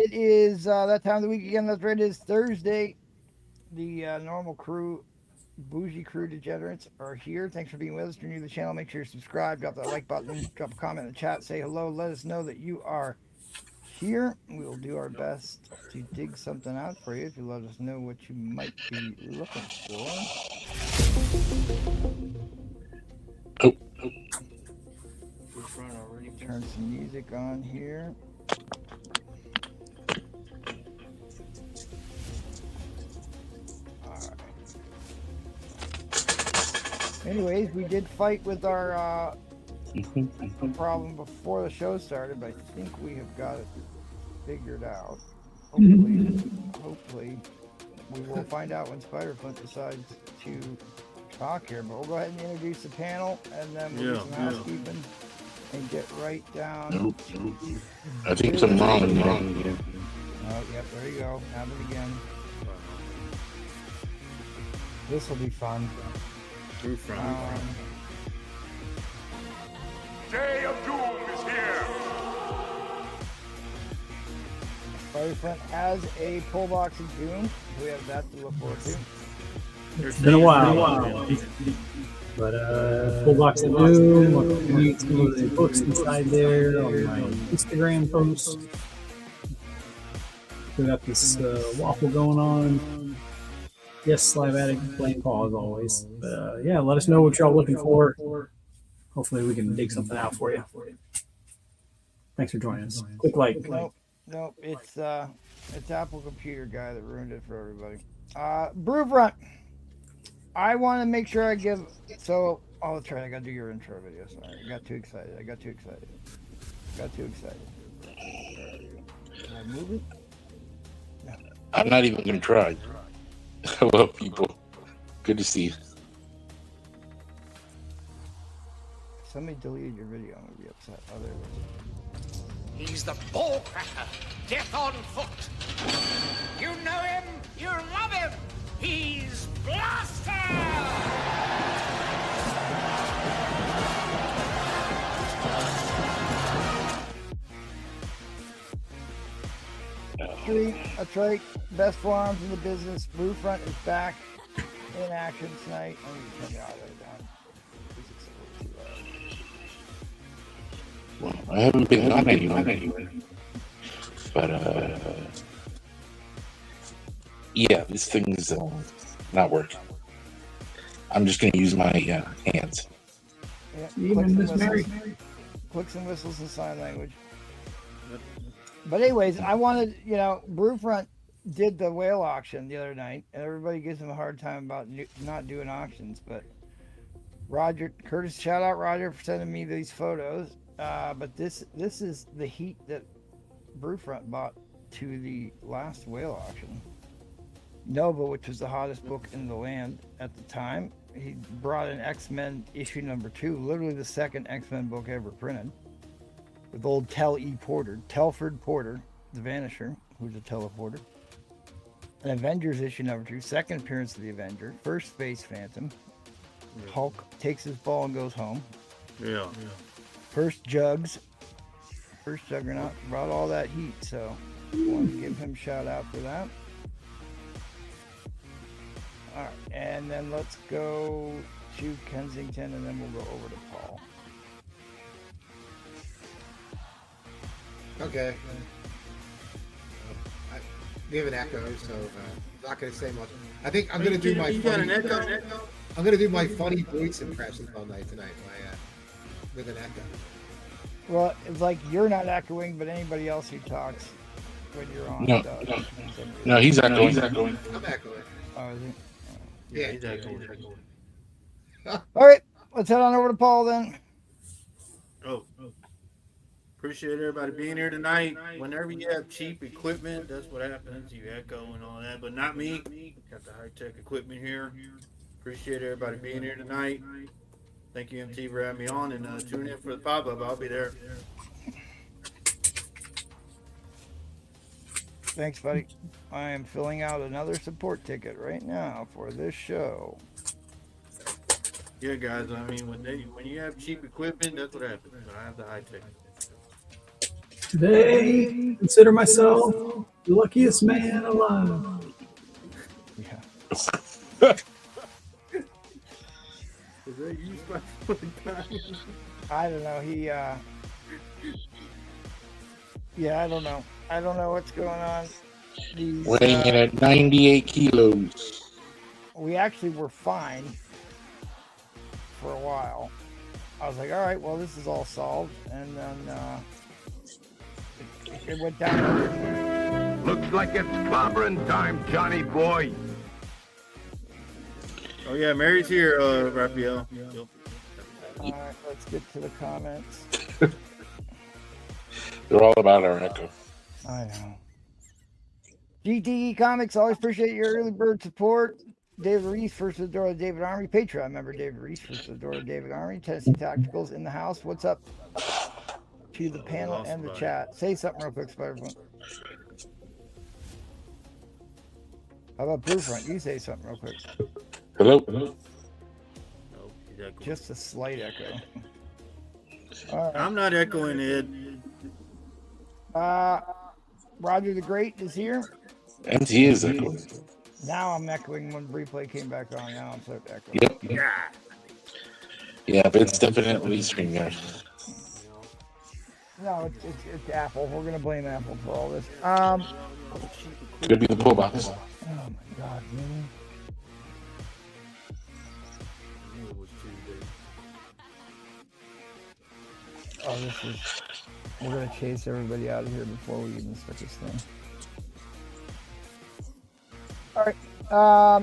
It is that time of the week again. That's right. It is Thursday. The normal crew, bougie crew degenerates are here. Thanks for being with us. If you're new to the channel, make sure you subscribe, drop that like button, drop a comment in the chat, say hello. Let us know that you are here. We will do our best to dig something out for you if you let us know what you might be looking for. Oh. Turn some music on here. Anyways, we did fight with our problem before the show started, but I think we have got it figured out. Hopefully, we will find out when Spiderflint decides to talk here. But we'll go ahead and introduce the panel, and then we'll do some housekeeping and get right down. I think something wrong again. Oh, yep, there you go. Have it again. This will be fun. Day of Doom is here. Spiderflint has a pull box of Doom. We have that to look forward to. It's been a while. But full box of Doom, I'll read some of the books inside there on my Instagram post. We got this waffle going on. Yes, Live Addict playing Paw as always. But yeah, let us know what y'all looking for. Hopefully we can dig something out for you. Thanks for joining us. Quick like. Nope, it's Apple Computer guy that ruined it for everybody. Brewfront. I want to make sure I give. So, oh, that's right. I got to do your intro video. Sorry, I got too excited. Can I move it? No. I'm not even going to try. Hello, people. Good to see you. Somebody deleted your video. I'm going to be upset. Oh, there it is. He's the ball cracker, death on foot. You know him, you love him. He's Blaster! That's right. Best forearms in the business. Brewfront is back in action tonight. I'm going to turn the audio down. Well, I haven't been on anywhere. But, yeah, this thing's not working. I'm just going to use my hands. Yeah, clicks and whistles and sign language. But anyways, I wanted, Brewfront did the whale auction the other night, and everybody gives him a hard time about not doing auctions. But Curtis, shout out Roger for sending me these photos. But this is the heat that Brewfront bought to the last whale auction. Nova, which was the hottest book in the land at the time, he brought in X-Men issue number 2, literally the second X-Men book ever printed, with old Telford Porter, the Vanisher, who's a teleporter. An Avengers issue number 2, second appearance of the Avenger, first Space Phantom. Hulk takes his ball and goes home. Yeah. First Juggernaut, brought all that heat, so I want to give him a shout out for that. All right, and then let's go to Kensington, and then we'll go over to Paul. Okay. We have an echo, so I'm not going to say much. I think I'm going to do my funny. I'm going to do my funny voice impressions all night tonight with an echo. Well, it's like you're not echoing, but anybody else who talks when you're on. No, he's echoing. I'm echoing. Oh, is he? Yeah, he's echoing. All right, let's head on over to Paul then. Oh. Appreciate everybody being here tonight. Whenever you have cheap equipment, that's what happens. You echo and all that, but not me. Got the high-tech equipment here. Appreciate everybody being here tonight. Thank you, MT, for having me on, and tune in for the pop-up. I'll be there. Thanks, buddy. I am filling out another support ticket right now for this show. Yeah, guys. I mean, when you have cheap equipment, that's what happens. But I have the high tech. Today, consider myself the luckiest man alive. Yeah. Is that you, Spider? I don't know. Yeah, I don't know. I don't know what's going on. Weighing in at 98 kilos. We actually were fine for a while. I was like, all right, well, this is all solved. And then it went down. Looks like it's clobbering time, Johnny boy. Oh yeah, Mary's here, Raphael. All right, let's get to the comments. They're all about our echo. I know. GTE Comics, always appreciate your early bird support. David Reese, first of the door of David Army. Patreon member David Reese, first of the door of David Army. Tennessee Tacticals in the house. What's up to the panel and the chat? Say something real quick, Spider-Man. How about Brewfront? You say something real quick. Hello? Just a slight echo. All right. I'm not echoing, Ed. Roger the Great is here. MT is echoing. Now I'm echoing when replay came back on. Now I'm so echoing. Yep. Yeah, but it's definitely StreamYard. No, it's Apple. We're gonna blame Apple for all this. Could be the pull box. Oh my God, really? Oh, this is. We're gonna chase everybody out of here before we even start this thing. All right.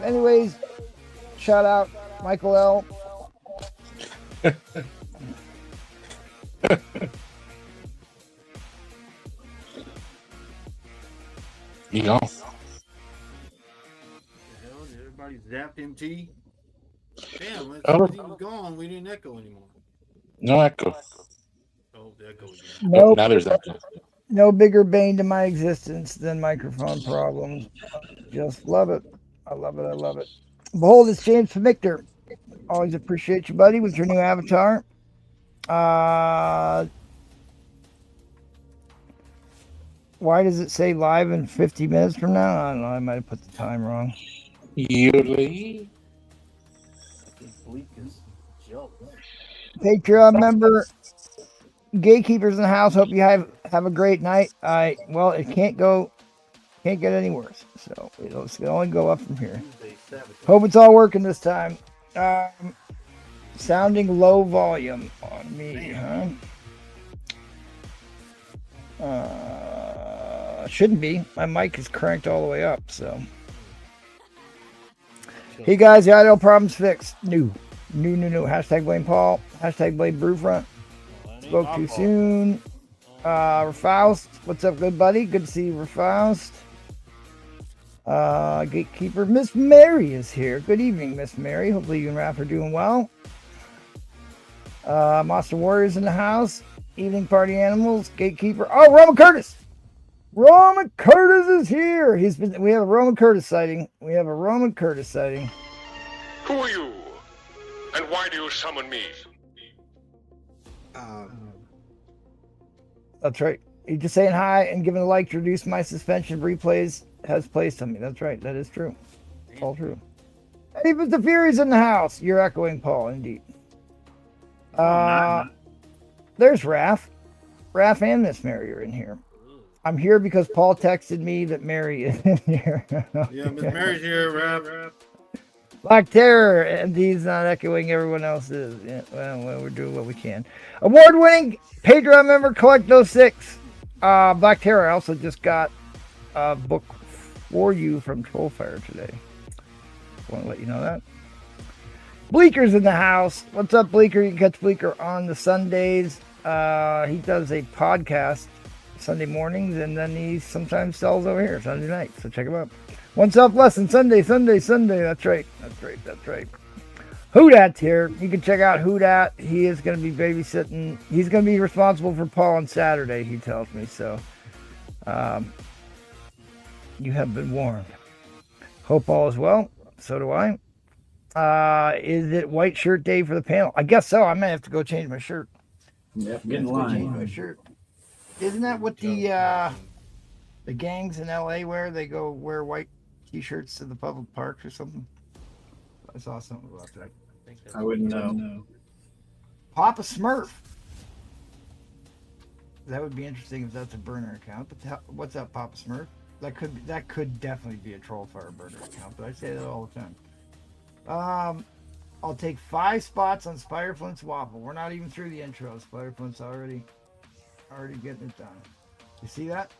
Anyways, shout out Michael L. You know. Everybody zapped MT. Damn, when Oh. he was gone, we didn't echo anymore. No echo. Oh, the echo again. Nope. Now there's echo. No bigger bane to my existence than microphone problems. Just love it. I love it. I love it. Behold, it's James Victor. Always appreciate you, buddy, with your new avatar. Why does it say live in 50 minutes from now? I don't know. I might have put the time wrong. Yearly. Patreon member, gatekeepers in the house. Hope you have a great night. Well, it can't get any worse. So it can only go up from here. Hope it's all working this time. Sounding low volume on me, huh? Shouldn't be. My mic is cranked all the way up, so. Hey guys, the idle problem's fixed. New. Hashtag blame Paul. Hashtag blame Brewfront. Spoke too soon. Rafaust, what's up, good buddy? Good to see you, Rafaust. Gatekeeper, Miss Mary is here. Good evening, Miss Mary. Hopefully you and Raph are doing well. Monster Warriors in the house. Evening Party Animals. Gatekeeper. Oh, Roman Curtis. Roman Curtis is here. We have a Roman Curtis sighting. Who Who are you? And why do you summon me? That's right. He's just saying hi and giving a like to reduce my suspension of replays has placed on me. That's right. That is true. It's all true. Hey, but the Fury's in the house. You're echoing Paul, indeed. There's Raph. Raph and Miss Mary are in here. I'm here because Paul texted me that Mary is in here. Yeah, Miss Mary's here, Raph. Black Terror, and he's not echoing, everyone else is. Yeah, well, we're doing what we can. Award-winning Patreon member, Collect06. Black Terror, I also just got a book for you from Trollfire today. Want to let you know that. Bleeker's in the house. What's up, Bleeker? You can catch Bleeker on the Sundays. He does a podcast Sunday mornings, and then he sometimes sells over here Sunday night. So check him out. One Self Lesson Sunday. That's right. Hoodat's here. You can check out Hoodat. He is going to be babysitting. He's going to be responsible for Paul on Saturday, he tells me. So you have been warned. Hope all is well. So do I. Is it white shirt day for the panel? I guess so. I may have to go change my shirt. Yep, get in line. Change my shirt. Isn't that what the gangs in LA wear? They go wear white t-shirts to the public parks or something. I saw something about that. I wouldn't know. Papa Smurf. That would be interesting if that's a burner account. But what's up, Papa Smurf? That could definitely be a troll fire burner account. But I say that all the time. I'll take 5 spots on Spireflint's Waffle. We're not even through the intro. Spireflint's already getting it done. You see that?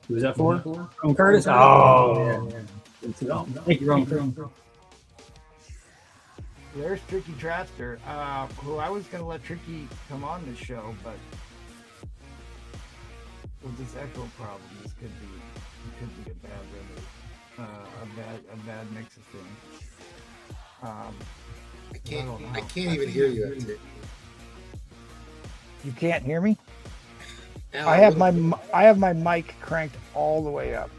Who's that for? From Curtis? Oh, yeah. Thank you, Ron. There's Tricky Trapster, who I was going to let Tricky come on this show, but with this echo problem, this could be a bad remedy, a bad mix of things. I can't even hear you. You can't hear me? Al, I have my mic cranked all the way up.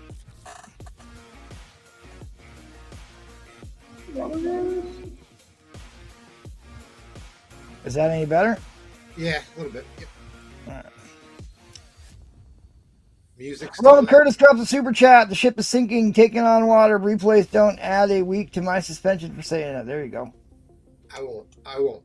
Is that any better? Yeah, a little bit. Yep. All right. Music. Roland Curtis drops a super chat. The ship is sinking, taking on water. Replays don't add a week to my suspension for saying it. There you go. I won't.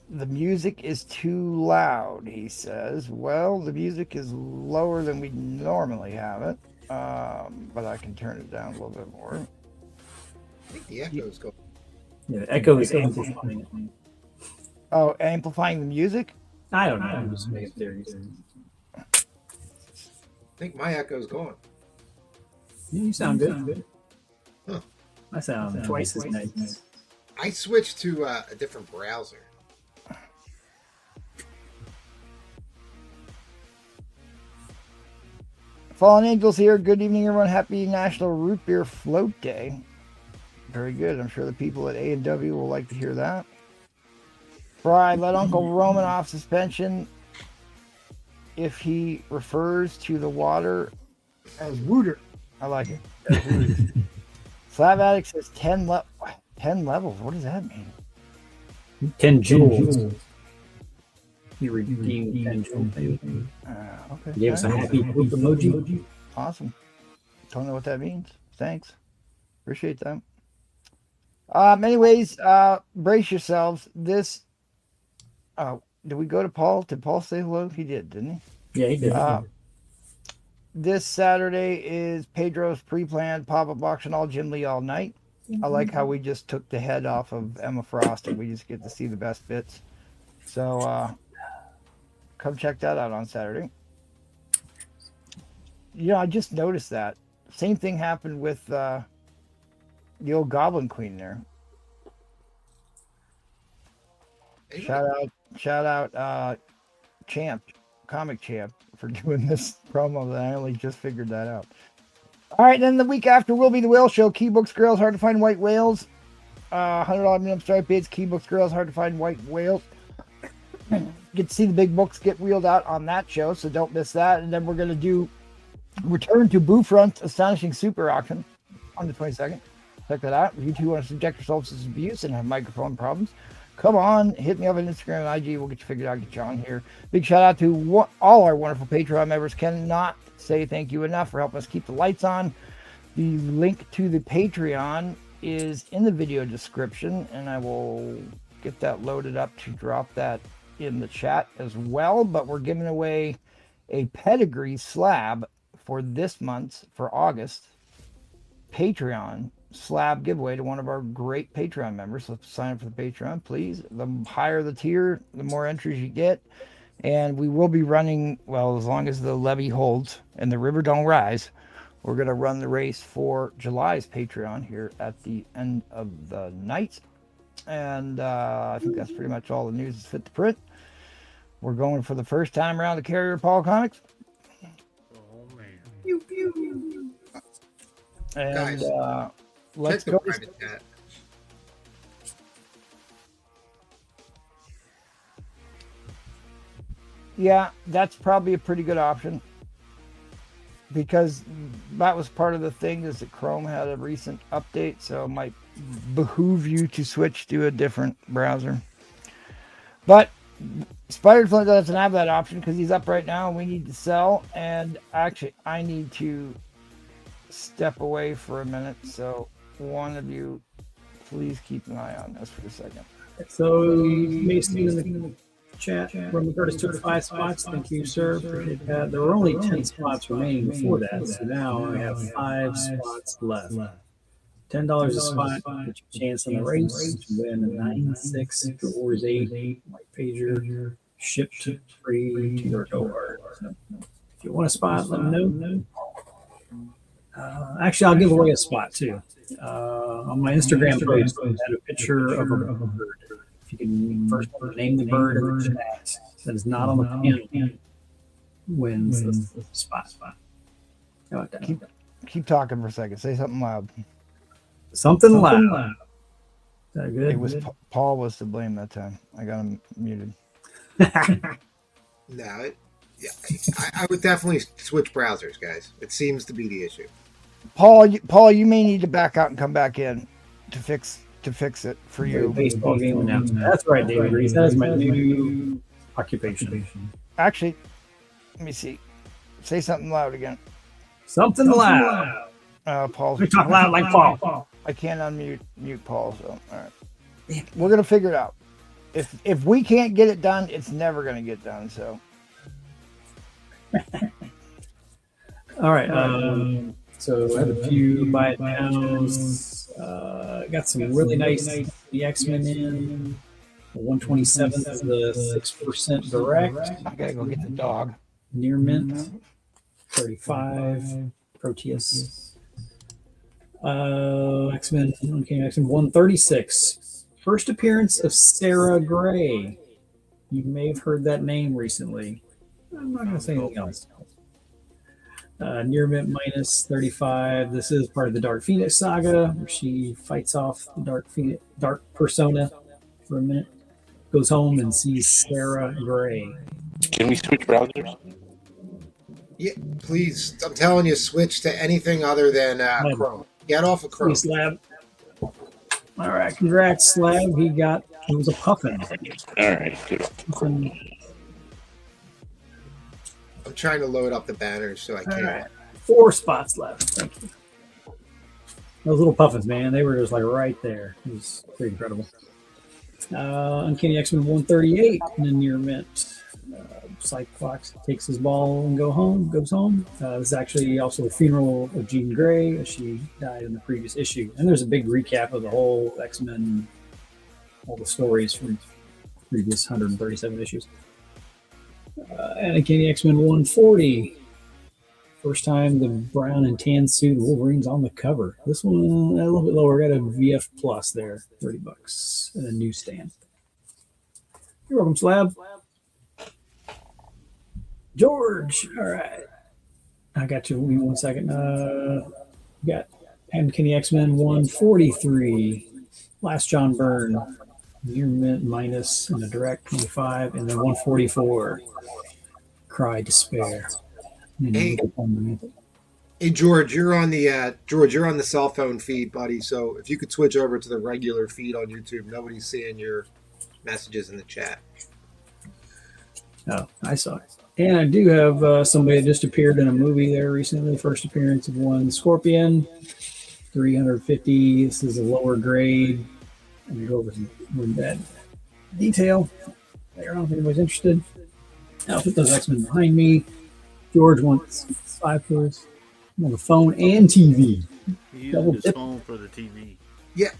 The music is too loud, he says. Well, the music is lower than we normally have it, but I can turn it down a little bit more. I think the echo's going. Yeah, the echo is amplifying it. Oh, amplifying the music? I don't know. I'm just making theories. I think my echo's gone. Yeah, you sound good. Huh. I sound twice as nice. I switched to a different browser. Fallen Angels here. Good evening, everyone. Happy National Root Beer Float Day. Very good. I'm sure the people at A&W will like to hear that. Fry, let Uncle Roman off suspension if he refers to the water as Wooter. I like it. Slab Addict says 10 levels. What does that mean? 10 joules. You redeemed 10 joules. Okay. You gave us a happy poop emoji. Awesome. Don't know what that means. Thanks. Appreciate that. Anyways, brace yourselves. This. Did we go to Paul? Did Paul say hello? He did, didn't he? Yeah, he did. This Saturday is Pedro's pre-planned pop-up auction, all Jim Lee all night. I like how we just took the head off of Emma Frost and we just get to see the best bits. So come check that out on Saturday. You know, I just noticed that. Same thing happened with the old Goblin Queen there. Shout out Comic Champ for doing this promo that I only just figured that out. All right, then the week after will be the Whale Show. Keybooks Girls, hard to find white whales. $100 minimum strike bids. Keybooks Girls, hard to find white whales. Get to see the big books get wheeled out on that show, so don't miss that. And then we're going to do Return to Boofront's Astonishing Super Auction on the 22nd. Check that out. If you two want to subject yourselves to abuse and have microphone problems, come on, hit me up on Instagram and IG. We'll get you figured out, get you on here. Big shout out to all our wonderful Patreon members. Cannot say thank you enough for helping us keep the lights on. The link to the Patreon is in the video description, and I will get that loaded up to drop that in the chat as well. But we're giving away a pedigree slab for this month's, for August, Patreon slab giveaway to one of our great Patreon members. So sign up for the Patreon, please. The higher the tier, the more entries you get. And we will be running, well, as long as the levee holds and the river don't rise, we're going to run the race for July's Patreon here at the end of the night. And I think that's pretty much all the news is fit to print. We're going for the first time around the Carrier Paul Comics. Oh, man. Pew, pew. And Guys, let's check go. the private chat. Yeah, that's probably a pretty good option, because that was part of the thing, is that Chrome had a recent update, so it might behoove you to switch to a different browser. But Spider Flint doesn't have that option because he's up right now and we need to sell. And actually, I need to step away for a minute. So one of you, please keep an eye on this for a second. So you may see in the chat, Roman Curtis took 5 spots. Thank you, sir. Appreciate that. There were only 10 spots remaining before that. So now I have 5 spots left. $10 a spot, get your chance on the race to win a 9.6 Doors 8 white pager shipped free to your door. So if you want a spot, let me know. Actually, I'll give away a spot too. On my Instagram post, I had a picture of a bird. If you can first name the bird in the chat that is not on the panel, wins the spot. How about that? Keep talking for a second. Say something loud. Something loud. Is that good? It was Paul was to blame that time. I got him muted. No, I would definitely switch browsers, guys. It seems to be the issue. Paul, you may need to back out and come back in to fix it for you. Baseball game announcement. That's right, David Reese. That is my new occupation. Actually, let me see. Say something loud again. Something loud. Paul's. We talk loud like Paul. I can't mute Paul. So all right, we're gonna figure it out. If we can't get it done, it's never gonna get done. So. All right. So I have a few buy it nows. Got some really nice the X-Men in. 127 is the 6% direct. I gotta go get the dog. Near mint. 35 Proteus. X-Men 136. First appearance of Sarah Gray. You may have heard that name recently. I'm not going to say anything else. Near mint minus 35. This is part of the Dark Phoenix saga, where she fights off the Dark Persona for a minute. Goes home and sees Sarah Gray. Can we switch browsers? Yeah, please. I'm telling you, switch to anything other than Chrome. Get off of Chrome. Slab. All right, congrats, Slab. It was a puffin. All right, good. I'm trying to load up the banners so I can. All right. 4 spots left. Thank you. Those little puffins, man, they were just like right there. It was pretty incredible. Uncanny X-Men 138 in the near mint. Cyclops takes his ball and goes home. This is actually also the funeral of Jean Grey, as she died in the previous issue. And there's a big recap of the whole X-Men, all the stories from previous 137 issues. And Uncanny X-Men 140. First time the brown and tan suit Wolverine's on the cover. This one a little bit lower. Got a VF Plus there, $30 and a newsstand. You're welcome, Slab. George, all right. I got you. Give me 1 second. Got Uncanny X-Men 143. Last John Byrne. Near mint minus and a direct 25, and then 144. Cry despair. Hey, George, you're on the cell phone feed, buddy. So if you could switch over to the regular feed on YouTube, nobody's seeing your messages in the chat. Oh, I saw it. And I do have somebody that just appeared in a movie there recently. First appearance of one Scorpion, 350. This is a lower grade. I'm going to go over some that detail later on if anybody's interested. I'll put those X-Men behind me. George wants 5 floors. I'm on the phone and TV. He used his phone for the TV. Yeah,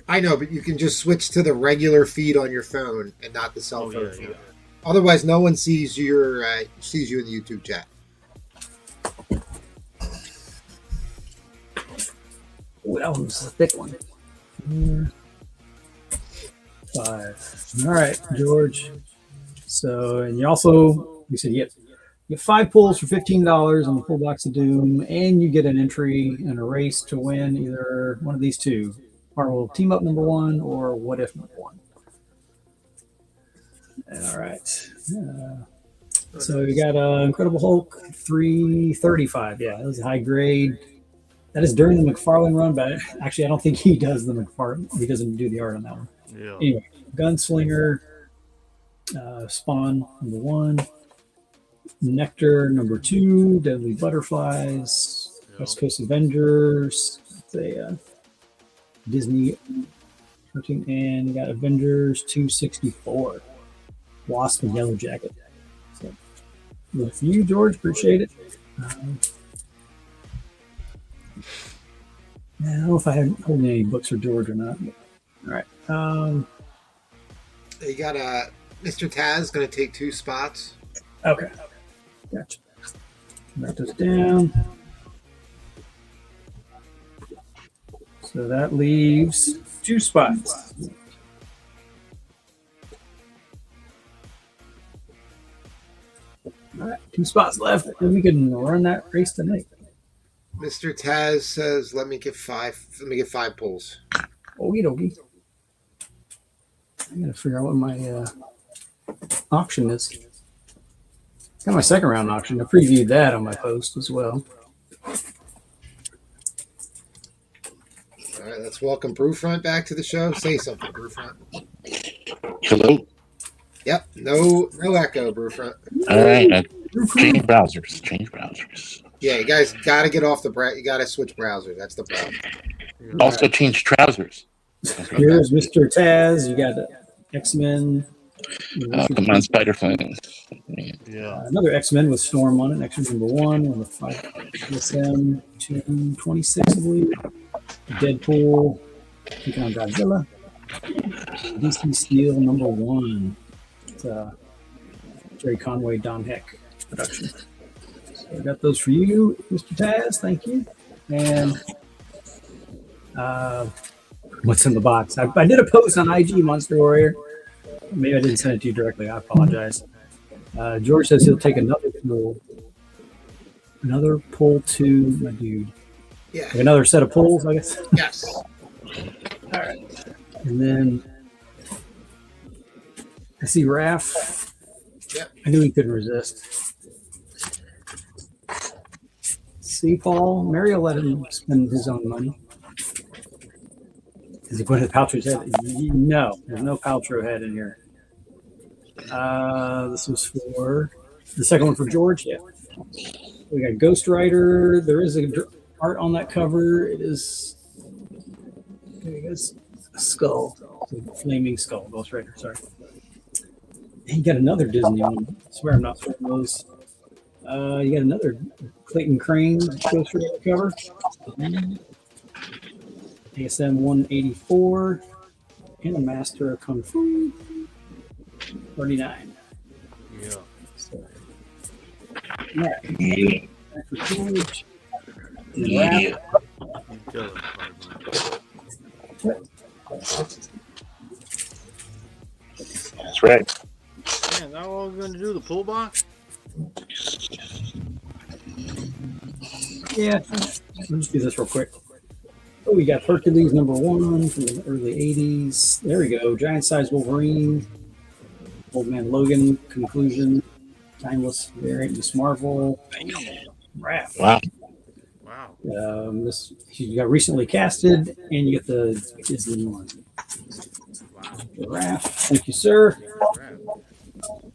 I know, but you can just switch to the regular feed on your phone and not the cell phone feed. Yeah. Otherwise, no one sees you in the YouTube chat. Oh, that one was a thick one. 5. All right, George. So, and you said you get 5 pulls for $15 on the full box of Doom, and you get an entry in a race to win either one of these two: Marvel Team Up #1 or What If #1. All right. So you got Incredible Hulk 335. Yeah, that was a high grade. That is during the McFarlane run, but actually I don't think he does the McFarlane. He doesn't do the art on that one. Yeah. Anyway, Gunslinger Spawn number 1, Nectar number 2, Deadly Butterflies, West Coast Avengers, it's a Disney cartoon, and you got Avengers 264, Wasp and Yellow Jacket. So, with you, George, appreciate it. I don't know if I have holding any books for George or not. But, all right. You got Mr. Taz going to take 2 spots. Okay. Gotcha. Write this down. So that leaves 2 spots. All right, 2 spots left, and we can run that race tonight. Mr. Taz says, "Let me get 5. Let me get 5 pulls." Okie dokie. I gotta figure out what my auction is. Got my second round auction. I previewed that on my post as well. All right, let's welcome Brewfront back to the show. Say something, Brewfront. Hello. Yep, no echo, Brewfront. All right. Change browsers. Yeah, you guys got to get off the you got to switch browser. That's the problem. Also change trousers. Here's Mr. Taz. You got X-Men. Come on, Spider-Flames. Yeah. Another X-Men with Storm on it. X-Men number 1 on the 5 PSM 226, I believe. Deadpool. Taking on Godzilla. DC Steel number 1. It's Jerry Conway, Don Heck production. So I got those for you, Mr. Taz. Thank you. And what's in the box? I did a post on IG Monster Warrior. Maybe I didn't send it to you directly. I apologize. George says he'll take another pull. Another pull to my dude. Yeah. Like another set of pulls, I guess. Yes. All right. And then I see Raph. Yep. I knew he couldn't resist. See, Paul, Mary will let him spend his own money. Does he put his Paltrow's head? No, there's no Paltrow head in here. This was for the second one for George. Yeah. We got Ghost Rider. There is art on that cover. It is. There you go. A skull. A flaming skull. Ghost Rider. Sorry. And you got another Disney one. I swear I'm not throwing those. You got another Clayton Crane Ghost Rider cover. ASM 184 and a Master of Kung Fu 39. Yeah. So, yeah. Yeah. You kill him, That's right. man, now all we're going to do the pull box? Yeah. Let's do this real quick. Oh, we got Hercules number 1 from the early 80s. There we go. Giant size Wolverine. Old Man Logan. Conclusion. Timeless variant. Miss Marvel. Raph. Wow. Wow. This you got recently casted, and you get the Disney one. Wow. Raph. Thank you, sir. Crap.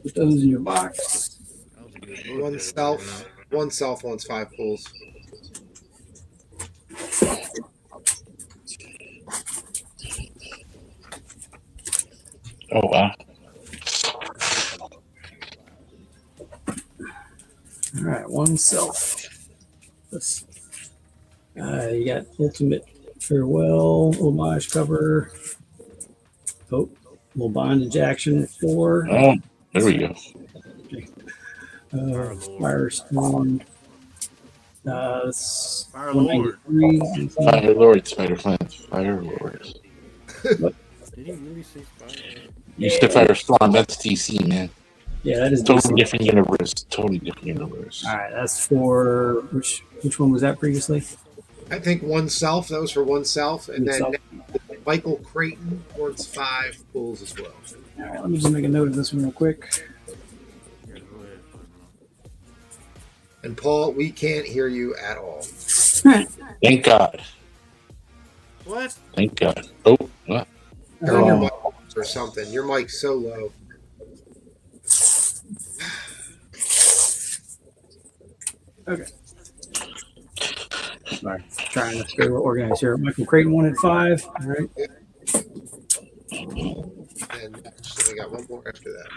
Put those in your box. That was a good book One there, self. One self wants 5 pulls. Oh, wow. All right, one self. This, you got Ultimate Farewell homage cover. Oh, little bondage action 4. Oh, there we go. Firestorm. Fire Lord. 193. Fire Lord, Spider-Flames. Fire Lord. Did he really say Spider? You said Firestorm. That's DC, man. Yeah, that is Totally DC. different universe. Totally different universe. All right, that's for which one was that previously? I think one self. That was for one self, and then Self. Michael Creighton wants 5 pulls as well. All right, let me just make a note of this one real quick. Yeah, go ahead. And Paul, we can't hear you at all. Thank God. What? Thank God. Oh, what? Turn your mic off or something. Your mic's so low. Okay. Sorry, trying to stay organized here. Michael Creighton wanted 5. All right. And actually, we got one more after that.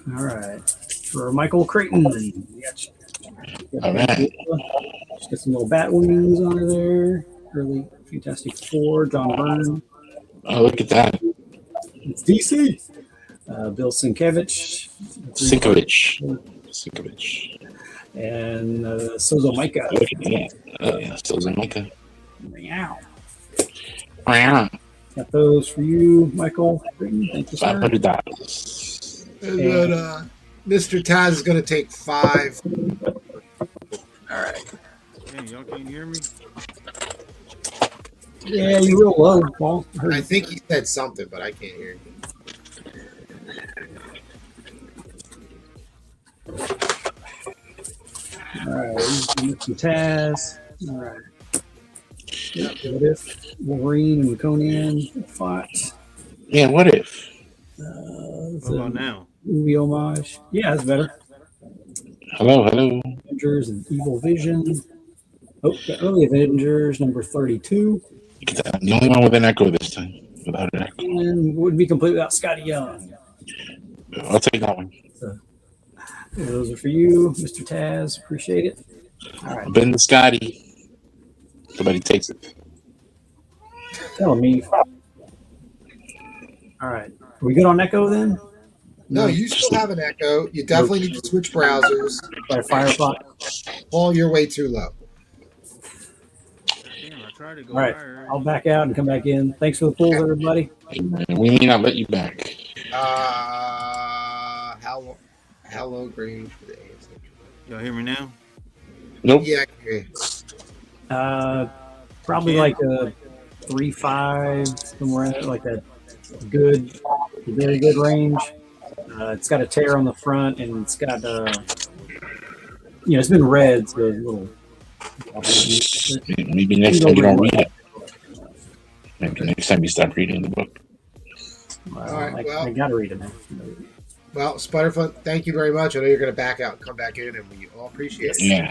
All right. For Michael Creighton. All right. Just get some little bat wings on there. Early Fantastic Four. John Byrne. Oh, look at that. It's DC. Bill Sienkiewicz. Sinkovich. And Sozo Micah. Look at that. Sozo Micah. Meow. Wow. Got those for you, Michael. Thank you, sir. $500. And then Mr. Taz is going to take 5. All right. Hey, y'all can't hear me? Yeah, you're real low, Paul. I think he said something, but I can't hear him. All right. Mr. Taz. All right. Yep. What if Wolverine and Conan fought? Yeah, what if? What about now? Movie homage. Yeah, that's better. Hello. Avengers and Evil Vision. Oh, the early Avengers, number 32. The only one with an echo this time. Without an echo. And would be complete without Scotty Young. I'll take that one. So, those are for you, Mr. Taz. Appreciate it. All right. Ben the Scotty. Somebody takes it. Tell me. All right. Are we good on Echo then? No, you still have an echo. You definitely need to switch browsers. By Firefox. Paul, you're way too low. Damn, I tried to go All right. higher. I'll back out and come back in. Thanks for the pulls, everybody. We may not let you back. How low range for the AST? Y'all hear me now? Nope. Yeah, I can hear you. Probably like a 3.5, somewhere in there, like that good, very good range. It's got a tear on the front, and it's got, it's been red, so a little. Maybe next time you don't read it. Maybe next time you stop reading the book. All right, I gotta read it now. Well, Sputterfoot, thank you very much. I know you're going to back out and come back in, and we all appreciate it. Yeah.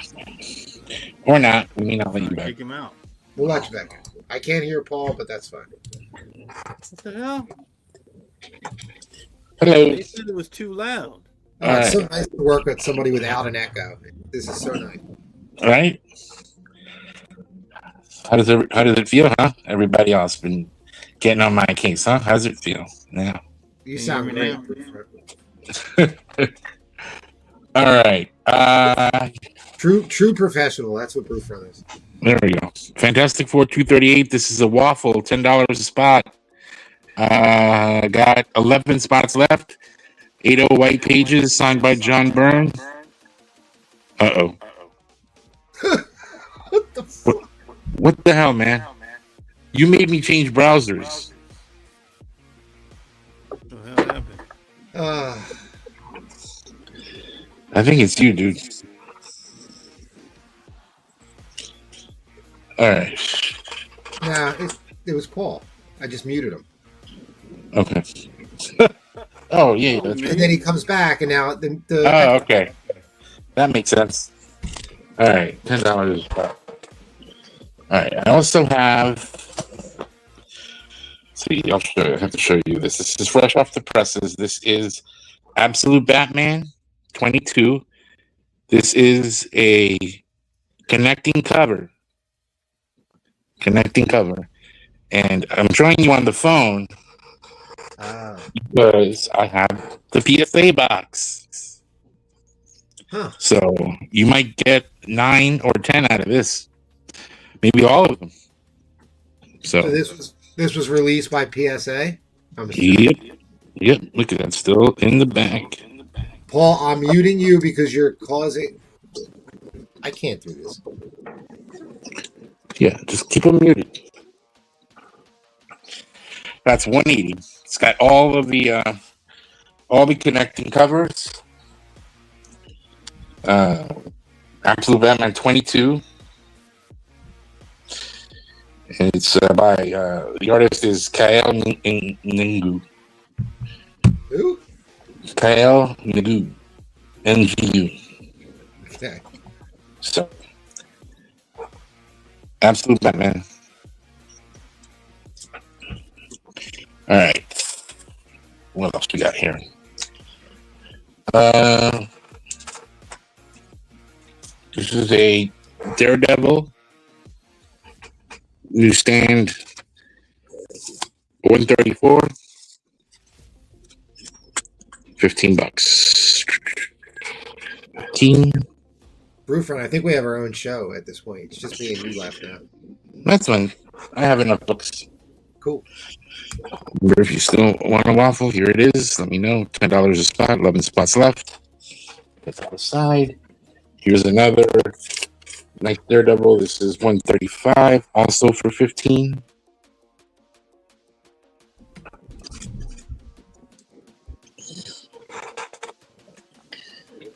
Or not. We may not let you back. Kick him out. We'll let you back in. I can't hear Paul, but that's fine. What the hell? Hello. They said it was too loud. Oh, it's so nice to work with somebody without an echo. This is so nice. All right. How does it feel, huh? Everybody else been getting on my case, huh? How does it feel now? You Can sound you hear great. me now? All right. True professional. That's what Brewfront is. There we go. Fantastic Four 238. This is a waffle, $10 a spot. Got 11 spots left. 80 white pages signed by John Byrne. Uh-oh. What the fuck? What the hell, man? You made me change browsers. What the hell happened? I think it's you, dude. All right. Nah, it was Paul. I just muted him. Okay. Oh, yeah. That's And then he comes back, and now the Oh, okay. That makes sense. All right. $10. All right. I also have. See, I'll show you. I have to show you this. This is fresh off the presses. This is Absolute Batman 22. This is a connecting cover. And I'm showing you on the phone because I have the PSA box. Huh. So you might get 9 or 10 out of this. Maybe all of them. So So this was released by PSA. I'm assuming. Yep. Look at that. Still in the bag. Paul, I'm muting you because you're causing. I can't do this. Yeah, just keep them muted. That's 180. It's got all the connecting covers. Absolute Batman 22. And it's by the artist is Kael Ningu. Who? Kyle Nagu, NGU. Okay. So, absolute Batman. All right. What else we got here? This is a Daredevil newsstand 134. $15. 15. Brufron, I think we have our own show at this point. It's just me and you left now. That's fine. I have enough books. Cool. But if you still want a waffle, here it is. Let me know. $10 a spot. 11 spots left. Put that aside. Here's another nice Daredevil. This is 135, also for 15.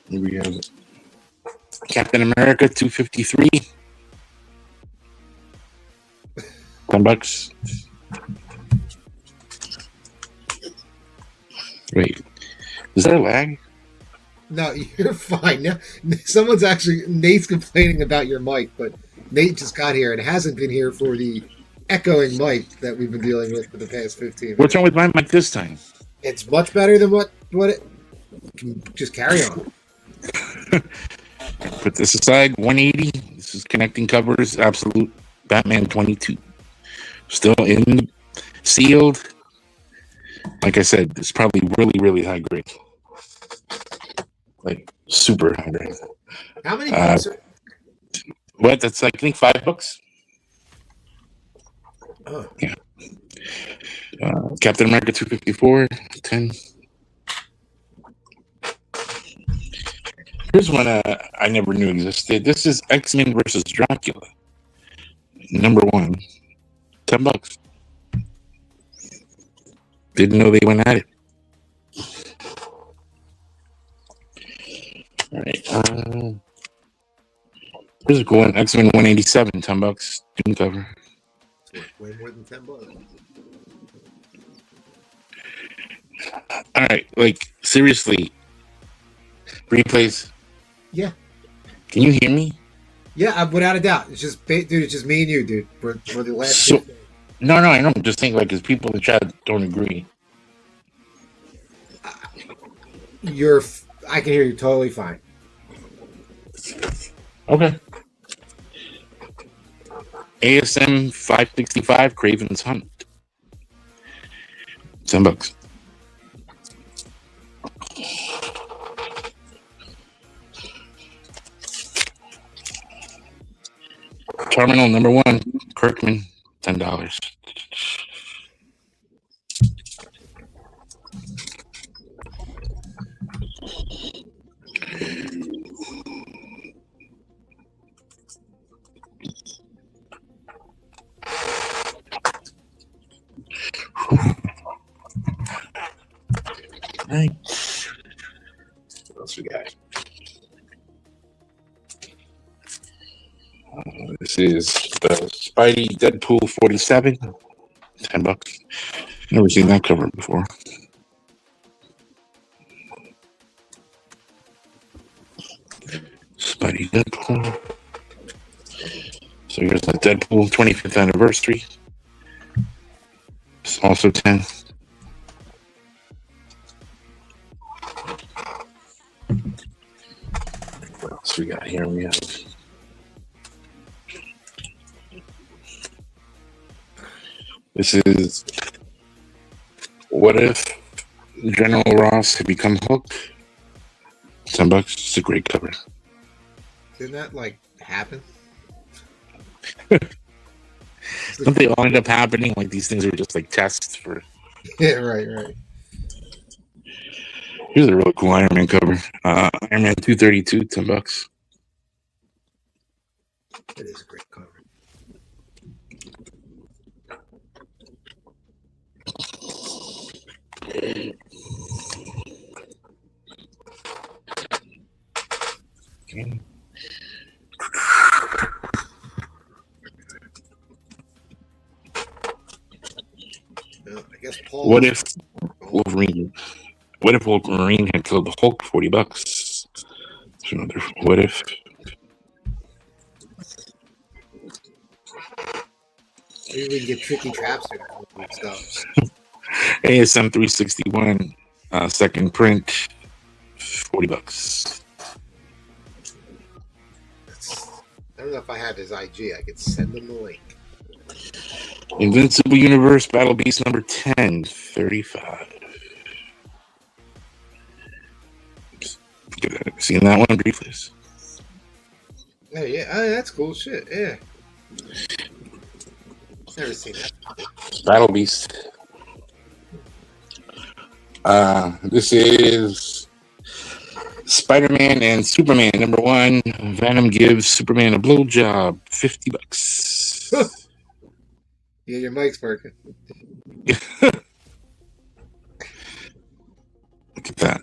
Here we have Captain America 253. $10. Wait, is there a lag? No, you're fine. Now, someone's actually, Nate's complaining about your mic, but Nate just got here and hasn't been here for the echoing mic that we've been dealing with for the past 15 minutes. What's wrong with my mic this time? It's much better than what it. Just carry on. Put this aside. 180. This is connecting covers. Absolute Batman 22. Still in, sealed. Like I said, it's probably really, really high grade. Like super high grade. How many books are? What? That's I think 5 books. Oh. Yeah. Captain America 254, 10. Here's one I never knew existed. This is X-Men versus Dracula. Number 1. $10. Didn't know they went at it. All right. Here's a cool one. X-Men 187, $10. Doom cover. Way more than $10. All right. Like, seriously. Replays. Yeah. Can you hear me? Yeah, without a doubt. It's just, dude, it's just me and you, dude, for the last So, no, I know. I'm just thinking, like, because people in the chat don't agree. I can hear you totally fine. Okay. ASM 565, Craven's Hunt. $10. Terminal number 1, Kirkman, $10. Right. What else we got? This is the Spidey Deadpool 47, $10. Never seen that cover before. Spidey Deadpool. So here's the Deadpool 25th anniversary. It's also 10. What else we got here? We have this is What If General Ross had become Hulk? $10. It's a great cover. Didn't that happen? Don't they all end up happening? Like these things are just like tests for. Yeah, right. Here's a really cool Iron Man cover. Iron Man 232, $10. It is a great cover. Okay. I guess Paul. What if Wolverine? What if Wolverine had killed the Hulk? $40. There's another what if. Maybe we can get Tricky Trapster to come up with stuff. ASM 361, second print, $40. I don't know if I have his IG. I could send him the link. Invincible Universe Battle Beast number 10, $35. Seen that one, briefly? Oh yeah, oh, that's cool shit. Yeah, never seen that. Battle Beast. This is Spider-Man and Superman number 1. Venom gives Superman a blowjob, $50. Yeah, your mic's working. Look at that.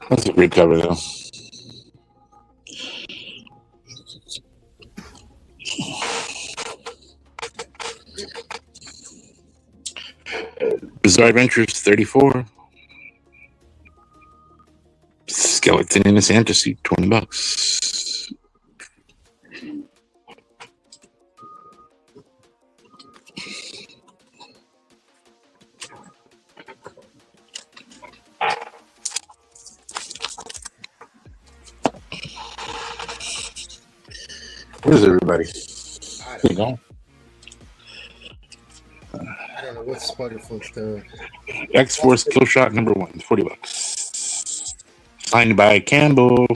That's a great cover, though. Bizarre Adventures 34. Skeleton in a Santa suit, $20. Where's everybody? I You know, don't know what Spider-Foot's doing. X-Force Kill Shot number 1, $40. Signed by Campbell.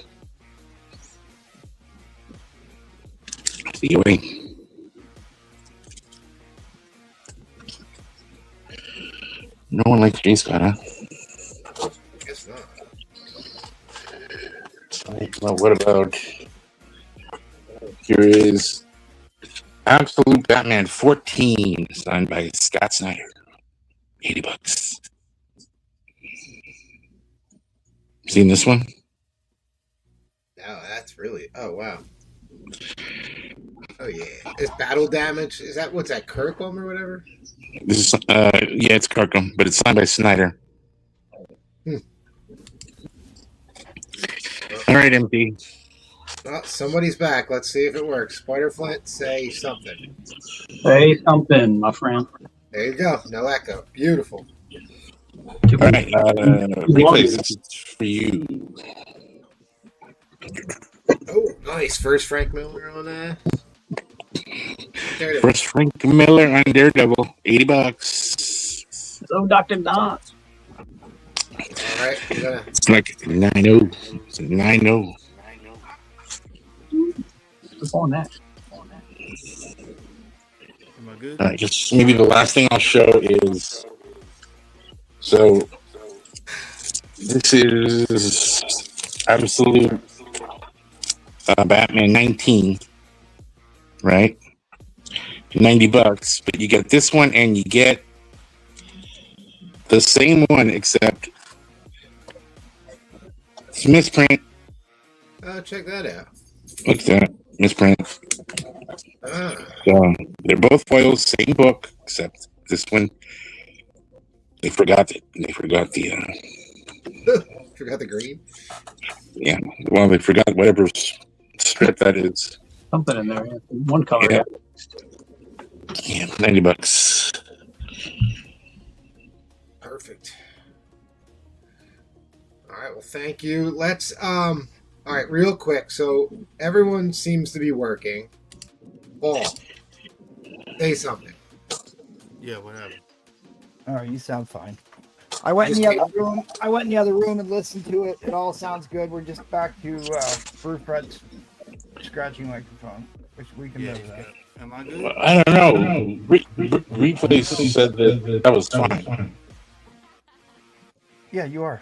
See you later. No one likes J Scott, huh? Guess not. Well, what about here is Absolute Batman 14, signed by Scott Snyder, $80. Seen this one? No, that's really. Oh wow. Oh yeah. Is Battle Damage? Is that what's that? Kirkland or whatever? This is yeah, it's Kirkham, but it's signed by Snyder. All right, MP. Well, somebody's back. Let's see if it works. Spider Flint, say something. Say something, my friend. There you go. No echo. Beautiful. All right, replays. This is for you. Oh, nice. First Frank Miller on that. First Frank Miller on Daredevil, $80. So, Dr. Don. All right. It's like 9-0. It's 9-0. What's on that? Am I good? All right, just maybe the last thing I'll show is so this is Absolute Batman 19, right? $90, but you get this one and you get the same one except it's misprint. Check that out. Look at that misprint. Ah. So they're both foils, same book, except this one they forgot it. They forgot the Forgot the green. yeah. Well, they forgot whatever strip that is. Something in there. One color. Yeah. Yeah, $90. Perfect. All right. Well, thank you. Let's all right, real quick. So everyone seems to be working. Paul, say something. Yeah, what happened? All right, you sound fine. I went in the other room. I went in the other room and listened to it. It all sounds good. We're just back to Brufret's scratching microphone, which we can live with that. Am I good? Well, I don't know. Replays said that was fine. Yeah, you are.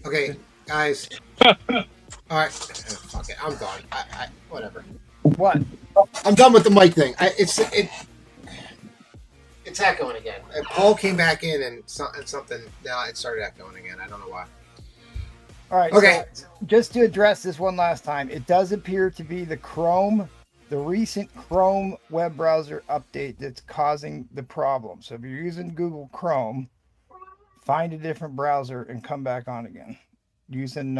Okay, guys. All right. Fuck it. I'm done. I whatever. What? I'm done with the mic thing. It's echoing again. Paul came back in and something. Now it started echoing again. I don't know why. All right. Okay. So just to address this one last time, it does appear to be the recent Chrome web browser update that's causing the problem. So if you're using Google Chrome, find a different browser, and come back on again. Using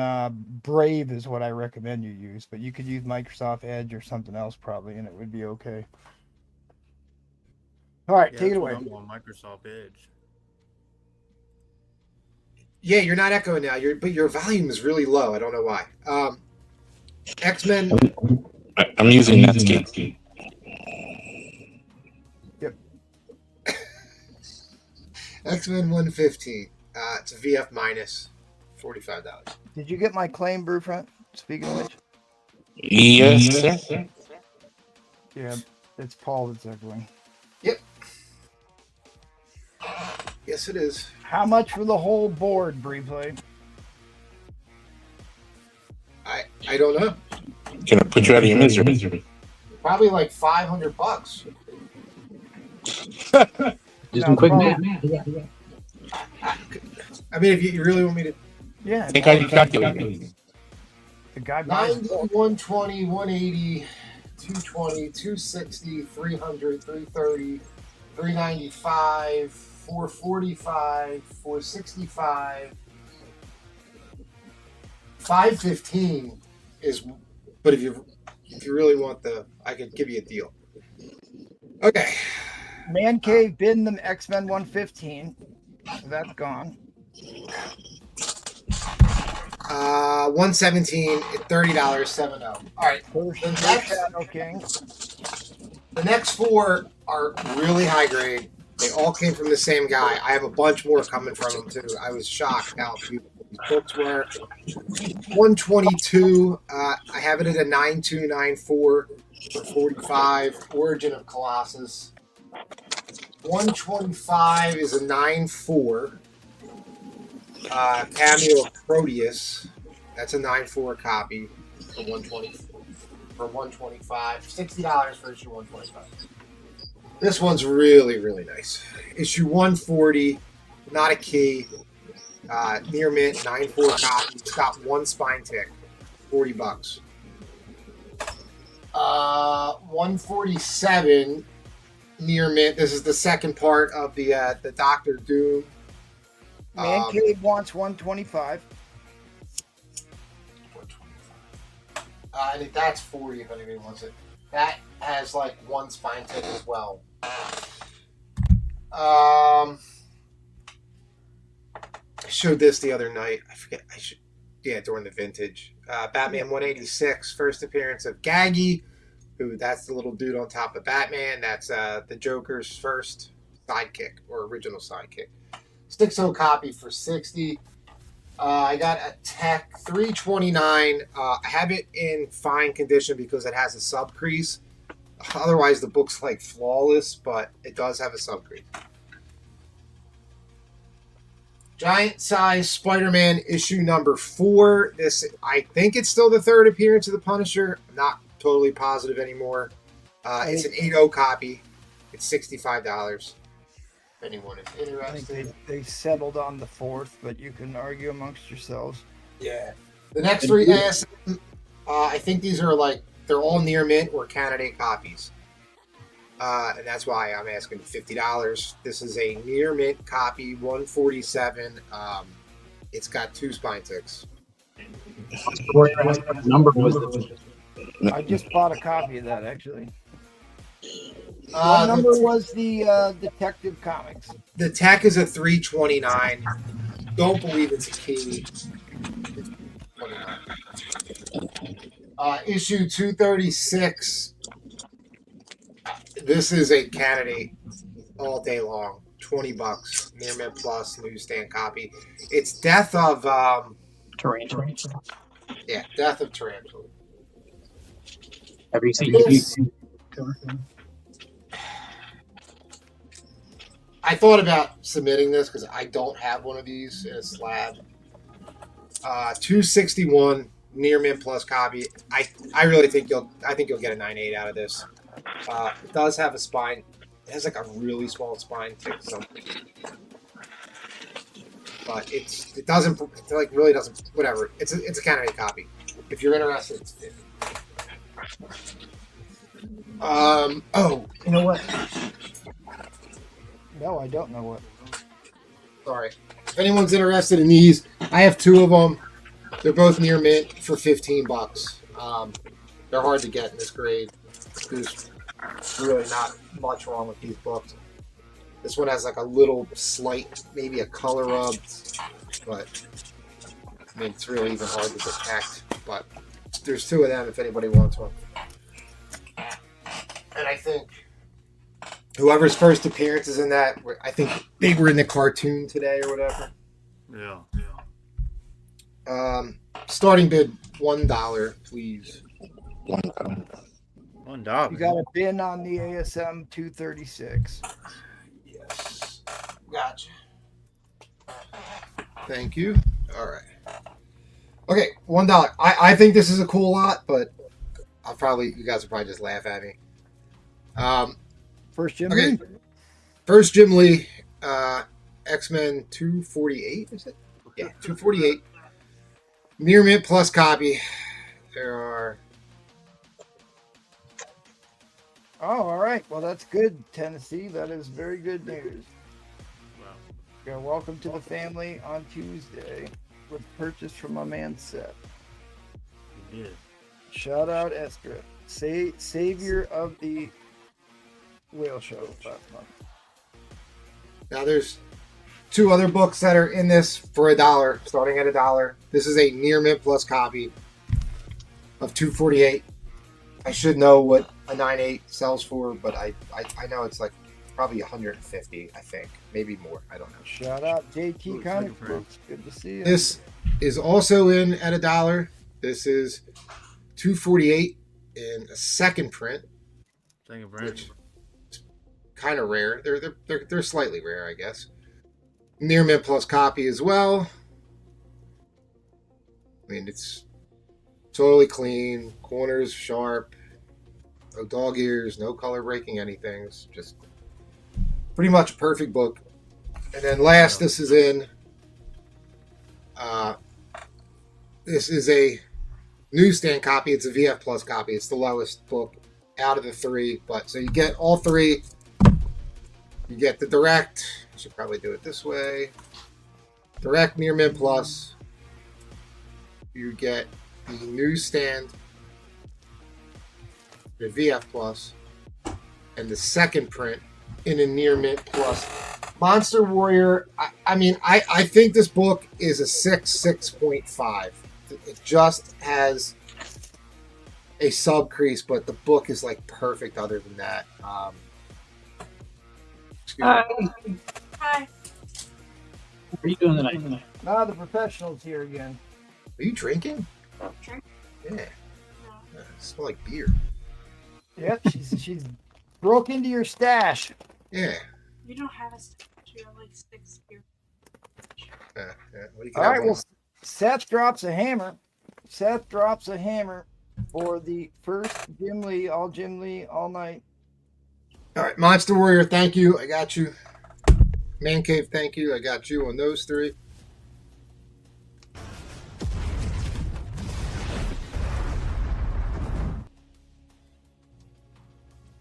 Brave is what I recommend you use, but you could use Microsoft Edge or something else probably, and it would be okay. All right, Yeah, take it that's away. what I'm on Microsoft Edge. Yeah, you're not echoing now. But your volume is really low. I don't know why. X-Men. I'm using Netscape. Yep. X-Men 115. It's a VF minus $45. Did you get my claim, Brewfront? Speaking of which. Yes, sir. Yeah, it's Paul that's echoing. Yep. Yes, it is. How much for the whole board, Breeplay? I don't know. Gonna put you out of your misery. Probably like $500. Do some quick math. I mean, if you really want me to. Yeah. I think I calculated. The guy buys 90, 120, 180, 220, 260, 300, 330, 395, 445, 465, 515 is. But if you really want I could give you a deal. Okay. Man Cave bidding them X-Men 115. So that's gone. 117 at $30, 70. All right. First, The next, Shadow King. the next four are really high grade. They all came from the same guy. I have a bunch more coming from him too. I was shocked how beautiful these books were. 122. I have it at a 9294 for 45. Origin of Colossus. 125 is a 94. Cameo of Proteus. That's a 94 copy for 120 for 125. $60 for issue 125. This one's really, really nice. Issue 140, not a key. Near mint, 94 copy. It's got one spine tick, $40. 147 near mint. This is the second part of the Doctor Doom. Man Cave wants 125. I think that's 40 if anybody wants it. That has like one spine tick as well. I showed this the other night. I forget. During the vintage. Batman 186, first appearance of Gaggy, who that's the little dude on top of Batman. That's the Joker's first sidekick or original sidekick. 6.0 copy for 60. I got a Tech 329. I have it in fine condition because it has a sub crease. Otherwise, the book's like flawless, but it does have a sub crease. Giant size Spider-Man issue number 4. This, I think it's still the third appearance of the Punisher. I'm not totally positive anymore. It's an 8.0 copy. It's $65. If anyone is I interested. think they settled on the fourth, but you can argue amongst yourselves. Yeah. The next three ASM, I think these are like, they're all near mint or candidate copies. And that's why I'm asking $50. This is a near mint copy, 147. It's got 2 spine ticks. What number was it? I just bought a copy of that actually. What number was the Detective Comics? The Tech is a 329. Don't believe it's a key. It's 29. Issue 236. This is a candidate all day long. $20. Near mint plus newsstand copy. It's Death of Tarantula. yeah, Death of Tarantula. Have you seen This- I thought about submitting this because I don't have one of these in a slab. 261 near mint plus copy. I really think you'll get a 9.8 out of this. It does have a spine. It has like a really small spine tick something. But it doesn't like really doesn't whatever. It's a candidate copy. If you're interested, it's 50. You know what? No, I don't know what. Sorry. if anyone's interested in these, I have 2 of them. They're both near mint for $15. They're hard to get in this grade. There's really not much wrong with these books. This one has like a little slight, maybe a color rub, but I mean, it's really even hard to detect. But there's 2 of them if anybody wants one. And I think whoever's first appearance is in that, I think they were in the cartoon today or whatever. Yeah. Starting bid $1, please. $1. You got a bin on the ASM 236. Yes. Gotcha. Thank you. All right. Okay, $1. I think this is a cool lot, but you guys will probably just laugh at me. First Jim Okay. Lee. First Jim Lee, X-Men 248, is it? Yeah, 248. Near mint plus copy. There are. Oh, all right. Well, that's good, Tennessee. That is very good news. Wow. Yeah, welcome to the family on Tuesday with purchase from my man Seth. He did. Shout out Esther, savior of the whale show last month. Now there's 2 other books that are in this for $1, starting at $1. This is a near mint plus copy of 248. I should know what a 9.8 sells for, but I know it's like probably 150. I think maybe more. I don't know. Shout out JT Ooh, Comic second Books. Good to see you. This is also in at $1. This is 248 in a second print, Second brand. which is kind of rare. They're slightly rare, I guess. Near mint plus copy as well. I mean, it's totally clean, corners sharp, no dog ears, no color breaking anything. It's just pretty much a perfect book. And then last, this is in. This is a newsstand copy. It's a VF Plus copy. It's the lowest book out of the 3. But so you get all 3. You get the direct. I should probably do it this way. Direct Near Mint Plus. You get the newsstand, the VF Plus, and the second print in a Near Mint Plus. Monster Warrior, I think this book is a 6.5. It just has a sub crease, but the book is like perfect other than that. Excuse me. Hi. What are you doing tonight? Ah, the professionals here again. Are you drinking? Drink? Yeah. I smell like beer. Yep, she's broke into your stash. Yeah. You don't have a stash. You have like 6 here. Yeah. What do you All right, well, Seth drops a hammer. Seth drops a hammer for the first Jim Lee all night. All right, Monster Warrior, thank you. I got you. Man Cave, thank you. I got you on those 3.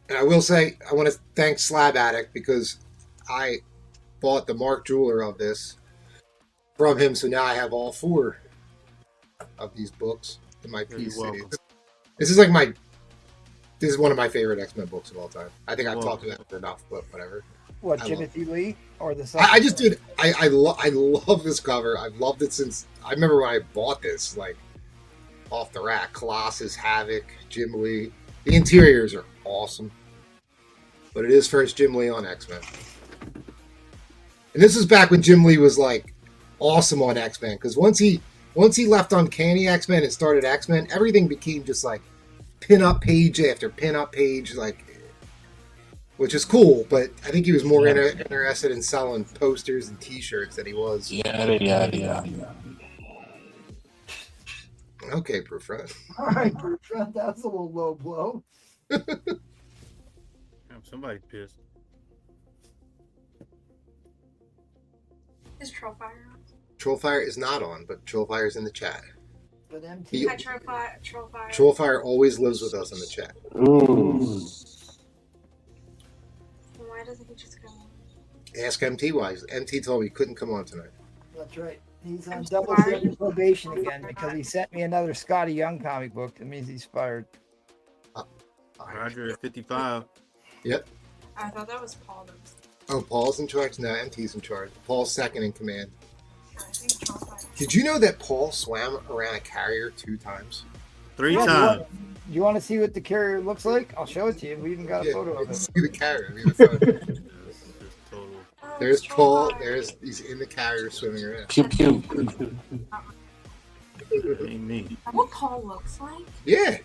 And I will say, I want to thank Slab Addict because I bought the Mark Jeweler of this from him, so now I have all 4 of these books in my PC. This is one of my favorite X-Men books of all time. I think I've talked about it enough, but whatever. What, Timothy Lee or the second? I just did. I love this cover. I've loved it since I remember when I bought this, like off the rack. Colossus, Havoc, Jim Lee. The interiors are awesome, but it is first Jim Lee on X-Men, and this is back when Jim Lee was like awesome on X-Men. Because once he left Uncanny X-Men and started X-Men, everything became just like pin-up page after pin-up page, like. Which is cool, but I think he was more interested in selling posters and T-shirts than he was. Yeah. Okay, Proof. All right, Bertrand, that's a little low blow. Somebody's pissed. Is Trollfire on? Trollfire is not on, but Trollfire's in the chat. But MT, Hi, Trollfire. Trollfire always lives with us in the chat. Ooh. Why doesn't he just come on? Ask MT why. MT told me he couldn't come on tonight. That's right. He's on I'm double sorry. dip probation again because he sent me another Scotty Young comic book. That means he's fired. Roger at 55. Yep. I thought that was Paul. Oh, Paul's in charge? No, MT's in charge. Paul's second in command. I think Troll Fire. Did you know that Paul swam around a carrier 2 times? 3 Yeah, times. You want to see what the carrier looks like? I'll show it to you. We even got a photo of it. See the carrier. We have a photo. This is total. Oh, There's it's Troll Paul. Fire. He's in the carrier swimming around. Pew pew. Ain't me. What Paul looks like? Yeah.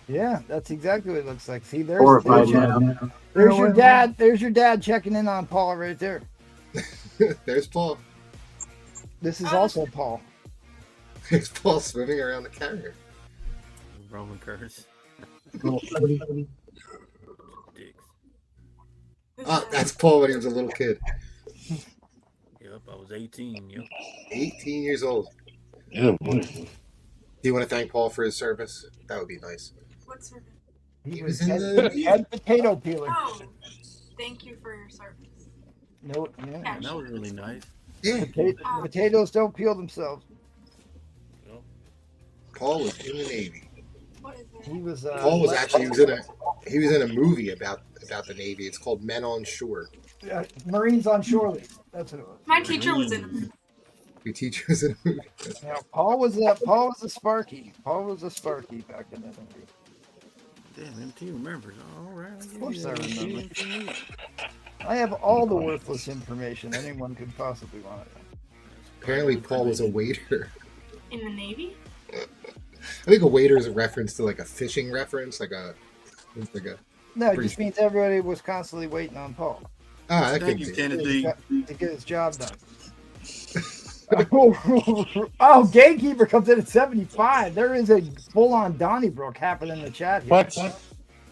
Yeah, that's exactly what it looks like. See, Horrified now. there's your dad. There's your dad checking in on Paul right there. There's Paul. This is also Paul. There's Paul swimming around the carrier. Roman curse. Little Dicks. Ah, that's Paul when he was a little kid. Yep, I was 18. Yep. 18 years old. Yeah, boy. Do you want to thank Paul for his service? That would be nice. What's her name? He was was in head, the- head potato peeler. Oh, thank you for your service. No, yeah. That was really nice. Yeah. Potatoes don't peel themselves. Paul was in the Navy. What is it? He was. Paul was actually he was in a movie about the Navy. It's called Men on Shore. Marines on shore leave. That's what it was. My teacher was in. Your teacher was in a movie. Yeah, Paul was a Sparky. Paul was a Sparky back in the day. Damn, MT remembers. All right. Of course I remember. I have all the worthless information anyone could possibly want. Apparently, Paul was a waiter. In the Navy? I think a waiter is a reference to like a fishing reference, No, it just means everybody was constantly waiting on Paul that Thank could you, be. Kennedy. to get his job done. Oh, Gatekeeper comes in at 75. There is a full-on Donnybrook happening in the chat here. What?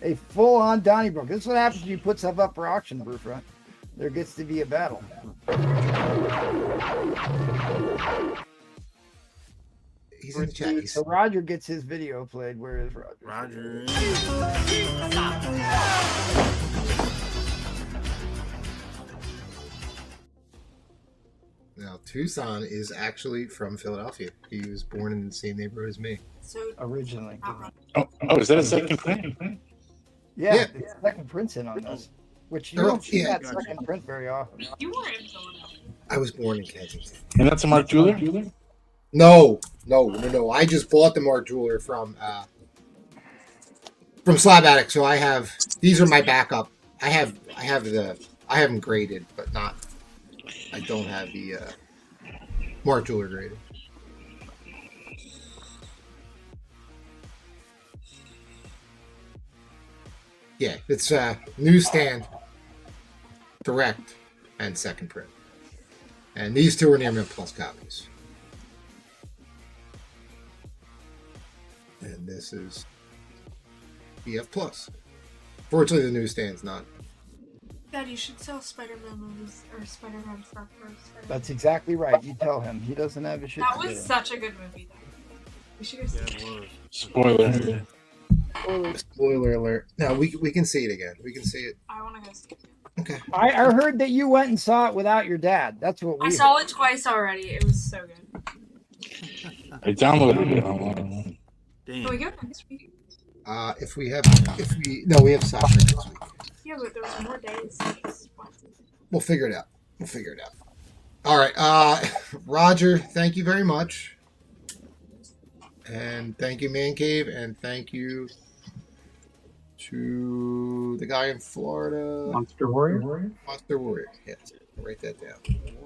A full-on Donnybrook. This is what happens when you put stuff up for auction, Brewfront. There gets to be a battle. He's in the chat. So Roger gets his video played. Where is Roger? Roger. Now, Tucson is actually from Philadelphia. He was born in the same neighborhood as me. So, Originally. Oh, is that a second print? Yeah, it's second print's in on this. Which you Oh, don't see yeah. that second print very often. you were in Philadelphia. I was born in Kensington. And that's a Mark Jeweler? No. I just bought the Mark Jeweler from Slab Attic. So I have these are my backup. I have them graded, but not. I don't have the Mark Jeweler graded. Yeah, it's newsstand, direct, and second print. And these two are near mint plus copies. And this is BF Plus. Fortunately, the newsstand's not. Dad, you should sell Spider-Man movies or Spider-Man stuff first. That's exactly right. You tell him. He doesn't have a shit That to was do. such a good movie, though. We should go see Yeah, it. it was. Spoiler. Spoiler alert. No, we can see it again. We can see it. I want to go see it. Okay. I heard that you went and saw it without your dad. That's what we I heard. saw it twice already. It was so good. I downloaded it online. Can we Damn. go next week? We have soccer next week. Yeah, but there was more days. Just one. We'll figure it out. All right. Roger, thank you very much. And thank you, Man Cave, and thank you to the guy in Florida, Monster Warrior. Monster Warrior. Yes, write that down.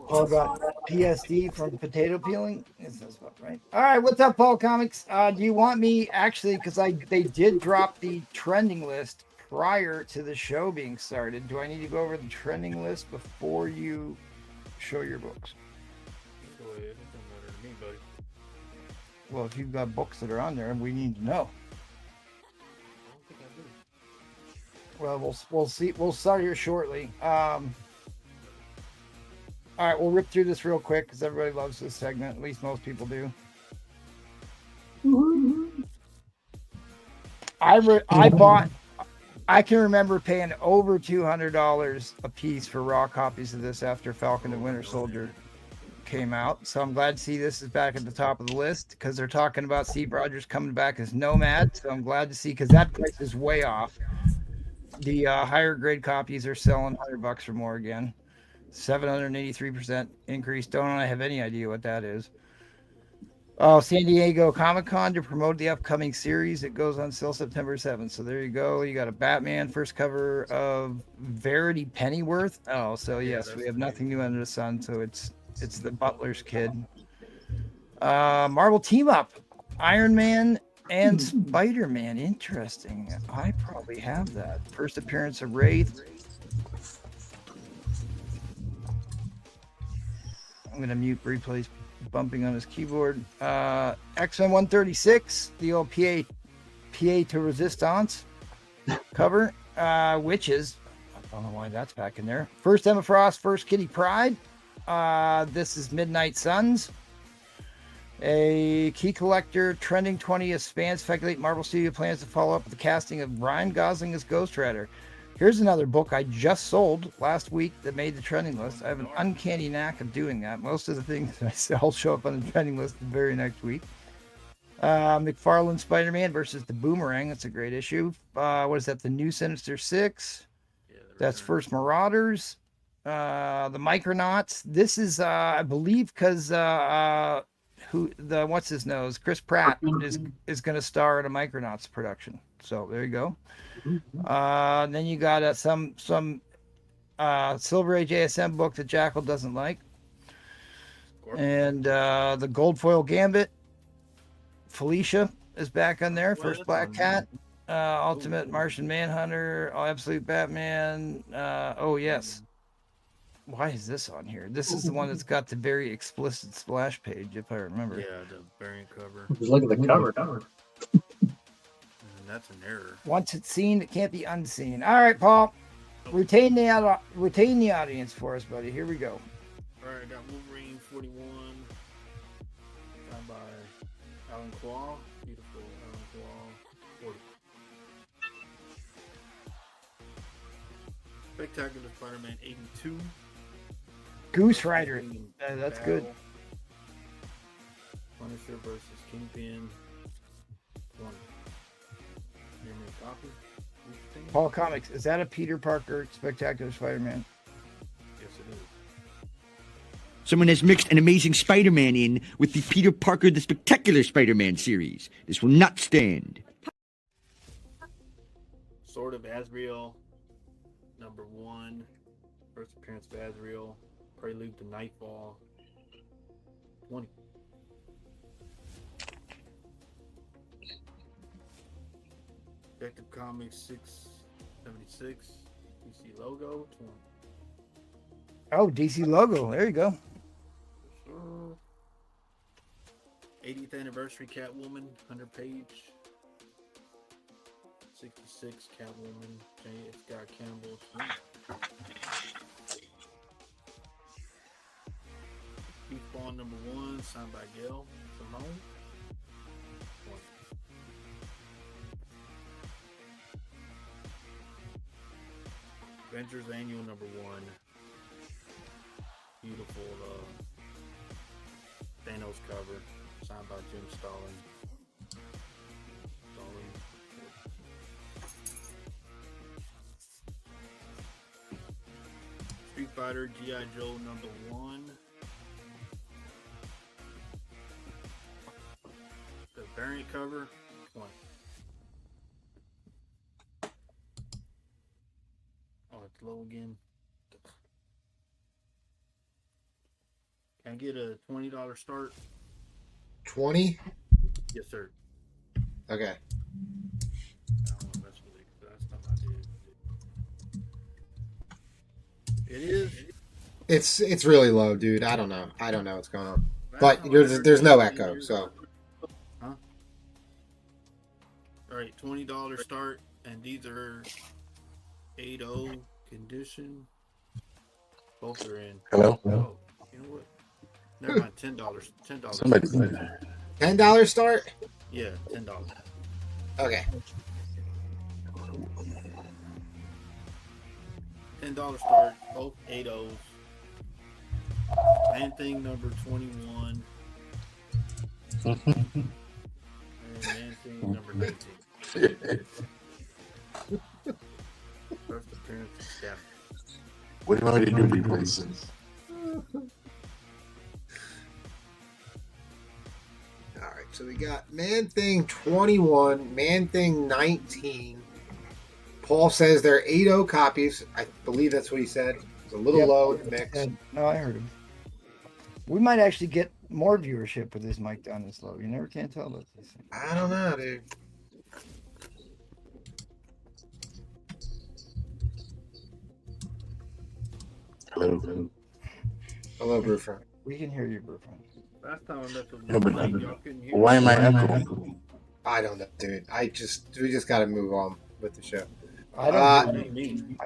Paul got PSD from potato peeling. Is this one, right? All right, what's up, Paul Comics? Do you want me actually? Because they did drop the trending list prior to the show being started. Do I need to go over the trending list before you show your books? Go ahead. It don't matter to me, buddy. Well, if you've got books that are on there, we need to know. I don't think I do. Well, we'll see. We'll start here shortly. All right, we'll rip through this real quick because everybody loves this segment. At least most people do. I bought. I can remember paying over $200 a piece for raw copies of this after Falcon and Winter Soldier came out, so I'm glad to see this is back at the top of the list because they're talking about Steve Rogers coming back as Nomad. So I'm glad to see because that price is way off. The higher grade copies are selling $100 or more again. 783% increase. Don't I have any idea what that is? Oh, San Diego Comic-Con to promote the upcoming series. It goes on sale September 7th. So there you go. You got a Batman first cover of Verity Pennyworth. Oh, so yes, we have nothing new under the sun. So it's the Butler's kid. Marvel team up. Iron Man and Spider-Man. Interesting. I probably have that. First appearance of Wraith. I'm going to mute replays bumping on his keyboard. X-Men 136, the old PA to Resistance cover. Witches. I don't know why that's back in there. First Emma Frost, first Kitty Pryde. This is Midnight Suns. A key collector, trending 20th fans speculate Marvel Studio plans to follow up with the casting of Ryan Gosling as Ghost Rider. Here's another book I just sold last week that made the trending list. I have an uncanny knack of doing that. Most of the things that I sell show up on the trending list the very next week. McFarlane Spider-Man versus the Boomerang. That's a great issue. What is that? The New Sinister Six. That's First Marauders. The Micronauts. This is, I believe, because what's his nose? Chris Pratt is going to star in a Micronauts production. So there you go. Then you got some Silver Age ASM book that Jackal doesn't like, and the Gold Foil Gambit. Felicia is back on there. First Black Cat, Ultimate Martian Manhunter, Absolute Batman. Oh yes. Why is this on here? This is the one that's got the very explicit splash page, if I remember. Yeah, the variant cover. Just look at the cover. That's an error. Once it's seen, it can't be unseen. All right, Paul. Retain the audience for us, buddy. Here we go. All right, I got Wolverine 41. Signed by Alan Claw. Beautiful Alan Claw. 40. Spectacular Spider-Man 82. Goose Rider. That's good. Punisher versus Kingpin. 20. Copy. Paul Comics. Is that a Peter Parker Spectacular Spider-Man? Yes, it is. Someone has mixed an Amazing Spider-Man in with the Peter Parker the Spectacular Spider-Man series. This will not stand. Sword of Azrael. Number 1. First appearance of Azrael. Prelude to Nightfall. 20. Detective Comics 676. DC logo 20. Oh, DC logo. There you go. 80th anniversary Catwoman, 100 page. 66 Catwoman, J. Scott Campbell. 20. Beefball number 1, signed by Gail Simone. 20. Avengers Annual number 1. Beautiful Thanos cover, signed by Jim Stalin. Street Fighter G.I. Joe number 1. The variant cover, 20. Oh, it's low again. Can I get a $20 start? 20? Yes, sir. Okay. I don't know if that's really the last time I did. It is. It's really low, dude. I don't know what's going on. But there's no echo, so. Huh? All right, $20 start, and these are 8.0 condition. Both are in. Hello? Oh, you know what? Never mind. $10. Somebody. $10 start? Yeah, $10. Okay. $10 start, both 8.0s. Man thing number 21. And man thing number 19. First appearance of Scavenger. What do you want me to do? Replace it? All right, so we got Man Thing 21, Man Thing 19. Paul says they're 8.0 copies. I believe that's what he said. It's a little low in the mix. No, I heard him. We might actually get more viewership with this mic down this low. You never can tell those things. I don't know, dude. Hello. Hello, Brewfront. We can hear you, Brewfront. Last time I met the No, but y'all couldn't hear why me. am I echoing? I don't know, dude. We just got to move on with the show. I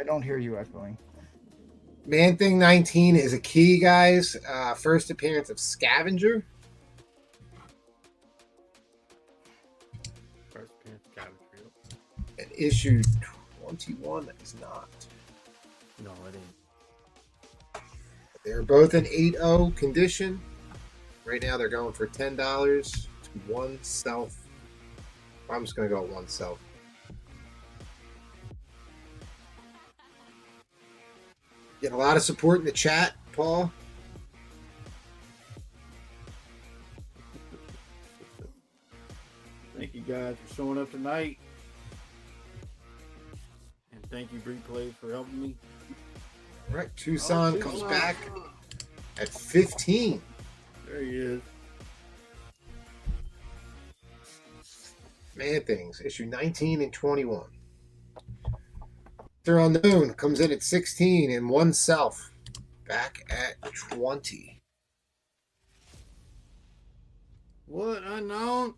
don't hear you echoing. Man Thing 19 is a key, guys. First appearance of Scavenger. First appearance of Scavenger. And issue 21 that is not. No, it ain't. They're both in 8.0 condition. Right now they're going for $10 to one self. I'm just going to go one self. Getting a lot of support in the chat, Paul. Thank you guys for showing up tonight. And thank you, Replay, for helping me. All right, Tucson comes back at 15. There he is. Man Things, issue 19 and 21. Mr. Unknown comes in at 16 and one self. Back at 20. What? Unknown?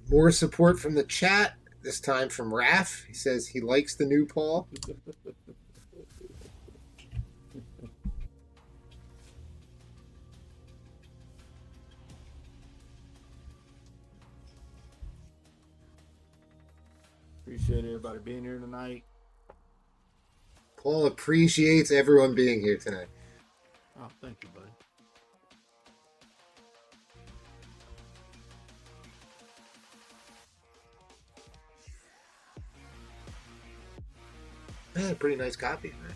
More support from the chat, this time from Raph. He says he likes the new Paul. Appreciate everybody being here tonight. Paul appreciates everyone being here tonight. Oh, thank you, buddy. Man, pretty nice copy, man.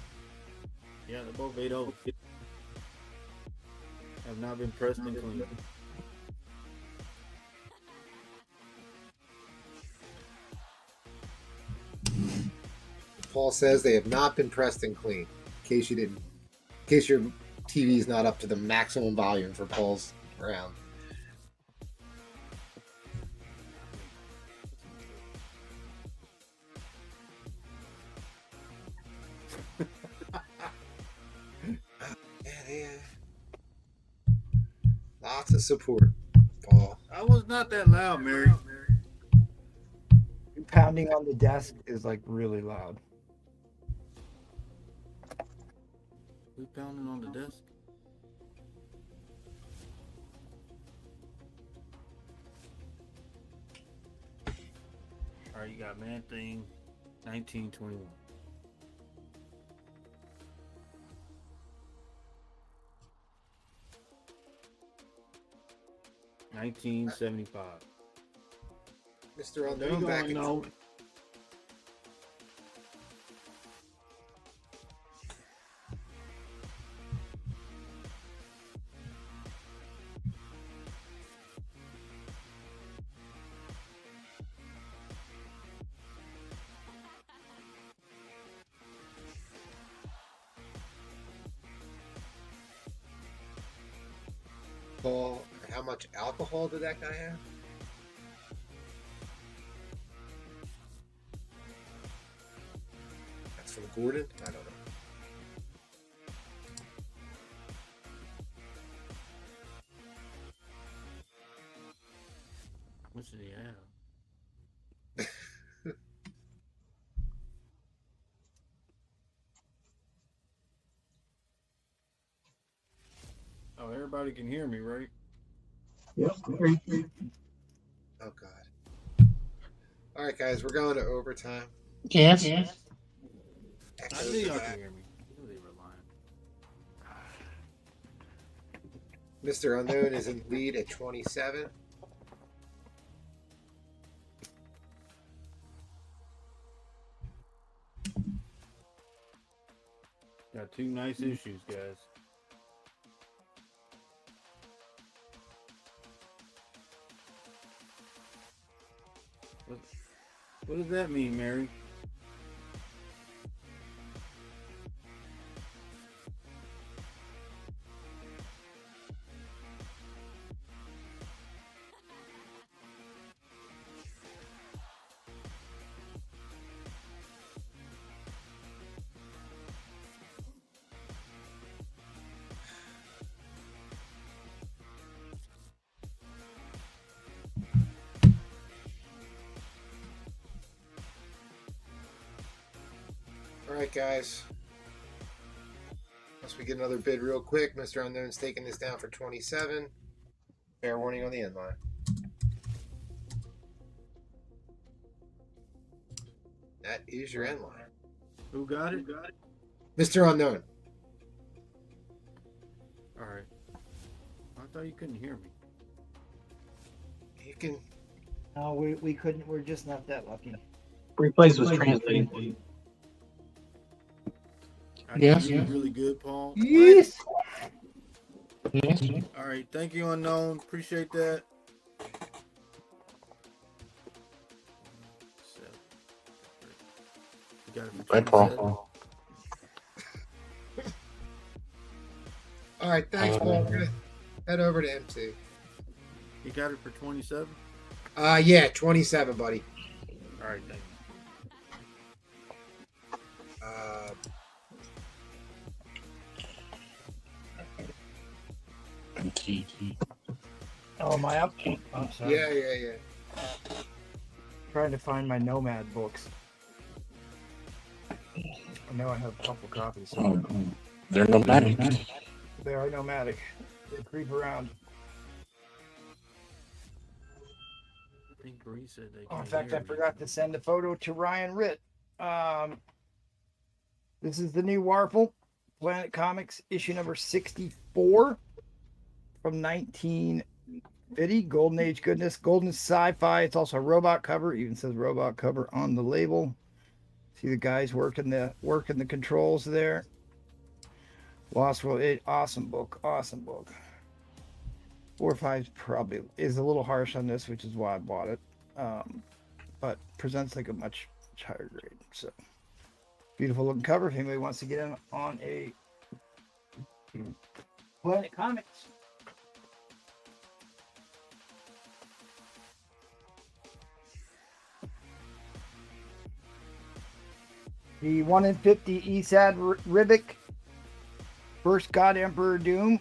Yeah, they're both 8.0. Have not been pressed and cleaned. Paul says they have not been pressed and cleaned. In case your TV is not up to the maximum volume for Paul's round. Yeah. Lots of support, Paul. I was not that loud, Mary. Pounding on the desk is like really loud. Who's pounding on the desk? All right, you got Man Thing 1921. $19.75. Mr. Unknown back in. Paul, how much alcohol did that guy have? That's from Gordon? I don't know. What's did he have? Oh, everybody can hear me, right? Yep. Oh, God. All right, guys, we're going to overtime. Yes. I knew y'all could hear me. I knew they were lying. Mr. Unknown is in lead at 27. Got two nice issues, guys. What does that mean, Mary? All right, guys. Once we get another bid real quick, Mr. Unknown's taking this down for 27. Fair warning on the end line. That is your end line. Who got it? Mr. Unknown. All right. I thought you couldn't hear me. You can. No, we couldn't. We're just not that lucky. Replays was translating. I can hear you really good, Paul. Yes. Yes. All right. Thank you, Unknown. Appreciate that. You got it for Bye, 27. Paul. All right, thanks, Paul. We're gonna head over to MC. You got it for 27? Yeah, 27, buddy. All right, thank you. Oh, am I up? Oh, sorry. Yeah. Trying to find my Nomad books. I know I have a couple copies. So They're nomadic. they are nomadic. They creep around. I think Bree said they Oh, in can't fact, hear I me. forgot to send a photo to Ryan Ritt. This is the new Warple, Planet Comics, issue number 64 from 1950. Golden Age goodness, golden sci-fi. It's also a robot cover. Even says robot cover on the label. See the guys working the controls there. Lost World 8, awesome book. 4 or 5 probably is a little harsh on this, which is why I bought it. But presents like a much higher grade. So beautiful looking cover. If anybody wants to get in on a Planet Comics. The 1 in 50 Esad Ribic, First God Emperor Doom.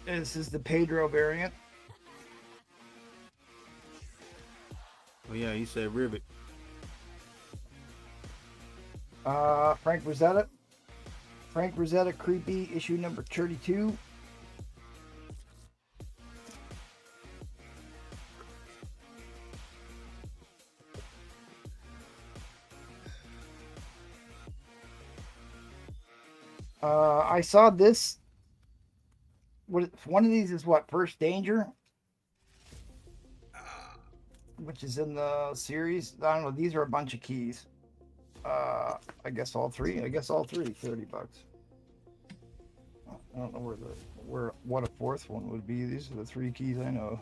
This is the Pedro variant. Oh, yeah, he said ribbit. Frank Rosetta Creepy, issue number 32. I saw this. One of these is what? First Danger? Which is in the series. I don't know. These are a bunch of keys. I guess all three. 30 bucks. I don't know what a fourth one would be. These are the 3 keys I know.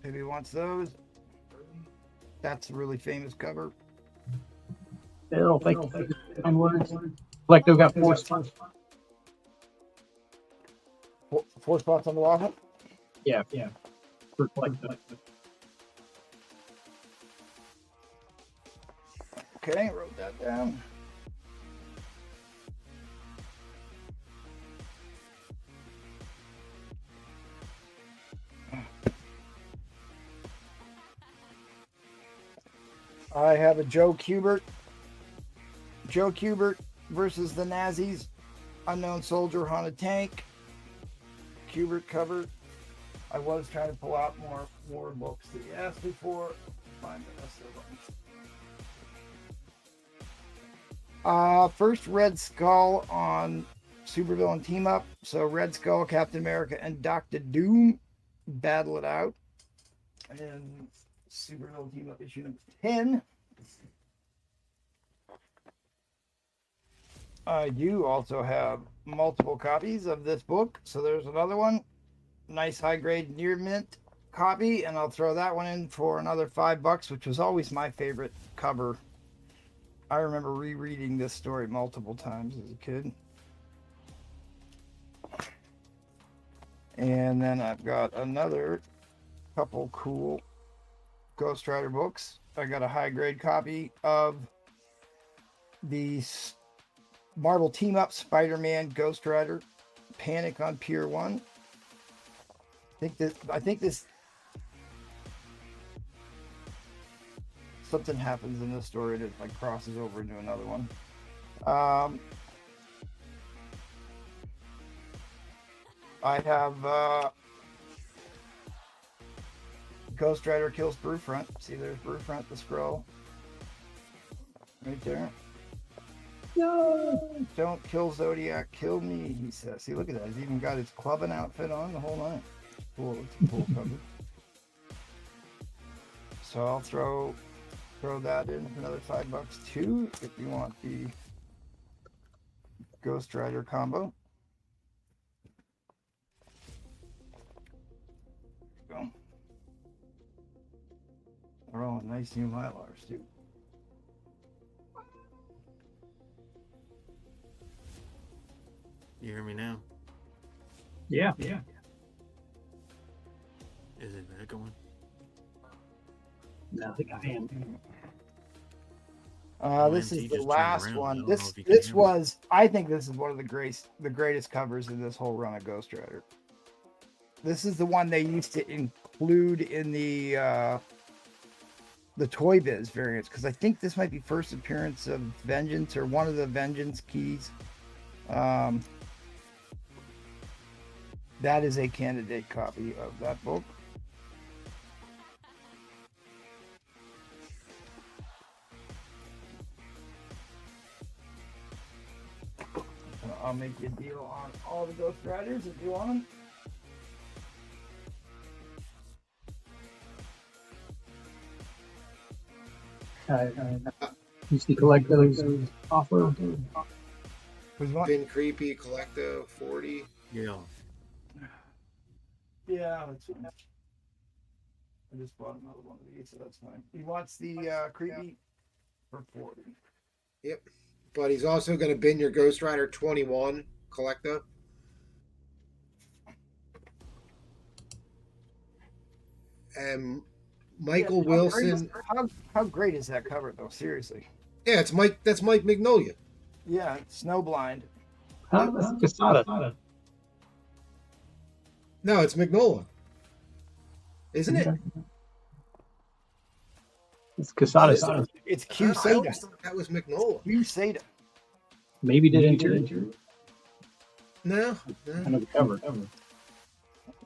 Maybe wants those. That's a really famous cover. Bill, thank you. Kind words. Collecto got 4 spots. 4 spots on the waffle? Yeah. For Collecto. Okay, wrote that down. I have a Joe Kubert versus the Nazis. Unknown soldier on a tank. Kubert cover. I was trying to pull out more books that you asked me for. Find the rest of them. First Red Skull on supervillain team up. So Red Skull, Captain America, and Doctor Doom battle it out. And supervillain team up issue number 10. I do also have multiple copies of this book. So there's another one. Nice high grade near mint copy. And I'll throw that one in for another $5, which was always my favorite cover. I remember rereading this story multiple times as a kid. And then I've got another couple cool Ghost Rider books. I got a high grade copy of the Marvel Team Up Spider-Man Ghost Rider Panic on Pier 1. I think this something happens in this story that like crosses over into another one. I have Ghost Rider kills Brewfront. See, there's Brewfront, the scroll. Right there. No! Don't kill Zodiac, kill me, he says. See, look at that. He's even got his clubbing outfit on the whole night. Cool, it's a cool cover. So I'll throw that in for another $5 too, if you want the Ghost Rider combo. There you go. They're all nice new Mylars too. You hear me now? Yeah. Is it echoing? No, I think I am. This is OMG the just last turned around. I one. don't know This if you can hear me. was, I think this is one of the greatest covers in this whole run of Ghost Rider. This is the one they used to include in the Toy Biz variants, because I think this might be first appearance of Vengeance or one of the Vengeance keys. That is a candidate copy of that book. I'll make you a deal on all the Ghost Riders if you want them. Used to collect those offer. Who's one? Been Creepy, Collecto, 40. Yeah. Yeah, that's fine. I just bought another one of these, so that's fine. He wants the creepy for 40. Yep. But he's also going to bin your Ghost Rider 21 Collecto. And Michael Wilson. How great is that cover, though? Seriously. Yeah, it's Mike. That's Mike Mignola. Yeah, Snowblind. Huh? That's Casada. No, it's Mignola. Isn't it? It's Casada. It's I Q-Sada. always thought that was Mignola. Q-Sada. Maybe did enter. No. I know the cover.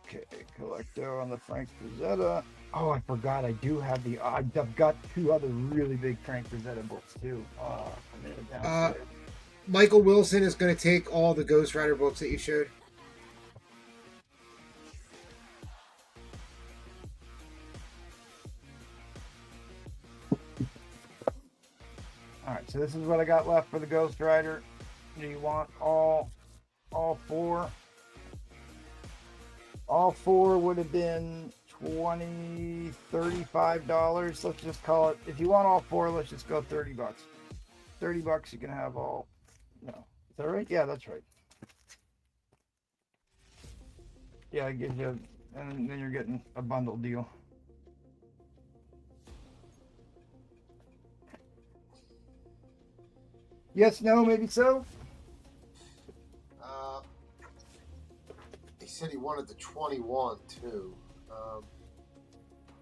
Okay, Collecto on the Frank Frazetta. Oh, I forgot. I do have I've got two other really big Frank Frazetta books too. Michael Wilson is going to take all the Ghost Rider books that you showed. All right, so this is what I got left for the Ghost Rider. Do you want all four? All four would have been $20, $35. Let's just call it. If you want all four, let's just go $30. $30, you can have all. No, is that right? Yeah, that's right. Yeah, it gives you, and then you're getting a bundle deal. Yes, no, maybe so. He said he wanted the 21 too.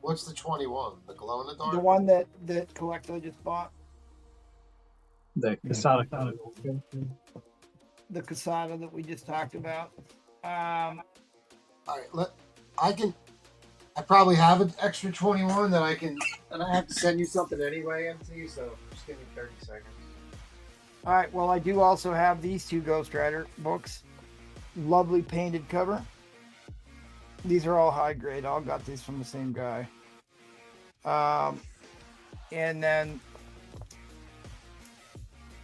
What's the 21? The glow in the dark? The one that Collecto just bought. The Casada. The Casada that we just talked about. All right, I probably have an extra 21 that I can, and I have to send you something anyway, MT, so just give me 30 seconds. All right. Well, I do also have these two Ghost Rider books. Lovely painted cover. These are all high grade. All got these from the same guy. And then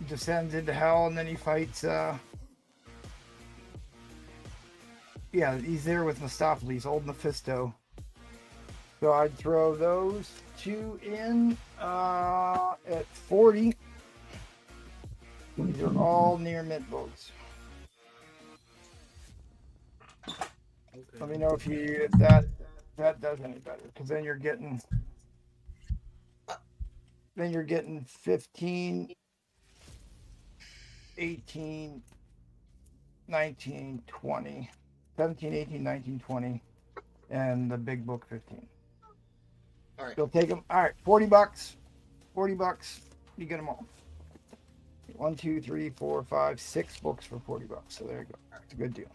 descends into hell, and then he fights. Yeah, he's there with Mephistopheles, old Mephisto. So I'd throw those two in at 40. These are all near mint books. Okay. Let me know if that does any better, because then you're getting 15, 18, 19, 20, 17, 18, 19, 20, and the big book 15. All right. You'll take them. All right, $40. $40. You get them all. 1, 2, 3, 4, 5, 6 books for $40. So there you go. It's a good deal.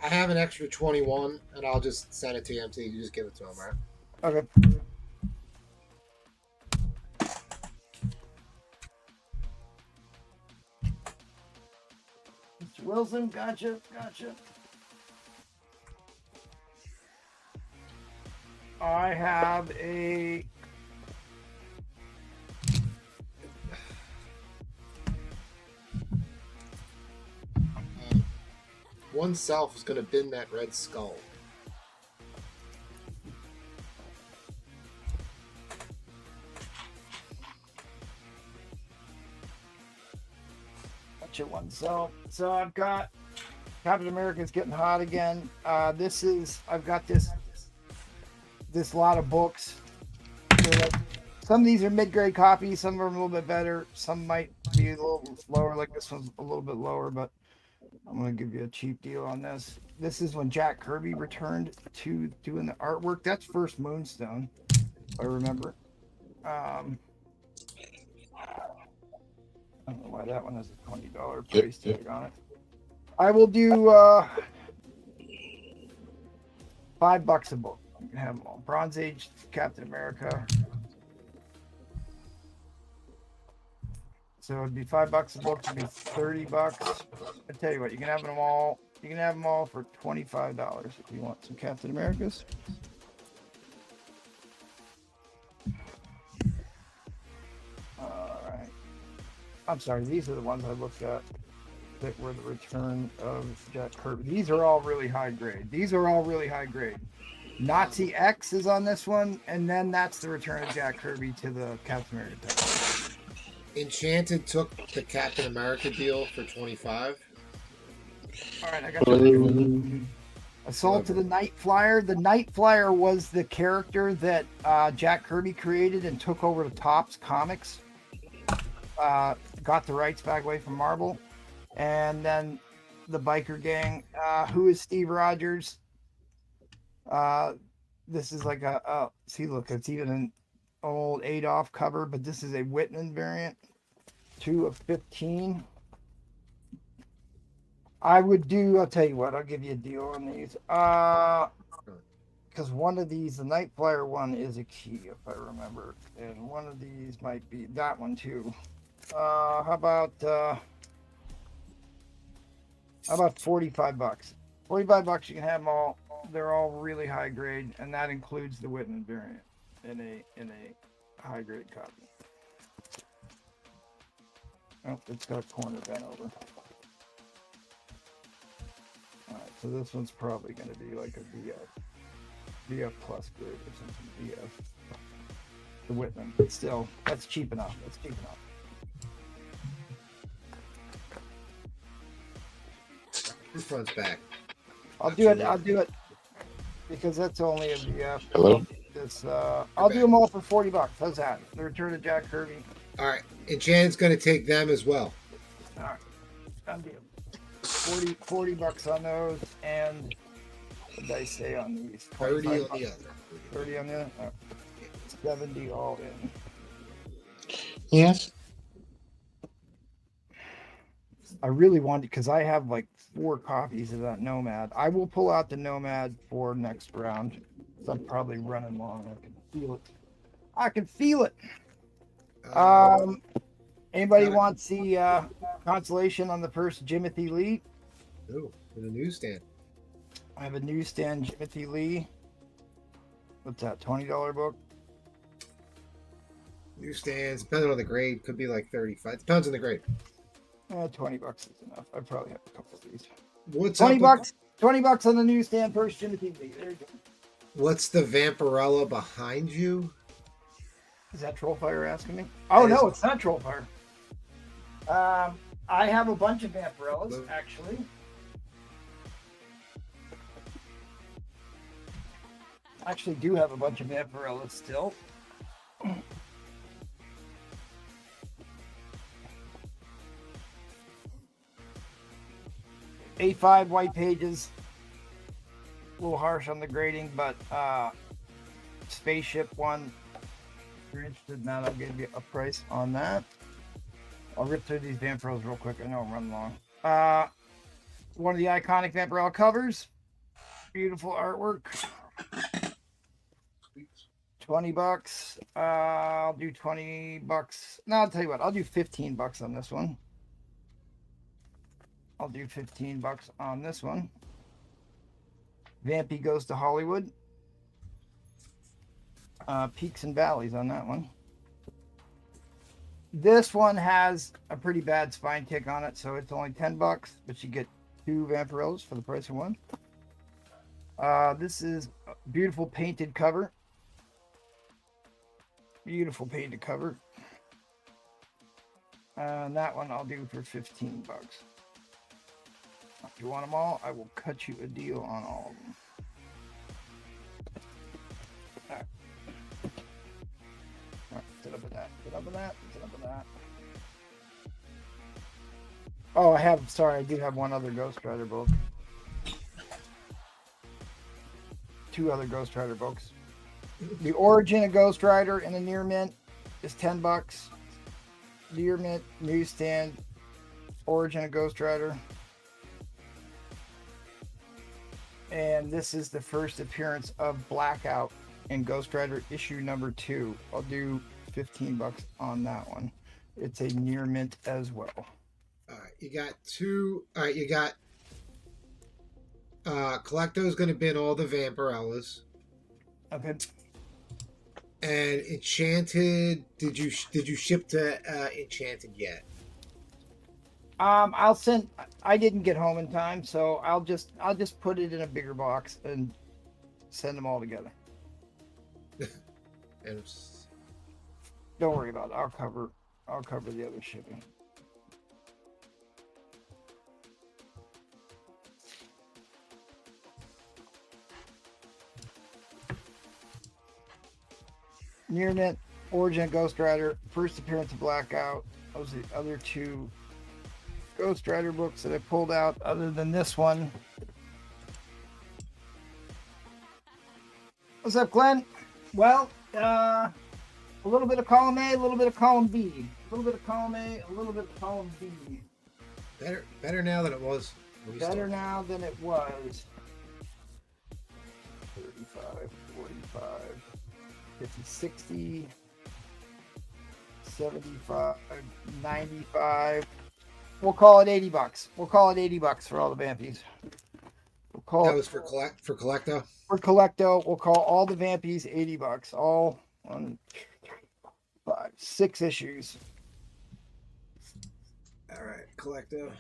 I have an extra 21, and I'll just send it to you. You just give it to him, all right? Okay. Mr. Wilson, gotcha. I have a One self is going to bin that red skull. gotcha one. So I've got Captain America's getting hot again. I've got this lot of books. Some of these are mid-grade copies. Some are a little bit better. Some might be a little lower. Like this one's a little bit lower, but I'm going to give you a cheap deal on this. This is when Jack Kirby returned to doing the artwork. That's first Moonstone, if I remember. I don't know why that one has a $20 price tag on it. I will do $5 a book. You can have them all. Bronze Age Captain America. So it'd be $5 a book. It'd be $30. I tell you what, you can have them all. You can have them all for $25 if you want some Captain Americas. All right. I'm sorry. These are the ones I looked at that were the return of Jack Kirby. These are all really high grade. Nazi X is on this one, and then that's the return of Jack Kirby to the Captain America title. Enchanted took the Captain America deal for 25. All right, I got you. Assault to the Night Flyer. The Night Flyer was the character that Jack Kirby created and took over to Topps Comics. Got the rights back away from Marvel. And then the biker gang. Who is Steve Rogers? This is like see, look, it's even an old Adolf cover, but this is a Whitman variant. 2 of 15. I'll tell you what, I'll give you a deal on these. Because one of these, the Night Flyer one is a key, if I remember. And one of these might be that one too. How about $45? $45, you can have them all. They're all really high grade, and that includes the Whitman variant in a high grade copy. Oh, it's got a corner bent over. All right, so this one's probably going to be like a VF plus grade or something. VF. The Whitman, but still, that's cheap enough. This one's back. I'll do it because that's only a VF. Hello? I'll do them all for $40. How's that? The return of Jack Kirby. All right. Enchanted's going to take them as well. All right. I'll do $40 on those, and what did I say on these? 30 on the other. 30 on the other? Oh, 70 all in. Yes. I really wanted, because I have like 4 copies of that Nomad. I will pull out the Nomad for next round. I'm probably running long. I can feel it. Anybody wants the consolation on the first Jimothy Lee? Oh, in the newsstand. I have a newsstand Jimothy Lee. What's that? $20 book. Newsstands, depending on the grade, could be like 35. Depends on the grade. $20 is enough. I probably have a couple of these. What's $20 up bucks. $20 on the newsstand. First Jimothy Lee. There you go. What's the Vampirella behind you? Is that Trollfire asking me? Oh That no, is- it's not Trollfire. I have a bunch of Vampirellas actually. I actually do have a bunch of Vampirellas still. A5 white pages. A little harsh on the grading, but spaceship one. If you're interested in that, I'll give you a price on that. I'll rip through these Vampirellas real quick. I know I'm running long. One of the iconic Vampirella covers. Beautiful artwork. $20. I'll do $20. No, I'll tell you what. I'll do $15 on this one. I'll do $15 on this one. Vampy Goes to Hollywood. Peaks and valleys on that one. This one has a pretty bad spine kick on it, so it's only $10, but you get 2 Vampirellas for the price of one. This is a beautiful painted cover. Beautiful painted cover. And that one I'll do for $15. If you want them all, I will cut you a deal on all of them. All right. All right, set up with that. Set up with that. Set up with that. Oh, I do have one other Ghost Rider book. 2 other Ghost Rider books. The Origin of Ghost Rider in a near mint is $10. Near mint newsstand. Origin of Ghost Rider. And this is the first appearance of Blackout in Ghost Rider issue number 2. I'll do $15 on that one. It's a near mint as well. All right, you got 2. All right, you got Collecto's going to bin all the Vampirellas. Okay. And Enchanted, did you ship to Enchanted yet? I didn't get home in time, so I'll just put it in a bigger box and send them all together. Don't worry about it. I'll cover the other shipping. Near mint, Origin Ghost Rider, first appearance of Blackout. Those are the other 2 Ghost Rider books that I pulled out, other than this one. What's up, Glenn? Well, a little bit of column A, a little bit of column B. A little bit of column A, a little bit of column B. Better now than it was. Better now than it was. 35, 45, 50, 60, 75, 95. We'll call it $80. We'll call it $80 for all the Vampies. That was for Collecto? For Collecto, we'll call all the Vampies $80. All 1, 2, 3, 4, 5, 6 issues. All right, Collecto.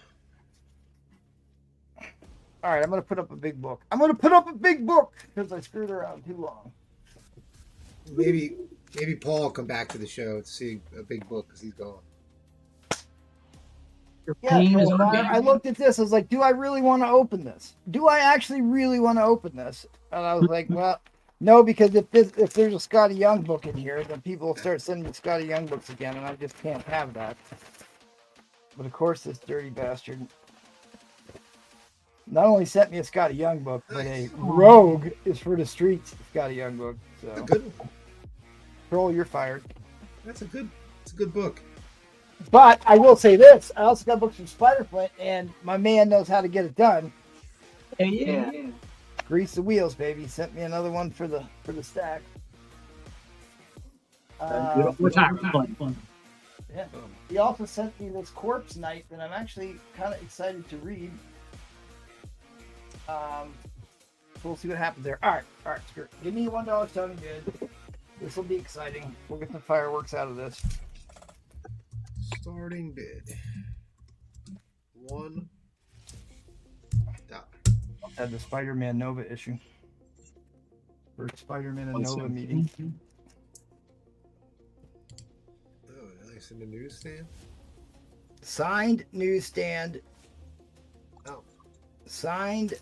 All right, I'm going to put up a big book. I'm going to put up a big book because I screwed around too long. Maybe Paul will come back to the show to see a big book because he's gone. Yeah, I looked at this. I was like, do I really want to open this? Do I actually really want to open this? And I was like, well, no, because if there's a Scotty Young book in here, then people will start sending me Scotty Young books again, and I just can't have that. But of course, this dirty bastard not only sent me a Scotty Young book, but a Rogue is for the streets Scotty Young book. So, Troll, you're fired. It's a good book. But I will say this: I also got books from Spiderfoot, and my man knows how to get it done. Yeah. Grease the wheels, baby. Sent me another one for the stack. What time? Yeah. He also sent me this Corpse Night that I'm actually kind of excited to read. So we'll see what happens there. All right, screw it. Give me $1 Tony bid. This will be exciting. We'll get some fireworks out of this. Starting bid. $1. Had the Spider-Man Nova issue. First Spider-Man and Nova meeting. Oh, nice in the newsstand. Signed newsstand. Oh. Signed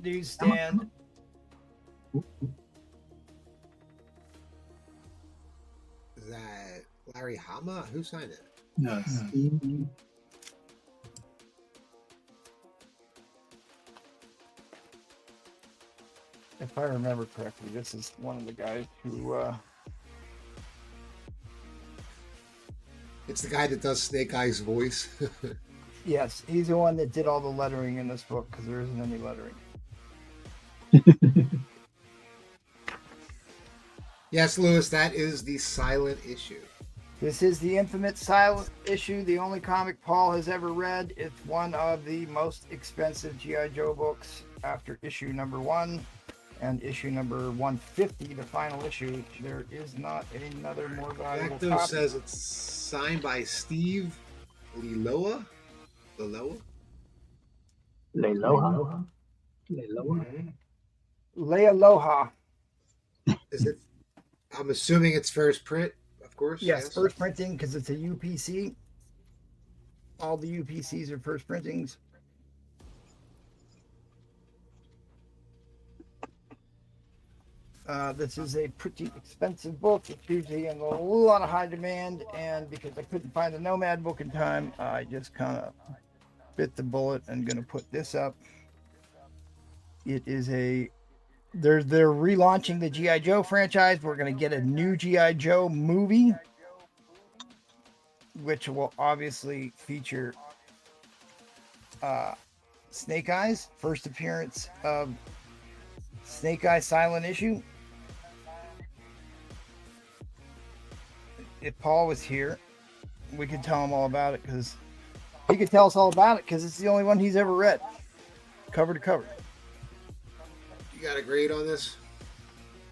newsstand. Is that Larry Hama? Who signed it? No. If I remember correctly, this is one of the guys who. It's the guy that does Snake Eye's voice. Yes, he's the one that did all the lettering in this book because there isn't any lettering. Yes, Lewis, that is the silent issue. This is the infamous silent issue, the only comic Paul has ever read. It's one of the most expensive G.I. Joe books after issue number 1 and issue number 150, the final issue. There is not another more valuable Exacto copy. says it's signed by Steve Leiloha. Leiloha. Leiloha. Is it? I'm assuming it's first print, of course. Yes, first printing because it's a UPC. All the UPCs are first printings. This is a pretty expensive book. It's usually in a lot of high demand, and because I couldn't find the Nomad book in time, I just kind of bit the bullet and going to put this up. It is a they're relaunching the G.I. Joe franchise. We're going to get a new G.I. Joe movie, which will obviously feature Snake Eyes, first appearance of Snake Eye silent issue. If Paul was here, we could tell him all about it because he could tell us all about it because it's the only one he's ever read, cover to cover. You got a grade on this?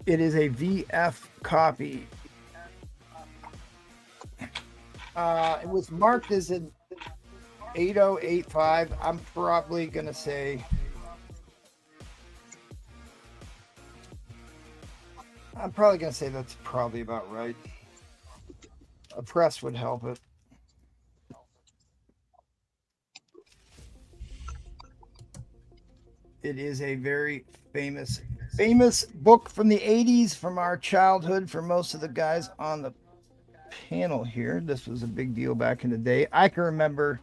It is a VF copy. It was marked as an 8085. I'm probably gonna say that's probably about right. A press would help it. It is a very famous book from the 80s, from our childhood, for most of the guys on the panel here. This was a big deal back in the day. I can remember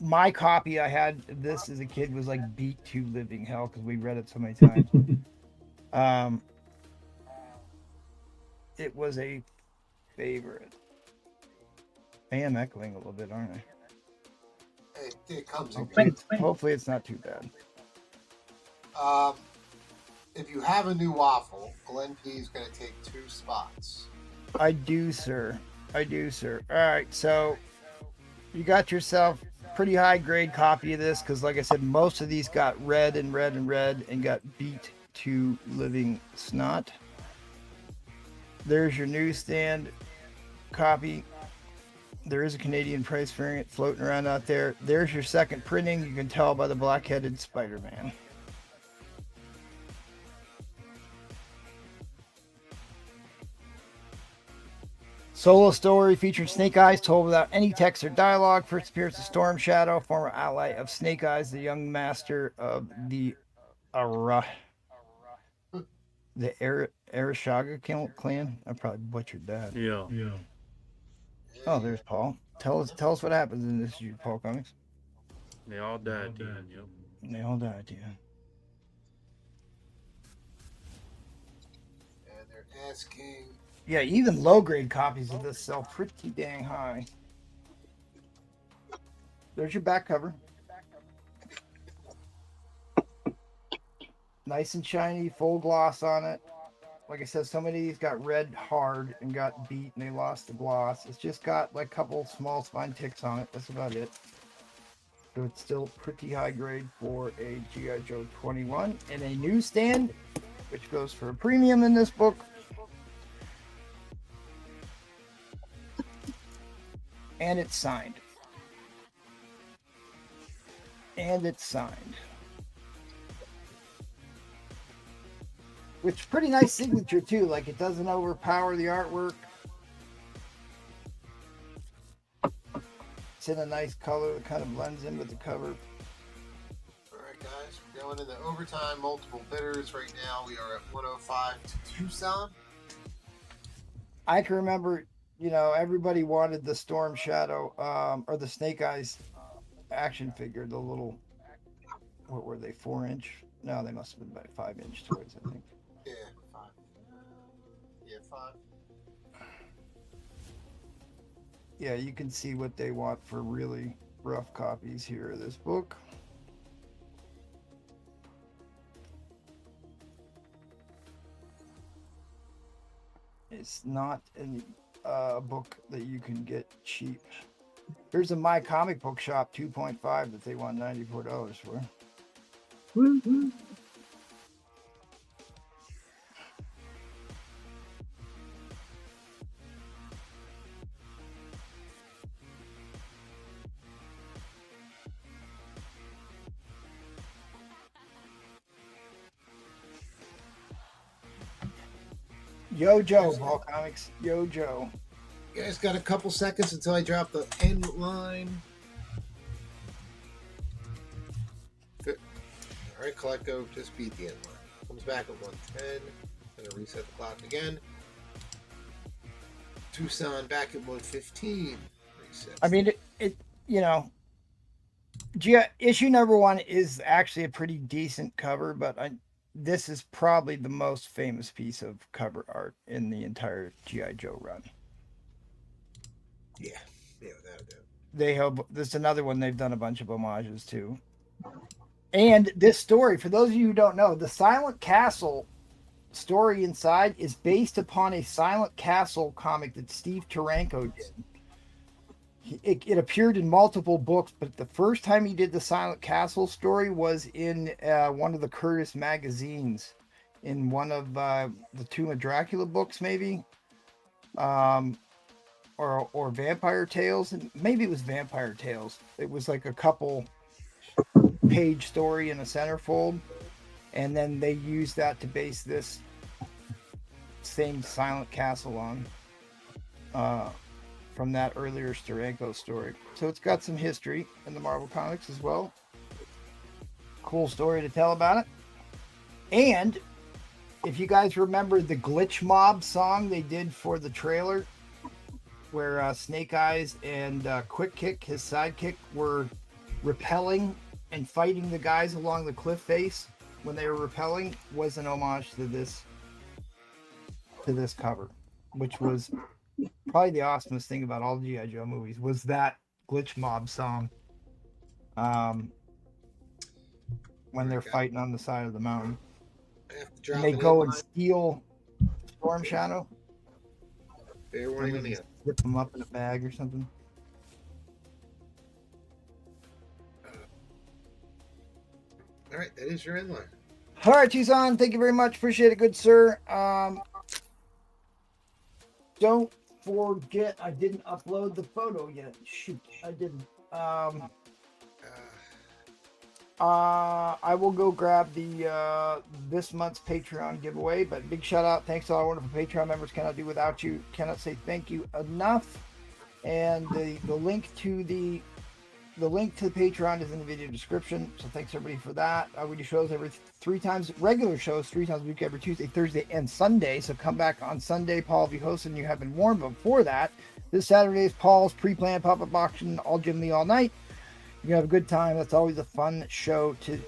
my copy I had this as a kid was like beat to living hell because we read it so many times. It was a favorite. I am echoing a little bit, aren't I? It comes. Hopefully it's not too bad. If you have a new waffle, Glenn P is going to take 2 spots. I do, sir. All right, so you got yourself a pretty high grade copy of this because, like I said, most of these got read and got beat to living snot. There's your newsstand copy. There is a Canadian price variant floating around out there. There's your second printing. You can tell by the black-headed Spider-Man. Solo story featuring Snake Eyes told without any text or dialogue. First appears as Storm Shadow, former ally of Snake Eyes, the young master of the Arishaga clan. I probably butchered that. Yeah. Oh, there's Paul. Tell us what happens in this Paul comics. They all died, Dan. Yep. They all died, yeah. And they're asking. Yeah, even low-grade copies of this sell pretty dang high. There's your back cover. Nice and shiny, full gloss on it. like I said, some of these got read hard and got beat and they lost the gloss. It's just got like a couple small spine ticks on it. That's about it. So it's still pretty high grade for a G.I. Joe 21 and a newsstand, which goes for a premium in this book. And it's signed. And it's signed. Which pretty nice signature too. Like it doesn't overpower the artwork. It's in a nice color that kind of blends in with the cover. All right, guys, we're going into overtime, multiple bidders. Right now, we are at 105 to Tucson. I can remember, you know, everybody wanted the Storm Shadow or the Snake Eyes action figure, the little, what were they, 4-inch? No, they must have been about 5-inch toys, I think. Yeah, 5. Yeah, 5. Yeah, you can see what they want for really rough copies here of this book. It's not a book that you can get cheap. Here's a My Comic Book Shop 2.5 that they want $94 for. Woo-hoo. Yo Joe, Ball Comics. Yo Joe. You guys got a couple seconds until I drop the end line. Good. All right, Colecto just beat the end line. Comes back at 110. Gonna reset the clock again. Tucson back at 115. Reset. I mean, it you know, issue number 1 is actually a pretty decent cover, but this is probably the most famous piece of cover art in the entire G.I. Joe run. Yeah, without a doubt. They have, this is another one they've done a bunch of homages to. And this story, for those of you who don't know, the Silent Castle story inside is based upon a Silent Castle comic that Steve Taranko did. It appeared in multiple books, but the first time he did the Silent Castle story was in one of the Curtis magazines, in one of the Tomb of Dracula books, maybe, or Vampire Tales, and maybe it was Vampire Tales. It was like a couple page story in a centerfold, and then they used that to base this same Silent Castle on. From that earlier Steranko story. So it's got some history in the Marvel Comics as well. Cool story to tell about it. And if you guys remember the Glitch Mob song they did for the trailer, where Snake Eyes and Quick Kick, his sidekick, were repelling and fighting the guys along the cliff face when they were repelling, was an homage to this cover, which was probably the awesomest thing about all G.I. Joe movies, was that Glitch Mob song when they're fighting on the side of the mountain. And they go and steal Storm Shadow. Fair warning on the end. Zip them up in a bag or something. All right, that is your end line. All right, Tucson, thank you very much. Appreciate it, good sir. Don't forget, I didn't upload the photo yet. Shoot, I didn't. I will go grab the this month's Patreon giveaway, but big shout out, thanks to all our wonderful Patreon members. Cannot do without you. Cannot say thank you enough. And the link to the Patreon is in the video description. So thanks everybody for that. We do shows every 3 times, regular shows 3 times a week, every Tuesday, Thursday, and Sunday. So come back on Sunday. Paul will be hosting. You have been warned. But before that, this Saturday is Paul's pre-planned pop-up auction, all Jim Lee all night. You can have a good time. That's always a fun show to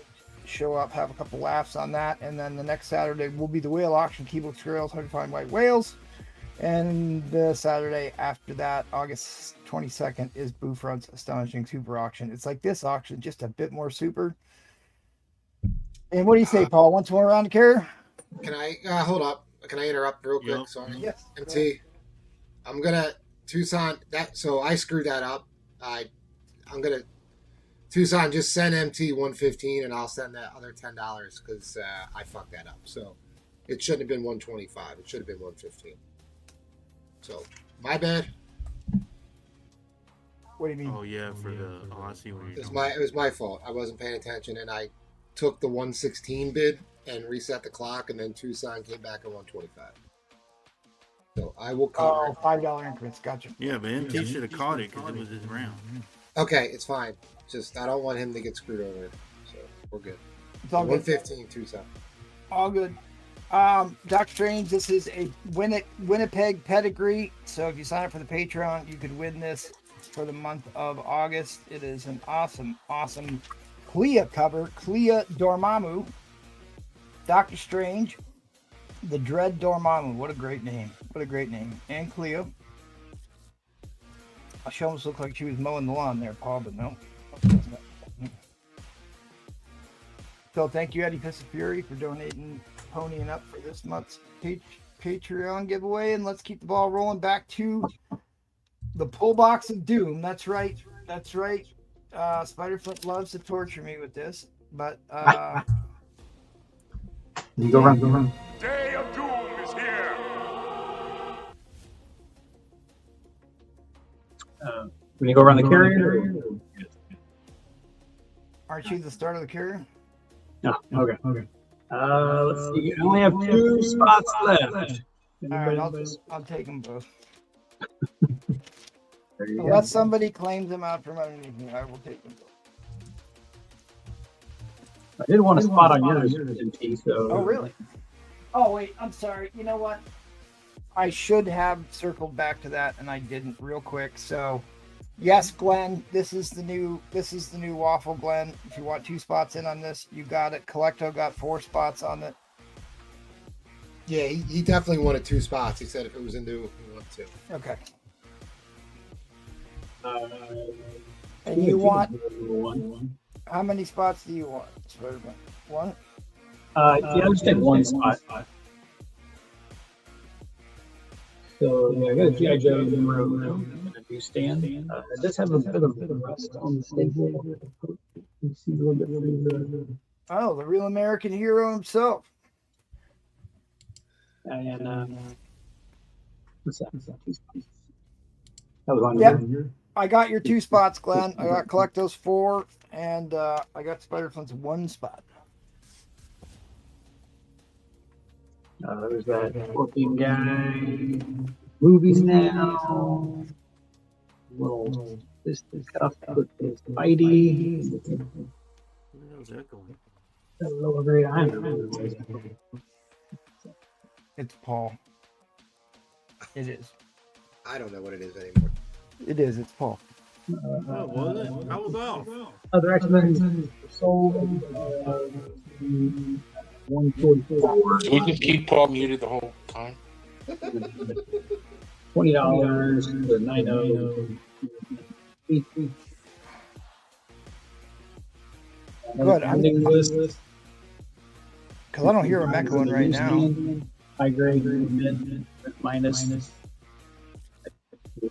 show up, have a couple laughs on that. And then the next Saturday will be the whale auction, Keybook Squirrels, How to Find White Whales. And the Saturday after that, August 22nd, is Boo Front's Astonishing Super Auction. It's like this auction, just a bit more super. And what do you say, Paul? Once more round of care? Can I hold up? can I interrupt real quick? Yep. Sorry. Yes. MT. I'm gonna Tucson that so I screwed that up. I'm gonna Tucson just send MT 115 and I'll send that other $10 because I fucked that up. So it shouldn't have been 125. It should have been 115. So my bad. What do you mean? Oh yeah, for the. Oh, I see what you're doing. It was my fault. I wasn't paying attention and I took the 116 bid and reset the clock, and then Tucson came back at 125. So I will cover. Oh, $5 increments. Gotcha. Yeah, but MT should have caught it because it was his round. Okay, it's fine. Just I don't want him to get screwed over. So we're good. It's all good. 115 Tucson. All good. Dr. Strange, this is a Winnipeg pedigree. So if you sign up for the Patreon, you could win this for the month of August. It is an awesome Clea cover. Clea Dormammu. Dr. Strange. The Dread Dormammu. What a great name. What a great name. And Cleo. She almost looked like she was mowing the lawn there, Paul, but no. So thank you, Eddie Fist of Fury, for donating, ponying up for this month's Patreon giveaway. And let's keep the ball rolling back to the pull box of doom. That's right. Spider-Foot loves to torture me with this, but You go around. Day of Doom is here. When you go around the carrier? aren't you the start of the carrier? No. Okay. Let's see. I only have 2 spots left. All right, I'll take them both. There you go. Unless somebody claims them out from underneath me, I will take them both. I did want a spot on yours, MT, so. Oh, really? Oh, wait, I'm sorry. You know what? I should have circled back to that, and I didn't real quick. So, yes, Glenn, this is the new waffle, Glenn. If you want 2 spots in on this, you got it. Collecto got 4 spots on it. Yeah, he definitely wanted 2 spots. He said if it was a new, he wanted 2. Okay. And you want one? how many spots do you want? Spider-Man? 1? Yeah, I'll just take 1 spot. So yeah, I got a G.I. Joe numero 1 and a newsstand. It does have a bit of rust on the stable. You see a little bit through the. Oh, the real American hero himself. And what's that? That was on Yep. your. I got your 2 spots, Glenn. I got Collecto's 4, and I got Spider-Flint's 1 spot. There's that Scorpion guy. Movies now. Little this stuff with his Spidey. Who the hell is that going? That lower grade iron. It's Paul. It is. I don't know what it is anymore. It is. It's Paul. Oh, was it? I was off. Other X-Men sold 144. Can we just keep Paul muted the whole time? $20 for 90. Good. Ending list. Because I don't hear him echoing right now. High grade, mid, minus.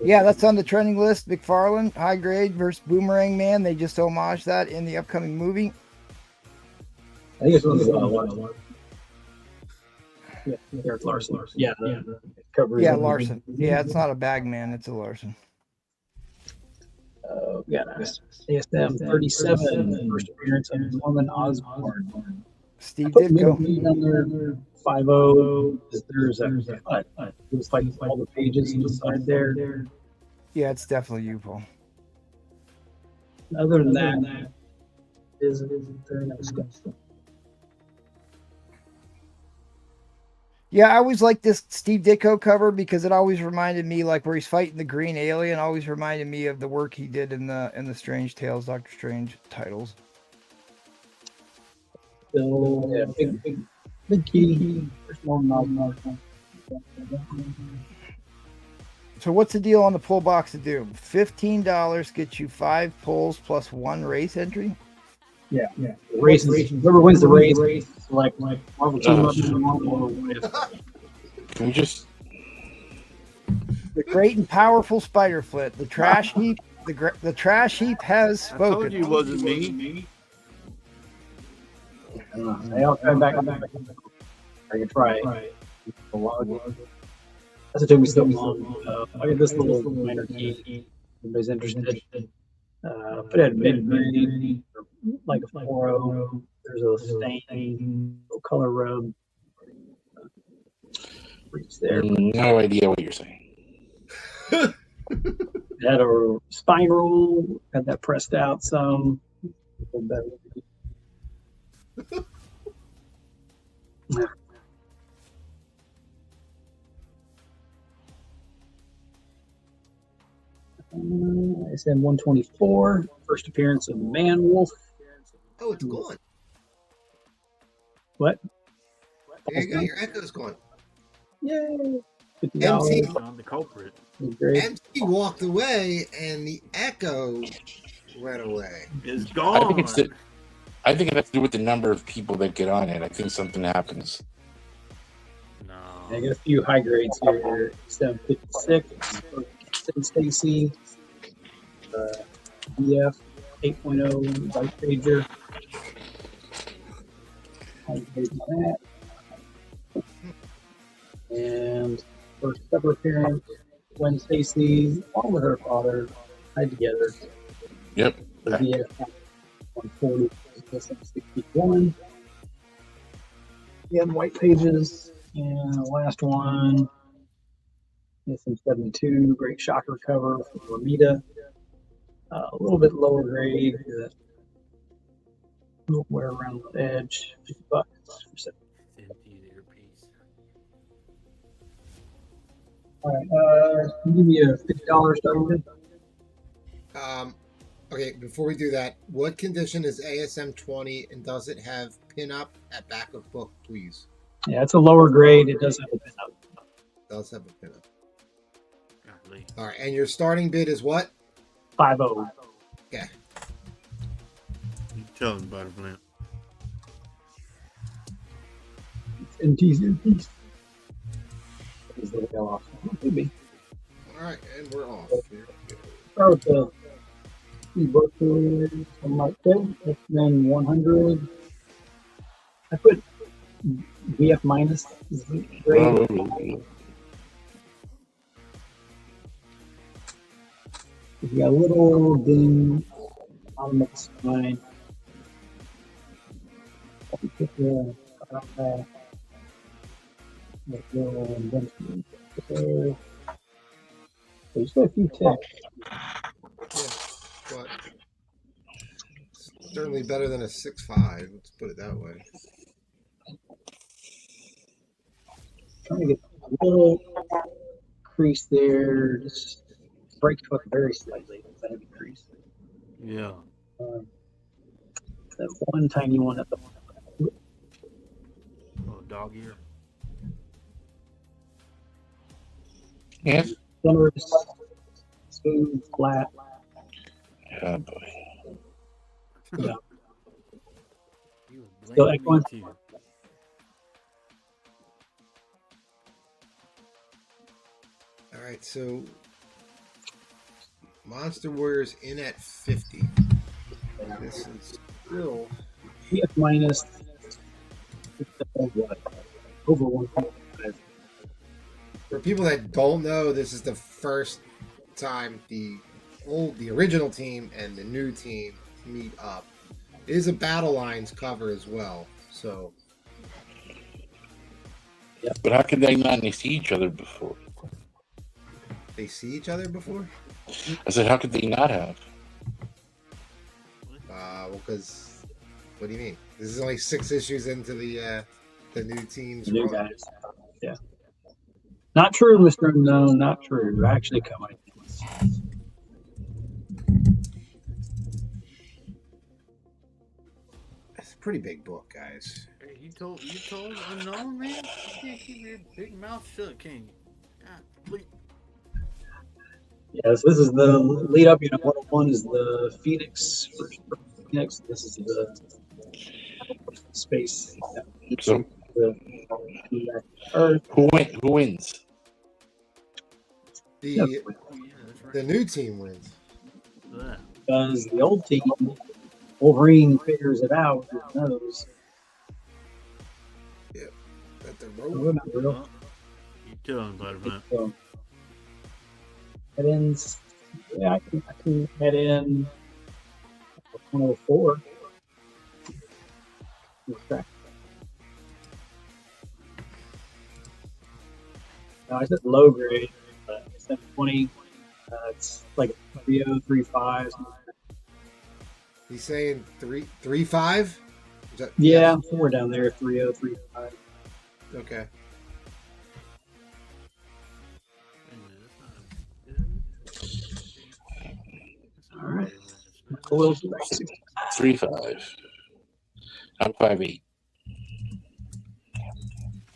Yeah, that's on the trending list. McFarlane, High Grade versus Boomerang Man. They just homage that in the upcoming movie. I think it's one. Yeah, Eric Larson. Yeah, cover. Yeah, Larson. Yeah, it's not a Bagman. It's a Larson. Yeah, ASM 37, first appearance of Norman Osborn. Steve Ditko. On there, 5-0. There's a cut. It was like all the pages inside there. Yeah, it's definitely you, Paul. Other than that, is very nice stuff. Yeah, I always liked this Steve Ditko cover because it always reminded me, like where he's fighting the green alien, always reminded me of the work he did in the Strange Tales, Doctor Strange titles. So, yeah, big key. So what's the deal on the pull box of doom? $15 gets you 5 pulls plus 1 race entry. Yeah. Races. Whoever wins the race, like Marvel team up. Can we just? The great and powerful spider foot. The trash heap. The trash heap has spoken. I told you it wasn't me. I'll try back. I can try. That's what took me so long. I got this little minor key. Everybody's interested. Put it at mid-grade, like a 4.0. There's a stain, a color rub. There. No idea what you're saying. Had a spine roll, had that pressed out some. ISM 124, first appearance of Man Wolf. Oh, it's gone. What? There you go. Your echo's gone. Yay! MT, I'm the culprit. MT walked away, and the echo went away. It's gone. I think it has to do with the number of people that get on it. I think something happens. No. I got a few high grades here. 756, Stacy, BF 8.0, White Pager. High grades on that. And first ever appearance, when Stacy, along with her father, tied together. Yep. The BF 140, 61. Again, White Pages. And the last one, SM72, Great Shocker cover from Ramita. A little bit lower grade, a little wear around the edge, $50 for 7. All right, can you give me a $50 starting bid? Okay, before we do that, what condition is ASM 20, and does it have pin-up at back of book, please? Yeah, it's a lower grade. It does have a pin-up. Does have a pin-up. All right, and your starting bid is what? 5.0. Okay. You tell them about it, man. NT's in peace. Is the hell off? Maybe. All right, and we're off. Start with the book something like that. X-Men 100. I put VF minus is great. We got a little ding on the spine. There's a few ticks. Yeah, but certainly better than a 6.5. Let's put it that way. Trying to get a little crease there. Just break hook very slightly. That heavy crease. Yeah. That one tiny one at the dog ear. Yes. Center is smooth, flat. Oh boy. Yeah. Still excellent. All right, so Monster Warriors in at 50. And this is still PF minus what? Over 1.5. For people that don't know, this is the first time the original team and the new team meet up. It is a Battle Lines cover as well, so. Yeah. But how could they not see each other before? They see each other before? I said, how could they not have? Well, because what do you mean? This is only 6 issues into the new team's New run. guys. Yeah. Not true, Mr. Unknown. Not true. Actually coming. It's a pretty big book, guys. Hey, you told Unknown, man? You can't keep your big mouth shut, can you? God, please. Yes, this is the lead up. 101 is the Phoenix. First Phoenix. This is the space. So Who wins? The new team wins. Because the old team, Wolverine figures it out with his nose. Yep. At the I rope. remember. You tell him about it, man. Head-ins. Yeah, I can head in 104. Okay. No, I said low grade. It's at 20. It's like 3035. He's saying 3.5. Yeah, somewhere down there, 3035. Okay. All right. Cool. 3.5. I'm 5'8".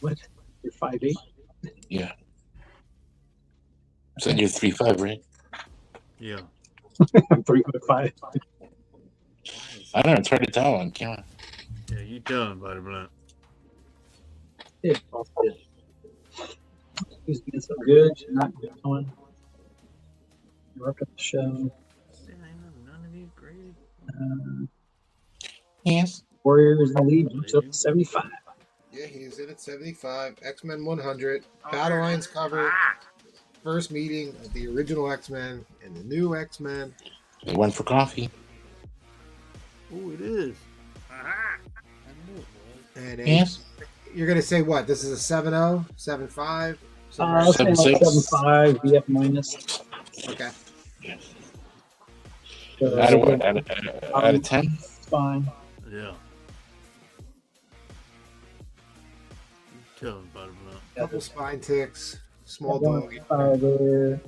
What? You're 5'8"? Yeah. So you're 3'5", right? Yeah. I'm 3'5". I don't know. It's hard to tell on camera. Yeah, you tell him about it, Blunt. Yeah, he's getting so good. She's not good one. Work up the show. None of you graded. Yes. Warriors the lead jumps up to 75. Yeah, he's in at 75. X-Men 100. Battle Lines cover. First meeting of the original X-Men and the new X-Men. They went for coffee. Oh, it is. And Yes. you're going to say what? This is a 7-0? 7-5? I'll say like 7.5, VF minus. Okay. Out of what? Out of 10? It's fine. Yeah. You tell him about it, Blunt. Couple spine ticks. Small One dog. there.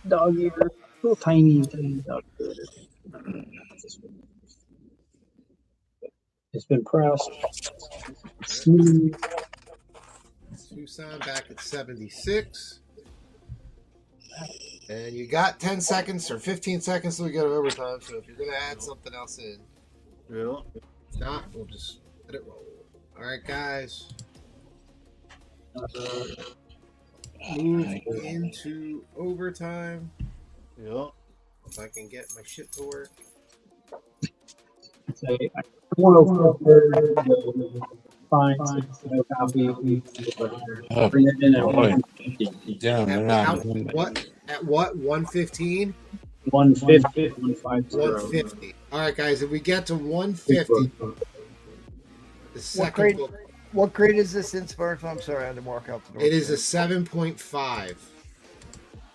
Dog eater. Little tiny dog eater. It's been pressed. Smooth. Tucson back at 76. And you got 10 seconds or 15 seconds till we go to overtime. So if you're going to add something else in, Yeah. if not, we'll just let it roll. All right, guys. Move into overtime. Yeah. If I can get my shit to work. Say, 104. Fine. No copy. Oh, Bring it in at boy. 150. Yeah, they're not. At what? 115? 150. 150. 150. All right, guys. If we get to 150, the second book. What grade is this in Spartan? I'm sorry, I had to walk out the door. It is a 7.5.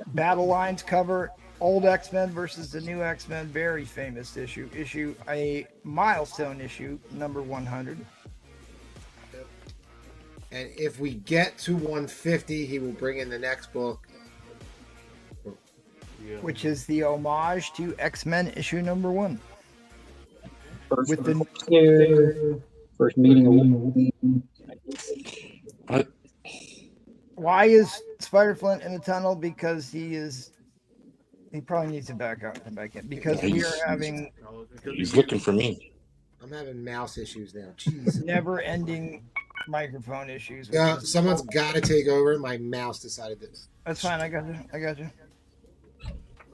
Battle Lines cover, old X-Men versus the new X-Men, very famous issue. A milestone issue, number 100. And if we get to 150, he will bring in the next book. Yeah. Which is the homage to X-Men issue number 1. With the first meeting. What? Why is Spider Flint in the tunnel? Because he probably needs to back out and come back in. Because we are having He's looking for me. I'm having mouse issues now. Jeez. never-ending microphone issues. Yeah, someone's got to take over. My mouse decided this. That's fine. I got you.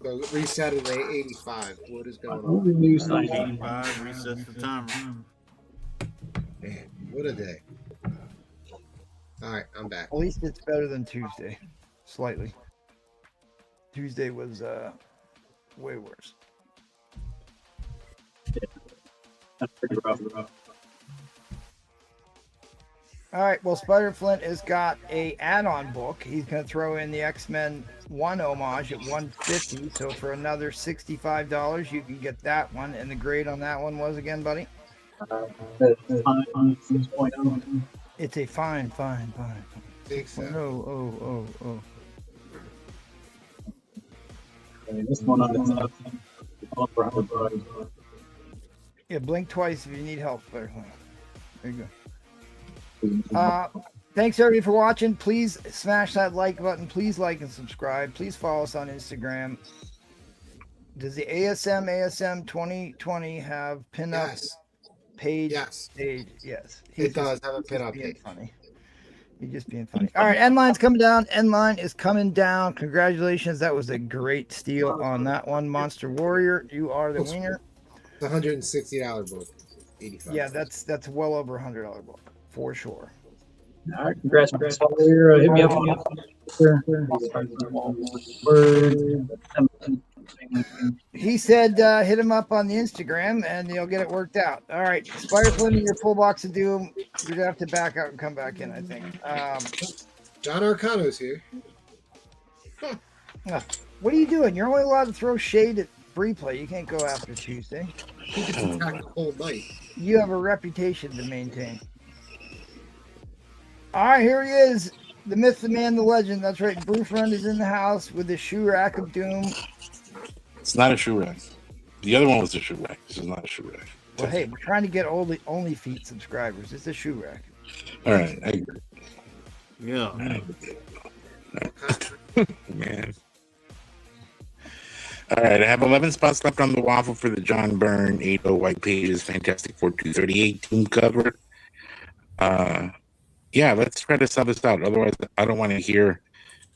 So reset it at 85. What is going on? New signing. 85 resets the timer. Man, what a day. All right, I'm back. At least it's better than Tuesday, slightly. Tuesday was way worse. That's pretty rough. All right, well, Spider Flint has got a add-on book. He's going to throw in the X-Men 1 homage at 150. So for another $65, you can get that one. And the grade on that one was again, buddy? It's a fine. Think so. Oh. This one on the Yeah, blink twice if you need help, Spider Flint. There you go. Thanks everybody for watching. Please smash that like button. Please like and subscribe. Please follow us on Instagram. Does the ASM 2020 have pinup page? Yes. Page? Yes. It does have a pinup page. Funny. You're just being funny. All right, end line's coming down. End line is coming down. Congratulations. That was a great steal on that one. Monster Warrior, you are the winner. It's a $160 book. 85. Yeah, that's well over $100 book for sure. All right, congrats, Warrior. Hit me up on He said hit him up on the Instagram and you'll get it worked out. All right, Spider Flynn, your full box of doom. You're gonna have to back out and come back in, I think. John Arcano's here. What are you doing? You're only allowed to throw shade at free play. You can't go after Tuesday. He gets attacked the whole night. You have a reputation to maintain. All right, here he is. The myth, the man, the legend. That's right. Brufrund is in the house with the shoe rack of doom. It's not a shoe rack. The other one was a shoe rack. This is not a shoe rack. Well, hey, we're trying to get only feet subscribers. It's a shoe rack. All right, I agree. Yeah. Man. All right, I have 11 spots left on the waffle for the John Byrne 80 White Pages Fantastic Four 238 team cover. Yeah, let's try to sell this out. Otherwise, I don't want to hear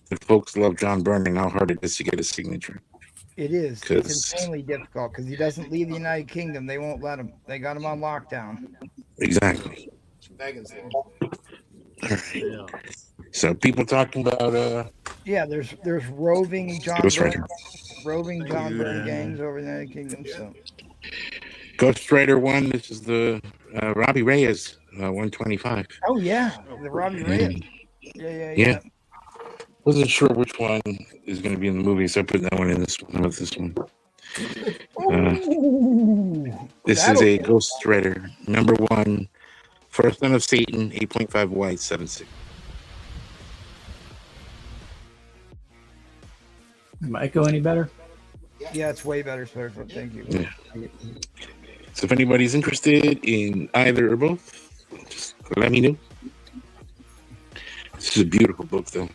that folks love John Byrne and how hard it is to get a signature. It is. It's insanely difficult because he doesn't leave the United Kingdom. They won't let him. They got him on lockdown. Exactly. Megan's there. All right. So people talking about yeah, there's roving John Byrne gangs over the United Kingdom. So Ghost Rider 1, this is the Robbie Reyes 125. Oh yeah, the Robbie Reyes. Yeah. Wasn't sure which one is going to be in the movie, so I put that one in this one with this one. This is a Ghost Rider number 1, First Son of Satan, 8.5 white, 7.6. Am I echo any better? Yeah, it's way better, sir. Thank you. Yeah. So if anybody's interested in either or both, just let me know. This is a beautiful book, though.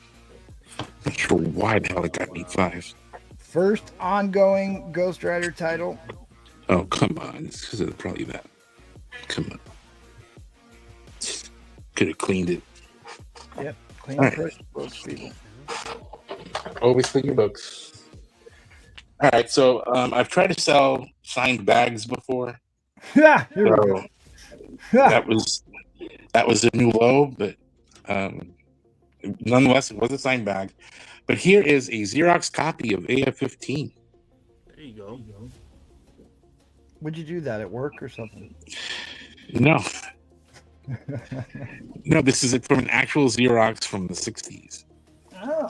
Not sure why the hell it got me 5. First ongoing Ghost Rider title. Oh, come on. It's because of probably that. Come on. Could have cleaned it. Yep. Clean All first books, people. Always clean your books. All right, so I've tried to sell signed bags before. Yeah, so that was a new low, but nonetheless, it was a signed bag. But here is a Xerox copy of AF-15. There you go. Would you do that at work or something? No. No, this is from an actual Xerox from the 60s. Oh.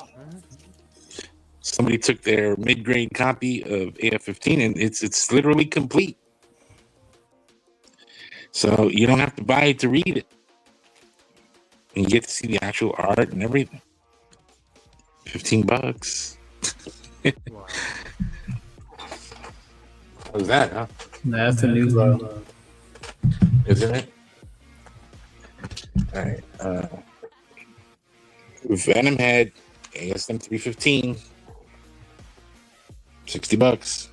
Somebody took their mid-grade copy of AF-15 and it's literally complete. So you don't have to buy it to read it. And you get to see the actual art and everything. $15. Wow. How's that, huh? That's a new low. Isn't it? All right. Venom Head, ASM 315. $60.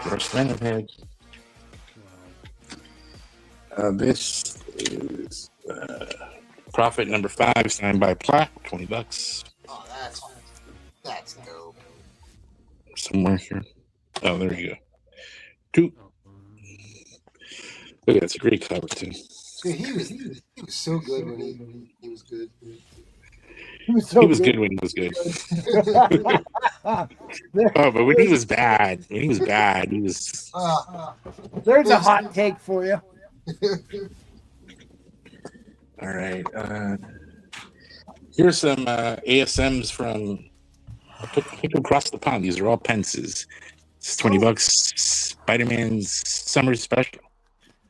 First Venom Head. This is Prophet number 5, signed by Platt, $20. Oh, that's dope. Somewhere here. Oh, there you go. 2. Look, that's a great cover too. Dude, he was so good when he was good. He was good when he was good. Oh, but when he was bad, he was. There's a hot take for you. All right. Here's some ASMs from across the pond. These are all pences. It's $20. Spider-Man's summer special.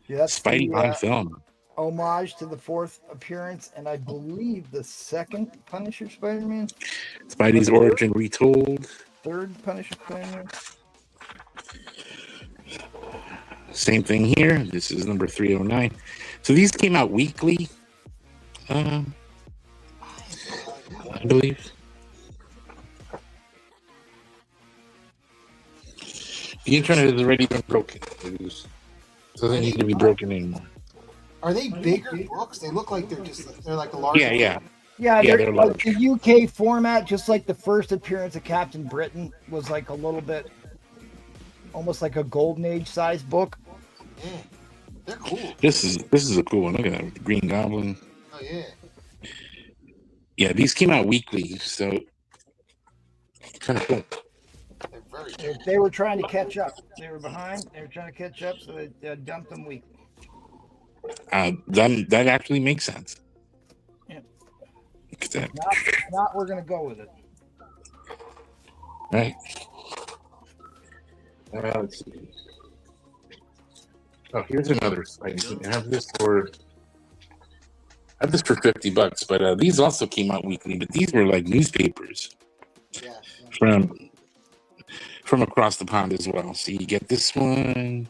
Yeah, that's Spidey on film. Homage to the 4th appearance, and I believe the 2nd Punisher Spider-Man. Spidey's origin retold. 3rd Punisher Spider-Man. Same thing here. This is number 309. So these came out weekly. I believe. The internet has already been broken. It doesn't need to be broken anymore. Are they bigger books? They look like they're like a larger. Yeah. Yeah, Yeah, they're they're like large. the UK format, just like the first appearance of Captain Britain was like a little bit, almost like a Golden Age size book. Yeah, they're cool. This is a cool one. Look at that with the Green Goblin. Oh yeah. Yeah, these came out weekly, so kind of cool. They're very cool. They were trying to catch up. They were behind. They were trying to catch up, so they dumped them weekly. That actually makes sense. Yeah. Look at that. Not we're gonna go with it. Right. Let's see. Oh, here's another site. I have this for $50, but these also came out weekly. But these were like newspapers Yeah. from across the pond as well. So you get this one,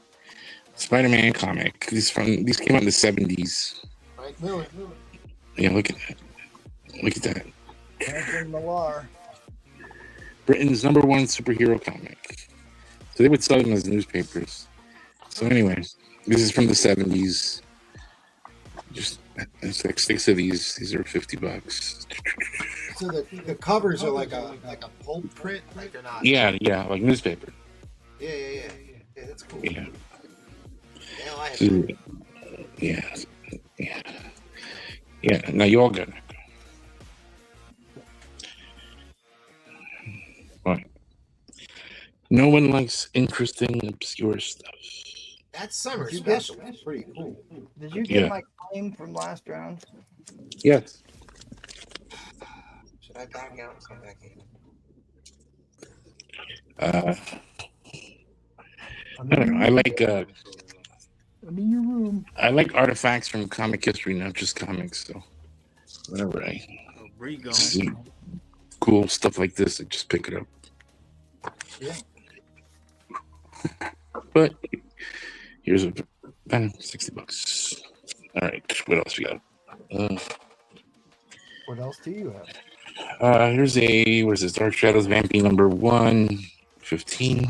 Spider-Man comic. These came out in the 70s. Right, Miller. Yeah, look at that. Look at that. Franklin Millar. Britain's #1 superhero comic. So they would sell them as newspapers. So anyway, this is from the 70s. Just it's like 6 of these. These are $50. So the covers are like a pulp print, like they're not. Yeah, like newspaper. Yeah, that's cool. Yeah. Hell, I have So, yeah. Now you all got it. Right. No one likes interesting, obscure stuff. That's summer special. That's pretty cool. Did you get Yeah. my claim from last round? Yes. Should I back out? Come back in. I don't know. I like I'm in your room. I like artifacts from comic history, not just comics. So whenever I Where you going? see cool stuff like this, I just pick it up. Yeah. But here's a pen, $60. All right, what else we got? What else do you have? Here's Dark Shadows Vamping #115.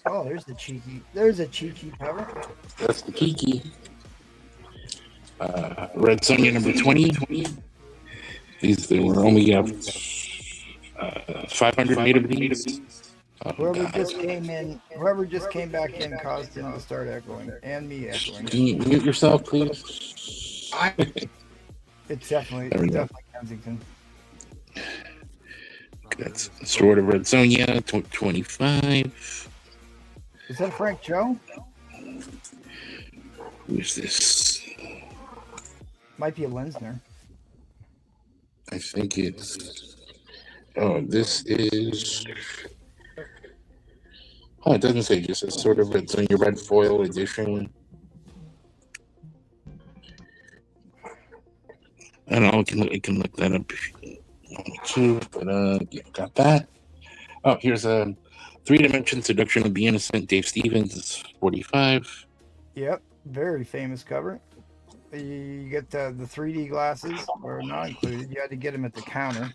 Oh, there's a cheeky cover. That's the Kiki. Red Sonja #20. They were only 500 made of these. Oh, Whoever God. just came back in caused him to start echoing, and me echoing. Can you mute yourself, please? It's definitely There we go. Kensington. That's Sword of Red Sonja, 25. Is that Frank Joe? Who's this? Might be a Lensner. I think it's. Oh, this is. Oh, it doesn't say, just a Sword of Red Sonja red foil edition. I don't know. We can look that up if you want to, but yeah, got that. Oh, here's a 3-dimension Seduction of the Innocent, Dave Stevens. It's 45. Yep, very famous cover. You get the 3D glasses are not included. You had to get them at the counter.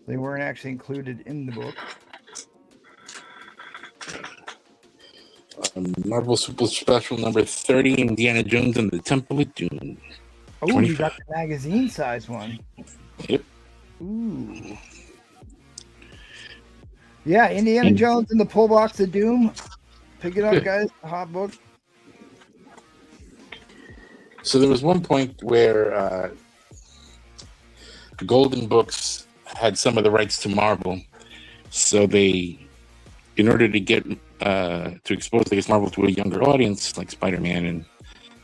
They weren't actually included in the book. Marvel Super Special #30, Indiana Jones and the Temple of Doom. Oh, 25. you got the magazine size one. Yep. Ooh. Yeah, Indiana Jones and the Pull Box of Doom. Pick it up, guys. Hot book. So there was one point where Golden Books had some of the rights to Marvel. So they, in order to get to expose, I guess, Marvel to a younger audience, like Spider-Man and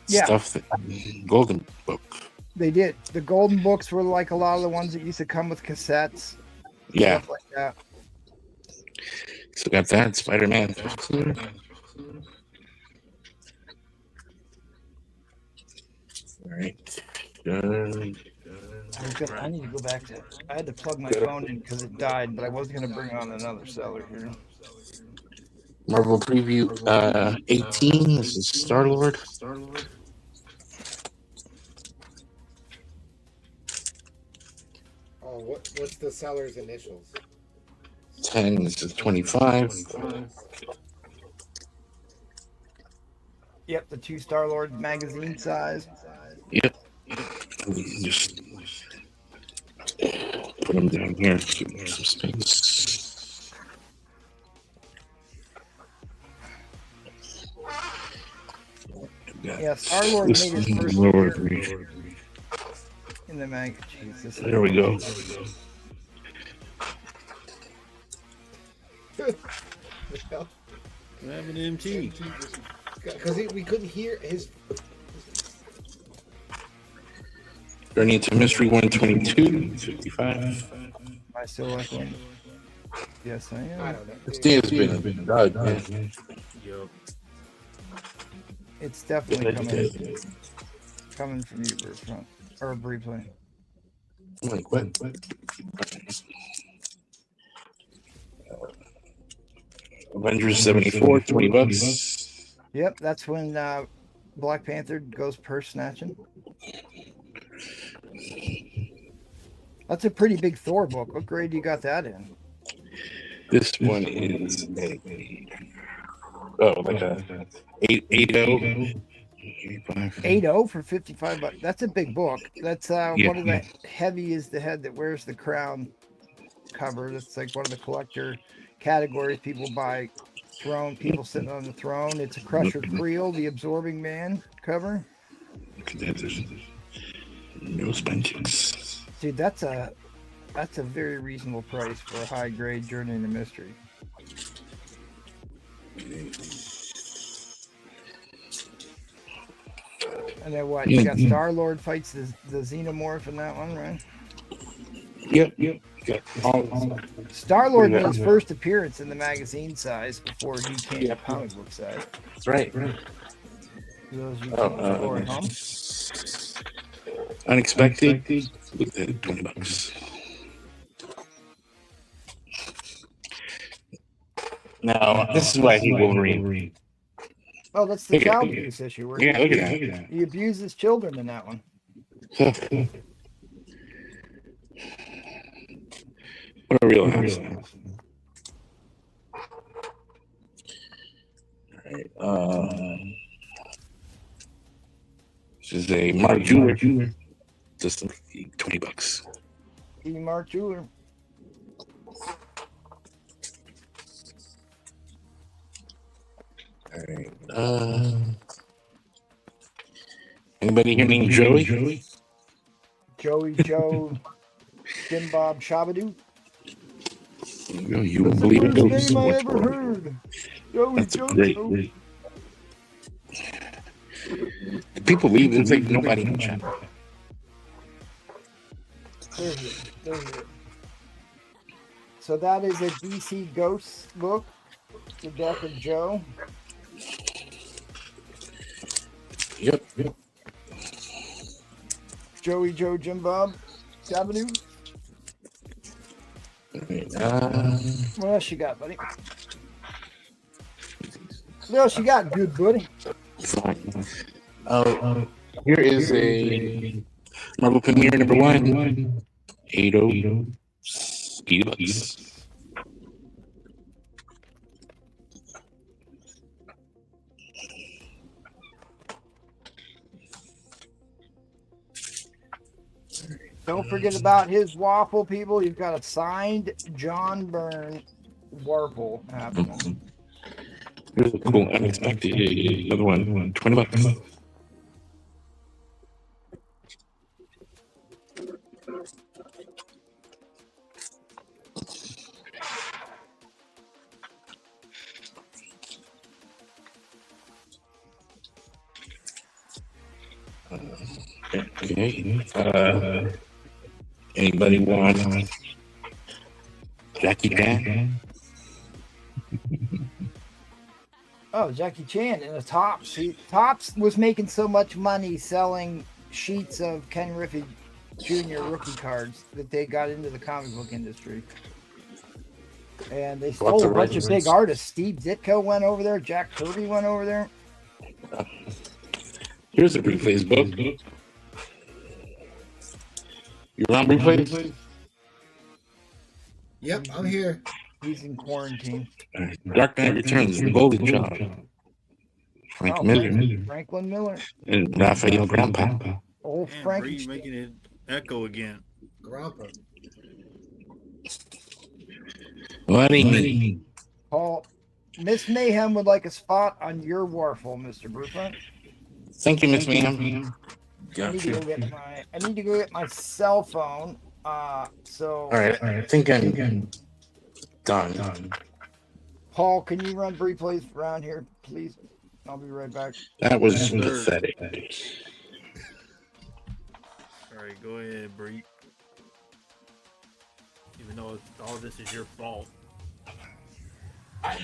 stuff, that Golden Book. They did. The Golden Books were like a lot of the ones that used to come with cassettes. Yeah. Stuff like that. So got that, Spider-Man. All right. I need to go back to. I had to plug my phone in because it died, but I was going to bring on another seller here. Marvel Preview 18. This is Star-Lord. Oh, what's the seller's initials? 10. This is 25. Yep, the 2 Star-Lord magazine size. Yep. Just put them down here. Give me some space. Yeah, Star-Lord made his first appearance in the mag. Jesus. There we go. What happened to MT? Because we couldn't hear his. Turning into Mystery 122, 55. Am I still looking? Yes, I am. I don't know. This day has been done, man. Yo. It's definitely coming from you, Bruce, or briefly. I'm like, what? Avengers 74, $20. Yep, that's when Black Panther goes purse snatching. That's a pretty big Thor book. What grade you got that in? This one is like a 8.0. 8.0 for $55. That's a big book. That's one of the heavy is the head that wears the crown cover. That's like one of the collector categories. People buy people sitting on the throne. It's a Crusher Creel, the Absorbing Man cover. No sponges. Dude, that's a very reasonable price for a high grade Journey into Mystery. And then what? You got Star-Lord fights the Xenomorph in that one, right? Yep. Star-Lord made his first appearance in the magazine size before he came to comic book size. That's right. Those you for at home. Unexpected. Look at $20. Now, this is why I hate Wolverine. Oh, that's the child abuse issue. Look at that. He abuses children in that one. What a real house. All right. This is a Mark Jeweler. Just $20. Mark Jeweler. All right. Anybody here named Joey? Joey Joe Jim Bob Shabadoo. You won't believe it. First name I ever heard. Joey Joe. Great. People leave. It's like nobody in chat. There's it. So that is a DC Ghosts book. The Death of Joe. Yep. Joey Joe Jim Bob Shabadoo. What else you got, buddy? What else you got, good buddy? Fine. Here is a Marvel Premiere number 1. $80. Don't forget about his waffle, people. You've got a signed John Byrne Warple happening. Here's a cool unexpected. Another one. $20. Okay. Anybody want Jackie Chan? Oh, Jackie Chan in a Topps. Topps was making so much money selling sheets of Ken Griffey Jr. rookie cards that they got into the comic book industry. And they stole a bunch of big artists. Steve Ditko went over there. Jack Kirby went over there. Here's a replays book. You want replays? Yep, I'm here. He's in quarantine. Dark Knight Returns, the Golden Child. Frank Miller. Franklin Miller. And Raphael Grandpa. Old Damn, Frank. Bree making it echo again. Grandpa. What do you mean? Paul, Miss Mayhem would like a spot on your Warful, Mr. Brewfront. Thank you, Miss Mayhem. I need to go get my cell phone. So. All right, I think I'm done. Paul, can you run Bree plays around here, please? I'll be right back. That was pathetic. All right, go ahead, Bree. Even though all this is your fault.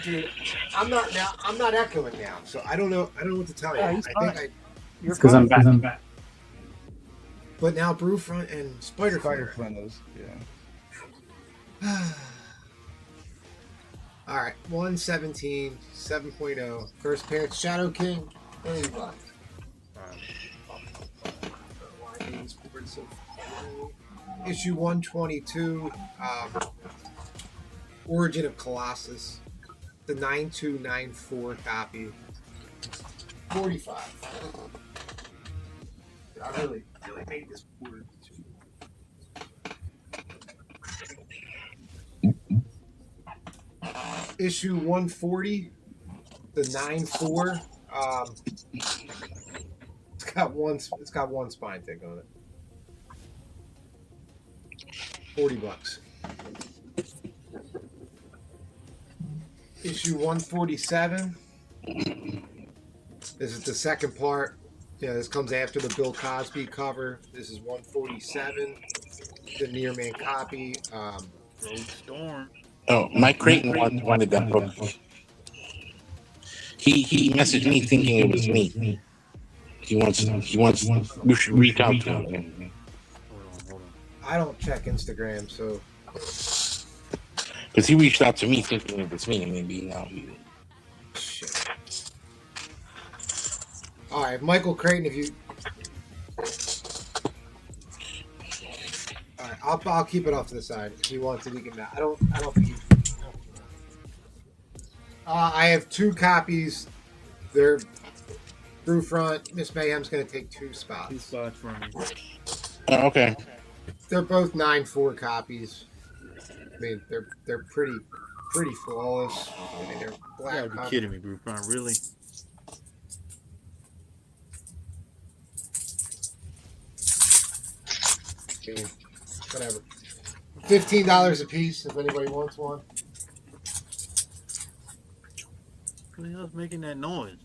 Dude, I'm not echoing now, so I don't know what to tell you. Yeah, I he's think fine. You're Because I'm fine. back. But now Brewfront and Spider Friendlies, yeah. All right, 117, 7.0. First appearance, Shadow King. Issue 122, Origin of Colossus, the 9294 copy, 45. I really made this board. Issue 140, the 94. It's got one spine tick on it. $40. Issue 147. This is the second part. Yeah, this comes after the Bill Cosby cover. This is 147. The Near Man copy. Road Storm. Oh, Mike Creighton wanted that book. He messaged me thinking it was me. He wants. You should reach out to him. Hold on. I don't check Instagram, so. Because he reached out to me thinking it was me, maybe. Shit. All right, Michael Creighton, if you. All right, I'll keep it off to the side. If he wants it, he can. I don't think he. I have 2 copies. They're Brewfront. Miss Mayhem's going to take 2 spots. 2 spots for me. Oh, okay. They're both 9.4 copies. I mean, they're pretty flawless. I mean, they're black. You gotta be kidding me, Brewfront. Really? I mean, whatever. $15 a piece if anybody wants one. Who the hell's making that noise?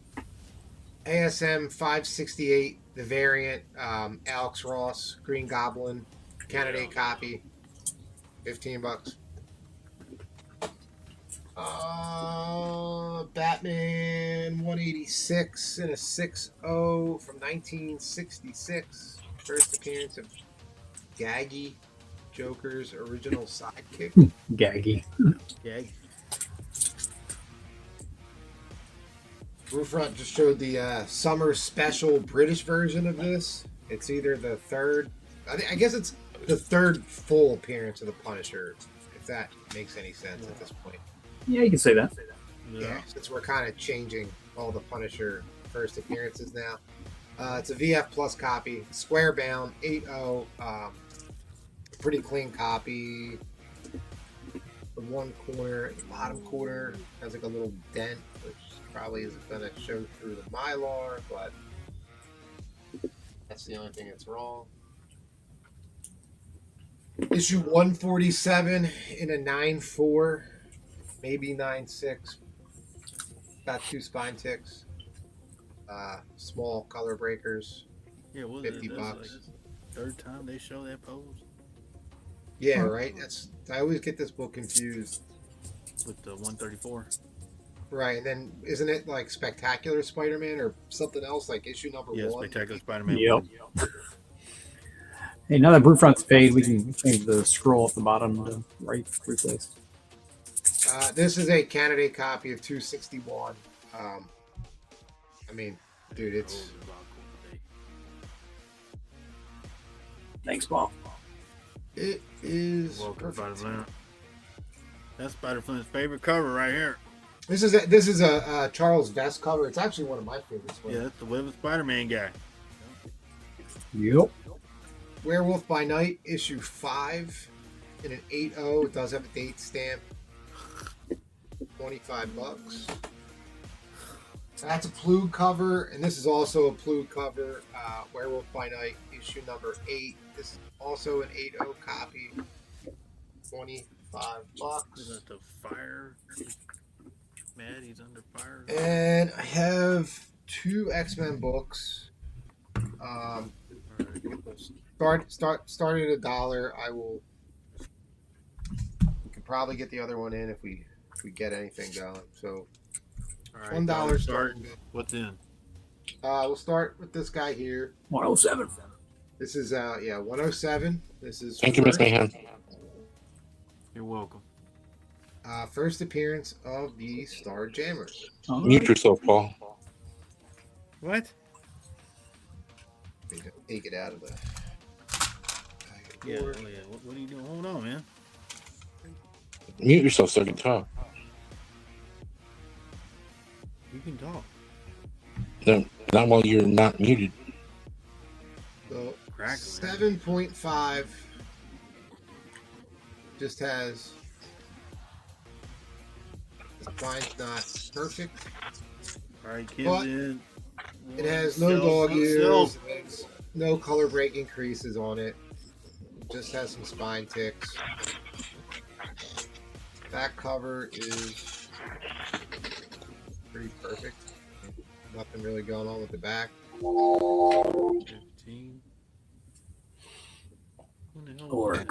ASM 568, the variant, Alex Ross, Green Goblin, candidate copy, $15. Batman 186 and a 6.0 from 1966. First appearance of Gaggy, Joker's original sidekick. Gaggy. Yeah. Brewfront just showed the summer special British version of this. It's either the third, I guess it's the third full appearance of the Punisher, if that makes any sense at this point. Yeah, you can say that. Yeah, since we're kind of changing all the Punisher first appearances now. It's a VF Plus copy, square bound, 8.0, pretty clean copy. The one corner, the bottom corner has like a little dent, which probably isn't going to show through the Mylar, but that's the only thing that's wrong. Issue 147 in a 9.4, maybe 9.6. Got 2 spine ticks. Small color breakers. Yeah, what $50. Like third time they show that pose Yeah, right. I always get this book confused. with the 134. Right, and then isn't it like Spectacular Spider-Man or something else like issue number 1? Spectacular Spider-Man. Yep. Hey, now that Brewfront's paid, we can change the scroll at the bottom to replace. This is a candidate copy of 261. I mean, dude, it's Thanks, Paul. it is Welcome, perfect. Spider-Man. That's Spider-Flynn's favorite cover right here. This is a Charles Vest cover. It's actually one of my favorites. Yeah, that's the Living Spider-Man guy. Yep. Werewolf by Night, issue 5, in an 8.0. It does have a date stamp. $25. That's a Plug cover, and this is also a Plug cover. Werewolf by Night, issue number 8. This is also an 8.0 copy. $25. Is that the fire? Mad, he's under fire. And I have 2 X-Men books. Start at $1. I will. We can probably get the other one in if we get anything going. So Right, $1 start. starting. What's in? We'll start with this guy here. 107. This is 107. This is Thank you, Miss Mayhem. You're welcome. first appearance of the Star Jammers. Mute yourself, Paul. What? Take it out of the. Yeah, oh, yeah. What are you doing? Hold on, man. Mute yourself so I can talk. You can talk. No, not while you're not muted. So Crackling. 7.5 just has the spine's not perfect. All right, kids But in. It has no dog ears, it has no color breaking creases on it. Just has some spine ticks. Back cover is pretty perfect. Nothing really going on with the back. 15. What the hell is that?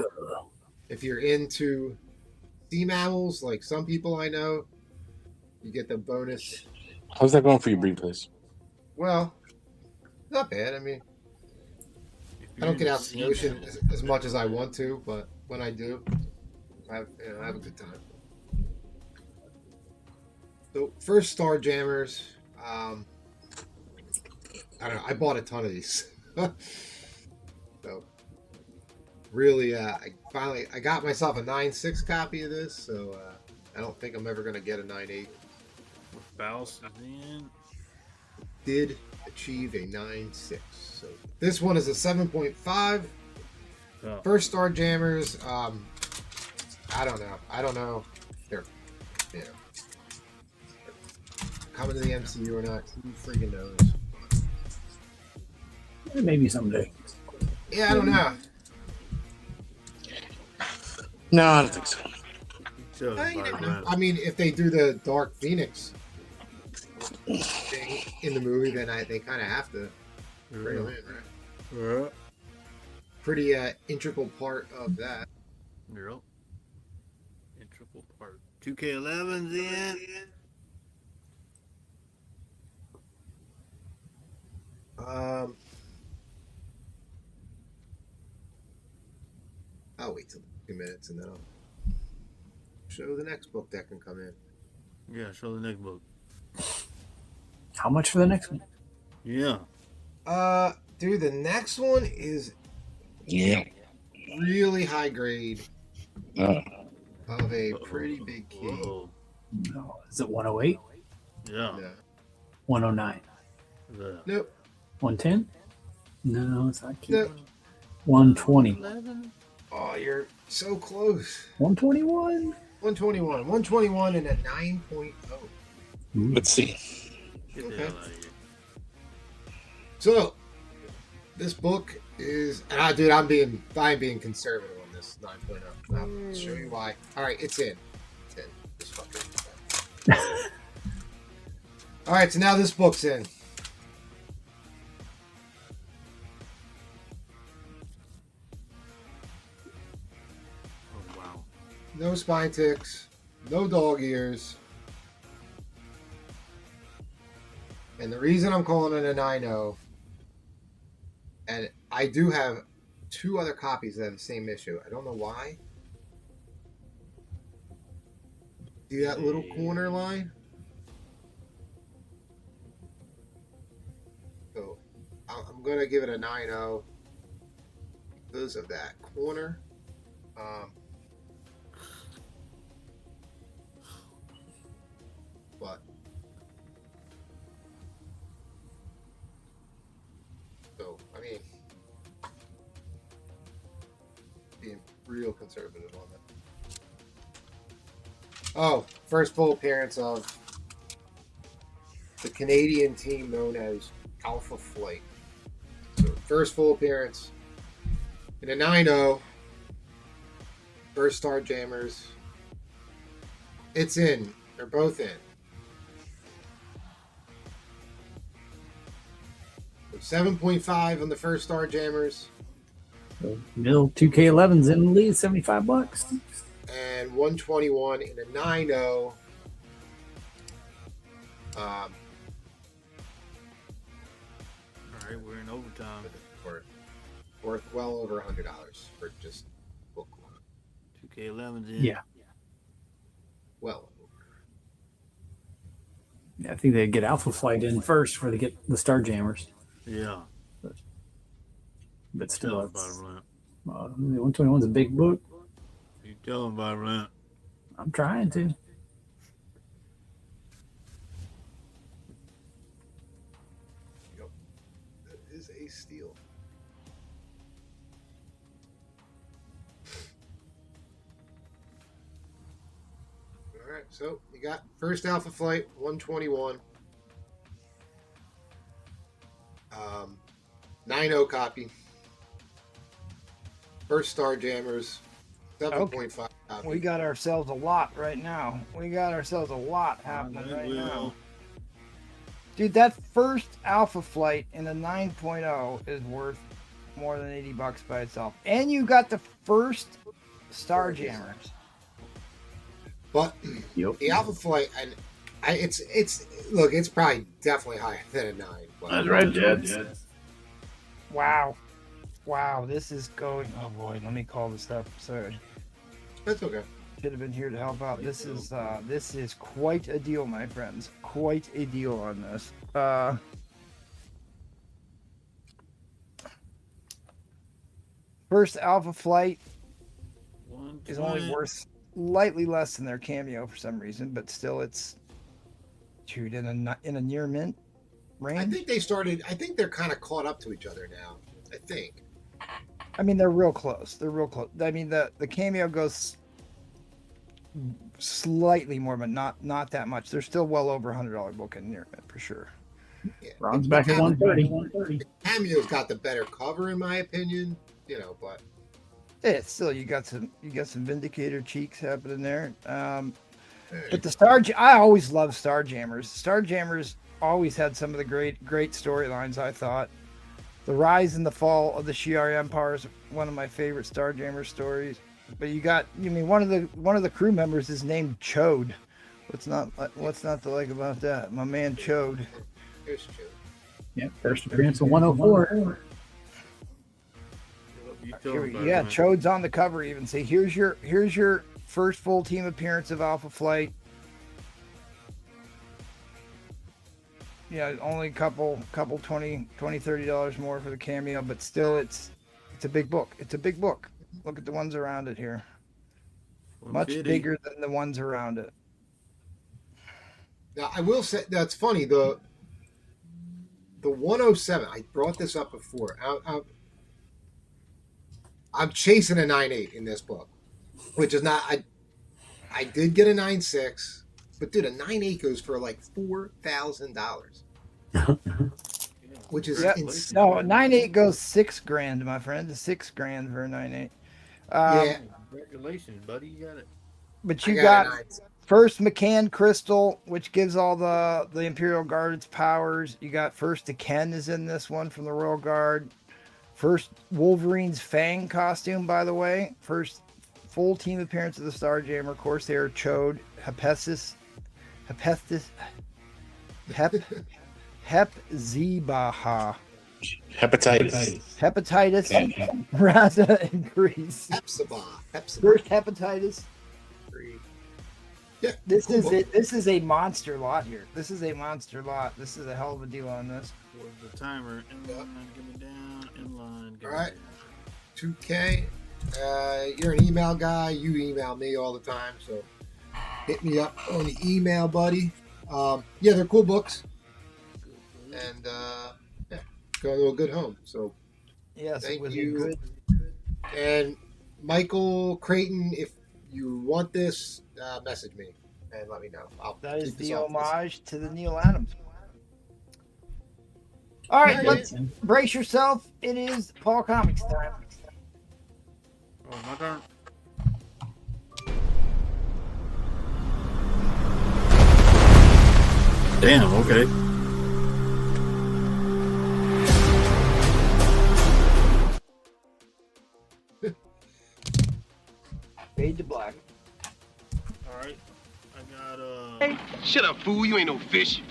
If you're into sea mammals, like some people I know, you get the bonus. How's that going for you, Briefcase? Well, not bad. I mean, I don't get out to the ocean as much as I want to, but when I do, I have a good time. So first Star Jammers, I don't know. I bought a ton of these. So really, I got myself a 9.6 copy of this. So I don't think I'm ever gonna get a 9.8. Spouse is in. Did achieve a 9.6. So this one is a 7.5. Oh. First Star Jammers, I don't know if they're coming to the MCU or not. Who freaking knows? Maybe someday. Yeah, I don't know. No, I don't think so. So, You never know. I mean, if they do the Dark Phoenix thing in the movie, then they kind of have to bring them in, right? Yeah. Pretty integral part of that. Yep. Integral part. 2K11's in. I'll wait till 2 minutes and then I'll show the next book that can come in. Yeah, show the next book. How much for the next one? Yeah. Dude, the next one is really high grade of a pretty big key. Whoa. No. Is it 108? Yeah. 109? Nope. 110? No, it's not key. Nope. 120. Oh, you're so close. 121? 121. 121 and a 9.0. Let's see. Get the Okay. hell out of here. So, this book is, dude, I'm being conservative on this 9.0. I'll show you why. All right, it's in. It's in. Just fucking. All right, so now this book's in. Oh, wow. No spine ticks, no dog ears. And the reason I'm calling it a 9.0, and I do have 2 other copies that have the same issue. I don't know why. See that little corner line? So I'm going to give it a 9.0 because of that corner. real conservative on that. Oh, first full appearance of the Canadian team known as Alpha Flight. So first full appearance in a 9-0. First Starjammers. It's in. They're both in. 7.5 on the first Starjammers. Mill 2K11's in the lead, $75. And 121 in a 9-0. All right, we're in overtime. Worth well over $100 for just book one. 2K11's in. Yeah. Well, I think they'd get Alpha Flight in first before they get the Starjammers. Yeah. But still, Tell it's, about it, 121's a big book. You tell them about it. I'm trying to. that is a steal. All right, so you got first Alpha Flight 121. 9-0 copy. First Starjammers 7.5 copy. We got ourselves a lot right now. We got ourselves a lot happening right now. Dude, that first Alpha Flight in a 9.0 is worth more than $80 by itself. And you got the first Starjammers. But the Alpha Flight, and it's look, it's probably definitely higher than a 9. But That's right, Jed. Wow. Wow, this is going. Oh boy, let me call this up. Sorry. That's okay. Should have been here to help out. This is quite a deal, my friends. Quite a deal on this. First Alpha Flight is only worth slightly less than their cameo for some reason, but still, it's dude in a near mint range. I think they're kind of caught up to each other now. I think. I mean, they're real close. They're real close. I mean, the cameo goes slightly more, but not that much. They're still well over $100 book in near mint for sure. Yeah. Ron's back at 130. Cameo's got the better cover, in my opinion. You know, but It's still you got some Vindicator cheeks happening there. But the I always loved Starjammers. Starjammers always had some of the great storylines. I thought the rise and the fall of the Shi'ar Empire is one of my favorite Starjammer stories. But one of the crew members is named Chode. What's not to like about that? My man Chode. here's Chode. Yeah, first appearance of 104. Yeah, Chode's on the cover. Even say here's your first full team appearance of Alpha Flight. Yeah, only a couple $20, $30 more for the cameo, but still it's a big book. It's a big book. Look at the ones around it here. Much bigger than the ones around it. Now I will say that's funny. The 107. I brought this up before. I'm chasing a 9.8 in this book, which is not. I did get a 9.6, but dude, a 9.8 goes for like $4,000, which is insane. No, 9.8 goes $6,000, my friend. $6,000 for a 9.8. Yeah. Congratulations, buddy. You got it. But you got first McCann Crystal, which gives all the Imperial Guard its powers. You got first Ken is in this one from the Royal Guard. First Wolverine's Fang costume, by the way. First full team appearance of the Starjammer Corsair Chode, Hepzibah, hepatitis, Raza, and Grease. Hepzibah. First hepatitis. Yeah, this is a monster lot here. This is a monster lot. This is a hell of a deal on this. Where's the timer? Inline, give me down. Inline, all right. 2K. You're an email guy. You email me all the time, so hit me up on the email, buddy. Yeah, they're cool books, and go to a good home. So yes, thank it was you. good. And Michael Creighton, if you want this, message me and let me know. That is take this the off this. homage to the Neil Adams. All right, Yeah, let's brace yourself. It is Paul Comics time. Oh, my turn. Damn, okay. Fade to black. Alright. I got Hey, shut up, fool. You ain't no fish.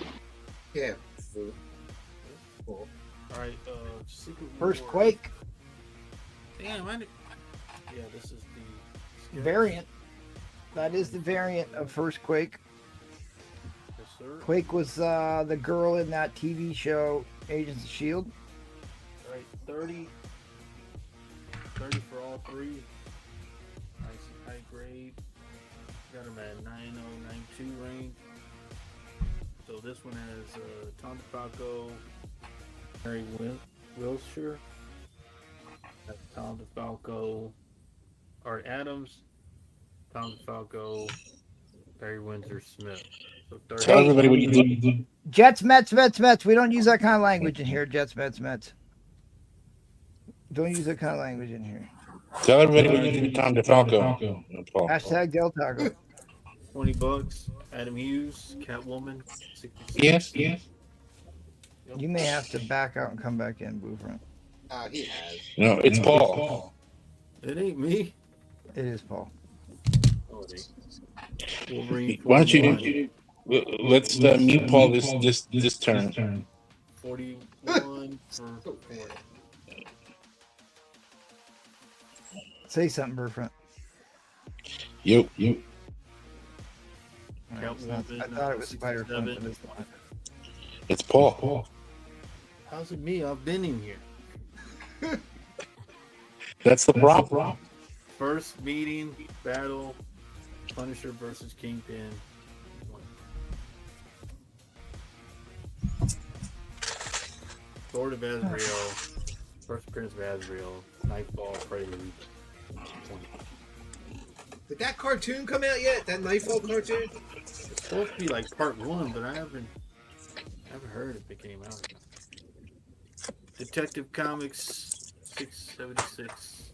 Yeah. Cool. Alright, Secret First War. Quake Damn, I did... Yeah, this is the variant. That is the variant of First Quake. Yes, sir. Quake was the girl in that TV show Agents of S.H.I.E.L.D. Alright, 30. 30 for all three. Nice and high grade. Got them at 9092 range. So this one has Tom DeFalco, Mary Wilshire. That's Tom DeFalco, Art Adams, Tom DeFalco, Barry Windsor Smith. So 30. Tell everybody what you do. Jets, Mets. We don't use that kind of language in here. Jets, Mets. Don't use that kind of language in here. Tell everybody what you do. Tom DeFalco. Paul. Hashtag Del Taco. $20. Adam Hughes, Catwoman, 66. Yes. You may have to back out and come back in, Blueprint. He has. No, it's Paul. It ain't me. It is Paul. Oh, it ain't. Wolverine, Why don't 41. you let's mute Paul this turn. 41 for Say something, Blueprint. You. I thought it was Spider Fun, but it's not. It's Paul. How's it me? I've been in here. That's the problem. First meeting, battle, Punisher versus Kingpin. Lord of Azrael, first appearance of Azrael, Nightfall, Prelude. Did that cartoon come out yet? That Nightfall cartoon? It's supposed to be like part 1, but I haven't heard if it came out. Detective Comics 676.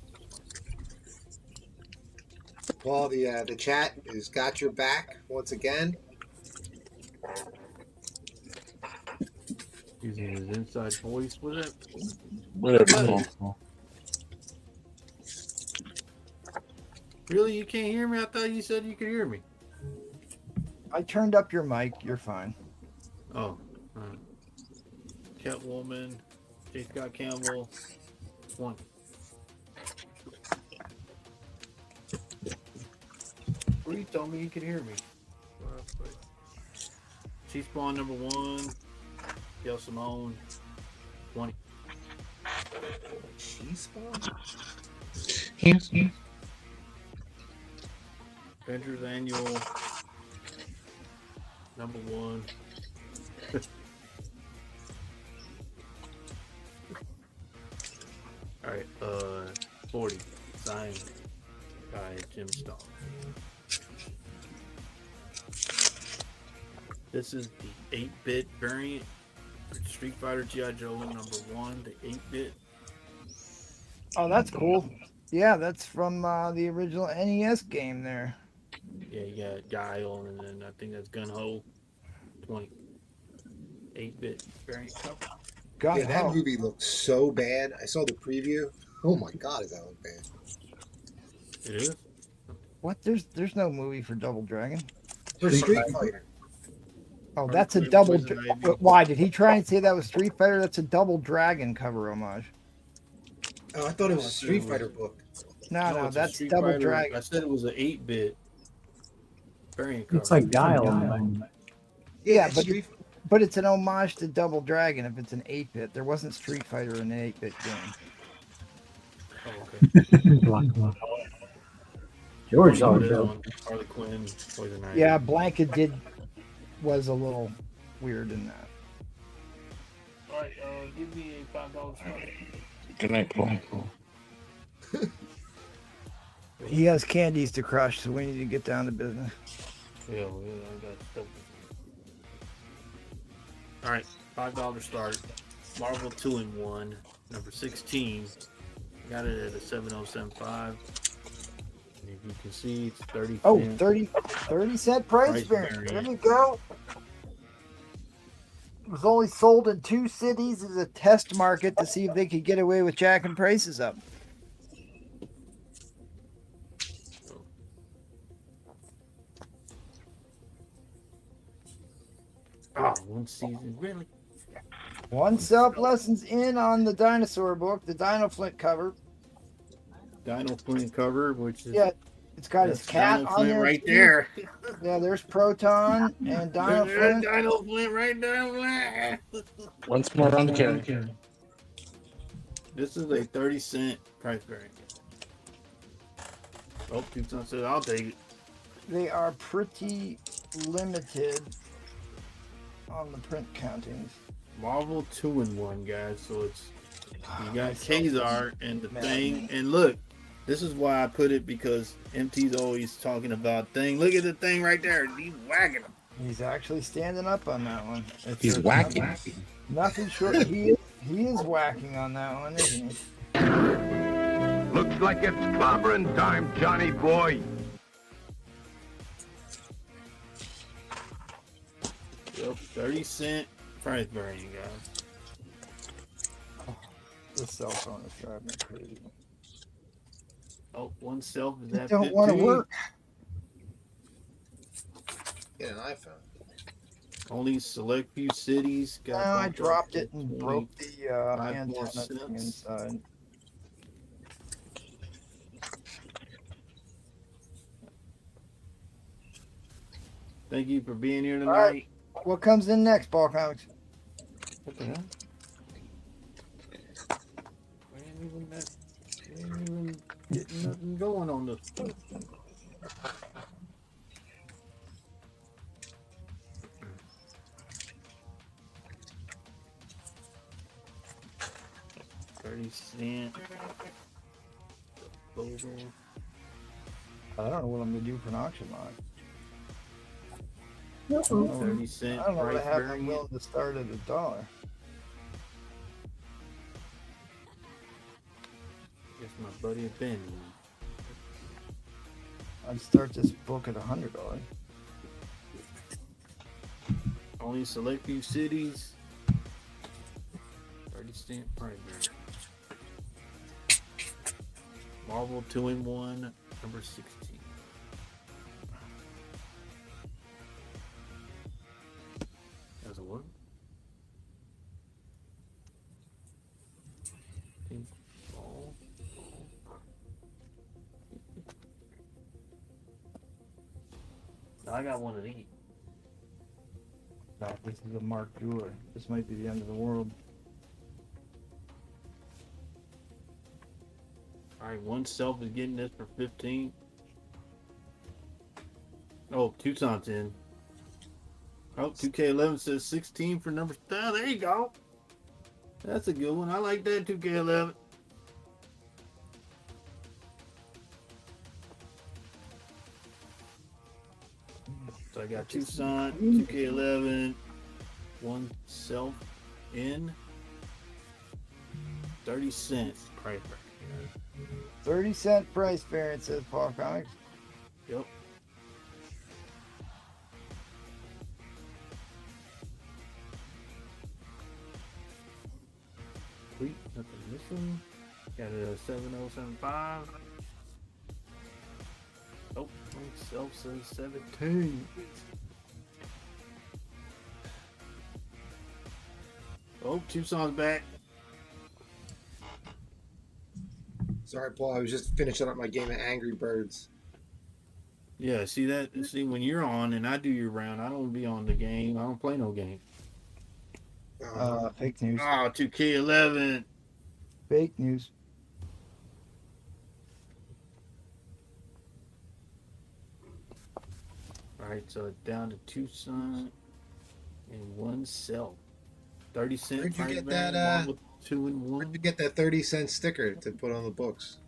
Well, the chat has got your back once again. Using his inside voice with it. Whatever. Really, you can't hear me? I thought you said you could hear me. I turned up your mic. You're fine. Oh, Catwoman, J. Scott Campbell, 1. You told me you could hear me. She Spawn number 1, Gail Simone, 20. She Spawn? Yes. Avengers Annual number 1. All right, 40, signed by Jim Stahl. This is the 8-bit variant. Street Fighter G.I. Joe number 1, the 8-bit. Oh, that's cool. Yeah, that's from the original NES game there. Yeah, you got Guile, and then I think that's Gun Ho, 20. 8-bit variant cover. Gun Yeah, that Ho. movie looks so bad. I saw the preview. Oh my god, does that look bad? It is? What? There's no movie for Double Dragon. For Street Fighter. Oh, that's a double. Why did he try and say that was Street Fighter? That's a Double Dragon cover homage. Oh, I thought it was a Street Fighter book. No, it's a that's Street Double Fighter. Dragon. I said it was an 8-bit variant cover. Looks like Guile. Yeah, but it's an homage to Double Dragon if it's an 8-bit. There wasn't Street Fighter in an 8-bit game. Oh, okay. George Harley Quinn, Poison Ivy. Yeah, Blanca was a little weird in that. All right, give me a $5 spot. Good night, Paul. He has candies to crush, so we need to get down to business. Yeah, I got stuff. All right, $5 start. Marvel 2-in-1, number 16. Got it at a 7075. And if you can see, it's 30 Oh, cents. 30 cent price variance. There you go. It was only sold in 2 cities as a test market to see if they could get away with jacking prices up. Oh, one season, really? One self lessons in on the dinosaur book, the Dino Flint cover. Dino Flint cover, which is it's got his cat Dino on Flint there right too. there. Yeah, there's Proton and Dino There's Flint. Dino Flint right there. Once more on the carry. This is a 30-cent price variance. Oh, 2 cents says I'll take it. They are pretty limited on the print countings. Marvel 2-in-1, guys. So it's you got Kazar and the Thing, and look, this is why I put it, because MT's always talking about Thing. Look at the Thing right there. He's whacking him. He's actually standing up on that one. He's whacking. Nothing short. He is whacking on that one, isn't he? Looks like it's clobbering time, Johnny boy. Yep, 30-cent price variance, guys. This cell phone is driving me crazy. Oh, one self is It at don't 15. want to work. Get an iPhone. Only select few cities. No, I dropped it and broke the antenna thing cents. inside. Thank you for being here tonight. All right. What comes in next, Ball Comics? What the hell? We ain't even getting nothing going on this. $30. I don't know what I'm gonna do for an auction lot. 30-cent I don't know what I price have. I'm variance. willing to start at $1. Guess my buddy Ben. I'd start this book at $100. Only select few cities. 30-cent price variance. Marvel 2-in-1, number 16. That's a what? Pink ball. I got one of these. No, this is a Mark Jeweler. This might be the end of the world. Alright, one self is getting this for 15. Oh, Tucson's in. Oh, 2K11 says 16 for number. Oh, there you go. That's a good one. I like that 2K11. So I got Tucson, 2K11, one self in. 30 cents price break. 30-cent price variance, says Paul Comics. Yep. Sweet, nothing missing. Got it at 7075. Oh, myself says 17. Oh, Tucson's back. Sorry, Paul. I was just finishing up my game of Angry Birds. Yeah, see that? See, when you're on and I do your round, I don't be on the game. I don't play no game. Fake news. Oh, 2K11. Fake news. All right, so it's down to Tucson and one self. 30 cent. Where'd you price get variance, that, one with 2-in-1. Where'd you get that 30-cent sticker to put on the books?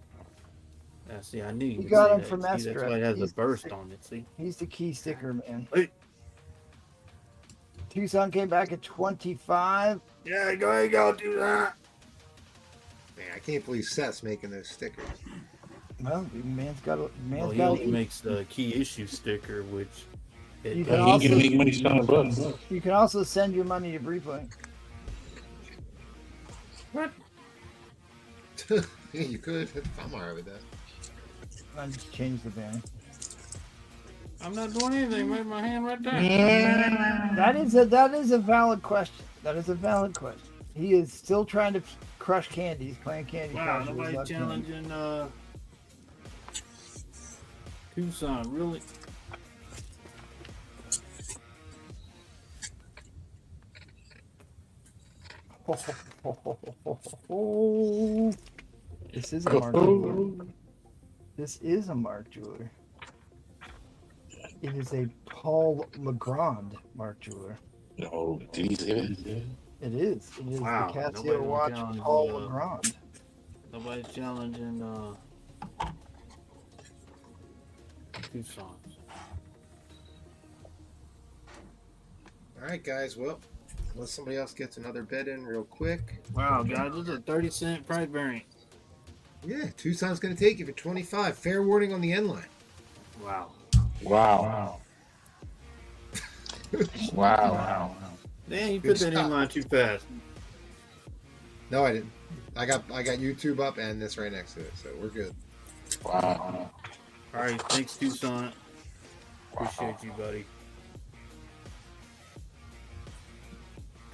See, I knew you You would got say him that. from See, that's Estra. why it has a He's- burst on it. See? He's the key sticker man. Hey. Tucson came back at 25. Yeah, go ahead, go do that. Man, I can't believe Seth's making those stickers. Well, man's got a Well, he only makes the key issue sticker, which You it can He also- can make money selling books. You can also send your money to Brieflink. What? Yeah, you could. I'm alright with that. I just changed the banner. I'm not doing anything. Where's my hand right there? That is a valid question. That is a valid question. He is still trying to crush candy. He's playing Candy Wow, Crush. with his nobody's left hand. challenging Tucson, really? This is a Mark Jeweler. This is a Mark Jeweler. It is a Paul Legrand Mark Jeweler. No, did he say it? It is. It is Wow, the nobody Casio will watch challenge Paul the, Legrand. Nobody's challenging Tucson. Alright, guys. Well, unless somebody else gets another bet in real quick. Wow, guys, this is a 30-cent price variant. Yeah, Tucson's going to take you for 25. Fair warning on the end line. Wow. Wow. Wow. Man, you Good put that stuff. in line too fast. No, I didn't. I got YouTube up and this right next to it, so we're good. Wow. All right, thanks, Tucson. Appreciate you, buddy.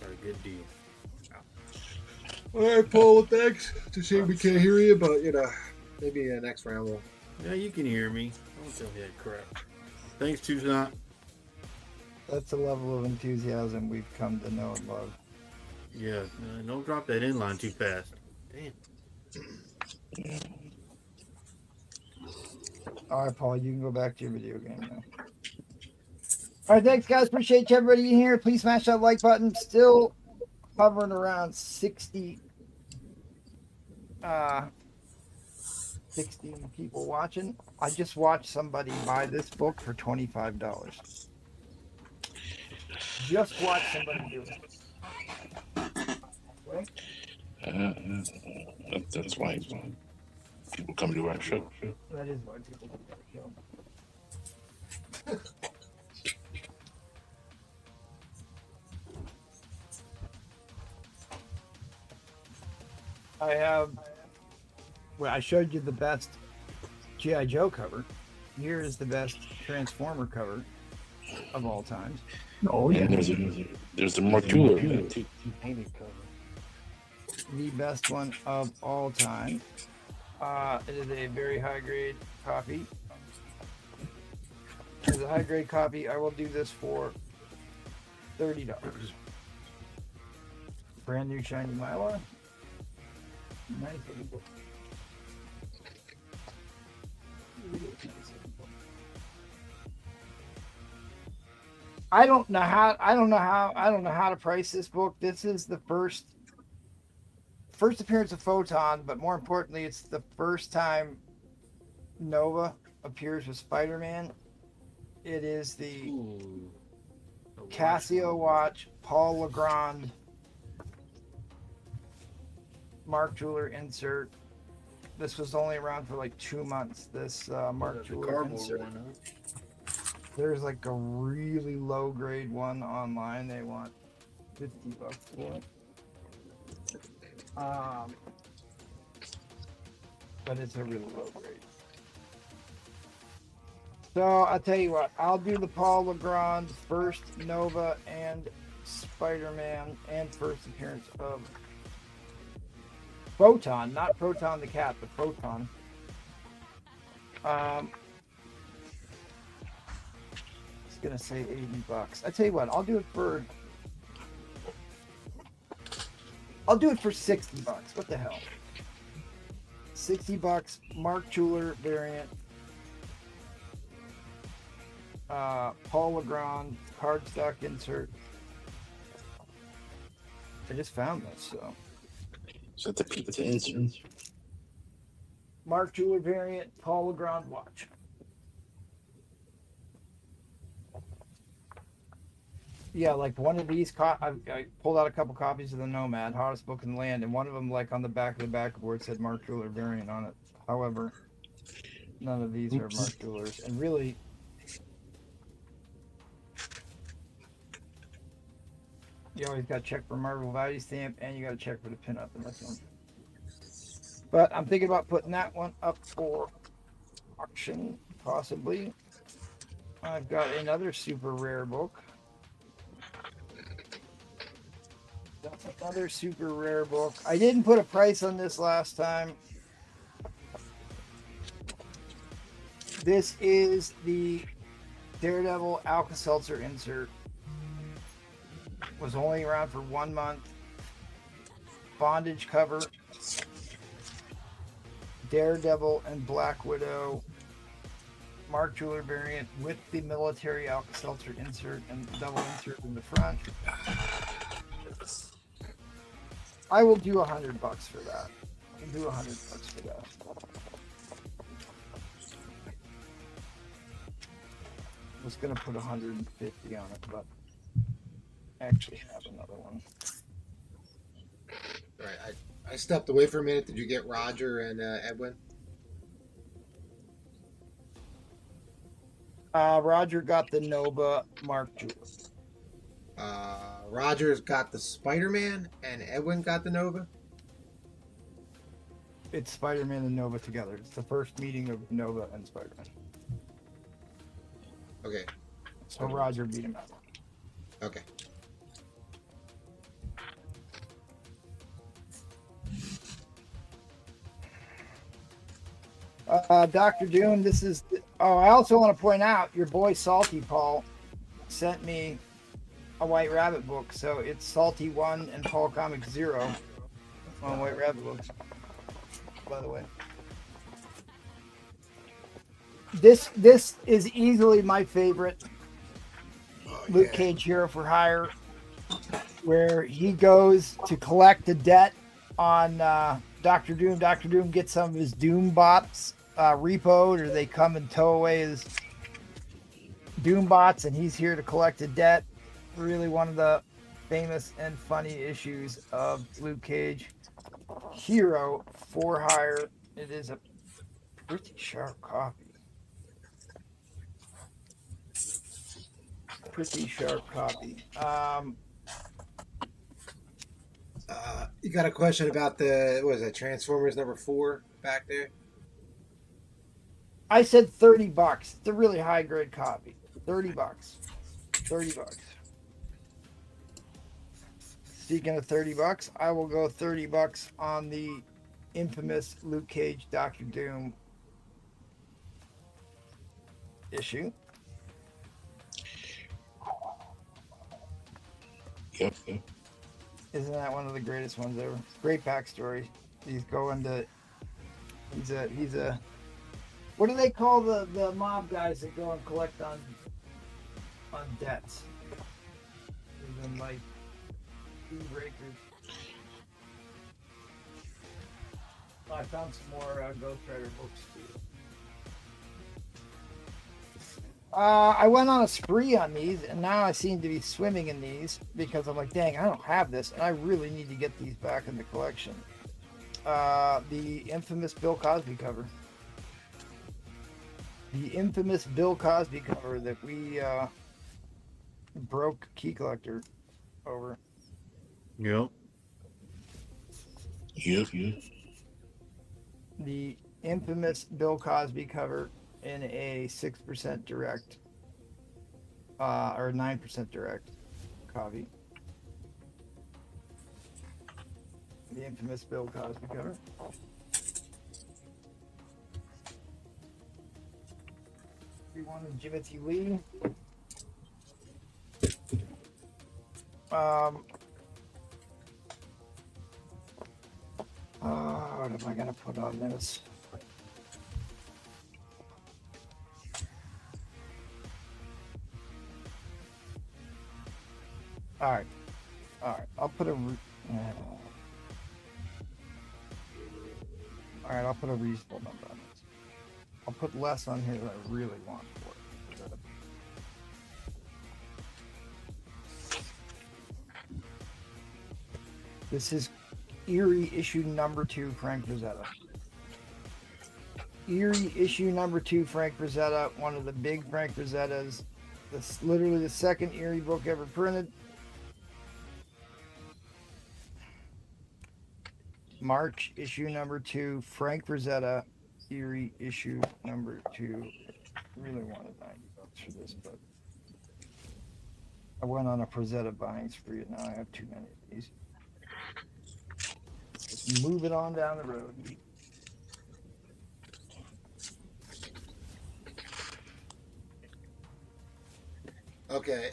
Got a good deal. All right, Paul. Thanks. It's a shame we can't hear you, but maybe next round we'll. Yeah, you can hear me. Don't tell me that crap. Thanks, Tucson. That's the level of enthusiasm we've come to know and love. Yeah, don't drop that in line too fast. Damn. All right, Paul, you can go back to your video game now. All right, thanks, guys. Appreciate everybody being here. Please smash that like button. Still hovering around 60 people watching. I just watched somebody buy this book for $25. Just watch somebody do it. Okay? That's why people come to our show. That is why people do that show. I showed you the best G.I. Joe cover. Here is the best Transformer cover of all time. Oh yeah. And there's the Mark Jeweler. The best one of all time. It is a very high grade copy. As a high grade copy, I will do this for $30. Brand new shiny Mylar. Nice. I don't know how to price this book. This is the first appearance of Photon, but more importantly, it's the first time Nova appears with Spider-Man. It is the Casio watch, Paul Legrand, Mark Jeweler insert. This was only around for like 2 months. This Mark Jeweler insert. There's like a really low grade one online. They want $50 for it. But it's a really low grade. So I'll tell you what, I'll do the Paul Legrand first Nova and Spider-Man and first appearance of Photon, not Proton the cat, but Photon. It's gonna say $80. I tell you what, I'll do it for $60. What the hell? $60, Mark Jeweler variant. Paul Legrand cardstock insert. I just found this, so. Is that the pizza insert? Mark Jeweler variant, Paul Legrand watch. Yeah, like one of these, I pulled out a couple copies of the Nomad, hottest book in the land, and one of them, like on the back of the backboard, said Mark Jeweler variant on it. However, none of these are Mark Jewelers, and really, you always got to check for Marvel value stamp, and you got to check for the pinup in this one. But I'm thinking about putting that one up for auction, possibly. I've got another super rare book. That's another super rare book. I didn't put a price on this last time. This is the Daredevil Alka-Seltzer insert. Was only around for 1 month. Bondage cover. Daredevil and Black Widow. Mark Jeweler variant with the military Alka-Seltzer insert and double insert in the front. I will do $100 for that. I'll do $100 for that. I was gonna put 150 on it, but I actually have another one. All right, I stepped away for a minute. Did you get Roger and Edwin? Roger got the Nova Mark Jeweler. Roger's got the Spider-Man and Edwin got the Nova. It's Spider-Man and Nova together. It's the first meeting of Nova and Spider-Man. Okay. So Roger beat him out. Okay. Dr. Doom, this is... Oh, I also want to point out, your boy Salty Paul sent me a White Rabbit book. So it's Salty 1 and Paul Comics 0 on White Rabbit books, by the way. This is easily my favorite Luke Cage Hero for Hire, where he goes to collect a debt on Dr. Doom. Dr. Doom gets some of his Doom bots repoed, or they come and tow away his Doom bots, and he's here to collect a debt. Really one of the famous and funny issues of Luke Cage Hero for Hire. It is a pretty sharp copy. Pretty sharp copy. You got a question about the, what is that, Transformers number 4 back there? I said $30. It's a really high grade copy. $30. $30. Speaking of $30, I will go $30 on the infamous Luke Cage Dr. Doom issue. Yep. Isn't that one of the greatest ones ever? Great backstory. He's going to. He's a. What do they call the mob guys that go and collect on debts? Even like breakers. I found some more Ghost Rider books too. I went on a spree on these, and now I seem to be swimming in these because I'm like, dang, I don't have this, and I really need to get these back in the collection. The infamous Bill Cosby cover. The infamous Bill Cosby cover that we broke Key Collector over. Yep. Yep. The infamous Bill Cosby cover in a 6% direct or 9% direct copy. The infamous Bill Cosby cover. We wanted Jimothy Lee. What am I gonna put on this? All right. I'll put a. All right, I'll put a reasonable number on this. I'll put less on here than I really want for it. This is Erie issue number 2, Frank Rosetta. Erie issue number 2, Frank Rosetta, one of the big Frank Rosettas. That's literally the second Erie book ever printed. March issue number 2, Frank Rosetta, Erie issue number 2. I really wanted $90 for this, but I went on a Rosetta buying spree, and now I have too many of these. Just move it on down the road. Okay,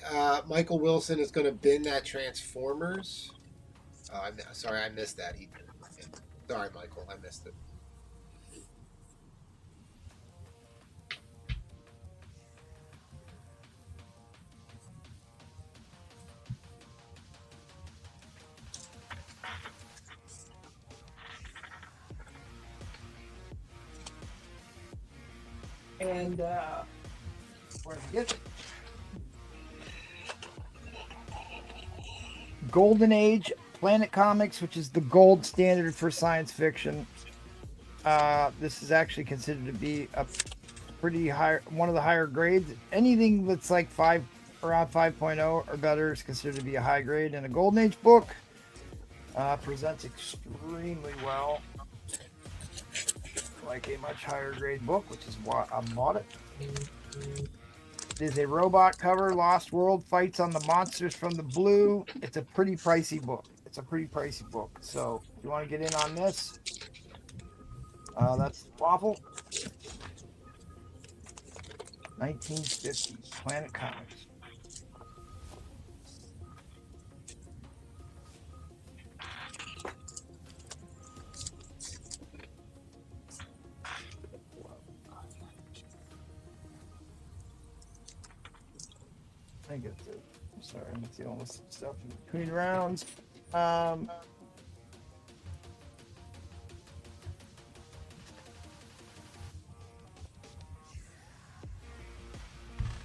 Michael Wilson is going to bin that Transformers. Oh, sorry, I missed that. Sorry, Michael, I missed it. And where'd I get it? Golden Age Planet Comics, which is the gold standard for science fiction. This is actually considered to be a pretty high, one of the higher grades. Anything that's like around 5.0 or better is considered to be a high grade. And a Golden Age book presents extremely well, like a much higher grade book, which is why I bought it. It is a robot cover. Lost World fights on the monsters from the blue. It's a pretty pricey book. So if you want to get in on this, that's Waffle. 1950 Planet Comics. I get it. I'm sorry, I'm dealing with some stuff in between rounds. You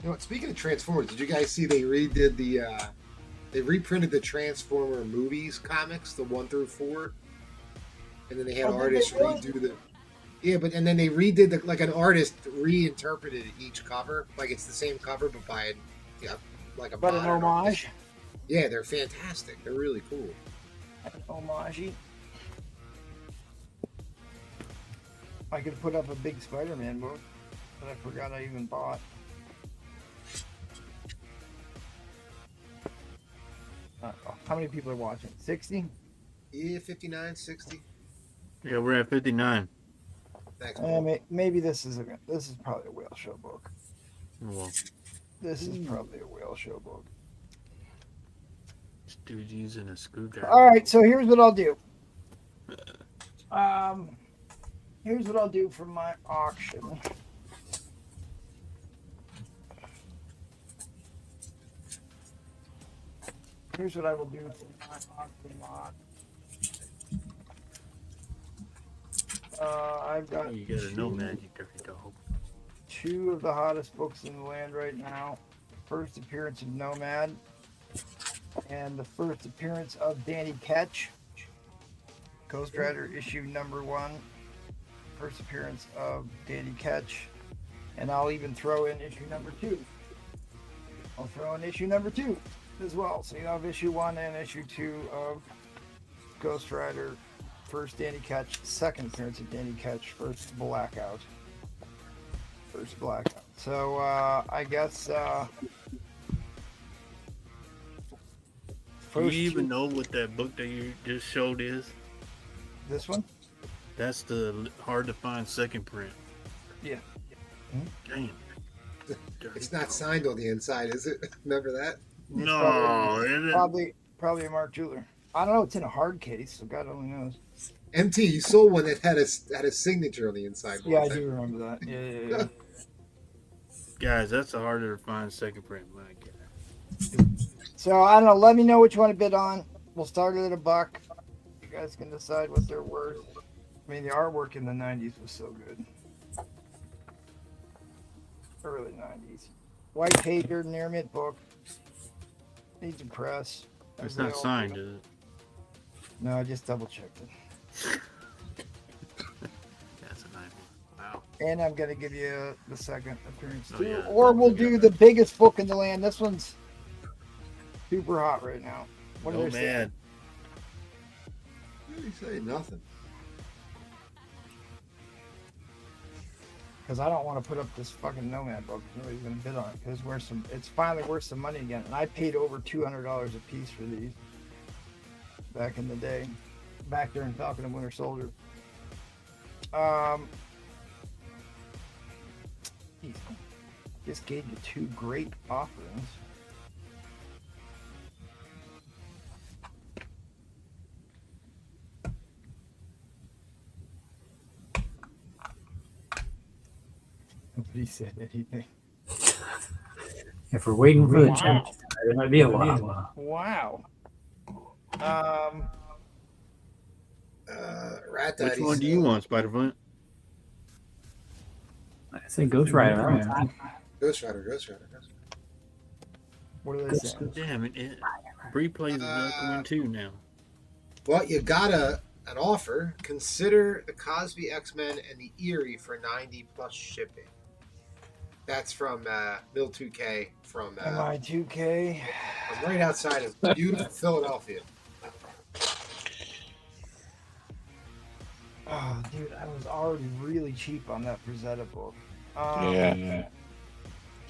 know what? Speaking of Transformers, did you guys see they reprinted the Transformer movies comics, the 1 through 4, and then they had artists redo the. Yeah, and then they redid like an artist reinterpreted each cover, like it's the same cover but by like a. But an homage. Yeah, they're fantastic. They're really cool. An homage. I could put up a big Spider-Man book that I forgot I even bought. How many people are watching? 60? Yeah, 59, 60. Yeah, we're at 59. Thanks, maybe this is probably a whale show book. Well, this is probably a whale show book. This dude's using a screwdriver. All right, so here's what I'll do. Here's what I'll do for my auction. Here's what I will do for my auction lot. I've got. You got a nomad, you dirty dog. 2 of the hottest books in the land right now. First appearance of Nomad, and the first appearance of Danny Ketch. Ghost Rider issue number 1. First appearance of Danny Ketch, and I'll even throw in issue number 2. I'll throw in issue number 2 as well. So you have issue 1 and issue 2 of Ghost Rider. First Danny Ketch, second appearance of Danny Ketch, first Blackout. So I guess do you even know what that book that you just showed is? This one? That's the hard to find second print. Yeah. Damn. It's not signed on the inside, is it? Remember that? No, probably a Mark Jeweler. I don't know. It's in a hard case, so God only knows. MT, you saw one that had a signature on the inside. Yeah, I do remember that. Yeah. Guys, that's a harder to find second print. My God. So I don't know. Let me know which one to bid on. We'll start it at $1. You guys can decide what they're worth. I mean, the artwork in the 90s was so good. Early 90s. White paper, near mint book. Needs a press. It's not signed, is it? No, I just double checked it. That's a nice one. Wow. And I'm going to give you the second appearance Oh, too. yeah. Or we'll do the biggest book in the land. This one's super hot right now. What are Oh, they saying? man. You say nothing. Because I don't want to put up this fucking Nomad book. Nobody's going to bid on it. Because it's finally worth some money again. And I paid over $200 a piece for these back in the day. Back during Falcon and Winter Soldier. Just gave you 2 great offerings. Nobody said anything. If we're waiting for the chat, there might be a lot. Wow. Rat Which Daddy one do said- you want, Spider-Flint? I think Ghost Rider. Ghost Rider. What are they saying? Damn it. Bree plays Aquaman 2 now. Well, you got an offer. Consider the Cosby X-Men and the Eerie for 90 plus shipping. That's from Mill 2K from MI2K. right outside of beautiful Philadelphia. Oh, dude, I was already really cheap on that Frazetta book. Yeah.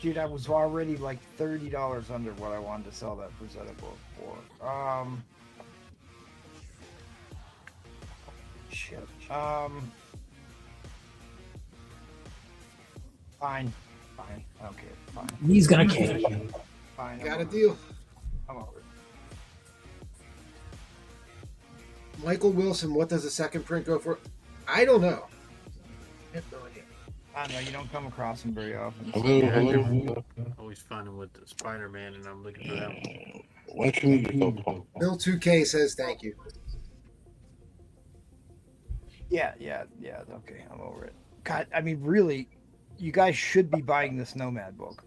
Dude, I was already like $30 under what I wanted to sell that Frazetta book for. Shit. Fine. Okay, fine. He's gonna kick you. Fine. Got a deal. I'm over it. Michael Wilson, what does the second print go for? I don't know. I have no idea. I don't know, you don't come across them very often. Hello. Always find him with the Spider-Man, and I'm looking for that one. Why can we be so Bill 2K says thank you. Yeah, okay, I'm over it. God, I mean, really, you guys should be buying this Nomad book.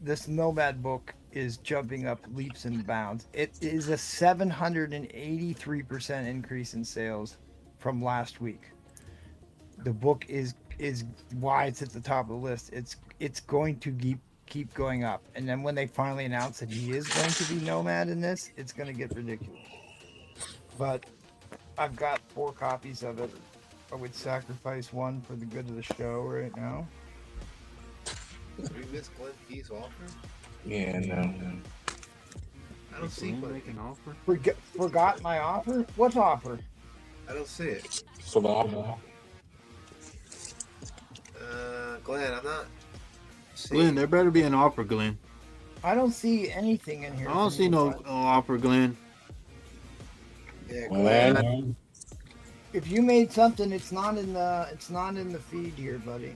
This Nomad book is jumping up leaps and bounds. It is a 783% increase in sales from last week. The book is why it's at the top of the list. It's going to keep going up. And then when they finally announce that he is going to be Nomad in this, it's going to get ridiculous. But I've got 4 copies of it. I would sacrifice one for the good of the show right now. Did we miss Glenn P's offer? Yeah, no. I don't see Glenn. Make an offer? Forgot my offer? What offer? I don't see it. So the offer. Glenn, I'm not. Glenn, there better be an offer, Glenn. I don't see anything in here. I don't see no offer, Glenn. Yeah, Glenn. If you made something, it's not in the feed here, buddy.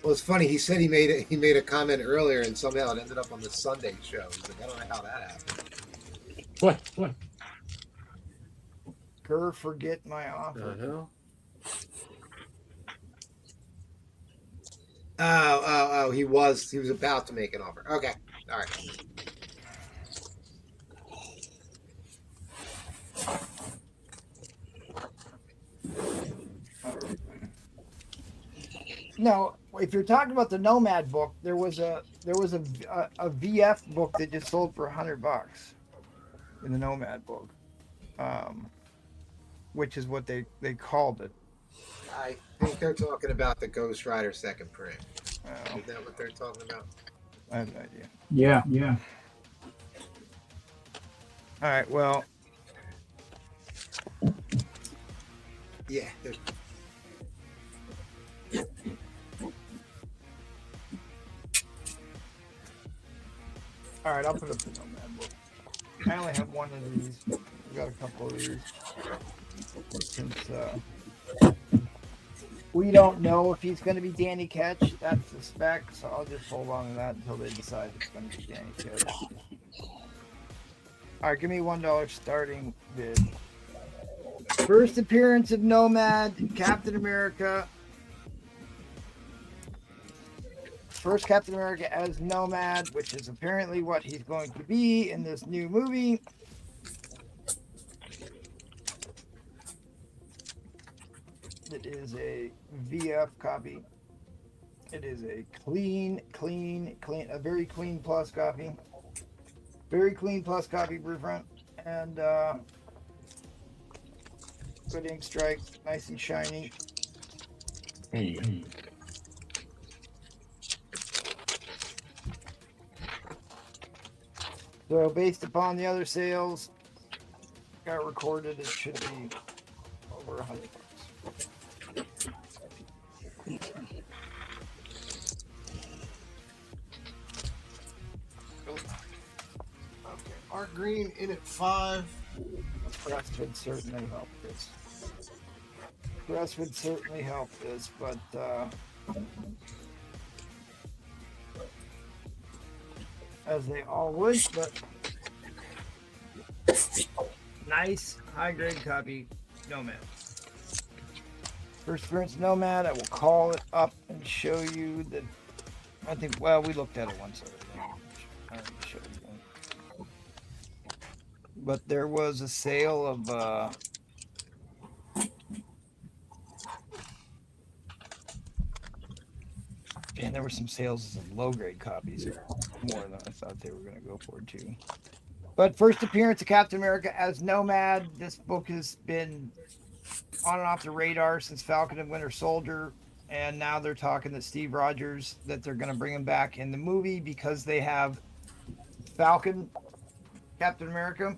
Well, it's funny. He said he made a comment earlier, and somehow it ended up on the Sunday show. He's like, I don't know how that happened. What? Kerr, forget my offer. The hell? Oh, he was about to make an offer. Okay. All right. No, if you're talking about the Nomad book, there was a VF book that just sold for $100 in the Nomad book, which is what they called it. I think they're talking about the Ghost Rider second print. Oh, Is that what they're talking about? I have no idea. Yeah. All right, well, Yeah. all right, I'll put up the Nomad book. I only have one of these. We got a couple of these. Since we don't know if he's going to be Danny Ketch, that's the spec, so I'll just hold on to that until they decide it's going to be Danny Ketch. All right, give me $1 starting bid. First appearance of Nomad, Captain America. First Captain America as Nomad, which is apparently what he's going to be in this new movie. It is a VF copy. It is a clean, a very clean plus copy. Very clean plus copy, Brewfront. And good ink strike, nice and shiny. There you go. So based upon the other sales, got recorded, it should be over $100. Okay, Art Green in at 5. Press would certainly help this. Press would certainly help this, but as they all would, but nice high grade copy, Nomad. First appearance Nomad, I will call it up and show you that. I think, well, we looked at it once already. I already showed you. But there was a sale of and there were some sales of low grade copies, more than I thought they were going to go for too. But first appearance of Captain America as Nomad. This book has been on and off the radar since Falcon and Winter Soldier, and now they're talking to Steve Rogers that they're going to bring him back in the movie because they have Falcon, Captain America.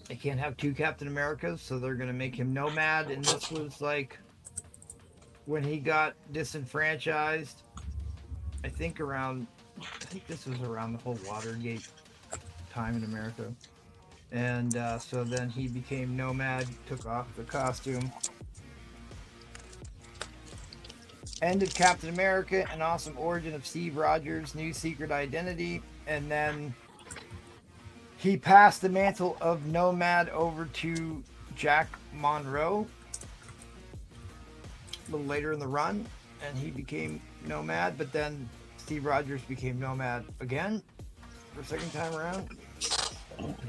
They can't have two Captain Americas, so they're going to make him Nomad. And this was like when he got disenfranchised. I think this was around the whole Watergate time in America. And so then he became Nomad, took off the costume. End of Captain America, an awesome origin of Steve Rogers' new secret identity. And then he passed the mantle of Nomad over to Jack Monroe a little later in the run, and he became Nomad, but then Steve Rogers became Nomad again for a second time around.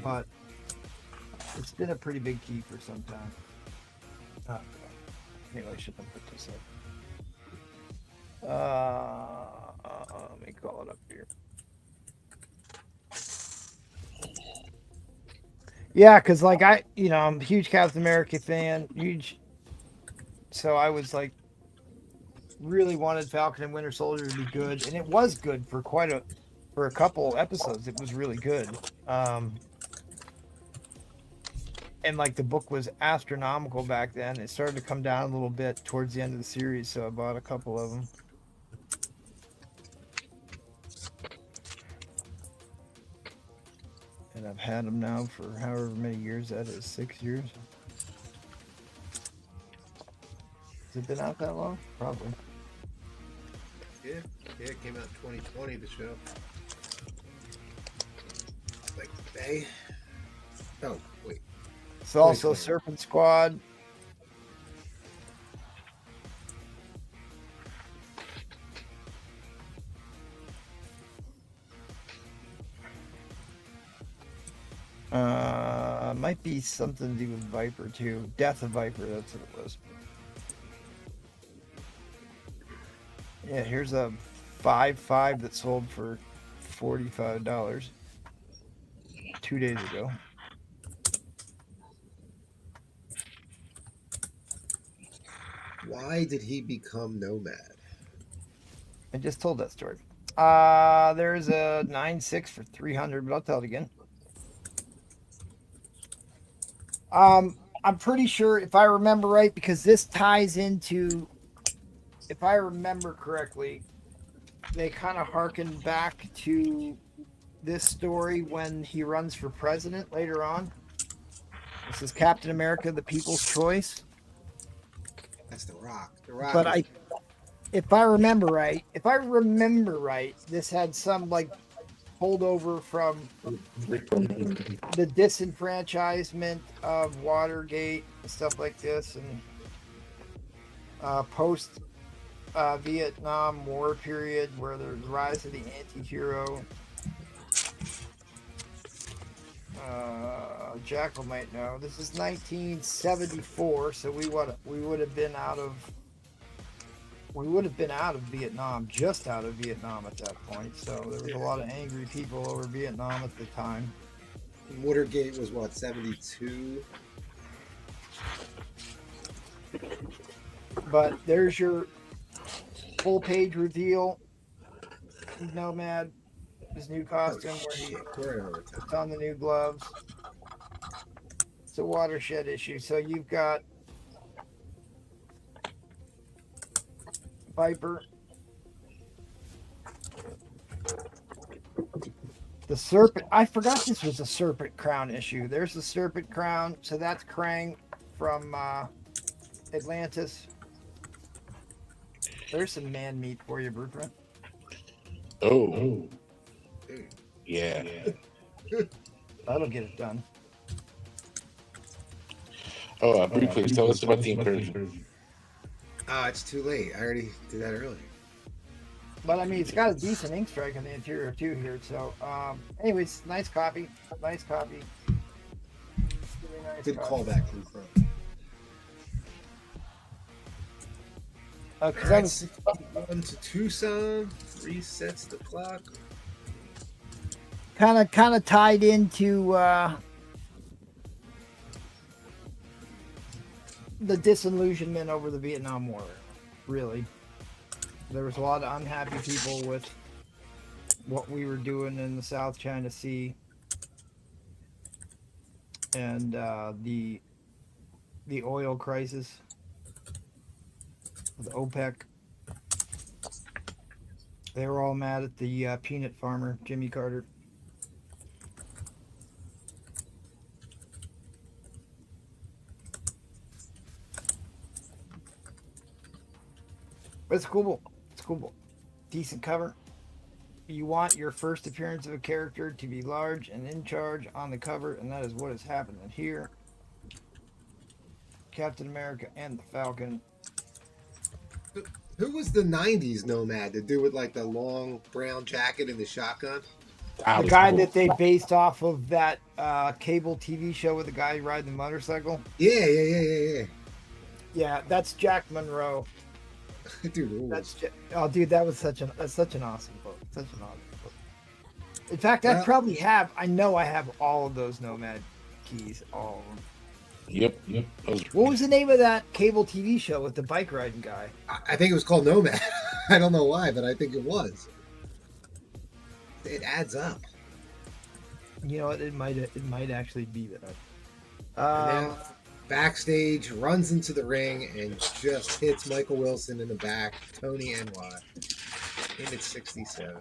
But it's been a pretty big key for some time. Anyway, I shouldn't have put this up. Let me call it up here. Yeah, because like I'm a huge Captain America fan, so I was like, really wanted Falcon and Winter Soldier to be good, and it was good for for a couple episodes. It was really good. And like the book was astronomical back then. It started to come down a little bit towards the end of the series, so I bought a couple of them. And I've had them now for however many years that is, 6 years. Has it been out that long? Probably. Yeah, it came out in 2020, the show. Like May? Oh, wait. It's also Serpent Squad. Might be something to do with Viper too. Death of Viper, that's what it was. Yeah, here's a 5.5 that sold for $45 2 days ago. Why did he become Nomad? I just told that story. There's a 9.6 for $300, but I'll tell it again. I'm pretty sure, if I remember right, because this ties into, if I remember correctly, they kind of harken back to this story when he runs for president later on. This is Captain America, the People's Choice. That's The Rock. The Rock. But if I remember right, this had some like holdover from the disenfranchisement of Watergate and stuff like this, and post Vietnam War period, where there's the rise of the anti-hero. Jackal might know. This is 1974, so we would have been out of Vietnam, just out of Vietnam at that point. So there was a lot of angry people over Vietnam at the time. Watergate was what, 72? But there's your full page reveal. Nomad, his new costume, where he puts on the new gloves. It's a watershed issue. So you've got Viper, the serpent. I forgot this was a serpent crown issue. There's the serpent crown. So that's Krang from Atlantis. There's some man meat for you, Blueprint. Oh. Yeah. That'll get it done. Oh, briefly, tell us about the incursion. It's too late. I already did that earlier. But I mean, it's got a decent ink strike on the interior too here. So, anyways, nice copy. Nice copy. Really nice Good copy. callback from front. Because I was 61 to Tucson, resets the clock. kind of tied into the disillusionment over the Vietnam War. Really, there was a lot of unhappy people with what we were doing in the South China Sea, and the oil crisis with OPEC. They were all mad at the peanut farmer, Jimmy Carter. But it's cool. It's cool. Decent cover. You want your first appearance of a character to be large and in charge on the cover, and that is what is happening here. Captain America and the Falcon. Who was the 90s Nomad? The dude with like the long brown jacket and the shotgun? The guy that they based off of that cable TV show with the guy riding the motorcycle. Yeah. Yeah, that's Jack Monroe. Dude, rules. Dude, that was such an awesome book. Such an awesome book. In fact, I probably have. I know I have all of those Nomad keys. All of them. Yep. What was the name of that cable TV show with the bike riding guy? I think it was called Nomad. I don't know why, but I think it was. It adds up. You know what? It might actually be that. And then backstage, runs into the ring and just hits Michael Wilson in the back. Tony NY. In at 67.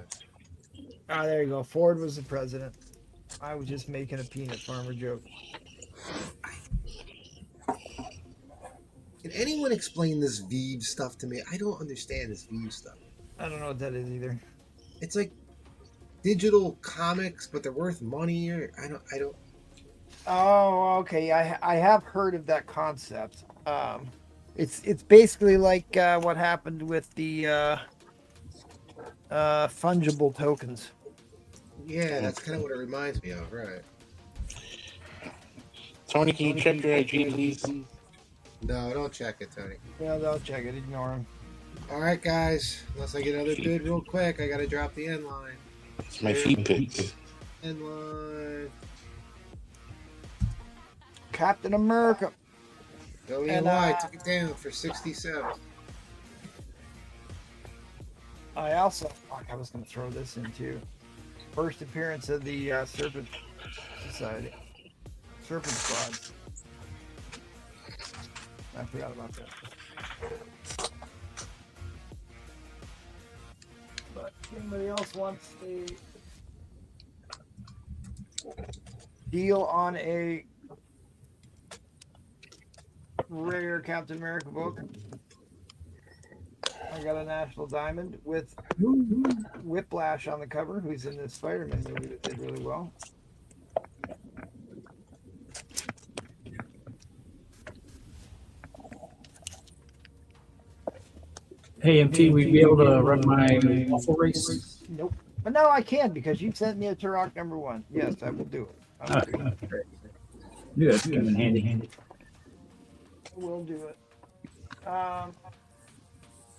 There you go. Ford was the president. I was just making a peanut farmer joke. Can anyone explain this Vive stuff to me? I don't understand this Vive stuff. I don't know what that is either. It's like digital comics, but they're worth money. Or I don't. Oh, okay. I have heard of that concept. It's basically like what happened with the fungible tokens. Yeah, that's kind of what it reminds me of, right? Tony, can you check your IG, please? No, don't check it, Tony. Yeah, don't check it. Ignore him. All right, guys. Unless I get another bid real quick, I got to drop the end line. It's my feed pics. End line. Captain America. Tony And, NY took it down for 67. I also, I was going to throw this in too. First appearance of the Serpent Society. Serpent Squad. I forgot about that. But anybody else wants a deal on a rare Captain America book? I got a National Diamond with Whiplash on the cover, who's in the Spider-Man movie that did really well. Hey, MT, we'd be able to run my waffle race? Nope. But no, I can because you sent me a Turok #1. Yes, I will do it. I will do it. Great. Good. Come in handy. I will do it. All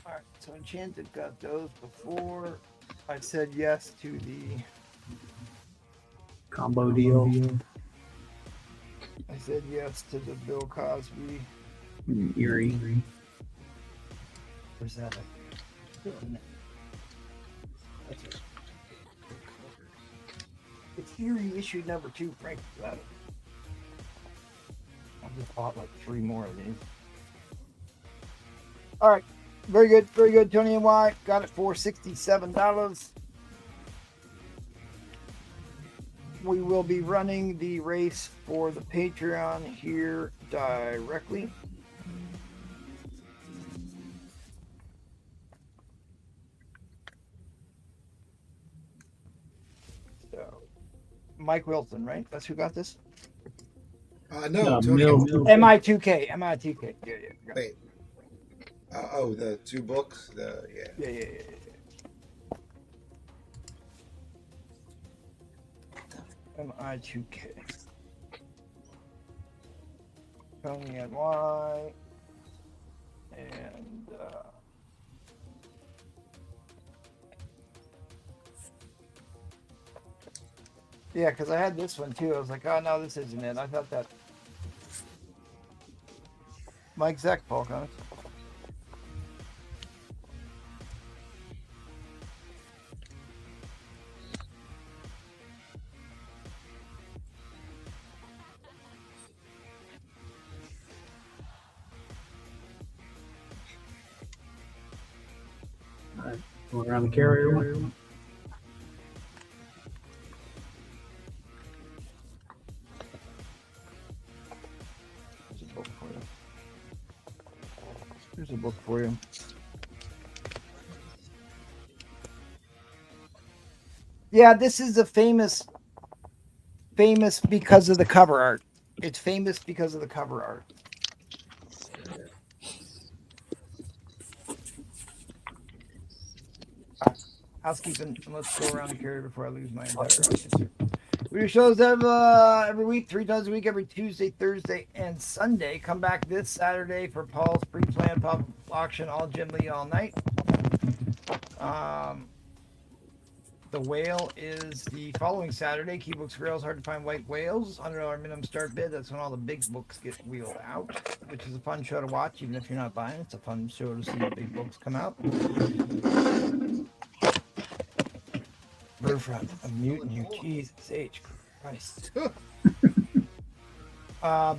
right. So Enchanted got those before. I said yes to the Combo deal. I said yes to the Bill Cosby. Eerie. Where's that? It's Eerie issue #2, Frank. Got it. I just bought like 3 more of these. All right. Very good. Very good. Tony and Y got it for $67. We will be running the race for the Patreon here directly. So, Mike Wilson, right? That's who got this? No, MI2K. MI2K. Yeah. Wait. Oh, the 2 books? Yeah. MI2K. Tony and Y. And yeah, because I had this one too. I was like, oh no, this isn't it. I thought that Mike Zek, Paul Comics. Alright, going around the carrier. Here's a book for you. Yeah, this is a famous because of the cover art. It's famous because of the cover art. Housekeeping. Let's go around the carrier before I lose my entire audience here. We do shows every week, 3 times a week, every Tuesday, Thursday, and Sunday. Come back this Saturday for Paul's pre-planned pop auction, all Jim Lee all night. The whale is the following Saturday. Key Books Grails, hard to find white whales. $100 minimum start bid. That's when all the big books get wheeled out, which is a fun show to watch, even if you're not buying. It's a fun show to see the big books come out. Riverfront, I'm muting you. Jesus H. Christ.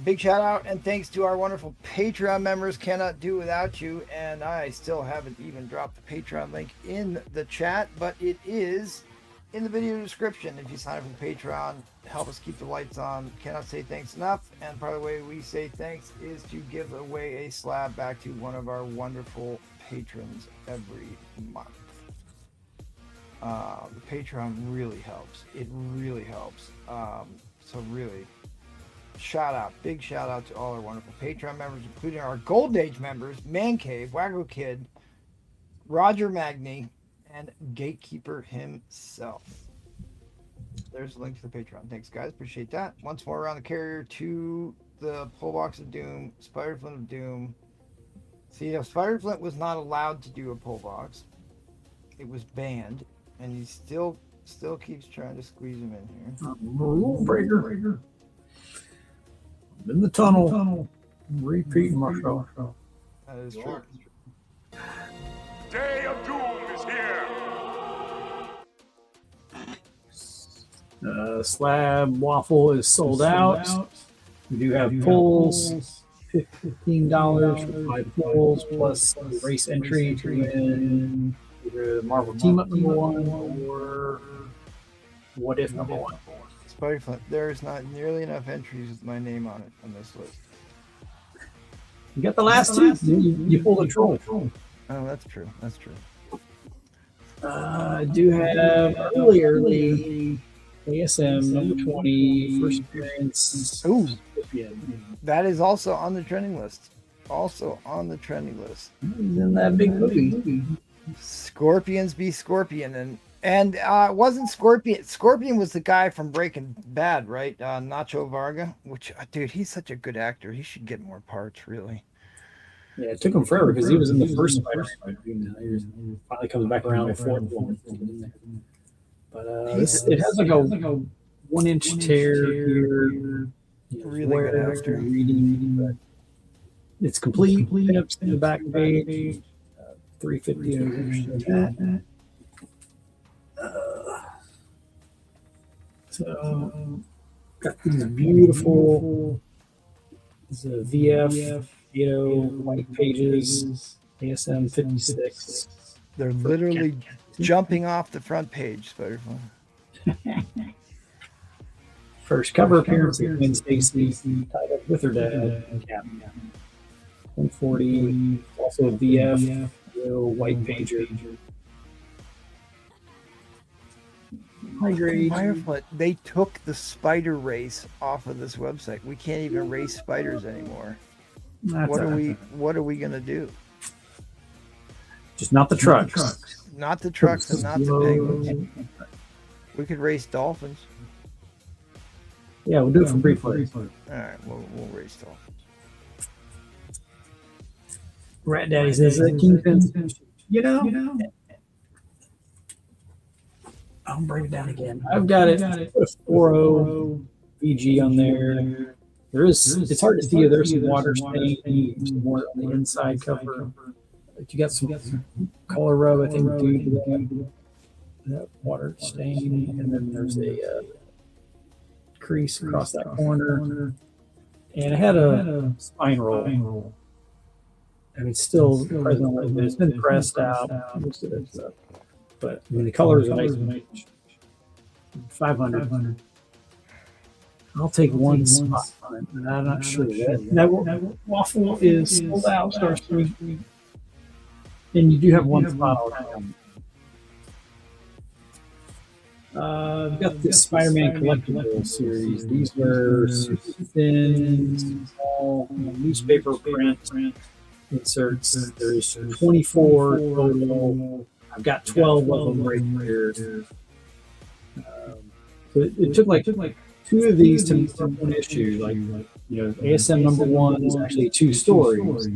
Big shout out and thanks to our wonderful Patreon members. Cannot do without you. And I still haven't even dropped the Patreon link in the chat, but it is in the video description. If you sign up for Patreon, help us keep the lights on. Cannot say thanks enough. And part of the way we say thanks is to give away a slab back to one of our wonderful patrons every month. The Patreon really helps. It really helps. So really, big shout out to all our wonderful Patreon members, including our Gold Age members, Man Cave, Waggle Kid, Roger Magny, and Gatekeeper himself. There's a link to the Patreon. Thanks, guys. Appreciate that. Once more around the carrier to the Pull Box of Doom, Spider Flint of Doom. See, Spider Flint was not allowed to do a pull box. It was banned. And he still keeps trying to squeeze him in here. Rule breaker. In the tunnel. Repeat Marshall. That is true. Day of Doom is here. Slab waffle is sold out. We do have pulls. $15 for 5 pulls plus race entry to win either Marvel Team Up #1 or What If #1. Spider Flint. There is not nearly enough entries with my name on it on this list. You got the last two. You pulled a troll. Oh, that's true. That's true. I do have early ASM number 20 first appearance. Ooh, Scorpion. that is also on the trending list. Also on the trending list. He's in that big movie. Scorpions be Scorpion, and wasn't Scorpion? Scorpion was the guy from Breaking Bad, right? Nacho Varga, which dude, he's such a good actor. He should get more parts, really. Yeah, it took him forever because he was in the first Spider-Man movie. He finally comes back around the fourth one. But it has like a 1-inch tear here. Really good actor. Reading, but it's complete. Pinups in the back page. 350 over. So got these beautiful. This is a VF. White pages, ASM 56. They're literally jumping off the front page, Spider-Man. First cover appearance of Gwen Stacy, tied up with her dad. Cap. 140. Also a VF, white pager. High grade. Firefly, they took the spider race off of this website. We can't even race spiders anymore. What are we gonna do? Just not the trucks. Not the trucks and not the penguins. We could race dolphins. Yeah, we'll do it for brief play. All right, we'll race dolphins. Rat Daddy says that Kingpin. You know. I'll bring it down again. I've got it. Put a 4.0 VG on there. It's hard to see. There's some water stain, some more on the inside cover. But you got some color rub, I think, due to that water stain. And then there's a crease across that corner. And it had a spine roll. I mean, still present, but it's been pressed out. Most of it stuff. But I mean, the colors are nice. 500. I'll take one spot on it, but I'm not sure. That waffle is sold out, Starscream. And you do have one spot on it. We've got the Spider-Man collectible series. These were thin, small newspaper print inserts. There's 24 total. I've got 12 of them right here. So it took like 2 of these to make one issue. Like, ASM number 1 is actually 2 stories.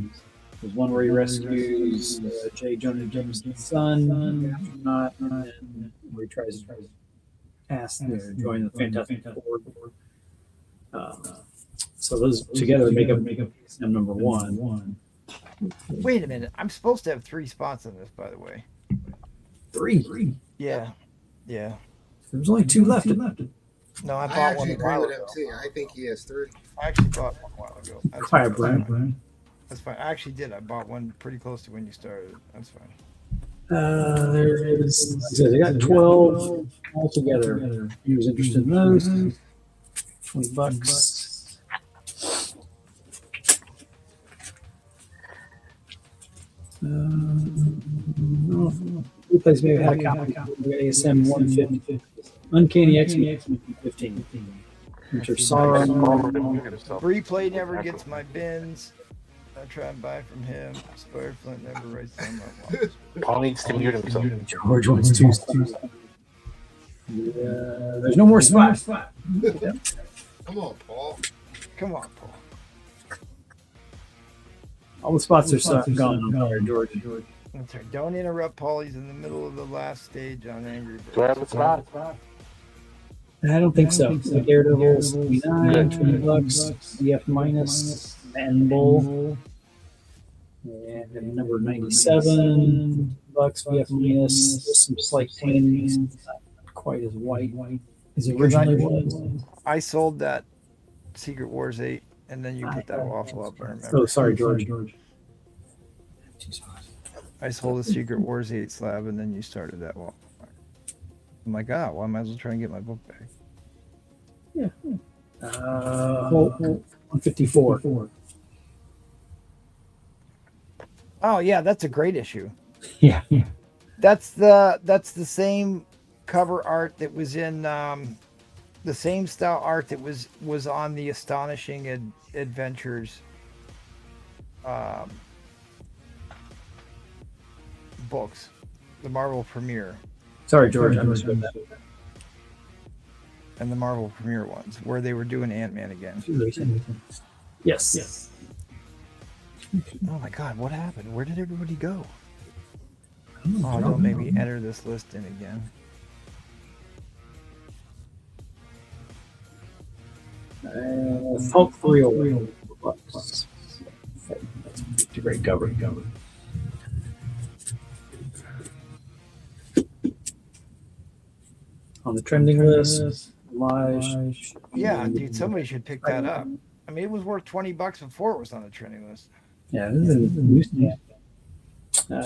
There's one where he rescues J. Jonah Jameson's son, astronaut, and then where he tries to join the Fantastic Four. So those together make up ASM number 1. Wait a minute. I'm supposed to have 3 spots on this, by the way. 3? Yeah. There's only 2 left. No, I I bought actually one a agree while with ago. him too. I think he has 3. I actually bought one a while ago. That's Fire fine. brand. That's fine. I actually did. I bought one pretty close to when you started. That's fine. There is. Like I said, they got 12 altogether. He was interested in those. $20. Two places maybe had a copy of ASM 150. Uncanny X-Men 15. Which are Sauron. Free play never gets my bins. I try and buy from him. Spider Flint never writes them up. Paul needs to mute himself. George wants 2 spots. There's no more spots. Come on, Paul. Come on, Paul. All the spots are gone. I'm sorry, George. That's right. Don't interrupt Paul. He's in the middle of the last stage on Angry Birds. Do I have a spot? I don't think so. So Daredevil's $29, $20, EF minus, Man Bull, and then number 97 bucks, VF minus. There's some slight tan, not quite as white as it originally was. I sold that Secret Wars 8, and then you put that waffle up. I remember. Oh, sorry, George. I sold the Secret Wars 8 slab, and then you started that waffle. I'm like, well, I might as well try and get my book back. Yeah. 154. Oh yeah, that's a great issue. Yeah. That's the same cover art that was in the same style art that was on the Astonishing Adventures books, the Marvel Premiere. Sorry, George, I misread that. And the Marvel Premiere ones, where they were doing Ant-Man again. Yes. Oh my God, what happened? Where did everybody go? Oh, don't make me enter this list in again. Hulk 301. That's a great cover. On the trending list, Yeah, dude, somebody should pick that up. I mean, it was worth $20 before it was on the trending list. Yeah, this is a new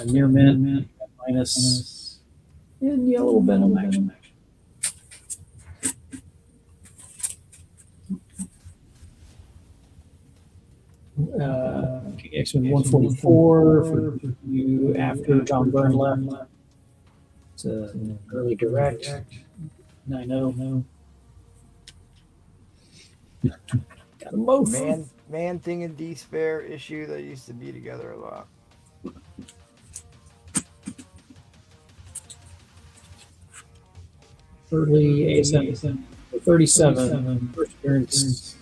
near mint, minus, and yeah, a little Venom action. X-Men 144 for you after John Byrne left. It's an early direct. I know. Got them both. Man Thing and Despair issue that used to be together a lot. Early ASM 37, first appearance.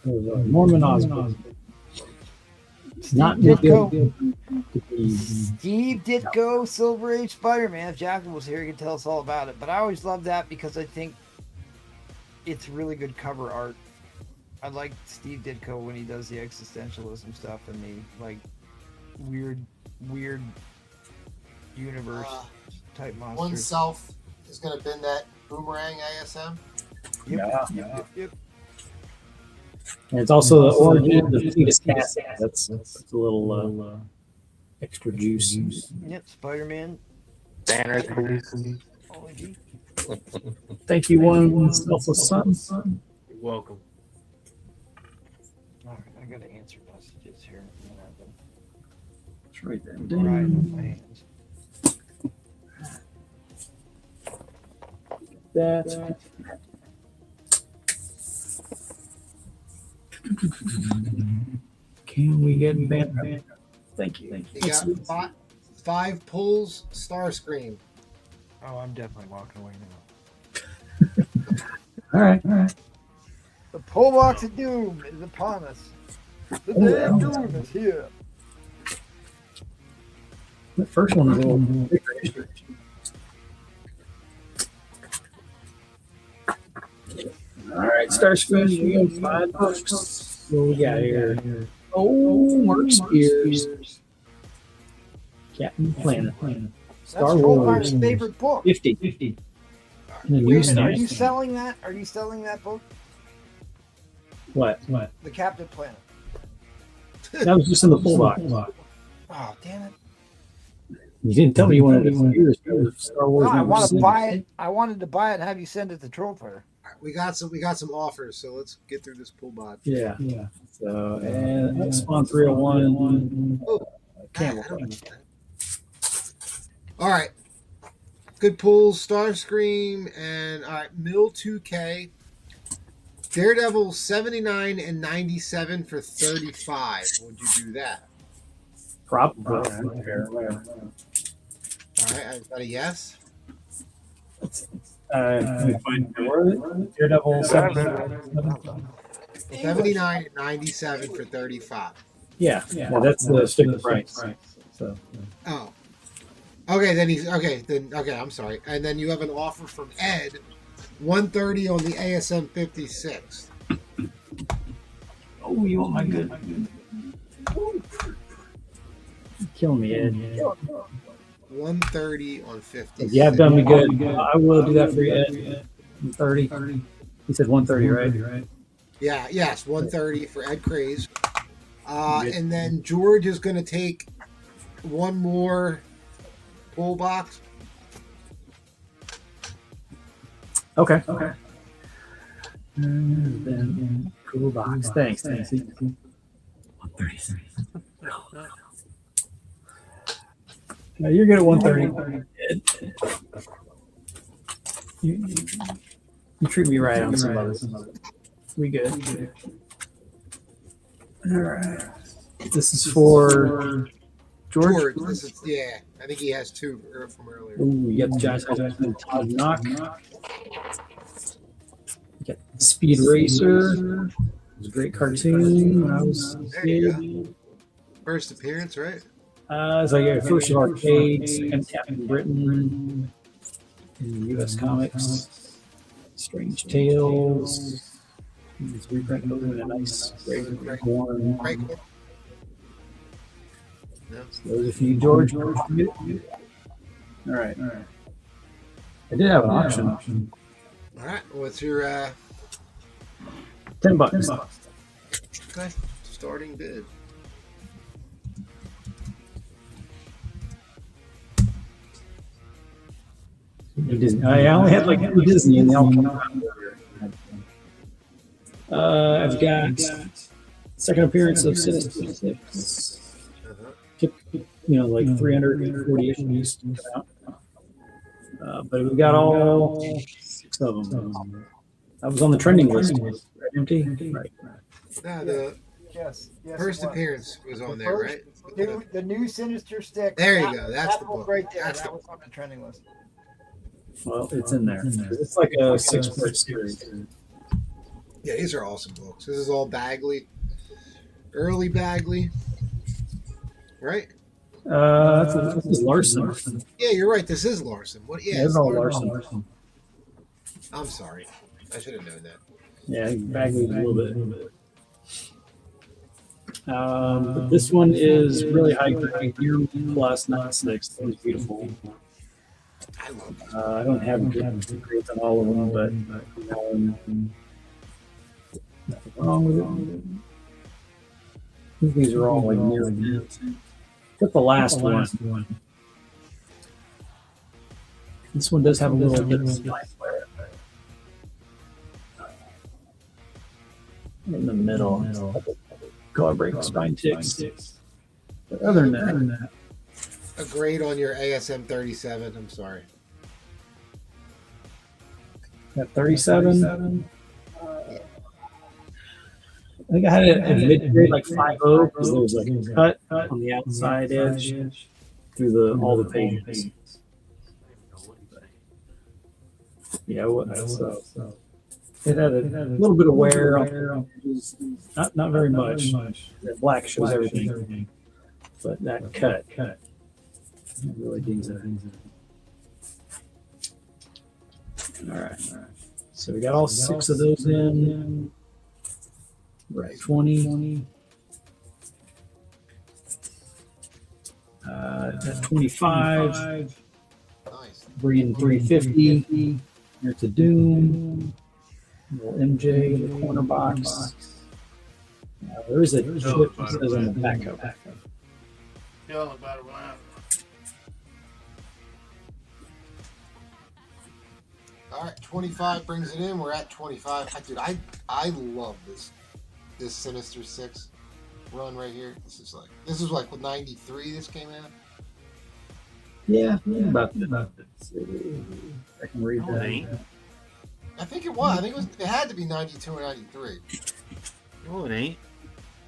Norman Osborn. Not Ditko. Steve Ditko, Silver Age Spider-Man. If Jackson was here, he could tell us all about it. But I always love that because I think it's really good cover art. I like Steve Ditko when he does the existentialism stuff and the like weird universe type monsters. Oneself is going to bend that boomerang ASM. Yep. And it's also the origin of the fetus cat. That's a little extra juice. Yep, Spider-Man. Banner. Thank you, one selfless son. You're welcome. All right, I got to answer messages here. Let's write that Right down. with my hands. That. Can we get Banner? Thank you. You got five pulls, Starscream. Oh, I'm definitely walking away now. All right. The pull box of doom is upon us. The day of doom is here. The first one is a little bigger. All right, Starscream, we got 5 books. What we got here? Oh, Mark Spears. Captain Planet. Star That's Wars. Goldfar's favorite book. 50. And then Wait a minute, new are you stuff. selling that? Are you selling that book? What? The Captain Planet. That was just in the full box. Oh, damn it. You didn't tell me you wanted to Star Wars. No, I number want to 6. buy it. I wanted to buy it and have you send it to Troll Player. We got some offers, so let's get through this pull bot. Yeah. So, and Spawn 301. Camel. All right. Good pulls, Starscream, and all right, Mill 2K. Daredevil 79 and 97 for 35. Would you do that? Probably. All right, I got a yes. Let me find the Daredevil 79 and 97 for 35. Yeah, that's the sticker price. So. Oh. Okay, I'm sorry. And then you have an offer from Ed, 130 on the ASM 56. Oh, you want my good? Kill me, Ed. 130 on 50. Yeah, I've done me good. I will do that for you, Ed. 30. He said 130, right? Yeah, yes, 130 for Ed Craze. And then George is going to take one more pull box. Okay. And then pull box. Thanks. No, you're good at 130. You treat me right on some others. We good. All right. This is for George. This is, yeah, I think he has two from earlier. Ooh, you got the Josh and Todd Knock. You got Speed Racer. It was a great cartoon when I was a kid. First appearance, right? It's like a first arcade, second Captain Britain in U.S. Comics. Strange Tales. It's reprint moving a nice great horn. Those are for you, George. All right. I did have an auction. All right. What's your $10. Okay. Starting bid. Disney. I only had like Disney and they all come out. I've got second appearance of Sinister Six. Took, like 340 issues to come out. But we got all 6 of them. I was on the trending list. Empty? Right. No, the Yes. first appearance was on there, right? The new Sinister Stick. There you go. That's the book. Right there. That's That the was on the trending list. Well, it's in there. It's like a 6-part series. Yeah, these are awesome books. This is all Bagley, early Bagley, right? This is Larson. Yeah, you're right. This is Larson. What? Yeah, It's all Larson. I'm sorry. I should have known that. Yeah, Bagley's a little bit. But this one is really high grade. Year plus, not 6. It was beautiful. I love it. I don't have good grades on all of them, but nothing wrong with it. These are all like near mint. Look at the last one. This one does have a little bit of spine flare in the middle. Color break, spine ticks. But other than that, A grade on your ASM 37. I'm sorry. got 37. I think I had it at mid-grade, like 5.0, because there was like a cut on the outside edge through all the pages. Yeah, so it had a little bit of wear on the edges, not very much. The black shows everything, but that cut really digs it. All right. So we got all 6 of those in. Right, 20. At 25. Nice. Bring in 350. Here's a Doom. Little MJ in the corner box. There is a chip that says on the back of it. Tell them about it when I- All right, 25 brings it in. We're at 25. Dude, I love this Sinister Six run right here. This is like with 93. This came out. Yeah, about that. I can read that. I think it was. It had to be 92 or 93. No, it ain't.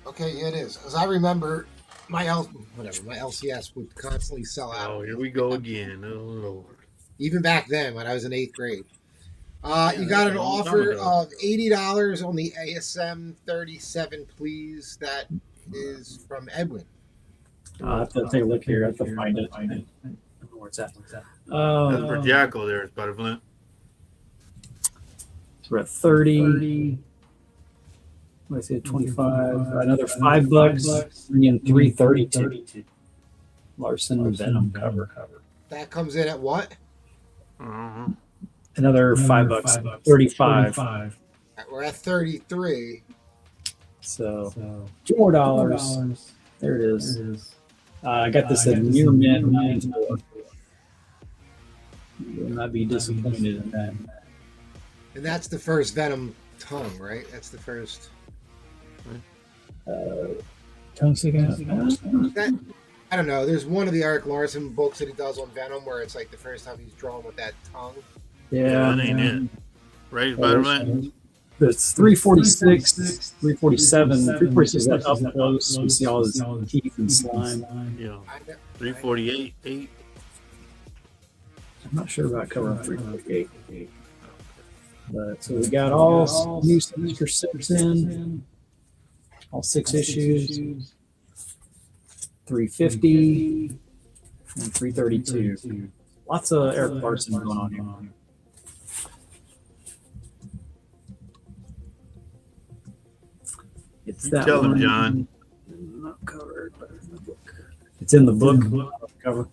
Okay, yeah, it is. Because I remember my LCS would constantly sell out. Oh, here we go again. Oh, Lord. Even back then when I was in 8th grade. You got an offer of $80 on the ASM 37, please. That is from Edwin. I'll have to take a look here. I have to find it. I don't know where it's at. That's for Jacko there, Butterfly. So we're at 30. What I say, 25. Another $5. Bring in 332. Larson Venom cover. That comes in at what? Another $5. 35. We're at 33. So $2 more. There it is. I got this at near mint 94. You will not be disappointed in that. And that's the first Venom tongue, right? That's the first. That, I don't know. There's one of the Eric Larson books that he does on Venom where it's like the first time he's drawn with that tongue. Yeah, that ain't it. Right, Spider-Man? It's 346, 347, 346 is up close. We see all his teeth and slime. Yeah. 348, 8. I'm not sure about covering 348. But so we got all new Sinister Six in, all 6 issues, 350, and 332. Lots of Eric Larson going on here. It's that Tell him, one. John. Not covered, but in the book. It's in the book. Cover.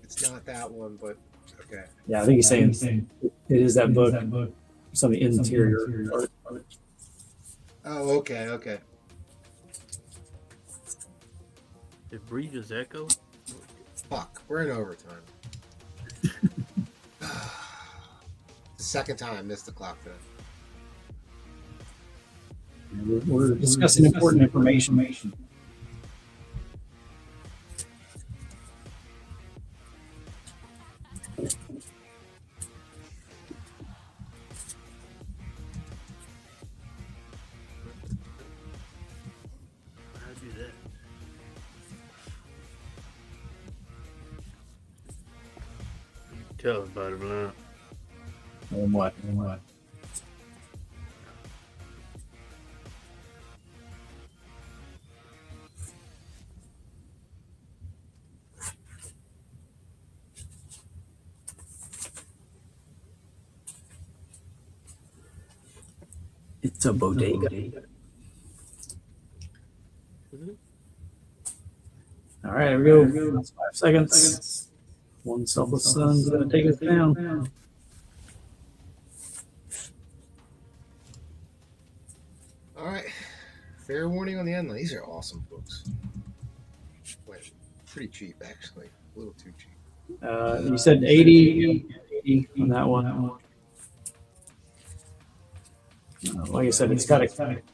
It's not that one, but okay. Yeah, I think he's saying it is that book. Some of the interior art. Oh, okay, okay. It breathes echo. Fuck, we're in overtime. The second time I missed the clock today. We're discussing important information. How do that? Tell us about it, man. And what? It's a bodega. All right, here we go. That's 5 seconds. One selfless sun's gonna take us down. All right. Fair warning on the end. These are awesome books. Wait, pretty cheap actually. A little too cheap. You said 80 on that one. Like I said, it's got a cut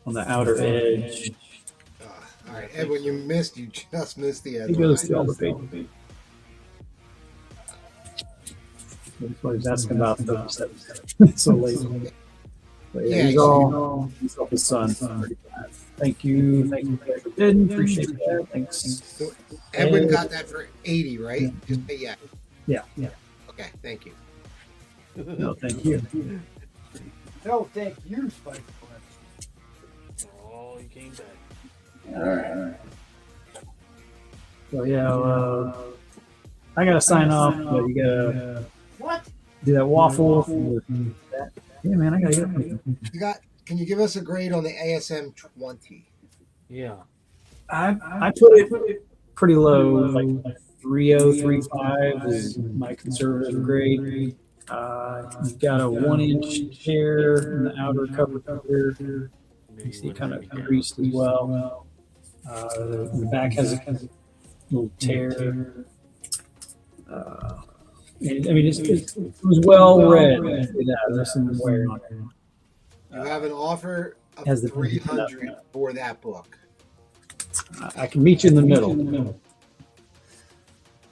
on the outer edge. All right, Edwin, you just missed the edge. He goes to all the pages. That's what he's asking about. So late. But yeah, he's all his son. Thank you for bidding. Appreciate that. Thanks. So Edwin got that for 80, right? Just say yeah. Yeah. Okay, thank you. No, thank you. No, thank you, Spike. Oh, he came back. All right. So yeah, I gotta sign off, but you gotta do that waffle. Yeah, man, I gotta get. Can you give us a grade on the ASM 20? Yeah. I put it pretty low, like 3035 is my conservative grade. You've got a 1-inch tear in the outer cover here. You see it kind of creased as well. The back has a little tear. It was well read. There's some wear on it. You have an offer of Has the 300 for that book. I can meet you in the middle.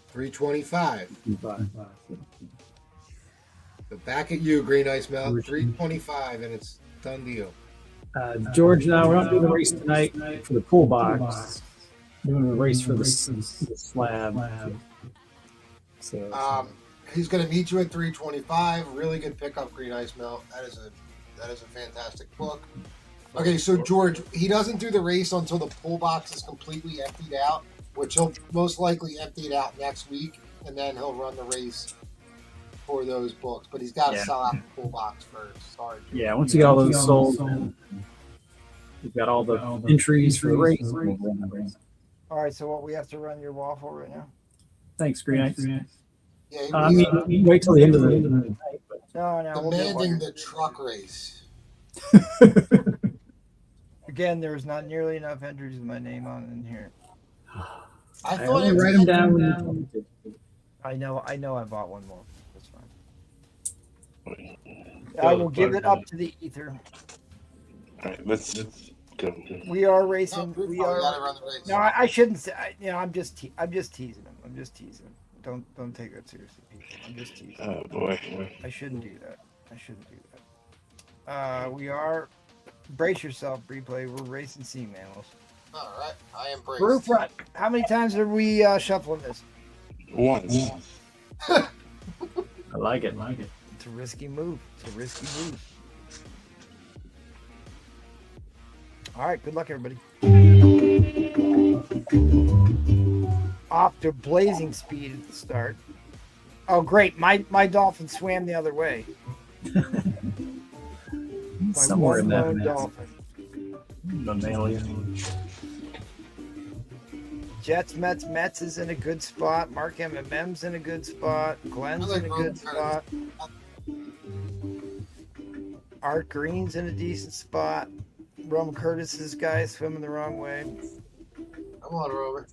325. So back at you, Green Ice Mount. 325, and it's done deal. George, now we're not doing a race tonight for the pool box. We're doing a race for the slab. So, he's going to meet you at 325. Really good pickup, Green Ice Melt. That is a fantastic book. Okay, so George, he doesn't do the race until the pull box is completely emptied out, which he'll most likely empty it out next week, and then he'll run the race for those books. But he's got to sell out the pull box first. Sorry, George. yeah, once you get all those sold, we've got all the entries for the race. All right, so what we have to run your waffle right now? Thanks, Green Ice. Yeah, wait till the end of the night. No, demanding the truck race. Again, there's not nearly enough entries with my name on in here. I thought only write them down when you tell me to. I know. I bought one more. That's fine. I will give it up to the ether. All right, let's We are racing. No, We we are. gotta run the race. No, I shouldn't say. I'm just teasing him. I'm just teasing him. Don't take that seriously, people. I'm just teasing. Oh boy. I shouldn't do that. We are. Brace yourself, replay. We're racing sea mammals. All right, I am braced. Roof run. How many times are we shuffling this? Once. I like it. It's a risky move. All right. Good luck, everybody. Off to blazing speed at the start. Oh, great. My dolphin swam the other way. Somewhere in that lone mess. dolphin. Mammalia. Jets, Mets is in a good spot. Mark MMM's in a good spot. Glenn's in a good spot. Art Green's in a decent spot. Rome Curtis's guy swimming the wrong way. Come on, Robert.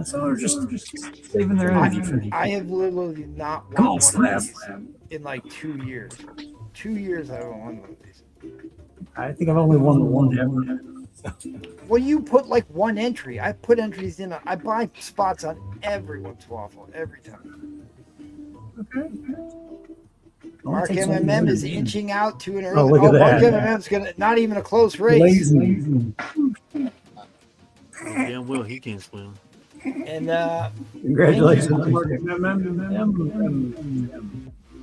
So we're just saving their energy for I have literally not Come won on, one of Slab. these in like 2 years. 2 years I haven't won one of these. I think I've only won the one ever. Well, you put like one entry. I put entries in. I buy spots on everyone's waffle every time. Okay. Mark takes one MMM to is win. inching out to an early. Oh, look at Mark that. MMM's gonna not even a close race. Lazy. Damn well he can't swim. And Congratulations.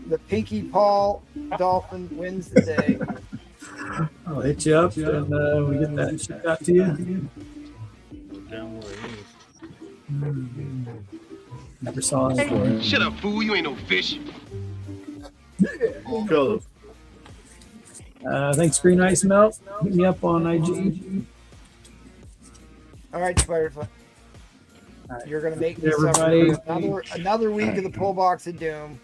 the Pinky Paul Dolphin wins the day. I'll hit you up and we get that shipped out to you. Damn well he is. Never saw him before. Shut up, fool. You ain't no fish. Go. Thanks, Green Ice Melt. Hit me up on IG. All right, Spiderfoot. Right. You're gonna make me Everybody. suffer another week of the pull box of doom.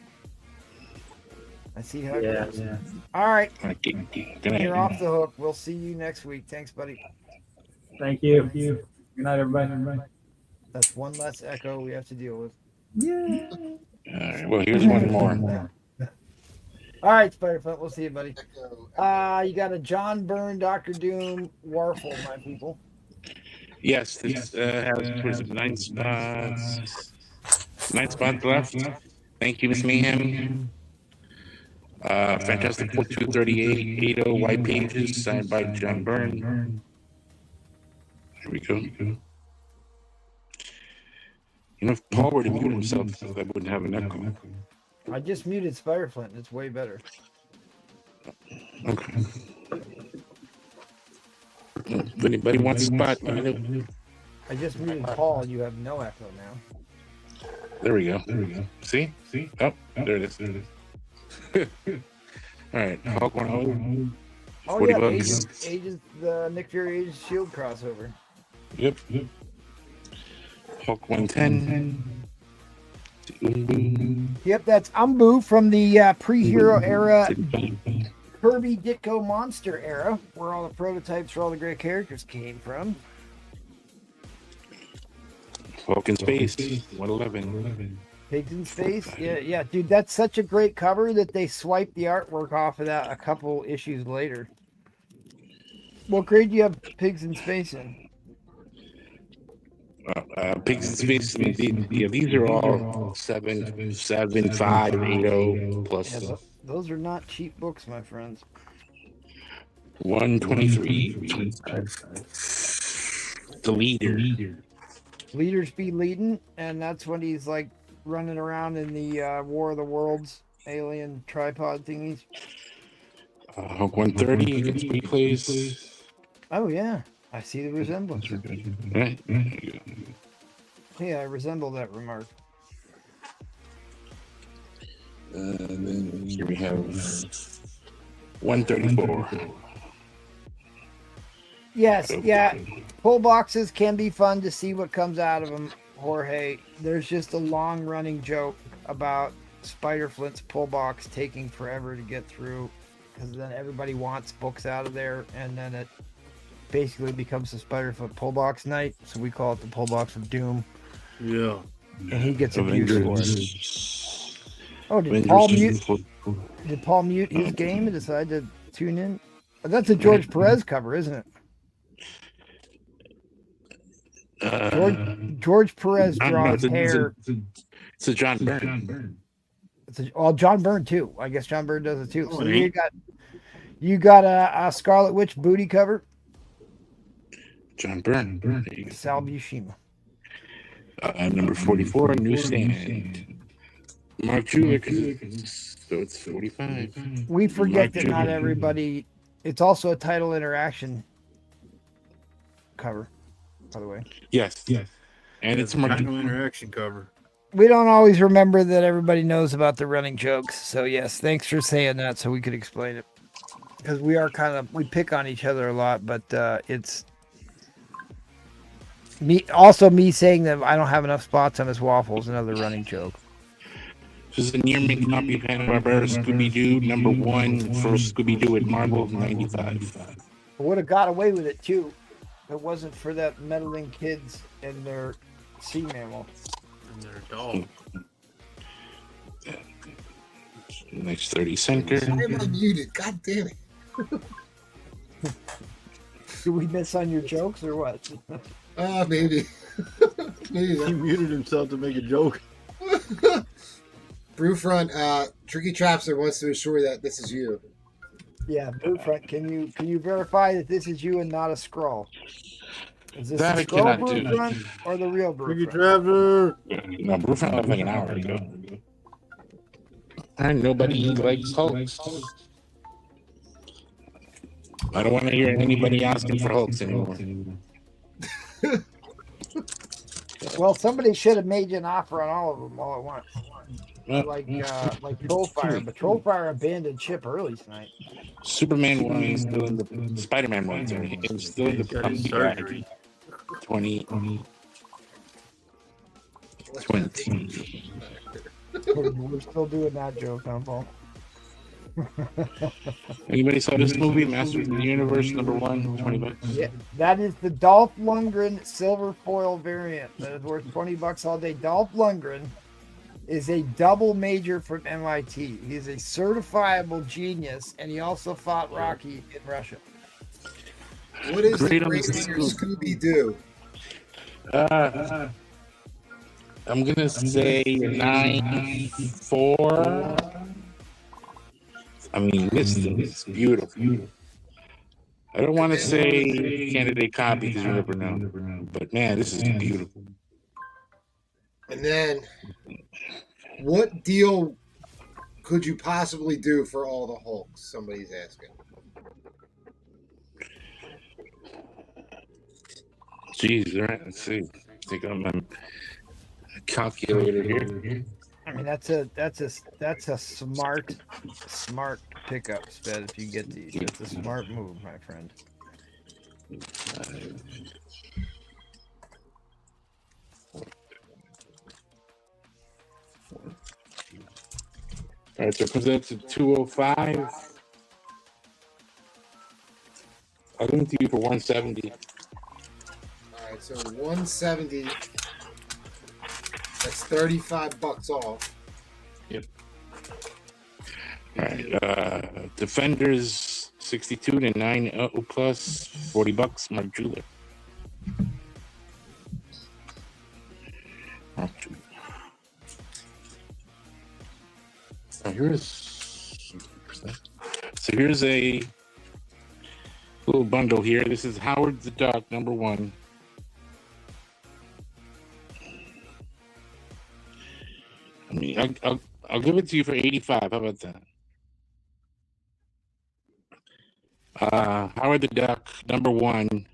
I see how it goes. Yeah. All right, Good you're night. off the hook. We'll see you next week. Thanks, buddy. Thank you. Good night, everybody. That's one less echo we have to deal with. Yeah. All right. Well, here's one more. All right, Spiderfoot. We'll see you, buddy. You got a John Byrne, Dr. Doom, Warful, my people. Yes, this has what is it, 9 spots. 9 spots left. Thank you, Miss Mayhem. Fantastic 4238, 80 white pages, signed by John Byrne. Here we go. You know, if Paul were to mute himself, I wouldn't have an echo. I just muted Spiderflint. It's way better. Okay. If anybody wants a spot, let me know. I just muted Paul. You have no echo now. There we go. See? Oh, there it is. All right. Hawk 1 Oh 40 yeah, bucks. Ages the Nick Fury Ages Shield crossover. Yep. Hawk 110. Yep, that's Umbu from the pre-hero era, Kirby Ditko Monster era, where all the prototypes for all the great characters came from. Hawk in Space 111. Pigs in Space, yeah, dude, that's such a great cover that they swiped the artwork off of that a couple issues later. What grade do you have Pigs in Space in? Pigs in Space. These are all 7, 5, 8 plus. Yeah, those are not cheap books, my friends. 123. The leader. Leaders be leading, and that's when he's like running around in the War of the Worlds alien tripod thingies. Hawk 130 against replays. Oh yeah, I see the resemblance. Right. Yeah, I resemble that remark. Then here we have 134. Yes, yeah. Pull boxes can be fun to see what comes out of them, Jorge. There's just a long-running joke about Spiderflint's pull box taking forever to get through, because then everybody wants books out of there, and then it basically becomes the Spiderfoot pull box night. So we call it the pull box of doom. Yeah. And he gets abused for it. Oh, did Paul mute his game and decide to tune in? That's a George Perez cover, isn't it? George Perez draws hair. It's a John Byrne. John Byrne too. I guess John Byrne does it too. So Right. you got a Scarlet Witch booty cover. John Byrne. Sal Buscema. Number 44, newsstand. Mark Julick. So it's 45. We forget that not everybody. It's also a title interaction cover, by the way. Yes. And it's a Mark Title interaction cover. We don't always remember that everybody knows about the running jokes. So yes, thanks for saying that so we could explain it. Because we are we pick on each other a lot, but it's me saying that I don't have enough spots on his waffles, another running joke. This is a near mint copy of Hanna-Barbera Scooby-Doo, number 1 for Scooby-Doo at Marvel 95. I would have got away with it too if it wasn't for that meddling kids and their sea mammal. And their dog. Next 30 center. Why am I muted? God damn it. Did we miss on your jokes or what? Maybe. Maybe He muted himself to make a joke. Brewfront, Tricky Trapster wants to assure that this is you. Yeah, Brewfront, can you verify that this is you and not a scroll? Is this That the I scroll cannot do. Brewfront or the real Tricky Brewfront? Trapster. No, Brewfront left like an hour ago. And nobody likes Hulks. I don't want to hear anybody asking for Hulks anymore. Well, somebody should have made you an offer on all of them all at once. Like Trollfire, but Trollfire abandoned ship early tonight. Superman 1 is still in the Spider-Man 1 is still in the puppy bag. 20. We're still doing that joke, huh, Paul? Anybody saw this movie, Masters of the Universe, number 1, 20 bucks? Yeah, that is the Dolph Lundgren silver foil variant. That is worth $20 all day. Dolph Lundgren is a double major from MIT. He is a certifiable genius, and he also fought Rocky in Russia. What is Great the on the grade for your scoop. Scooby-Doo? I'm going to say 94. I mean, this is beautiful. I don't want to say candidate copy because you never know. But man, this is beautiful. And then, what deal could you possibly do for all the Hulks? Somebody's asking. Jeez, all right, let's see. Take out my calculator here. I mean, that's a smart pickup, Sped. If you get these, that's a smart move, my friend. All right, so it comes up to 205. I'll give it to you for 170. All right, so 170. That's $35 off. Yep. All right. Defenders 62 to 9 plus $40. Mark Jeweler. Here's a little bundle here. This is Howard the Duck, number 1. I mean, I'll give it to you for 85. How about that? Howard the Duck, number 1,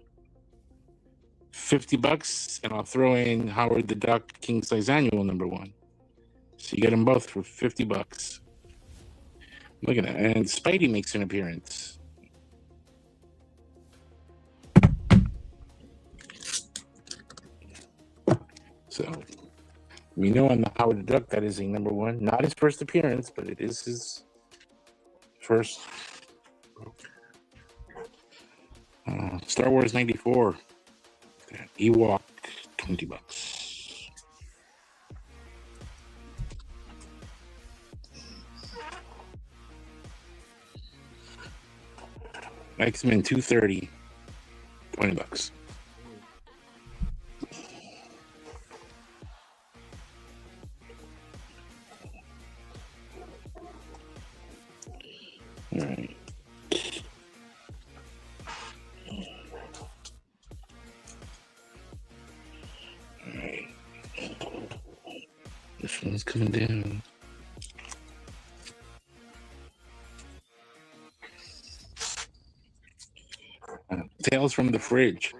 $50, and I'll throw in Howard the Duck King Size Annual, number 1. So you get them both for $50. Look at that, and Spidey makes an appearance. So we know on the Howard the Duck that is a number 1. Not his first appearance, but it is his first. Star Wars 94. Ewok, $20. X-Men 230, $20. All right. All right. This one's coming down. Tales from the fridge.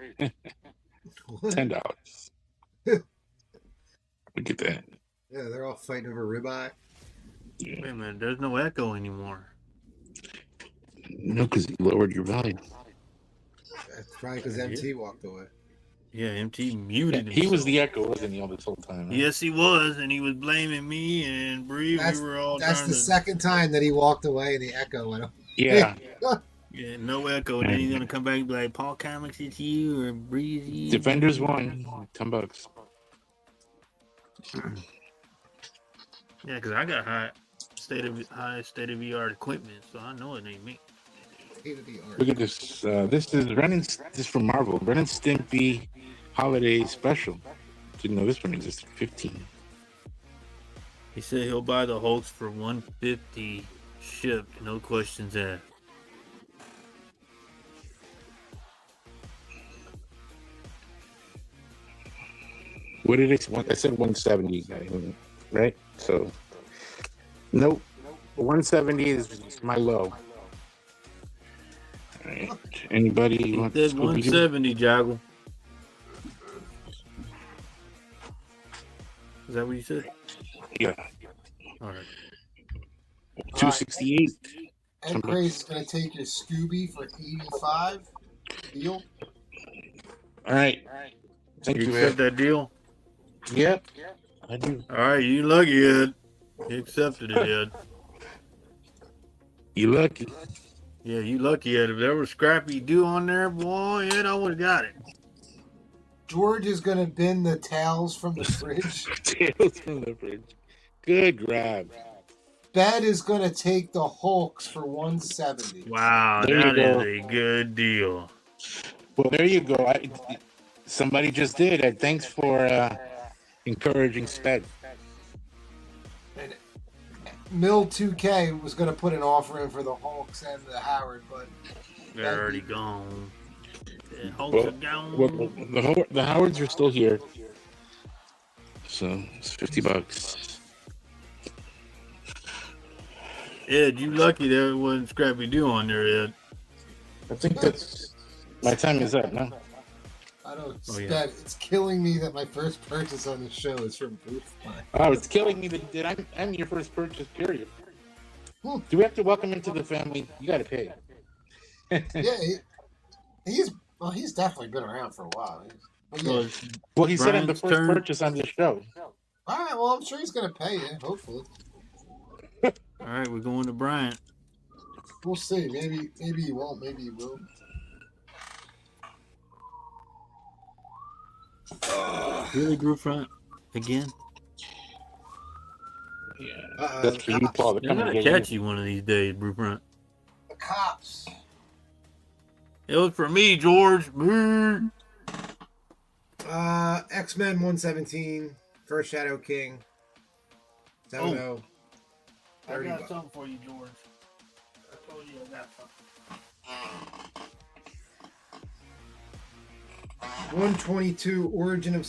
$10. Look at that. Yeah, they're all fighting over ribeye. Yeah. Wait a minute, there's no echo anymore. No, because you lowered your volume. That's probably because MT walked away. Yeah, MT muted He was himself. the echo, wasn't he, all this whole time? Right? Yes, he was, and he was blaming me and Bree. We were all That's trying the to... second time that he walked away and the echo went. Yeah. Yeah, no echo. And then he's gonna come back and be like, "Paul Comics, it's you or Breezy." Defenders won. $10. Yeah, because I got high state of the art equipment, so I know it ain't me. Look at this. This is This is from Marvel. Ren and Stimpy Holiday Special. Didn't know this one existed. 15. He said he'll buy the Hulks for $150 shipped, no questions asked. What did it? I said 170, right? So, nope. 170 is my low. All right. Anybody want He said 170, Joggle. Is that what you said? Yeah. All right. 268. Ed Craze is going to take your Scooby for 85. Deal? All right. Thank you, accept Ed. that deal? Yep. I do. All right, you lucky, Ed. You accepted it, Ed. You lucky. Yeah, you lucky, Ed. If there was Scrappy Doo on there, boy, Ed, I would have got it. George is going to bin the towels from the fridge. Tales from the fridge. Good grab. Bed is going to take the Hulks for 170. Wow, There that you go. is a good deal. Well, there you go. Somebody just did it. Thanks for encouraging Sped. And Mill 2K was going to put an offer in for the Hulks and the Howard, but They're already gone. The Hulks Well, are gone. the Howards are still here. So it's $50. Ed, you lucky there wasn't Scrappy Doo on there, Ed. I think that's my time is up, no? I don't Oh, yeah. Sped, it's killing me that my first purchase on the show is from Booth. Oh, it's killing me that I'm your first purchase, period. Do we have to welcome him to the family? You got to pay. Yeah, he's definitely been around for a while. Well, he said I'm the Brian's first turn. purchase on this show. All right, well, I'm sure he's going to pay you, hopefully. All right, we're going to Bryant. We'll see. Maybe he won't. Maybe he will. Really, Group Front? Again? Yeah. That's for you, Paul. I'm going to catch you one of these days, Group Front. The cops. It was for me, George. Brr. X-Men 117, First Shadow King. 7-0. I got $30. something for you, George. I told you I got something. 122, Origin of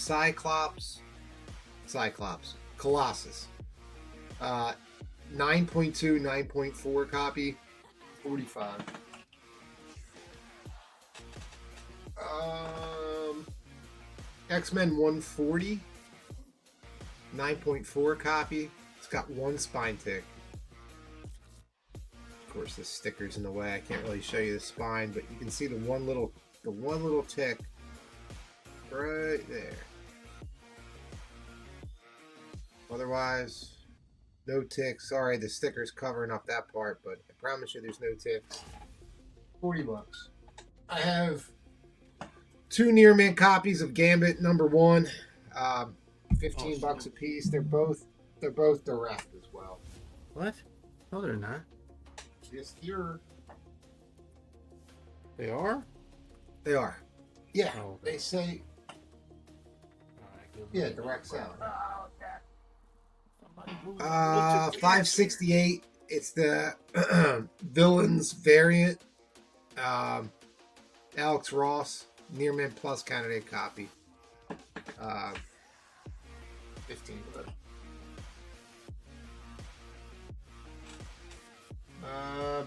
Colossus. 9.2, 9.4 copy, 45. X-Men 140, 9.4 copy. It's got one spine tick. Of course, the sticker's in the way. I can't really show you the spine, but you can see the one little tick right there. Otherwise, no ticks. Sorry, the sticker's covering up that part, but I promise you there's no ticks. $40. I have 2 near mint copies of Gambit #1, $15 a piece. They're both direct as well. What? No, they're not. Yes, here. They are? They are. Yeah, Oh. they say. Yeah, direct sale. 568. It's the villains variant. Alex Ross, Near Mint Plus candidate copy. 15.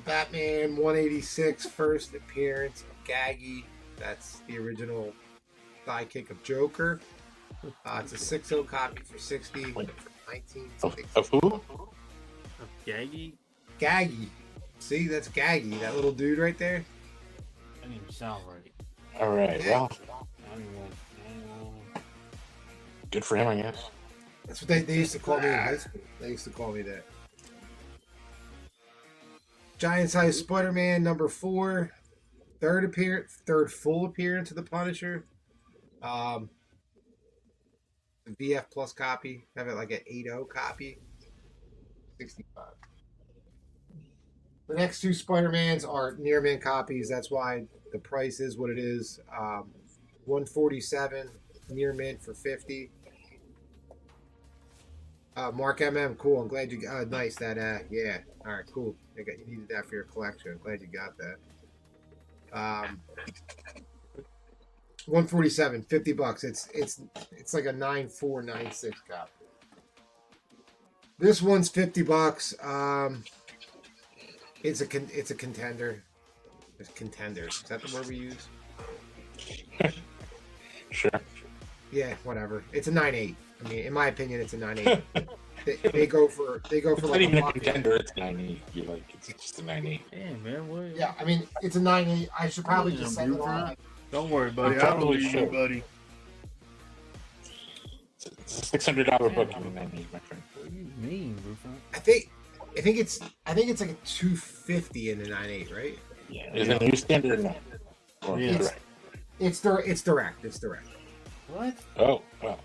Batman 186 first appearance of Gaggy. That's the original sidekick of Joker. It's a 6.0 copy for 60. 1960. Of who? Gaggy? Gaggy. See, that's Gaggy. That little dude right there. That didn't even sound right. All right. Well, 91. good for him, I guess. That's what they used to call me in high school. They used to call me that. Giant size Spider-Man number 4. Third full appearance of the Punisher. The VF Plus copy. Have it like an 8.0 copy. 65. The next two Spider-Mans are Near Mint copies. That's why the price is what it is. 147 Near Mint for 50. Mark MM, cool. I'm glad you got nice that yeah. All right, cool. You needed that for your collection. I'm glad you got that. 147, $50. It's like a 9496 copy. This one's $50. It's a contender. It's contenders. Is that the word we use? Sure. Yeah, whatever. It's a 9.8. I mean, in my opinion, it's a 9.8. they go for It's like not even a buck. contender. It's 90. You like it's just a 90. Damn, man. What? Yeah, I mean, it's a 9.8. I should probably just send it on. Don't worry, buddy. You I don't probably believe you, should. buddy. It's a $600 book. I mean, 90, my friend. What do you mean, Rufus? I think it's like a 250 in the 9.8, right? Yeah. Is it a new standard or no? Or Yeah. direct? It's direct. It's direct. What? Oh, well.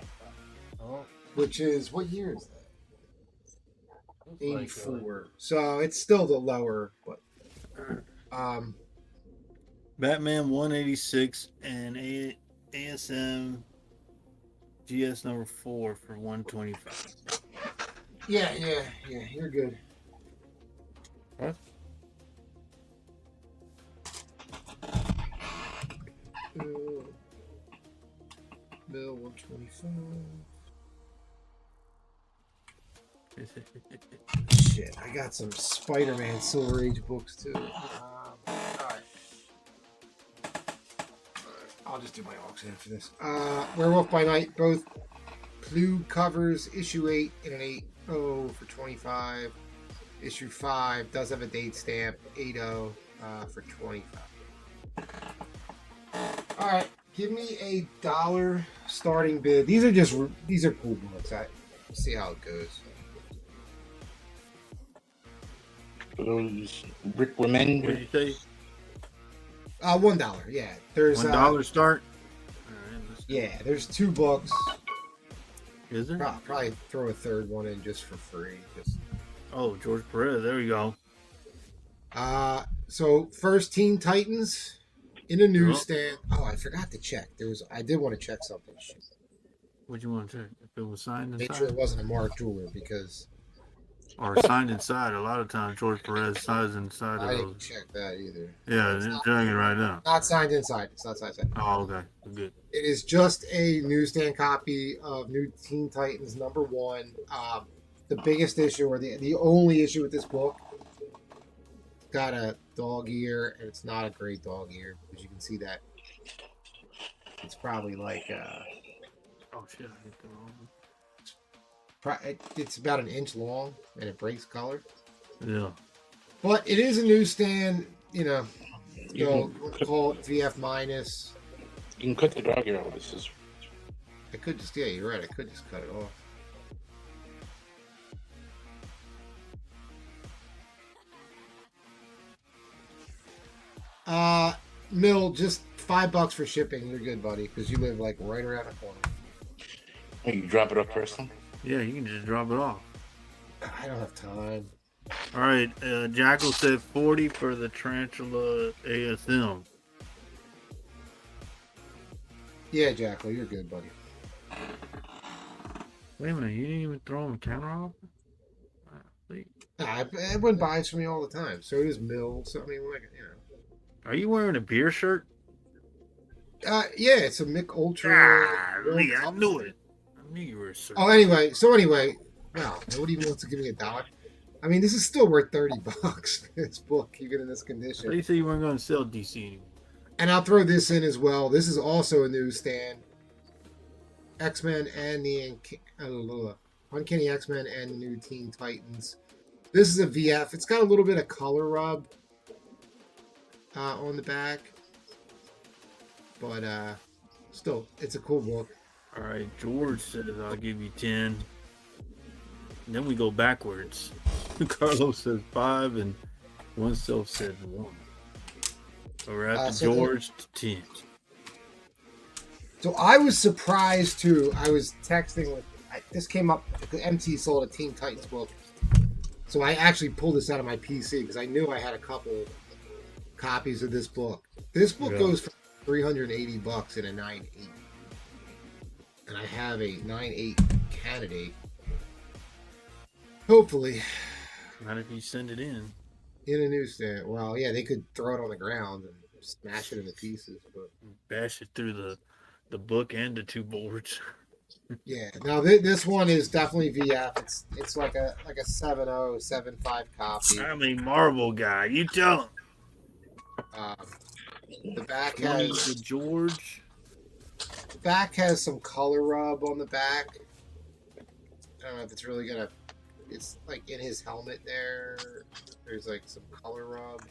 Oh, Which is what year is that? looks like, 84. So it's still the lower, but Batman 186 and ASM GS number 4 for 125. yeah, you're good. What? Bill 125. Shit, I got some Spider-Man Silver Age books too. Alright. I'll just do my auction after this. Werewolf by Night, both Clue covers, issue 8 and an 8.0 for 25. Issue 5 does have a date stamp, 8.0 for 25. Alright, give me $1 starting bid. These are cool books. We'll see how it goes. Those Rick Remend. What did you say? $1. Yeah, there's $1 start. All right, let's go. yeah, there's 2 books. Is there? Probably throw a third one in just for free. Just Oh, George Perez. There we go. so first Teen Titans in a newsstand. Oh, I forgot to check. I did want to check something. Shit. What you want to check? If it was signed Make inside? sure it wasn't a Mark Jeweler because Or signed inside. A lot of times George Perez signs inside I of didn't those. check that either. Yeah, it's dragging it right now. Not signed inside. It's not signed inside. Oh, okay. Good. It is just a newsstand copy of New Teen Titans number 1. The biggest issue, or the only issue with this book, got a dog ear, and it's not a great dog ear, because you can see that it's probably like Oh, shit. I hit the wrong one. it's about an inch long, and it breaks color. Yeah. But it is a newsstand, You let's call it VF minus. You can cut the dog ear out with this. I could just, yeah, you're right, I could just cut it off. Mill, just $5 for shipping. You're good, buddy, because you live like right around the corner. Oh, you drop it off first then? Yeah, you can just drop it off. I don't have time. All right. Jackal said 40 for the Tarantula ASM. Yeah, Jackal, you're good, buddy. Wait a minute, you didn't even throw him counter off? Everyone buys from me all the time. So does Mills. So, I mean, like, you know. Are you wearing a beer shirt? Yeah, it's a Mick Ultra. I knew it. I knew you were a shirt. Oh, anyway. Wow, nobody even wants to give me $1. I mean, this is still worth $30. This book, even in this condition. They say you weren't going to sell DC anymore. And I'll throw this in as well. This is also a newsstand. X-Men and the Uncanny X-Men and the new Teen Titans. This is a VF. It's got a little bit of color rub on the back. But still, it's a cool book. All right, George says I'll give you 10. And then we go backwards. Carlos says 5 and oneself said 1. So we're at the George to 10. So I was surprised too. I was texting with this came up because MT sold a Teen Titans book. So I actually pulled this out of my PC because I knew I had a couple copies of this book. This book goes for $380 in a 9.8. And I have a 9.8 candidate. Hopefully. Not if you send it in. In a newsstand. Well, yeah, they could throw it on the ground and smash it into pieces. But bash it through the book and the 2 boards. Yeah. Now this one is definitely VF. It's like a 7.0, 7.5 copy. I'm a Marvel guy. You tell him. The back has the George. The back has some color rub on the back. I don't know if it's really gonna. It's like in his helmet there. There's like some color rub.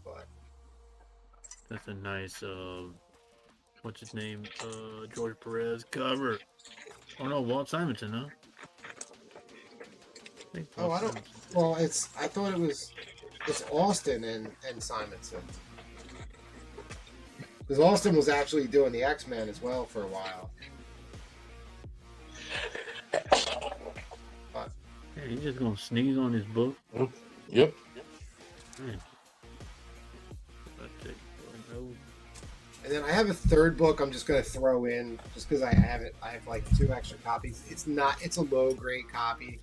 But that's a nice. What's his name? George Perez cover. Oh no, Walt Simonson, huh? I don't. Well, I thought it was. It's Austin and Simonson. Because Austin was actually doing the X-Men as well for a while. But, hey, he's just gonna sneeze on his book. Yep. Man. And then I have a third book I'm just going to throw in just because I have it. I have like 2 extra copies. It's a low grade copy.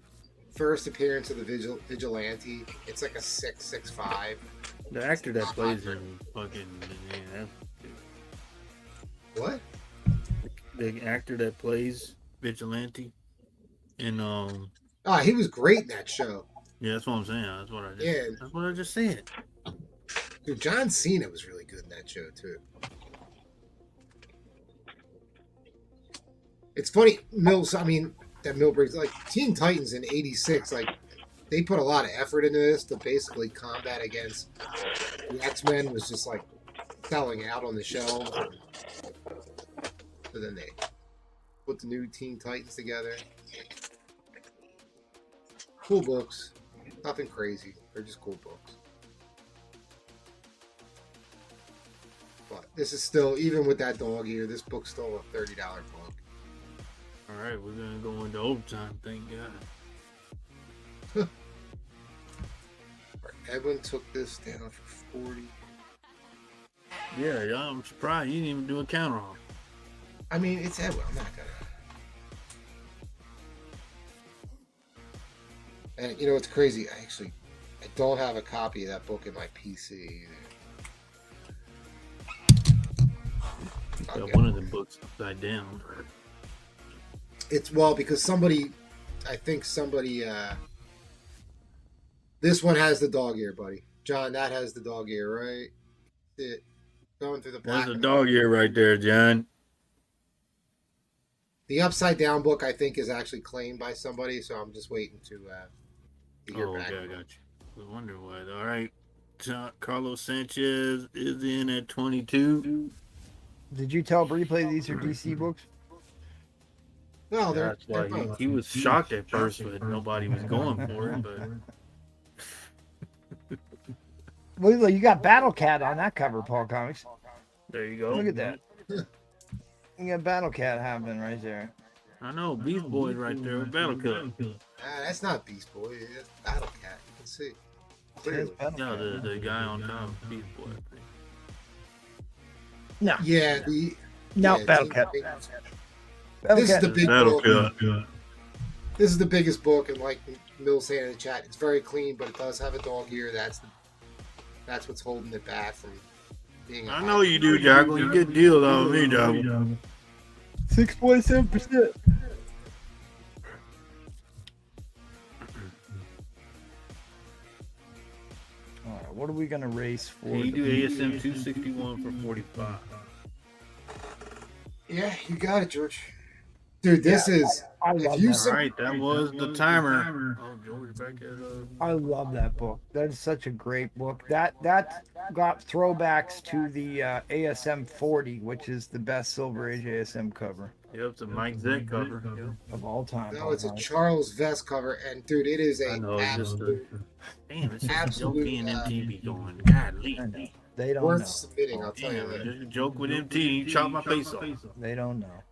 First appearance of the Vigilante. It's like a 6.65. The actor that plays in fucking what? The actor that plays Vigilante in he was great in that show. Yeah, that's what I'm saying. That's what I just said. Dude, John Cena was really good in that show too. It's funny, Mills. I mean, that Millbriggs, like Teen Titans in '86, like they put a lot of effort into this to basically combat against the X-Men was just like selling out on the shelves. So then they put the new Teen Titans together. Cool books, nothing crazy. They're just cool books. But this is still, even with that dog ear, this book's still a $30 book. All right, we're gonna go into overtime. Thank God. Edwin took this down for 40. Yeah, I'm surprised you didn't even do a counter off. I mean, it's Edwin. I'm not gonna. And you know what's crazy? I don't have a copy of that book in my PC either. Got one of the books upside down. It's because I think somebody, this one has the dog ear, buddy. John, that has the dog ear, right? Going through the black. There's a dog ear right there, John. The upside down book, I think, is actually claimed by somebody, so I'm just waiting to hear back. Okay, I got you. I wonder what. All right. Carlos Sanchez is in at 22. Did you tell Replay these are DC books? No, that's why he was shocked at first that nobody was going for it, but Well, you got Battle Cat on that cover, Paul Comics. There you go. Look at that. You got Battle Cat happening right there. I know, Beast Boy right there with Battle Cat. That's not Beast Boy, it's Battle Cat. You can see. Clearly. No, the guy on top, Beast Boy. No. Yeah, Battle Cat. This is the big book. Yeah. This is the biggest book, and like Mill saying in the chat, it's very clean, but it does have a dog ear. That's what's holding it back from being. I know you do, Jocko. You get deals on me, Jocko. 6.7%. All right, what are we gonna race for? You do ASM 261 for 45. Yeah, you got it, George. Dude, this is. I love if you that. saw- Right, that was the timer. Oh, George, back at I love that book. That is such a great book. That got throwbacks to the ASM 40, which is the best Silver Age ASM cover. Yep, it's a Mike Z cover. Of all time. No, it's a Charles Vest cover, and dude, it is I a know, it's just absolute damn, it's just absolute, joking and MTV going. Godly. They don't worth know. submitting. I'll tell you Damn, that. just a joke with MT, you chop my face off. They don't know.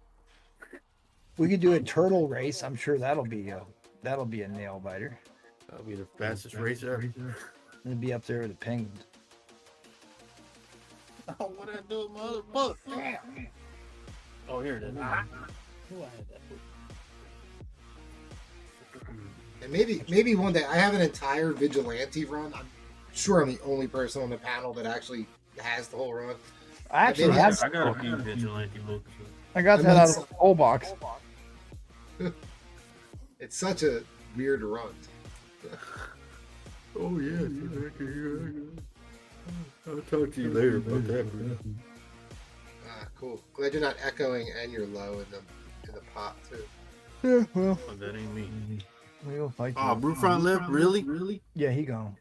We could do a turtle race. I'm sure that'll be a nail biter. That'll be the fastest race ever. It'll be up there with the penguins. Oh, what I do with my other book? Damn. Oh, here it is. And maybe one day I have an entire vigilante run. I'm sure I'm the only person on the panel that actually has the whole run. I actually Maybe have. I got a few vigilante books. I got that out of the whole box. It's such a weird run. Oh, yeah. I'll talk to you later about that. Ah, cool. Glad you're not echoing and you're low in the pot too. Yeah, well, Oh, that ain't me. we'll fight. Oh, Brewfront left? Really? Yeah, he gone.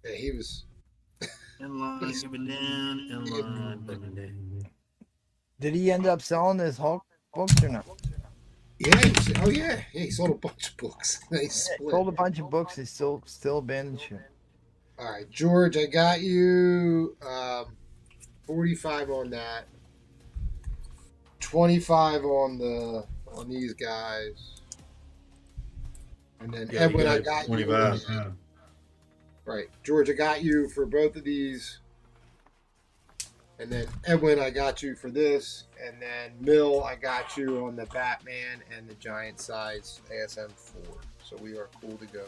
Yeah, he was. In line, give it down. In line, give it down. Did he end up selling his Hulk books or not? Yeah. He sold a bunch of books. He split. Sold a bunch of books. He's still abandoned shit. All right, George, I got you 45 on that. 25 on these guys. And then Yeah, Edwin, you I got got you. 25. Right. George, I got you for both of these. And then Edwin, I got you for this. And then Mill, I got you on the Batman and the giant size ASM 4. So we are cool to go.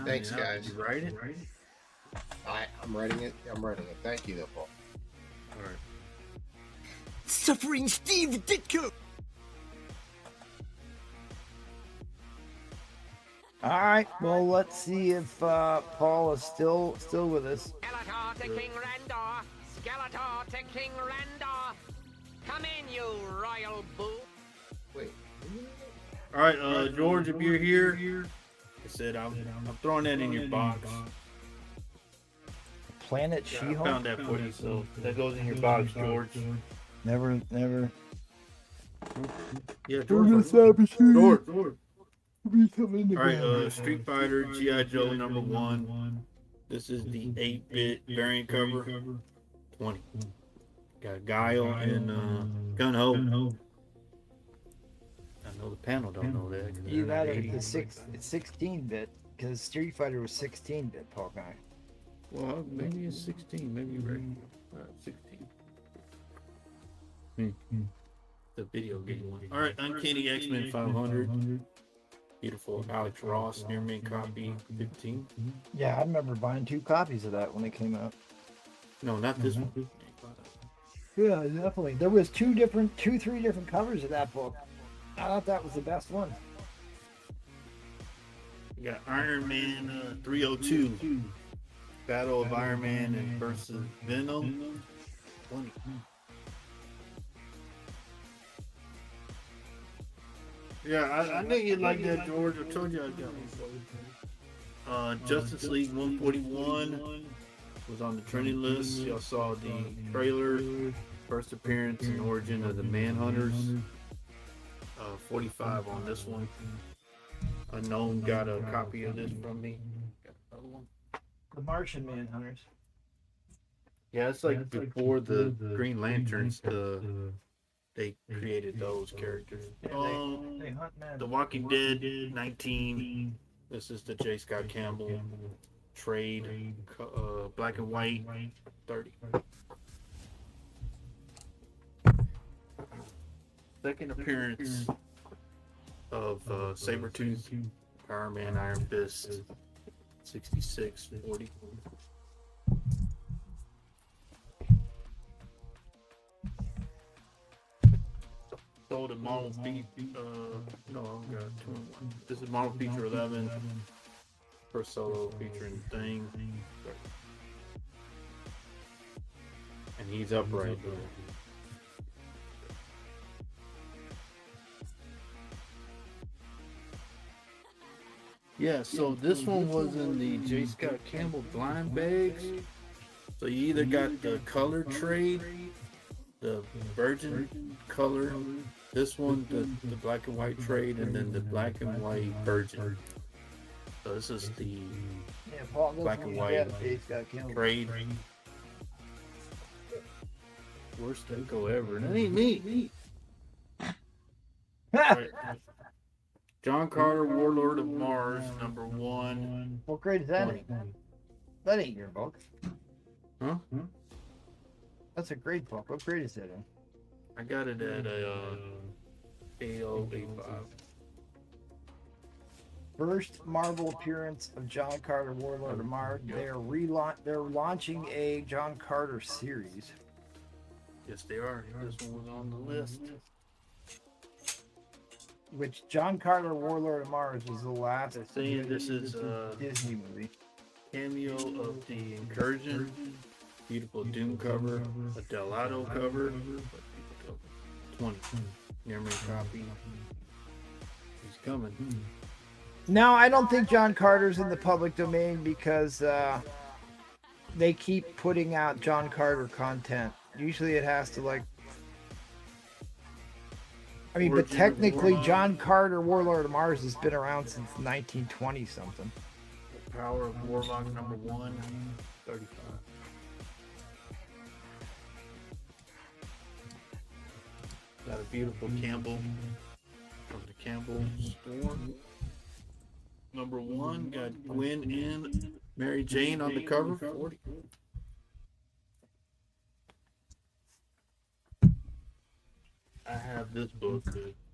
Thanks, guys. Did you write it? I'm writing it. Thank you, though, Paul. All right. Suffering Steve Ditko. All right. Well, let's see if Paul is still with us. Skeletor to King Randor. Skeletor to King Randor. Come in, you royal boo. Wait. All right, George, if you're here, I said I'm throwing that in your box. Planet Yeah, I She-Hulk. found that for you, so that goes in your box, George. Never. Yeah, George. George. All All right, Street Fighter G.I. Joe #1. This is the 8-bit variant cover. 20. Got Guile and Gun Ho. I know the panel don't know that. You got it. It's 16-bit because Street Fighter was 16-bit, Paul guy. Well, maybe it's 16. Maybe you're right. 16. The video game one. All right, Uncanny X-Men 500. Beautiful Alex Ross near mint copy 15. Yeah, I remember buying 2 copies of that when it came out. No, not this one. Yeah, definitely. There was 3 different covers of that book. I thought that was the best one. You got Iron Man 302. Battle of Iron Man and versus Venom. 20. Yeah, I knew you'd like that, George. I told you I'd get one. Justice League 141 was on the trending list. Y'all saw the trailer, first appearance and origin of the Manhunters. 45 on this one. Unknown got a copy of this from me. Got another one. The Martian Manhunters. Yeah, it's like before the Green Lanterns, they created those characters. They hunt men. The Walking Dead 19. This is the J. Scott Campbell trade, black and white 30. second appearance of Sabretooth, Power Man, Iron Fist, 6640. Sold at Marvel no, I've got 2 in 1. This is Marvel Feature 11. First solo featuring Thing. And he's upright. Yeah, so this one was in the J. Scott Campbell blind bags. So you either got the color trade, the virgin color, this one, the black and white trade, and then the black and white virgin. So this is the black and white trade. Worst echo ever. That ain't me. Right. John Carter, Warlord of Mars, #1. What grade is that in? That ain't your book. Huh? That's a great book. What grade is that in? I got it at 8085. First Marvel appearance of John Carter, Warlord of Mars. They're launching a John Carter series. Yes, they are. This one was on the list. Which John Carter, Warlord of Mars was the last. They're saying this is a Disney movie. Cameo of the Incursion. Beautiful Doom cover. A Delato cover. 20. Near me copy. He's coming. No, I don't think John Carter's in the public domain because they keep putting out John Carter content. Usually it has to but technically John Carter, Warlord of Mars has been around since 1920 something. Power of Warlock #1, 35. Got a beautiful Campbell from the Campbell store. #1 got Gwen and Mary Jane on the cover. 40. I have this book.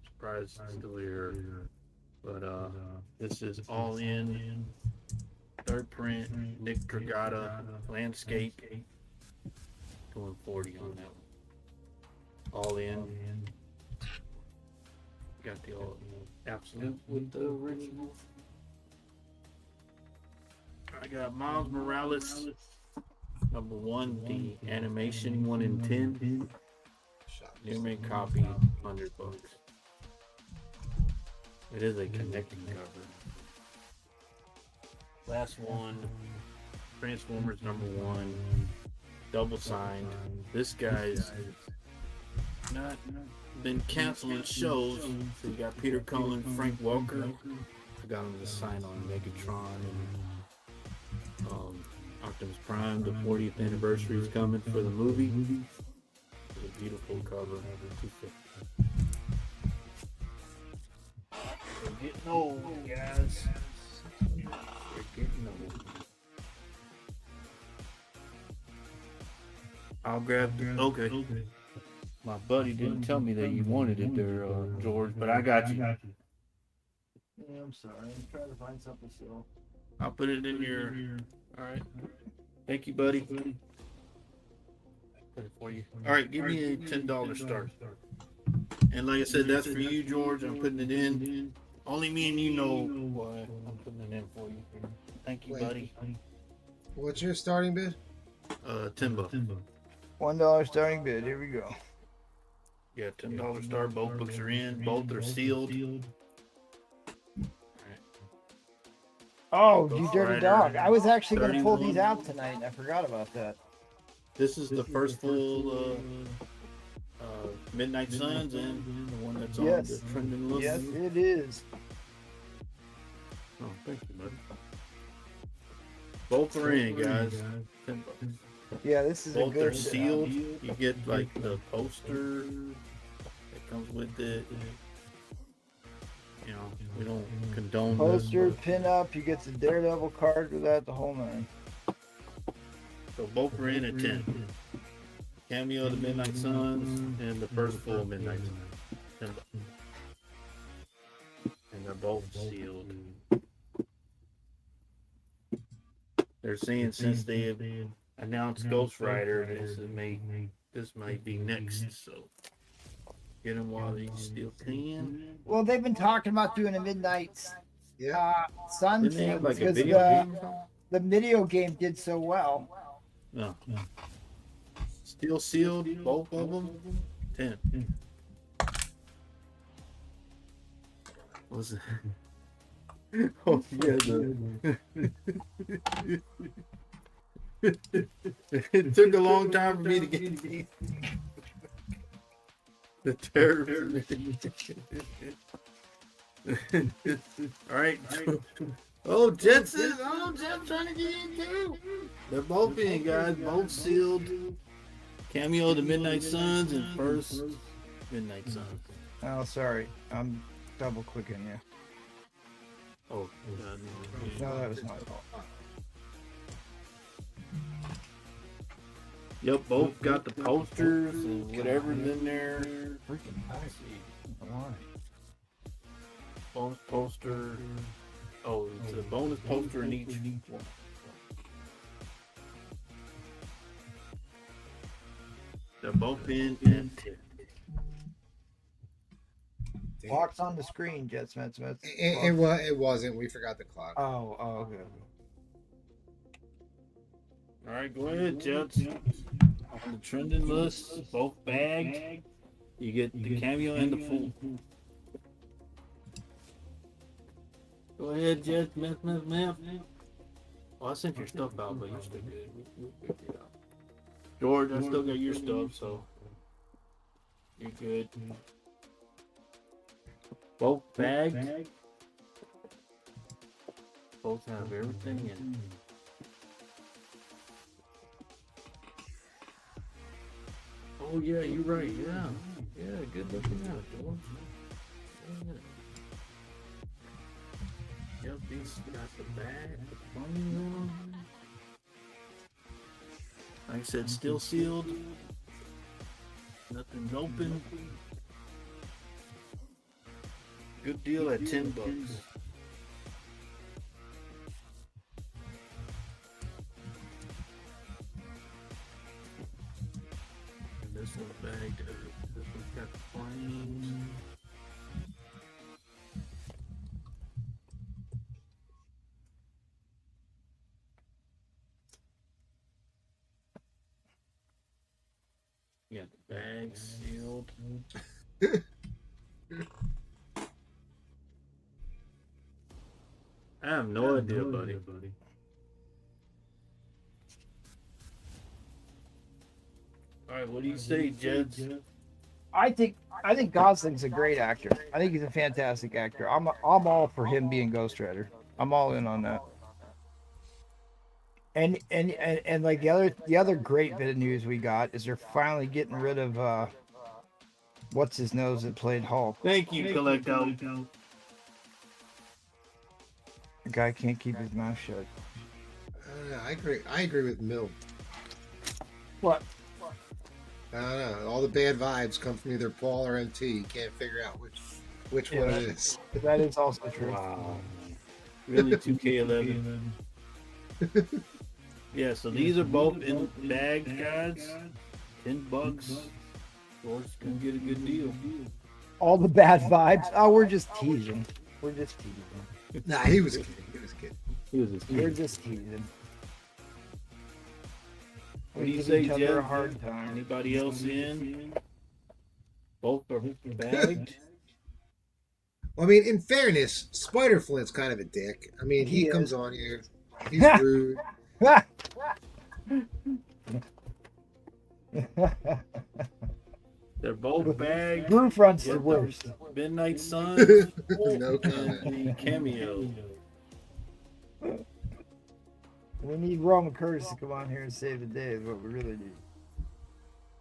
Surprised it's still here, but this is All In, third print. Nick Dragata landscape. Going 40 on that one. All In. Got the all absolute with the original. I got Miles Morales, #1, the animation 1 in 10. Near me copy, $100. It is a connecting cover. Last one, Transformers #1, double signed. This guy's not been canceling shows. So you got Peter Cullen, Frank Welker. I got him to sign on Megatron and Optimus Prime. The 40th anniversary is coming for the movie. It's a beautiful cover. We're getting old, guys. We're getting old. I'll grab the. Okay. My buddy didn't tell me that you wanted it there, George, but I got you. Yeah, I'm sorry. I'm trying to find something still. I'll put it in your. All right. Thank you, buddy. Put it for you. All right, give me a $10 start. And like I said, that's for you, George. I'm putting it in. Only me and you know why I'm putting it in for you. Thank you, buddy. What's your starting bid? $10. $1 starting bid. Here we go. Yeah, $10 start. Both books are in. Both are sealed. Oh, you dirty dog. I was actually going to pull these out tonight, and I forgot about that. This is the first full Midnight Suns and the one that's on the trending list. Yes, it is. Oh, thank you, buddy. Both are in, guys. $10. Yeah, this is both a good. are sealed. You get like the poster that comes with it. You know, we don't condone Poster, this, pin up. You get the Daredevil card with that, the whole nine. So both are in at 10. Cameo of the Midnight Suns and the first full Midnight Suns. both sealed. They're saying since they have announced Ghost Rider, this might be next. So get them while they still can. Well, they've been talking about doing a midnight sun Didn't they have like a because video game? the video game did so well. No. Still sealed, both of them. 10. What was it? Oh yeah. It took a long time for me to get the terror. All right. Oh, Jetson! Oh, Jet's trying to get in too. They're both in, guys. Both sealed. Cameo, the Midnight Suns, and first Midnight Suns. Oh, sorry. I'm double clicking you. Oh, God. No, that was my fault. Yep, both got the posters and whatever's in there. Freaking icy. Why? Bonus poster. Oh, it's a bonus poster in each one. They're both in and 10. Clock's on the screen, Jet Smith. It wasn't. We forgot the clock. Oh, okay. All right, go ahead, Jets. On the trending list, both bagged. You get the cameo and the full. Go ahead, Jets. Smith. Oh, I sent your stuff out, but you're still good. We'll figure it out. George, I still got your stuff, so you're good. Both bagged. Both have everything in. Oh yeah, you're right. Yeah, good looking out, George. Yeah. Yep, these got the bag, the phone on. Like I said, still sealed. Nothing's open. Good deal at $10. And this one's bagged. This one's got the flames. Yeah, the bag sealed. I have no idea, buddy. All right, what do you say, Jets? I think Gosling's a great actor. I think he's a fantastic actor. I'm all for him being Ghost Rider. I'm all in on that. And like the other great bit of news we got is they're finally getting rid of what's his nose that played Hulk. Thank you, Collecto. The guy can't keep his mouth shut. I agree with Mill. What? I don't know. All the bad vibes come from either Paul or MT. You can't figure out which one it is. That is also true. Wow. Really, 2K11. Yeah, so these are both in bags, guys. $10. George's gonna get a good deal. All the bad vibes. Oh, we're just teasing. Nah, he was kidding. We're just teasing. What do you say, Jeff? Anybody else in? Both are bagged. Well, I mean, in fairness, Spider Flint's kind of a dick. I mean, he comes on here. He's rude. They're both bagged. Brewfront's the worst. Midnight Suns. No comment. And the cameo. We need Roman Curtis to come on here and save the day is what we really need.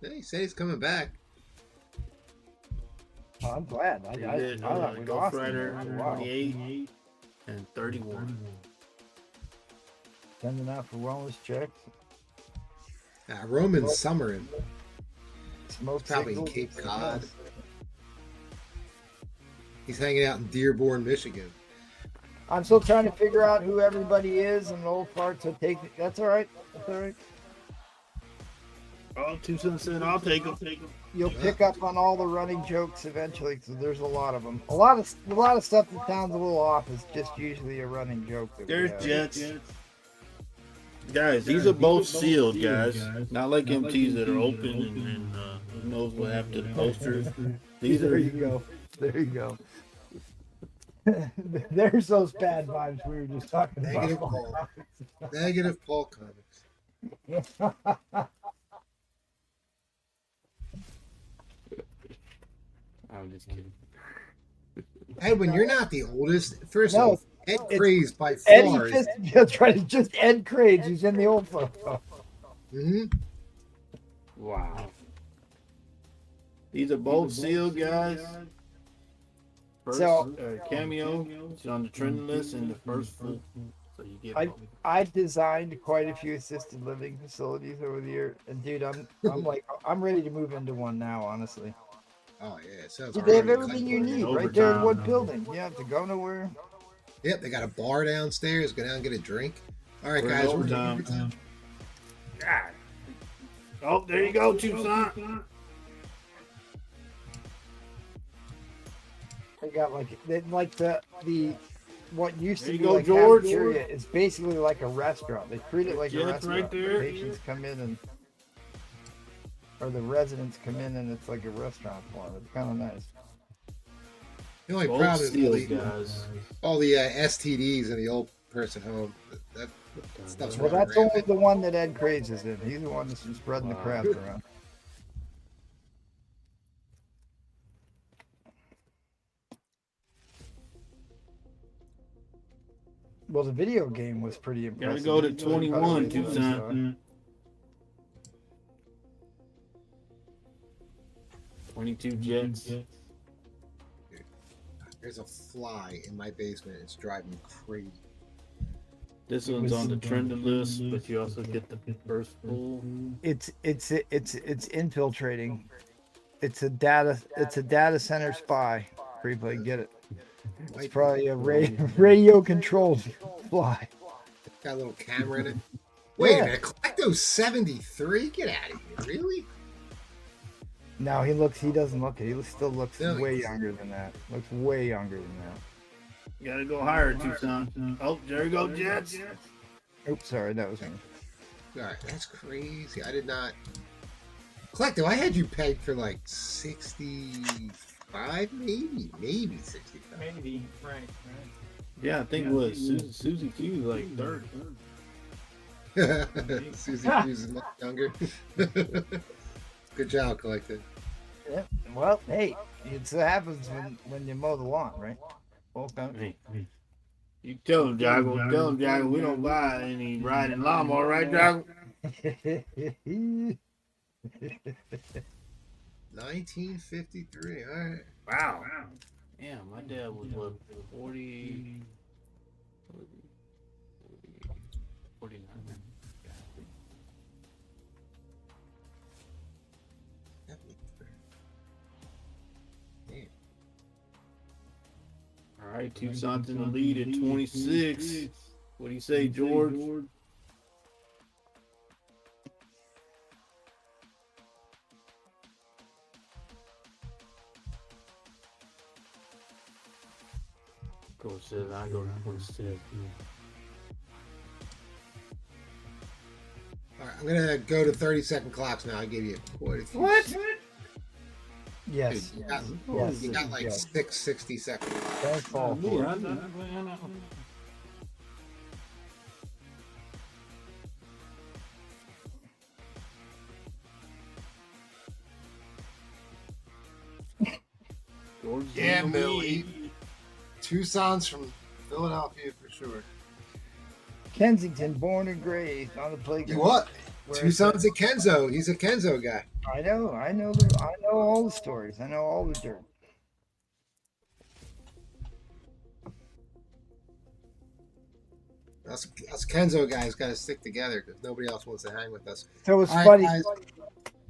Hey, he said he's coming back. Oh, I'm glad. I thought we Ghost lost Rider him. Wow. 28 and 31. Sending out for wellness checks. Roman's summering. It's most Probably in single- Cape Cod. He's hanging out in Dearborn, Michigan. I'm still trying to figure out who everybody is and the old parts. So that's all right. That's all right. Oh, 2 cents in. I'll take them. You'll pick up on all the running jokes eventually, because there's a lot of them. A lot of stuff that sounds a little off is just usually a running joke. There's Jets. Guys, these are both sealed, guys. Not like MTs that are open and who knows what happened to the posters. There you go. There you go. There's those bad vibes we were just talking Negative about. Paul. Negative Paul comics. I'm just kidding. Edwin, you're not the oldest. First No, of all, Ed Craze by Eddie far. that's right. It's just Ed Craig who's in the old photo. Mm-hmm. Wow. These are both sealed, guys. First cameo is on the trending list and the first full. So you get both. I've designed quite a few assisted living facilities over the year, and dude, I'm ready to move into one now. Honestly, Oh yeah, it sounds. they have already everything like you working need overtime. right there in one building. You have to go nowhere. Yep, they got a bar downstairs. Go down and get a drink. All right, We're guys. We're overtime. overtime. God. Oh, there you go, Tucson. They got like the what used There to you be go, like George. cafeteria is basically like a restaurant. They treat it like a Jets restaurant. right there. Patients come in or the residents come in and it's like a restaurant for them. It's kind of nice. The only Both problem is sealed, guys. all the STDs in the old person home. That stuff's Well, running that's only rampant. the one that Ed Craze is in. He's the one that's been spreading the crap around. Well, the video game was pretty impressive. Gotta go to You really 21, got away with Tucson. 22 Jets. There's a fly in my basement. It's driving me crazy. This one's on the trending list, but you also get the first full. It's infiltrating. It's a data center spy. People get it. It's probably a radio controlled fly. Got a little camera in it. Wait Yeah. a minute, Collecto 73? Get out of here! Really? No, he doesn't look it. He still looks No, way he's- younger than that. Looks way younger than that. You gotta go higher, Tucson. Oh, there you go, Jets. Oops, sorry, that was me. All right, that's crazy. I did not. Collecto, I had you pegged for like 65, maybe 65. Maybe, right. Yeah, I think it was Susie Q like third. Susie Cruz is much younger. Good job, Collecto. Yep. Well, hey, it happens when you mow the lawn, right? Okay. Hey. You tell him, Jago. We don't buy any riding lawnmower, right, Jago? 1953. All right. Wow. Yeah, my dad was what, 40, 49. All right, Tucson's in the lead at 26. What do you say, George? Coach says I go to 26. All right, I'm gonna go to 30-second clocks now. I give you quite a few. What? Yes. Dude, Yes. you got like Yes. 60 seconds. Don't fall for it. George Yeah, in the Millie. lead. Tucson's from Philadelphia for sure. Kensington, born and raised on the playground. You what? Where Tucson's a Kenzo. He's a Kenzo guy. I know all the stories. I know all the dirt. Us Kenzo guys got to stick together because nobody else wants to hang with us. So it's All right, funny. guys.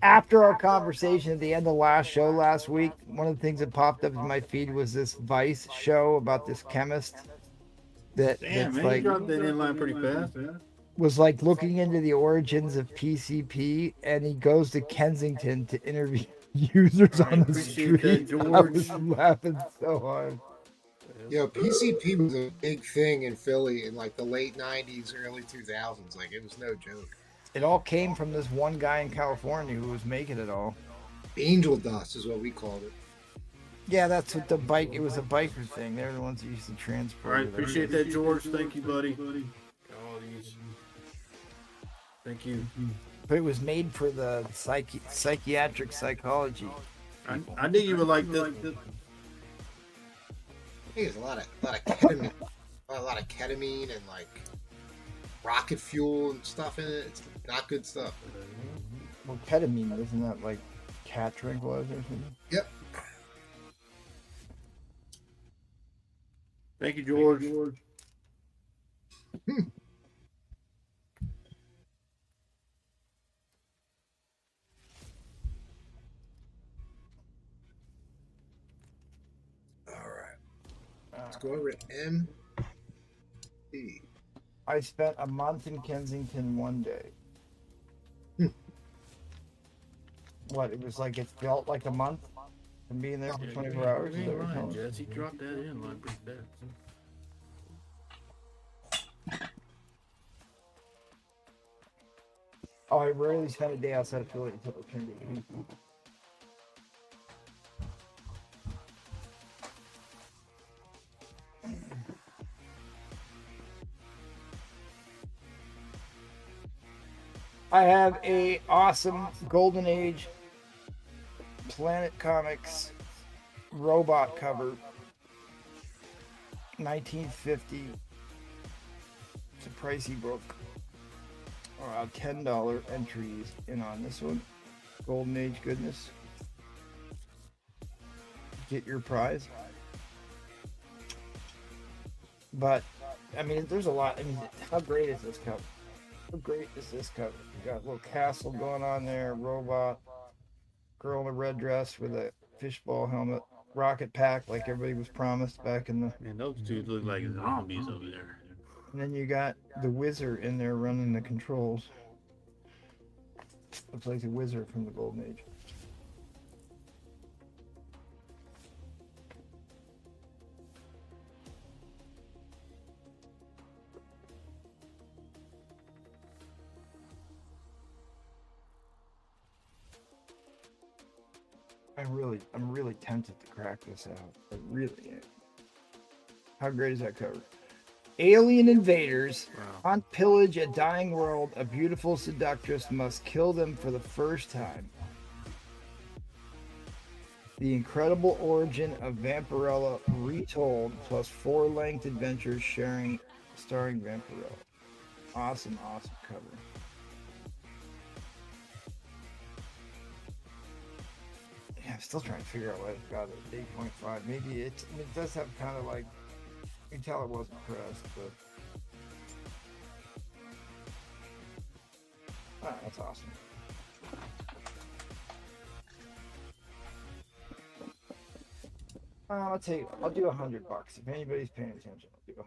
after our conversation at the end of last show last week, one of the things that popped up in my feed was this Vice show about this chemist Damn, that's man, you like dropped that inline pretty fast. was like looking into the origins of PCP, and he goes to Kensington to interview users All right, on the appreciate street. that, I was George. laughing so hard. PCP was a big thing in Philly in like the late 90s, early 2000s. Like, it was no joke. It all came from this one guy in California who was making it all. Angel dust is what we called it. Yeah, that's what the bike. It was a biker thing. They're the ones that used to All transport. right, it. appreciate that, George. Thank you, buddy. Got all these. Thank you. But it was made for the psychiatric psychology. I knew you would like this. I think there's a lot of ketamine, a lot of ketamine and like rocket fuel and stuff in it. It's not good stuff. Well, ketamine, isn't that like cat tranquilizer or something? Yep. Thank you, George. Let's go over to M. I spent a month in Kensington one day. What? It was like it felt like a month from being there for 24 hours. Is that what you're telling me? Jess, he dropped that inline pretty fast. Oh, I rarely spent a day outside of Philly until it turned 18. I have a awesome Golden Age Planet Comics robot cover, 1950. It's a pricey book. $10 entries in on this one. Golden Age goodness. Get your prize. But I mean, there's a lot. I mean, how great is this cover? How great is this cover? You got a little castle going on there, robot, girl in a red dress with a fishbowl helmet, rocket pack like everybody was promised back in the. Man, those dudes look like zombies over there. And then you got the wizard in there running the controls. Looks like the wizard from the Golden Age. I'm really tempted to crack this out. I really am. How great is that cover? Alien invaders hunt, pillage a dying world. A beautiful seductress must kill them for the first time. The incredible origin of Vampirella retold, plus 4 length adventures starring Vampirella. Awesome cover. Yeah, I'm still trying to figure out why it's got an 8.5. Maybe it does have kind of like, you can tell it wasn't pressed, but that's awesome. I'll tell you, I'll do $100. If anybody's paying attention, I'll do $100.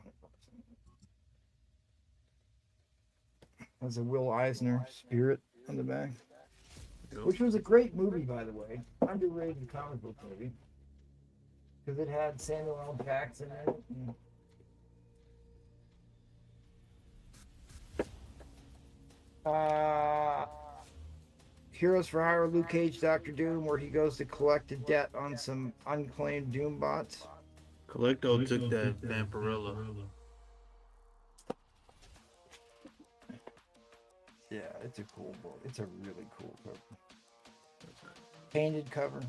There's a Will Eisner Spirit on the back. Which was a great movie, by the way. Underrated comic book movie. Because it had Samuel L. Jackson in it. Heroes for Hire, Luke Cage, Dr. Doom, where he goes to collect a debt on some unclaimed Doom bots. Collecto took that Vampirella. Yeah, it's a cool book. It's a really cool cover. Painted cover.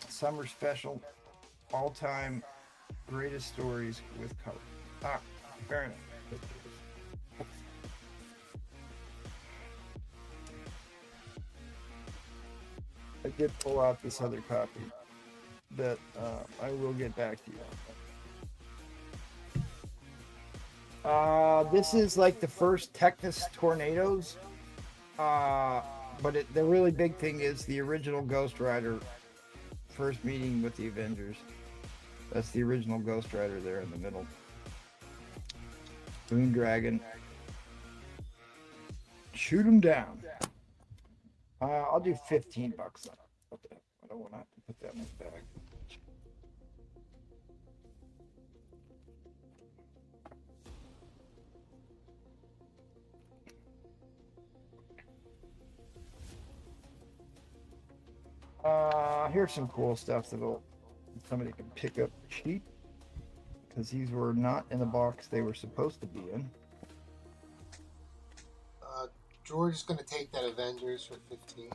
Summer special. All-time greatest stories with color. Fair enough. I did pull out this other copy that I will get back to you. This is like the first Technus Tornadoes. But the really big thing is the original Ghost Rider first meeting with the Avengers. That's the original Ghost Rider there in the middle. Moon Dragon. Shoot him down. I'll do $15 on it. I don't want to have to put that in the bag. Here's some cool stuff that somebody can pick up cheap, because these were not in the box they were supposed to be in. George is going to take that Avengers for 15.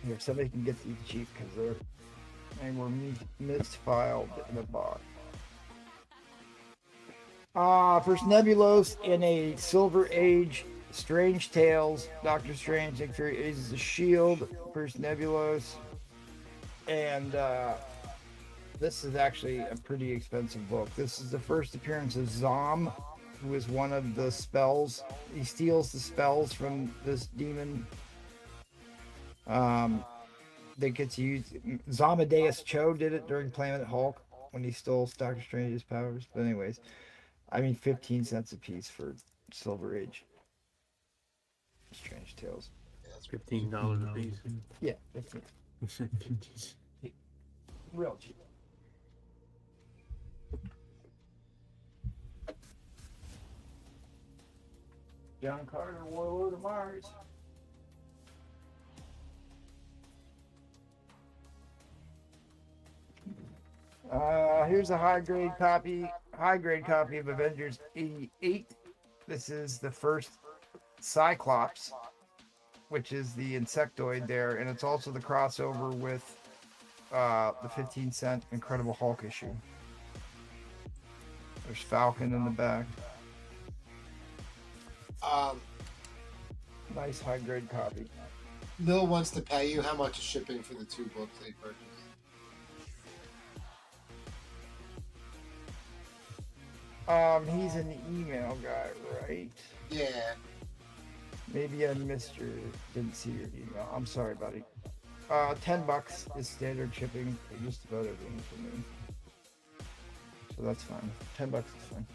Here, somebody can get these cheap because they were misfiled in the box. First Nebulos in a Silver Age, Strange Tales, Doctor Strange, Nick Fury is the Shield, First Nebulos, and this is actually a pretty expensive book. This is the first appearance of Zom, who is one of the spells. He steals the spells from this demon. That gets used. Zomadeus Cho did it during Planet Hulk when he stole Doctor Strange's powers. But anyways, I mean 15 cents a piece for Silver Age. Strange Tales. Yeah, that's $15 a piece. Yeah, 15. Real cheap. John Carter, Warlord of Mars. Here's a high grade copy of Avengers 88. This is the first Cyclops, which is the insectoid there, and it's also the crossover with the 15-cent Incredible Hulk issue. There's Falcon in the back. Nice high grade copy. Mill wants to pay you. How much is shipping for the 2 books they purchased? He's an email guy, right? Yeah. Maybe I didn't see your email. I'm sorry, buddy. $10 is standard shipping for just about everything for me. So that's fine. $10 is fine.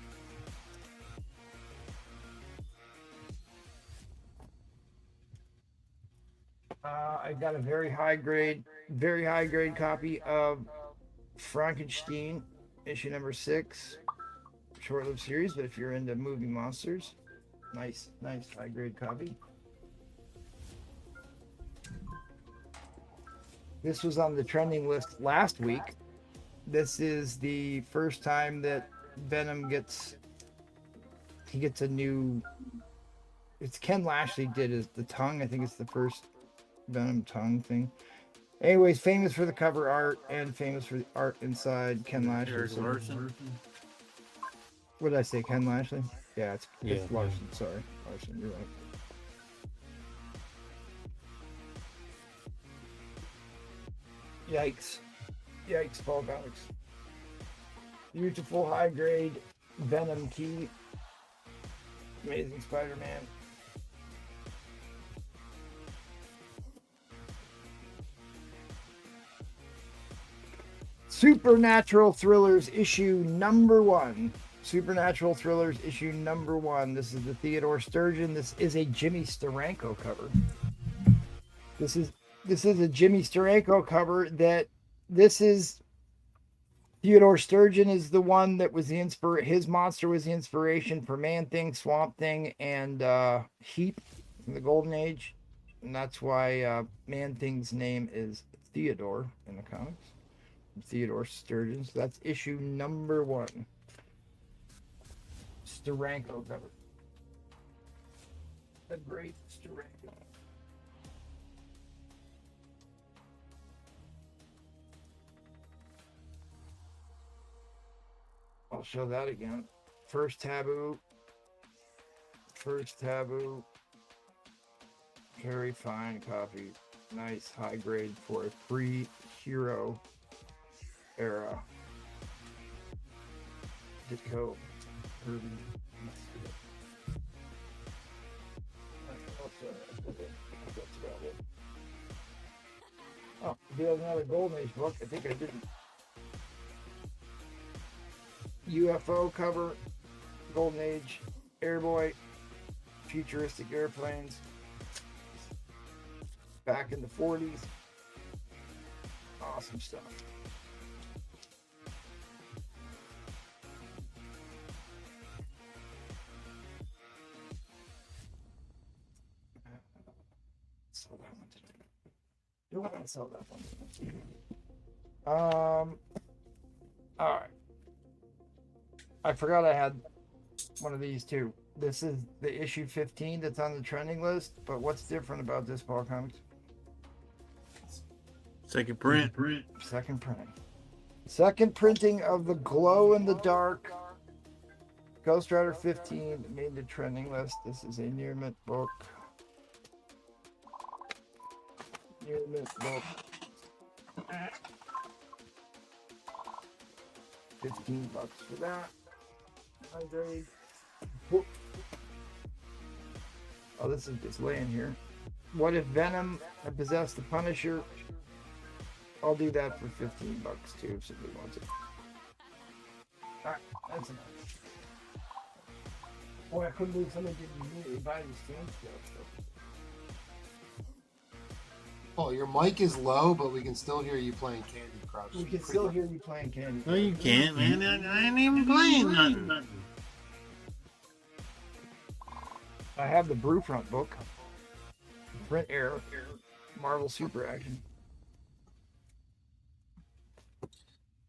I got a very high grade copy of Frankenstein, issue number 6. Short-lived series, but if you're into movie monsters, nice high grade copy. This was on the trending list last week. This is the first time that Venom gets a new. It's Ken Lashley did the tongue. I think it's the first Venom tongue thing. Anyways, famous for the cover art and famous for the art inside. Ken Lashley. What did I say? Ken Lashley? Yeah, it's Larson. Sorry, Larson. You're right. Yikes, Paul Comics. Beautiful high grade Venom key. Amazing Spider-Man. Supernatural Thrillers issue number 1. Supernatural Thrillers issue number 1. This is the Theodore Sturgeon. This is a Jimmy Steranko cover. This is a Jimmy Steranko cover this is Theodore Sturgeon is the one that was his monster was the inspiration for Man-Thing, Swamp-Thing, and Heap in the Golden Age. And that's why Man-Thing's name is Theodore in the comics. Theodore Sturgeon. So that's issue number 1. Steranko cover. A great Steranko. I'll show that again. First Taboo. Very fine copy. Nice high grade for a pre-hero era. Ditko. Kirby. Oh, do you have another Golden Age book? I think I didn't. UFO cover, Golden Age, Airboy, futuristic airplanes, back in the 40s. Awesome stuff. Sell that one today. Do I want to sell that one today? All right. I forgot I had one of these too. This is the issue 15 that's on the trending list, but what's different about this Paul Comics? Second print. Second printing. Second printing of the glow in the dark Ghost Rider 15 that made the trending list. This is a near mint book. Near mint book. 15 bucks for that. High grade. Whoop. Oh, this is just laying here. What if Venom had possessed the Punisher? I'll do that for 15 bucks too if somebody wants it. Alright, that's enough. Boy, I couldn't believe somebody didn't immediately buy these game stuff. Oh, your mic is low, but we can still hear you playing Candy Crush. We can still hear you playing Candy No, you can't, man. I ain't even playing nothing. I have the Brewfront book. Print Air. Marvel Super Action.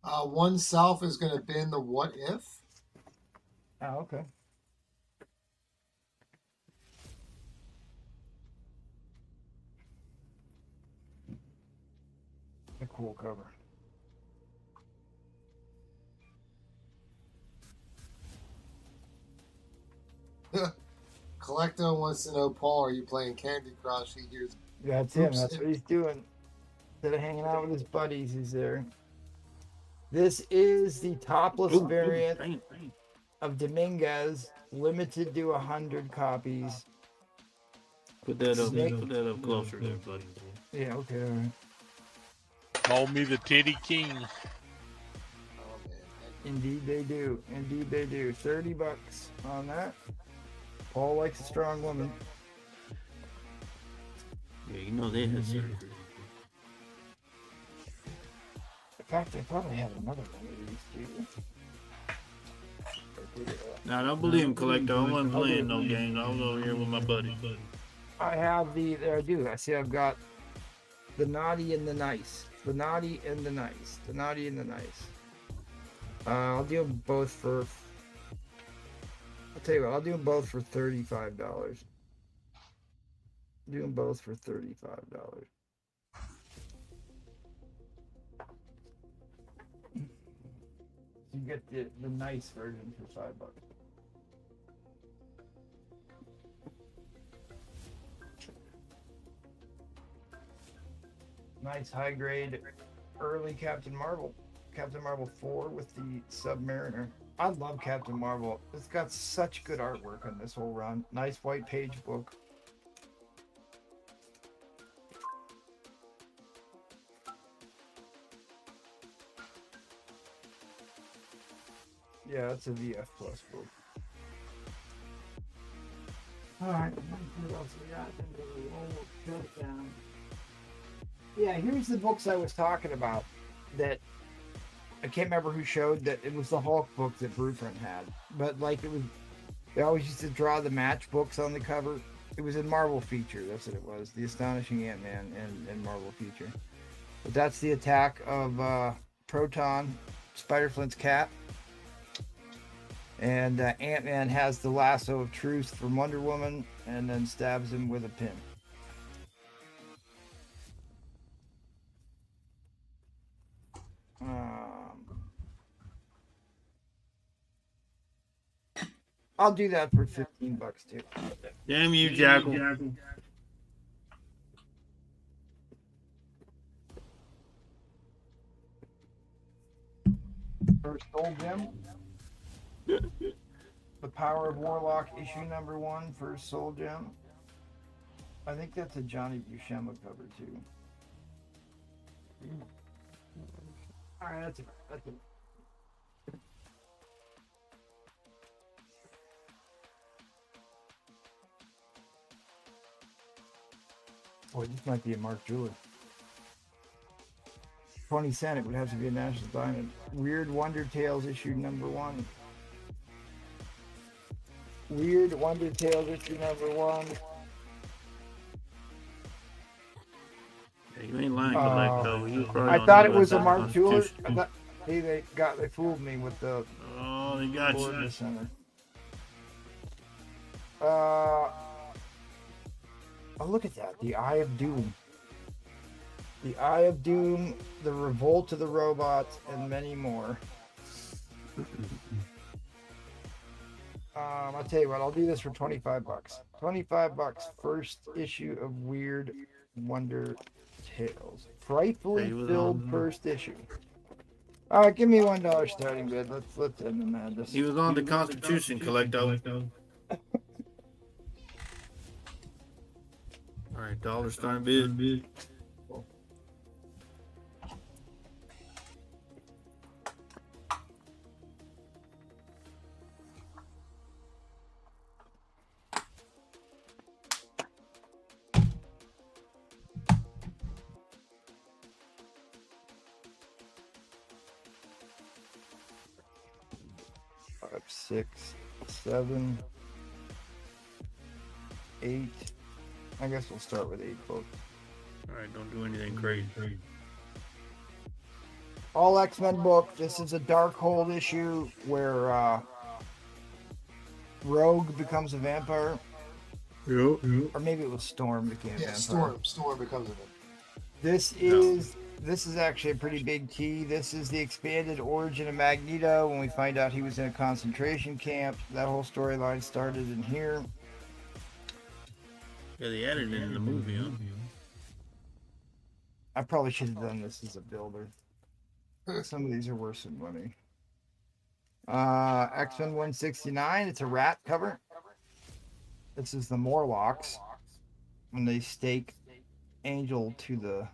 Oneself is going to bin the What If. Oh, okay. A cool cover. Collecto wants to know, Paul, are you playing Candy Crush? He hears. That's him. That's what he's doing. Instead of hanging out with his buddies, he's there. This is the topless variant of Dominguez, limited to 100 copies. Put that up closer there, buddy. Yeah, okay, all right. Call me the Titty King. Indeed they do. Indeed they do. 30 bucks on that. Paul likes a strong woman. Yeah, you know they had surgery. In fact, I probably have another one of these too. Now, don't believe him, Collector. I wasn't playing no games. I was over here with my buddy. I have there I do. I see I've got the naughty and the nice. The naughty and the nice. The naughty and the nice. I'll do them both for. I'll tell you what. I'll do them both for $35. Do them both for $35. You get the nice version for $5. Nice high grade early Captain Marvel 4 with the Submariner. I love Captain Marvel. It's got such good artwork on this whole run. Nice white page book. Yeah, it's a VF Plus book. Alright, what else we got? Shutdown. Yeah, here's the books I was talking about that I can't remember who showed that it was the Hulk book that Brewfront had. But like it was, they always used to draw the match books on the cover. It was in Marvel Feature, that's what it was. The Astonishing Ant-Man and Marvel Feature. But that's the attack of Proton, Spider-Flint's cat. And Ant-Man has the lasso of truth from Wonder Woman and then stabs him with a pin. I'll do that for $15 too. Damn you, Jackal. First Soul Gem. The Power of Warlock, issue number 1, First Soul Gem. I think that's a Johnny Buscema cover too. All right, that's it. That's it. Boy, this might be a Mark Jeweler. 20 cent, it would have to be a National Diamond. Weird Wonder Tales issue number 1. Weird Wonder Tales issue number 1. Yeah, you ain't lying, Colecto. You probably I don't thought know it was a about Mark Jeweler. Constitution. I thought, see, they fooled me with the. Oh, they got you. Center. Oh, look at that. The Eye of Doom. The Eye of Doom, the Revolt of the Robots, and many more. I'll tell you what, I'll do this for $25. $25, first issue of Weird Wonder Tales. Frightfully filled first issue. All right, give me $1 starting bid. Let's end the madness. He was on the Constitution, Colecto. All right, dollar starting bid. Five, 6, 7, 8. I guess we'll start with 8, folks. All right, don't do anything crazy. All X-Men book. This is a Darkhold issue where Rogue becomes a vampire. Yep. Or maybe it was Storm became a vampire. Storm becomes a vampire. This is actually a pretty big key. This is the expanded origin of Magneto when we find out he was in a concentration camp. That whole storyline started in here. Yeah, they added it in the movie, huh? I probably should have done this as a builder. Some of these are worse than money. X-Men 169, it's a rat cover. This is the Morlocks when they stake Angel to the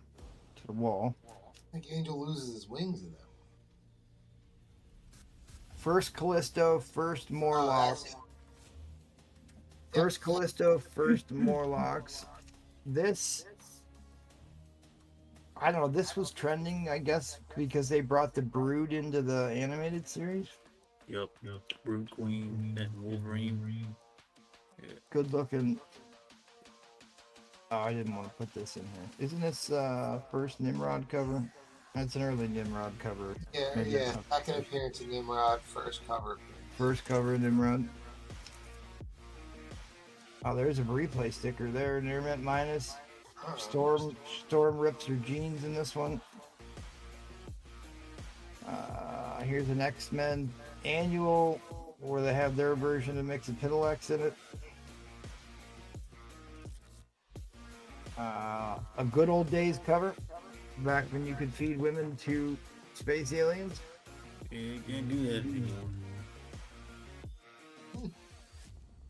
wall. I think Angel loses his wings in that. First Callisto, first Morlocks. First Callisto, first Morlocks. This, I don't know, this was trending, I guess, because they brought the Brood into the animated series. Yep. Brood Queen and Wolverine. Yeah. Good looking. Oh, I didn't want to put this in here. Isn't this first Nimrod cover? That's an early Nimrod cover. Yeah. Second appearance of Nimrod, first cover. First cover Nimrod. Oh, there's a replay sticker there. Nearmet minus. Storm rips her jeans in this one. Here's an X-Men annual where they have their version of Mixapitalex in it. A Good Old Days cover, back when you could feed women to space aliens. Yeah, you can't do that anymore.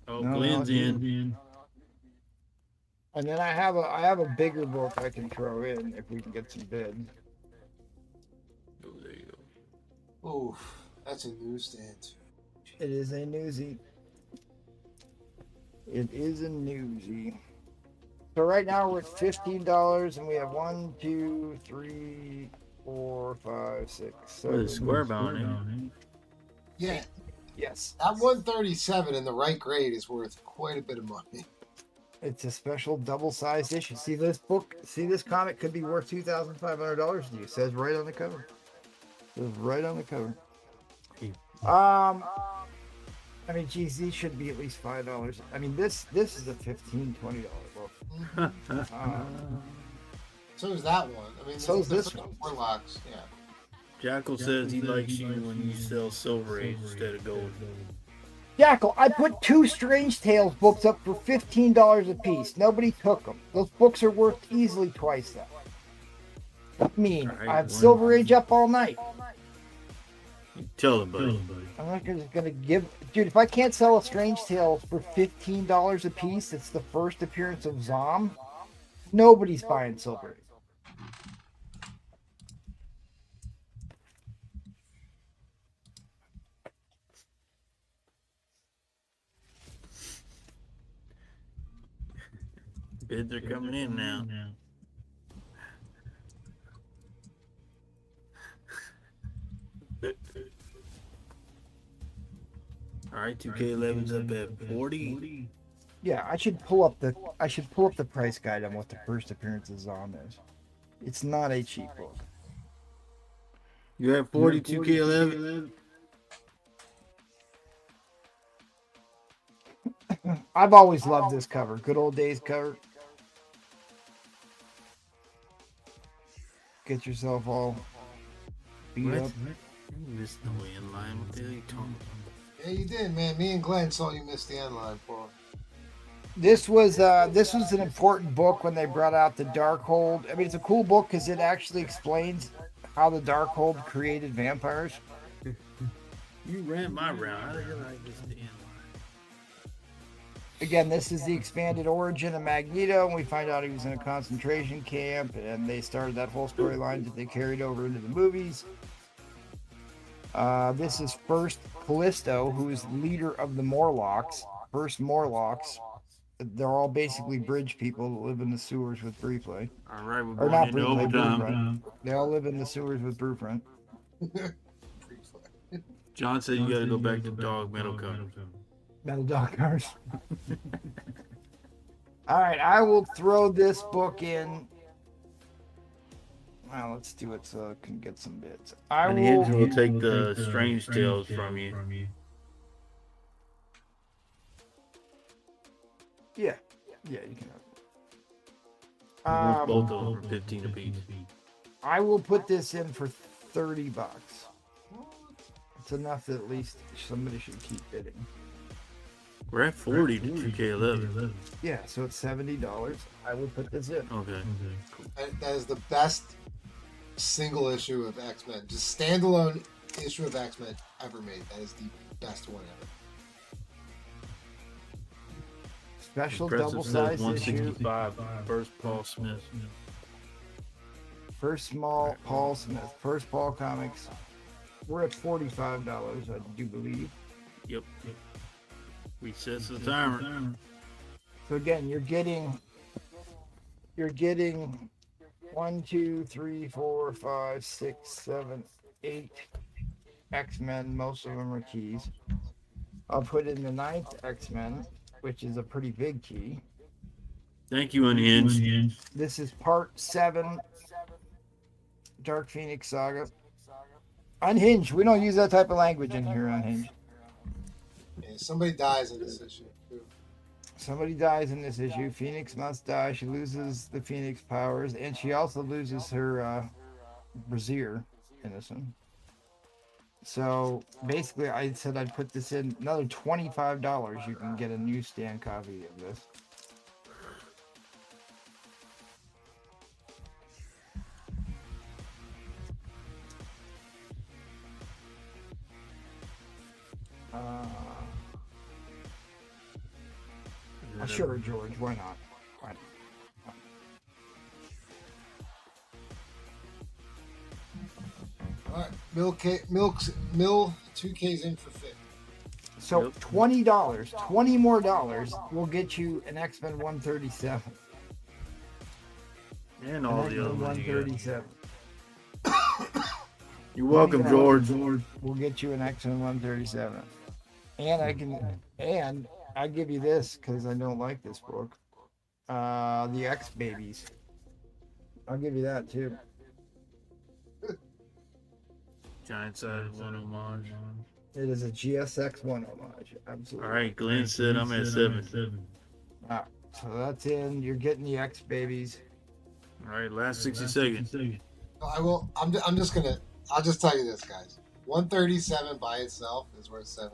Oh, No, blends no, in. And then I have a bigger book I can throw in if we can get some bids. Oh, there you go. Oof, that's a newsstand. It is a newsie. It is a newsie. So right now we're at $15 and we have 1, 2, 3, 4, 5, 6, 7. With a square bound, eh? Yeah. Yes. That 137 in the right grade is worth quite a bit of money. It's a special double-sized issue. See this book? See this comic could be worth $2,500 to you. It says right on the cover. It says right on the cover. I mean, geez, these should be at least $5. I mean, this is a $15, $20 book. So is that one. I mean, so is this one. Warlocks, yeah. Jackal says he likes you when you sell Silver Age instead of gold. Jackal, I put 2 Strange Tales books up for $15 a piece. Nobody took them. Those books are worth easily twice that. I mean, I have Silver Age up all night. Tell them, buddy. I'm not just gonna give, dude. If I can't sell a Strange Tales for $15 a piece, it's the first appearance of Zom. Nobody's buying Silver. Bids are coming in now. All right, 2K11's up at 40. Yeah, I should pull up the price guide on what the first appearance of Zom is. It's not a cheap book. You have 40 2K11. I've always loved this cover. Good old days cover. Get yourself all beat up. You missed the way in line. What the hell are you talking about? Yeah, you did, man. Me and Glenn saw you miss the end line, Paul. This was an important book when they brought out the Darkhold. I mean, it's a cool book because it actually explains how the Darkhold created vampires. You ran my round. How the hell did I miss the end line? Again, this is the expanded origin of Magneto, and we find out he was in a concentration camp, and they started that whole storyline that they carried over into the movies. This is first Callisto, who is leader of the Morlocks. First Morlocks. They're all basically bridge people that live in the sewers with Briefly. All right, we're Or going not into Briefly, overtime. Brewfront. They all live in the sewers with Brewfront. John said you got to go back to dog metal cover. Metal Dog Cars. All right, I will throw this book in. Well, let's do it so I can get some bids. And Hinge will take the Strange Tales from you. Yeah, you can. Both of them for 15 apiece. I will put this in for $30. It's enough that at least somebody should keep bidding. We're at 40 to 2K11. Yeah, so it's $70. I will put this in. Okay. Cool. That is the best single issue of X-Men. Just standalone issue of X-Men ever made. That is the best one ever. Special Impressive double-sized says issue. 165. First Paul Smith. First small Paul Smith. First Paul Comics. We're at $45, I do believe. Yep. Resets the timer. So again, you're getting 1, 2, 3, 4, 5, 6, 7, 8 X-Men. Most of them are keys. I'll put in the 9th X-Men, which is a pretty big key. Thank you, Unhinged. This is part 7, Dark Phoenix Saga. Unhinged. We don't use that type of language in here, Unhinged. Yeah, somebody dies in this issue, too. Somebody dies in this issue. Phoenix must die. She loses the Phoenix powers, and she also loses her brassiere in this one. So basically, I said I'd put this in another $25. You can get a newsstand copy of this. Sure, George. Why not? Why not? All right, Mill 2K's in for 50. So $20, 20 more dollars will get you an X-Men 137. And all the other ones. 137. You're welcome, George. We'll get you an X-Men 137. And I give you this because I don't like this book. The X-Babies. I'll give you that too. Giant size one homage. It is a GSX1 homage. Absolutely. All right, Glenn said I'm at 7. So that's in. You're getting the X-Babies. All right, last 60 seconds. I will. I'm just gonna. I'll just tell you this, guys. 137 by itself is worth $70.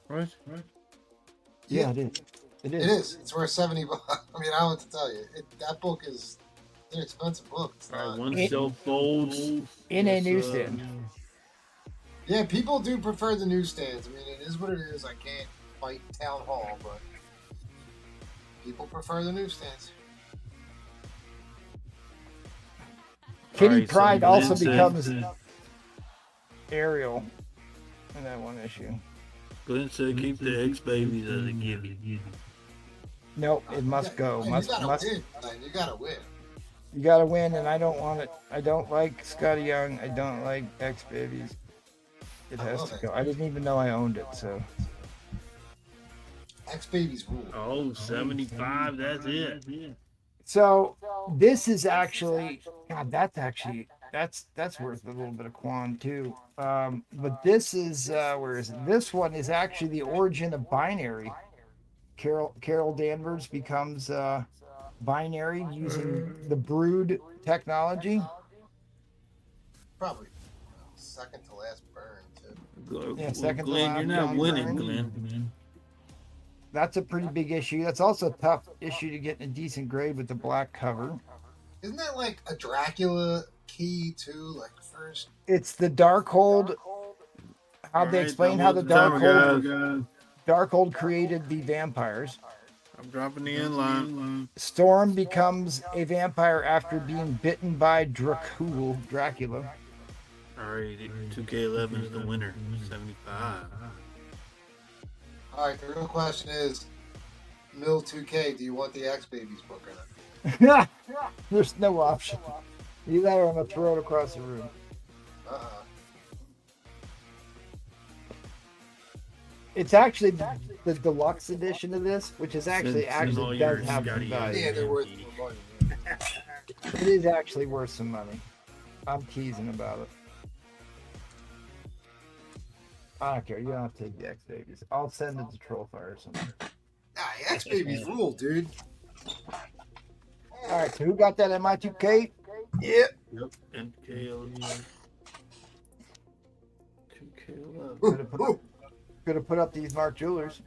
Right. Yeah, it is. It is. It is. It's worth $70. I mean, I don't know what to tell you. That book is an expensive book. It's All right, not. one shelf folds. In a newsstand. Yeah, people do prefer the newsstands. I mean, it is what it is. I can't fight town hall, but people prefer the newsstands. Kitty Alright, so Pride Glenn also said- becomes Ariel in that one issue. Glenn said keep the X babies as a gift. Nope, it must go. Yeah, Must you gotta must. win. Man. You gotta win. You gotta win, and I don't want it. I don't like Scotty Young. I don't like X Babies. It has to go. I didn't even know I owned it, so. X Babies rule. Oh, 75, that's it. So this is actually, God, that's worth a little bit of quan too. But this is where is it? This one is actually the origin of binary. Carol Danvers becomes binary using the brood technology. Probably second to last burn too. Yeah, second to Glenn, last you're not John winning, Byrne. Glenn. That's a pretty big issue. That's also a tough issue to get in a decent grade with the black cover. Isn't that like a Dracula key too? Like first. It's the Darkhold. How'd they Alright, explain that how was the the timer, Darkhold created the vampires? I'm dropping the inline. Storm becomes a vampire after being bitten by Dracula. Alright, 2K11 is the winner. 75. All right. The real question is, Mill 2K. Do you want the X Babies book or not? There's no option. Either that or I'm gonna throw it across the room. It's actually the deluxe edition of this, which is actually does have some value. Yeah, they're worth more money. It is actually worth some money. I'm teasing about it. I don't care. You don't have to take the X Babies. I'll send it to Trollfire or something. Nah, X Babies rule, dude. All right. So who got that MI2K? Yep. MK11. 2K11. Gonna put up these Mark Jewelers.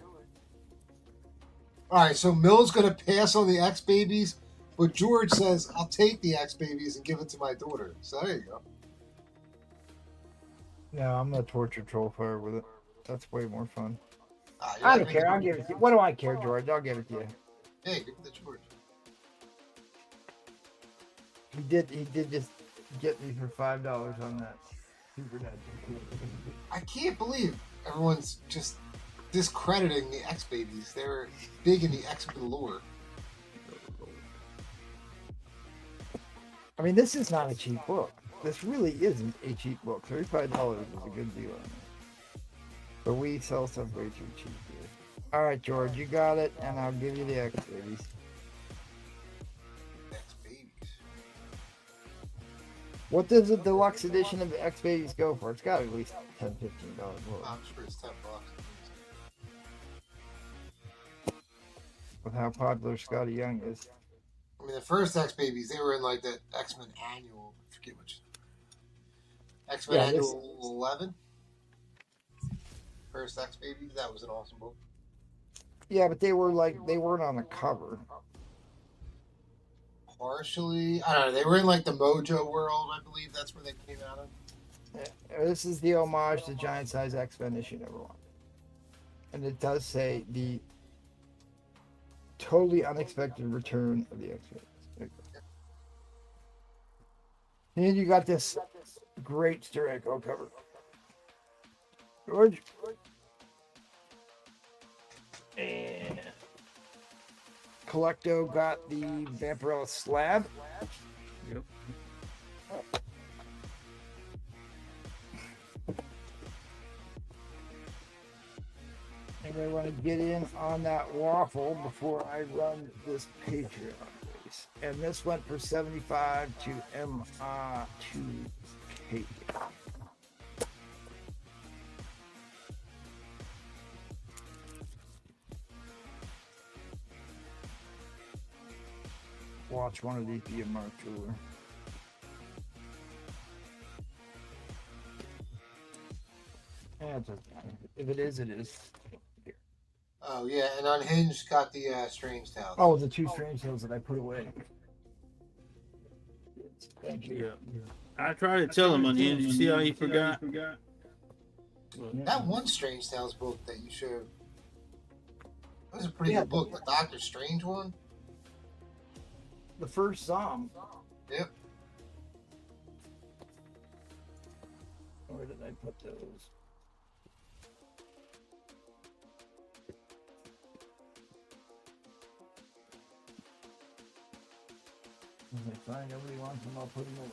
All right, so Mill's gonna pass on the X Babies, but George says I'll take the X Babies and give it to my daughter. So there you go. No, I'm gonna torture Trollfire with it. That's way more fun. You're I not don't care. I'll give it to you. What do I care, George? I'll give it to you. Hey, give it to George. He did just get me for $5 on that Super Dad. I can't believe everyone's just discrediting the X Babies. They're big in the X-Men lore. I mean, this is not a cheap book. This really isn't a cheap book. $35 is a good deal on it. But we sell stuff way too cheap here. All right, George, you got it, and I'll give you the X Babies. X Babies. What does the deluxe edition of the X Babies go for? It's got at least $10, $15 more. I'm sure it's $10. With how popular Scotty Young is. I mean, the first X Babies, they were in like the X-Men Annual. I forget which. X-Men Annual 11. First X Babies, that was an awesome book. Yeah, but they weren't on the cover. Partially, I don't know. They were in like the Mojo world, I believe. That's where they came out of. Yeah, this is the homage to Giant Size X-Men issue #1. And it does say the totally unexpected return of the X-Men. And you got this great Stir Echo cover. George. And Collecto got the Vampirella slab. Yep. And I want to get in on that waffle before I run this Patreon race. And this went for 75 to MR2K. Watch one of these be a Mark Jeweler. Yeah, it doesn't matter. If it is, it is. Oh yeah, and Unhinged got the Strange Tales. Oh, the two Strange Tales that I put away. Thank you. Yeah. I tried to tell him on the end. You see how he forgot? That one Strange Tales book that you showed, that was a pretty good book. The Doctor Strange one. The first Psalm. Yep. Where did I put those? If I find nobody wants them, I'll put them away.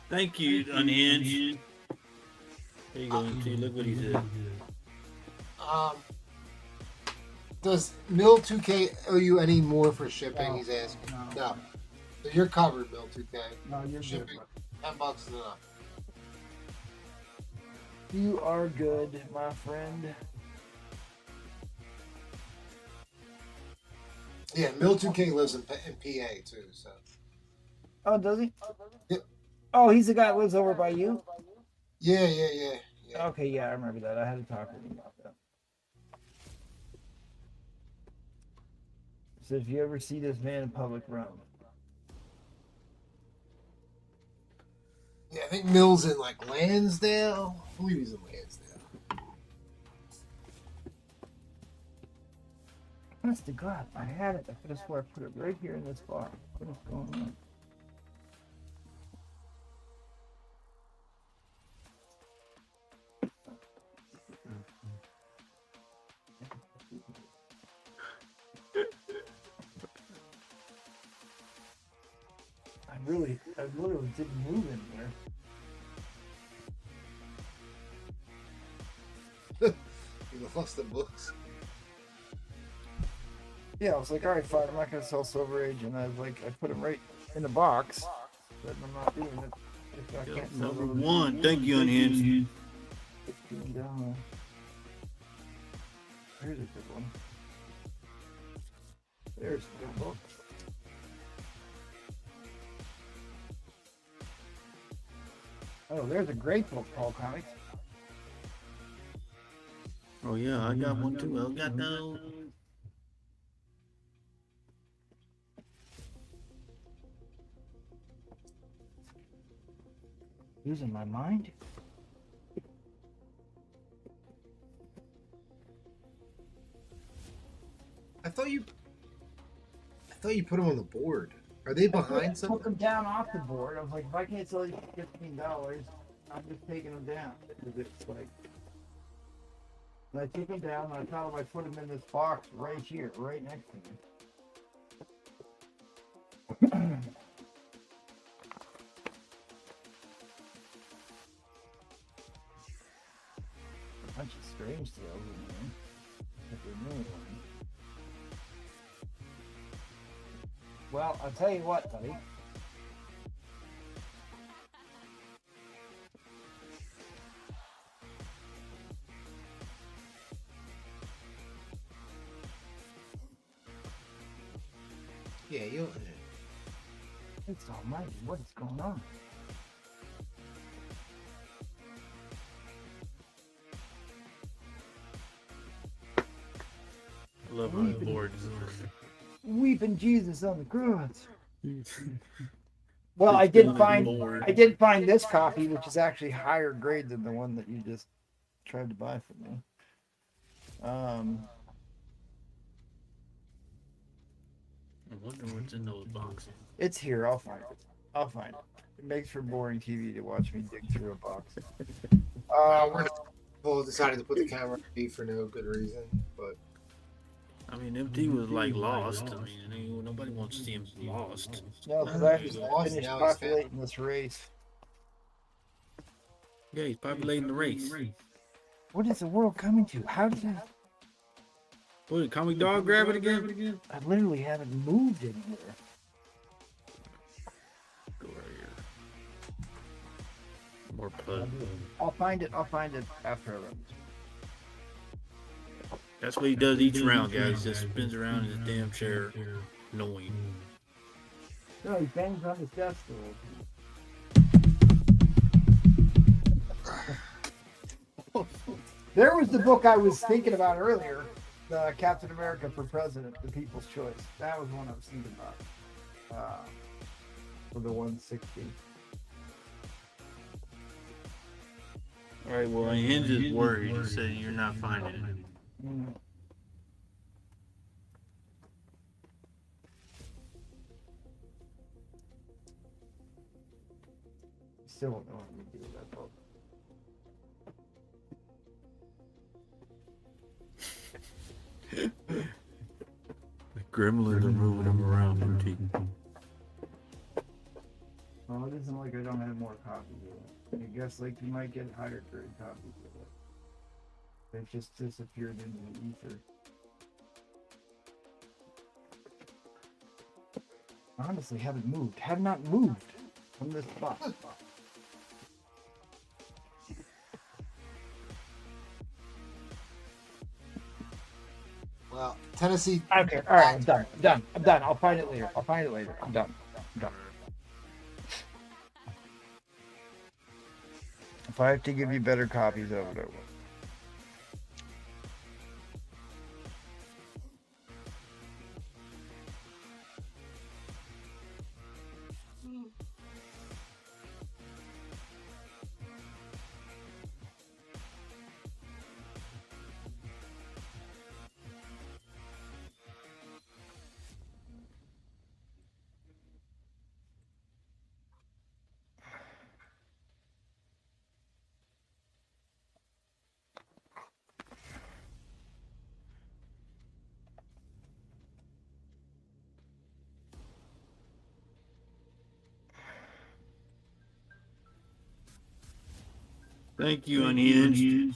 Thank you, Unhinged. There you go, MT. Look what he said. Does Mill 2K owe you any more for shipping? He's asking. No. So you're covered, Mill 2K. No, you're shipping. good. $10 is enough. You are good, my friend. Yeah, Mill 2K lives in PA too. So. Oh, does he? Yep. Oh, he's the guy that lives over by you? Yeah. Okay, yeah, I remember that. I had to talk with him about that. So if you ever see this man in public, run. Yeah, I think Mill's in like Lansdale. I believe he's in Lansdale. Honest to God, I had it. I could have swore I put it right here in this bar. What is going on? I literally didn't move in there. You lost the books. Yeah, I was like, all right, fine, I'm not going to sell Silver Age. And I was like, I put them right in the box, but I'm not doing it. If I can't sell Number them. one. Thank you, Unhinged. Down. Here's a good one. There's a good book. Oh, there's a great book, Paul Comics. Oh, yeah, I got one too. I got those. Losing my mind? I thought you put them on the board. Are they behind I something? took them down off the board. I was like, if I can't sell these for $15, I'm just taking them down. Because it's like, and I took them down and I thought if I put them in this box right here, right next to me. A bunch of strange tales in there. But they're new ones. Well, I'll tell you what, buddy. Yeah, you. It's almighty. What is going on? I love my board. Weeping Jesus on the cross. Well, I did find this copy, which is actually higher grade than the one that you just tried to buy from me. I'm wondering what's in those boxes. It's here. I'll find it. It makes for boring TV to watch me dig through a box. Well, decided to put the camera on me for no good reason, but. I mean, MT was like lost. I mean, nobody wants to see him lost. No, because I finished populating this race. Yeah, he's populating the race. What is the world coming to? How did I? What, did Comic Dog grab it again? I literally haven't moved anywhere. Go right here. More pud. I'll find it after I run. That's what he does each round, guys. He just spins around in his damn chair. Annoying. No, he bangs on his desk. There was the book I was thinking about earlier. Captain America for President, The People's Choice. That was one I was thinking about. For the 160. All right, well, Hinge is worried. He said you're not finding it. Mm. Still don't know what to do with that book. The gremlins are moving him around, boutique. Well, it isn't like I don't have more copies of it. I guess like you might get higher grade copies of it. They've just disappeared into the ether. Honestly, haven't moved. Have not moved from this spot. Well, Tennessee. Okay, all right, I'm done. I'm done. I'm done. I'll find it later. I'll find it later. I'm done. I'm done. If I have to give you better copies of it, I will. Thank you, Unhinged.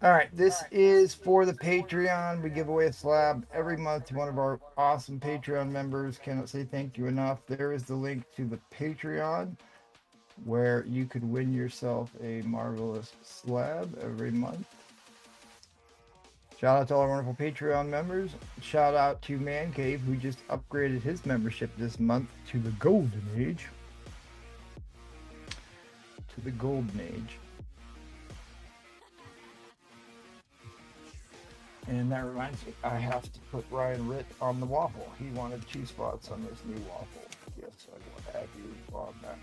All right, this is for the Patreon. We give away a slab every month to one of our awesome Patreon members. Cannot say thank you enough. There is the link to the Patreon where you could win yourself a marvelous slab every month. Shout out to all our wonderful Patreon members. Shout out to Man Cave, who just upgraded his membership this month to the Golden Age. To the Golden Age. And that reminds me, I have to put Ryan Ritt on the waffle. He wanted 2 spots on this new waffle. Yes, I will have you on that.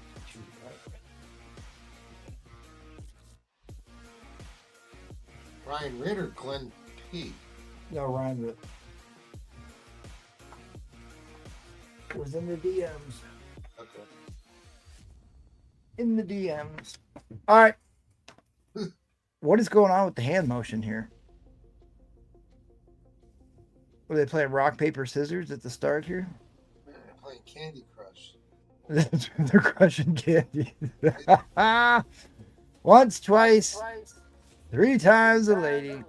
Ryan Ritt or Glenn P? No, Ryan Ritt. It was in the DMs. Okay. In the DMs. All right. What is going on with the hand motion here? Were they playing rock, paper, scissors at the start here? Man, they're playing Candy Crush. They're crushing candy. Once, twice, 3 times a lady.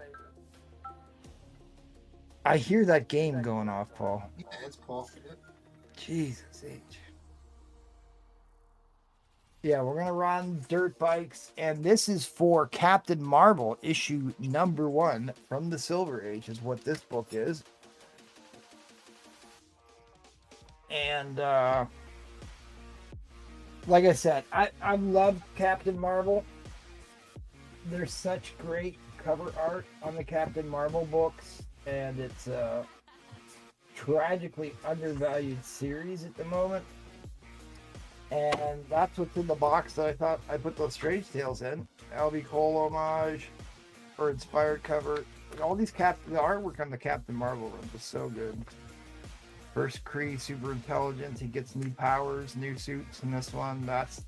I hear that game going off, Paul. Yeah, it's Paul. Jesus H. Yeah, we're gonna run dirt bikes, and this is for Captain Marvel issue number 1 from the Silver Age, is what this book is. And like I said, I love Captain Marvel. There's such great cover art on the Captain Marvel books, and it's a tragically undervalued series at the moment. And that's what's in the box that I thought I put those Strange Tales in. Albie Cole homage or inspired cover. All these the artwork on the Captain Marvel run was so good. First Kree, super intelligence. He gets new powers, new suits in this one. That's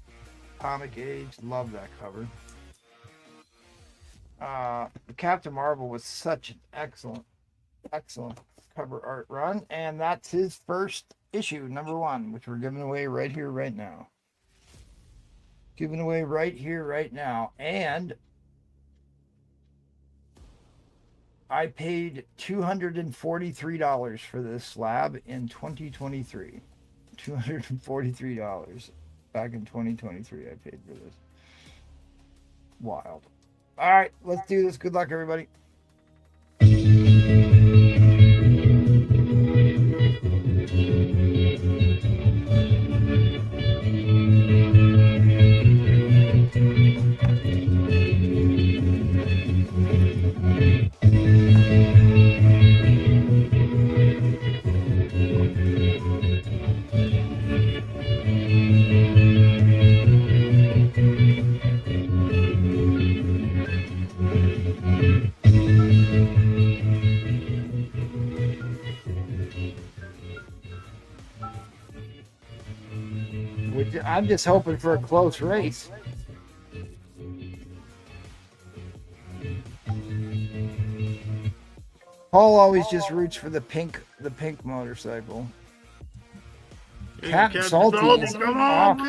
Comic Age. Love that cover. Captain Marvel was such an excellent cover art run, and that's his first issue, number 1, which we're giving away right here, right now. Giving away right here, right now. And I paid $243 for this slab in 2023. $243 back in 2023 I paid for this. Wild. All right, let's do this. Good luck, everybody. I'm just hoping for a close race. Paul always just roots for the pink motorcycle. Captain Salty is off to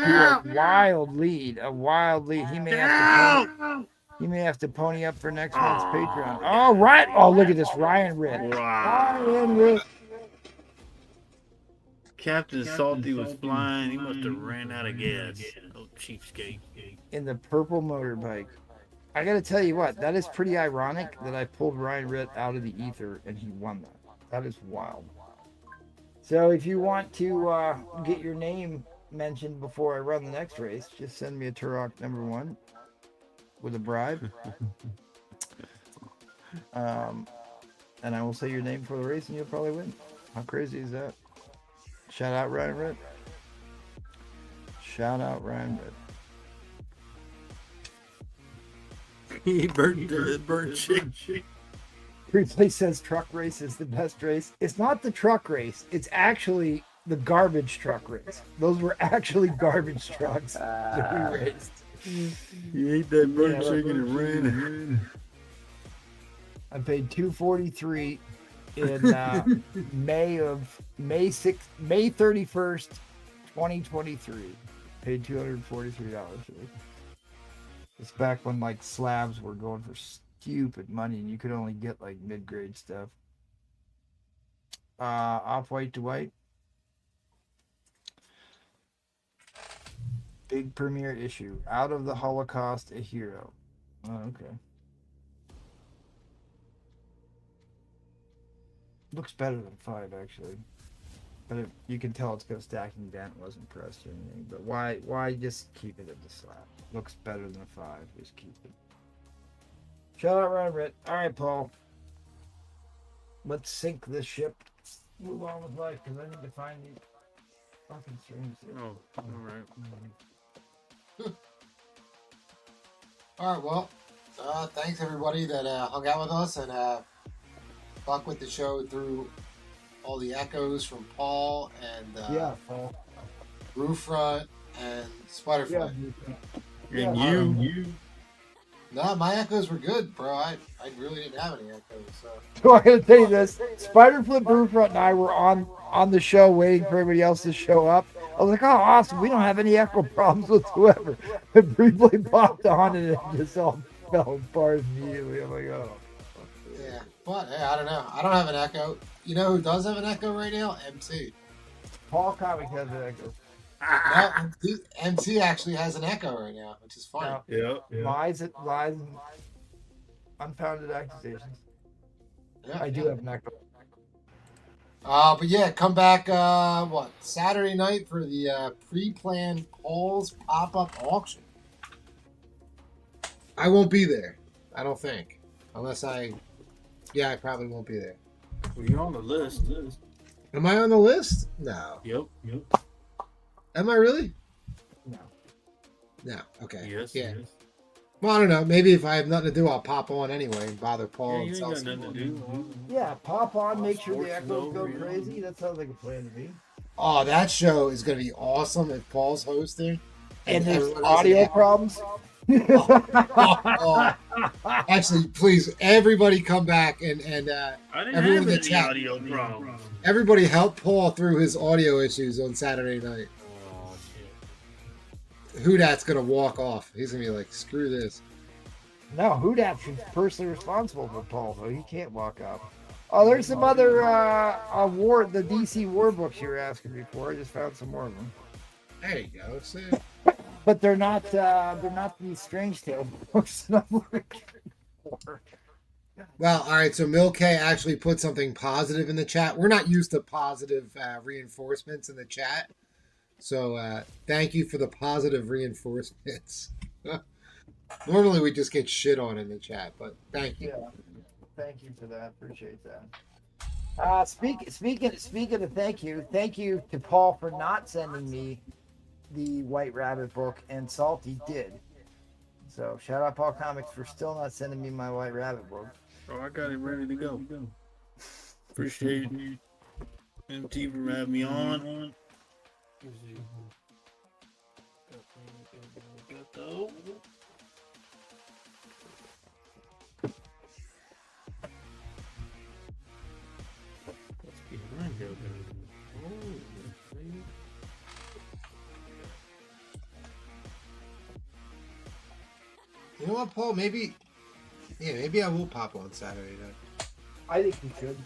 a wild lead. He may have to pony up for next month's Patreon. Oh, right. Oh, look at this, Ryan Ritt. Ryan Ritt. Captain Salty was flying. He must have ran out of gas. Oh, cheapskate. In the purple motorbike. I got to tell you what, that is pretty ironic that I pulled Ryan Ritt out of the ether and he won that. That is wild. So if you want to get your name mentioned before I run the next race, just send me a Turok #1 with a bribe. And I will say your name for the race and you'll probably win. How crazy is that? Shout out Ryan Ritt. Shout out Ryan Ritt. He burnt chicken. Replay says truck race is the best race. It's not the truck race. It's actually the garbage truck race. Those were actually garbage trucks that we raced. He ate that burnt chicken and ran. I paid $243 in May 31st, 2023. Paid $243. It's back when like slabs were going for stupid money and you could only get like mid-grade stuff. Off-white to white. Big premiere issue. Out of the Holocaust, a hero. Oh, okay. Looks better than 5 actually. But you can tell it's got a stacking dent, wasn't pressed or anything. But why just keep it at the slab? Looks better than a 5. Just keep it. Shout out Ryan Ritt. All right, Paul. Let's sink this ship. Move on with life because I need to find these fucking streams. Oh, all right. All right, well, thanks everybody that hung out with us and stuck with the show through all the echoes from Paul and Paul. Roofront and Spiderfly. And you. No, my echoes were good, bro. I really didn't have any echoes. So I gotta tell you this: Spiderflip, Roofront, and I were on the show waiting for everybody else to show up. I was like, "Oh, awesome! We don't have any echo problems whatsoever." And briefly popped on, and it just all fell apart immediately. I'm like, "Oh." Yeah, but hey, I don't know. I don't have an echo. You know who does have an echo right now? MC. Paul Comic has an echo. No, MC actually has an echo right now, which is funny. Yeah. Lies and unfounded accusations. Yeah, I do have an echo. But yeah, come back. Saturday night for the pre-planned Paul's pop-up auction. I won't be there. I don't think, unless I probably won't be there. Well, you're on the list. Am I on the list? No. Yep. Am I really? No. No. Okay. Yes. Yeah. Well, I don't know. Maybe if I have nothing to do, I'll pop on anyway and bother Paul Yeah, and you sell ain't got some nothing to more. do. Yeah, pop on, make sure the Sports echoes go no, crazy. That sounds like a plan to me. Oh, that show is going to be awesome if Paul's hosting. And there's everyone has audio an echo. problems. Actually, please, everybody come back and I didn't everyone have in the any chat. audio problems. Everybody help Paul through his audio issues on Saturday night. Oh, shit. Who that's going to walk off? He's going to be like, screw this. No, Hoodat's personally responsible for Paul, though. He can't walk out. Oh, there's some other the DC war books you were asking me for. I just found some more of them. There you go. See? But they're not these Strange Tale books that I'm looking for. Well, all right. So Mil K actually put something positive in the chat. We're not used to positive reinforcements in the chat. So thank you for the positive reinforcements. Normally we just get shit on in the chat, but thank you. Yeah, thank you for that. Appreciate that. Speaking of thank you to Paul for not sending me the White Rabbit book, and Salty did. So shout out Paul Comics for still not sending me my White Rabbit book. Oh, I got it ready to go. Appreciate MT for having me on. though. What's behind you? Oh, baby. You know what, Paul? Maybe I will pop on Saturday night. I think you should.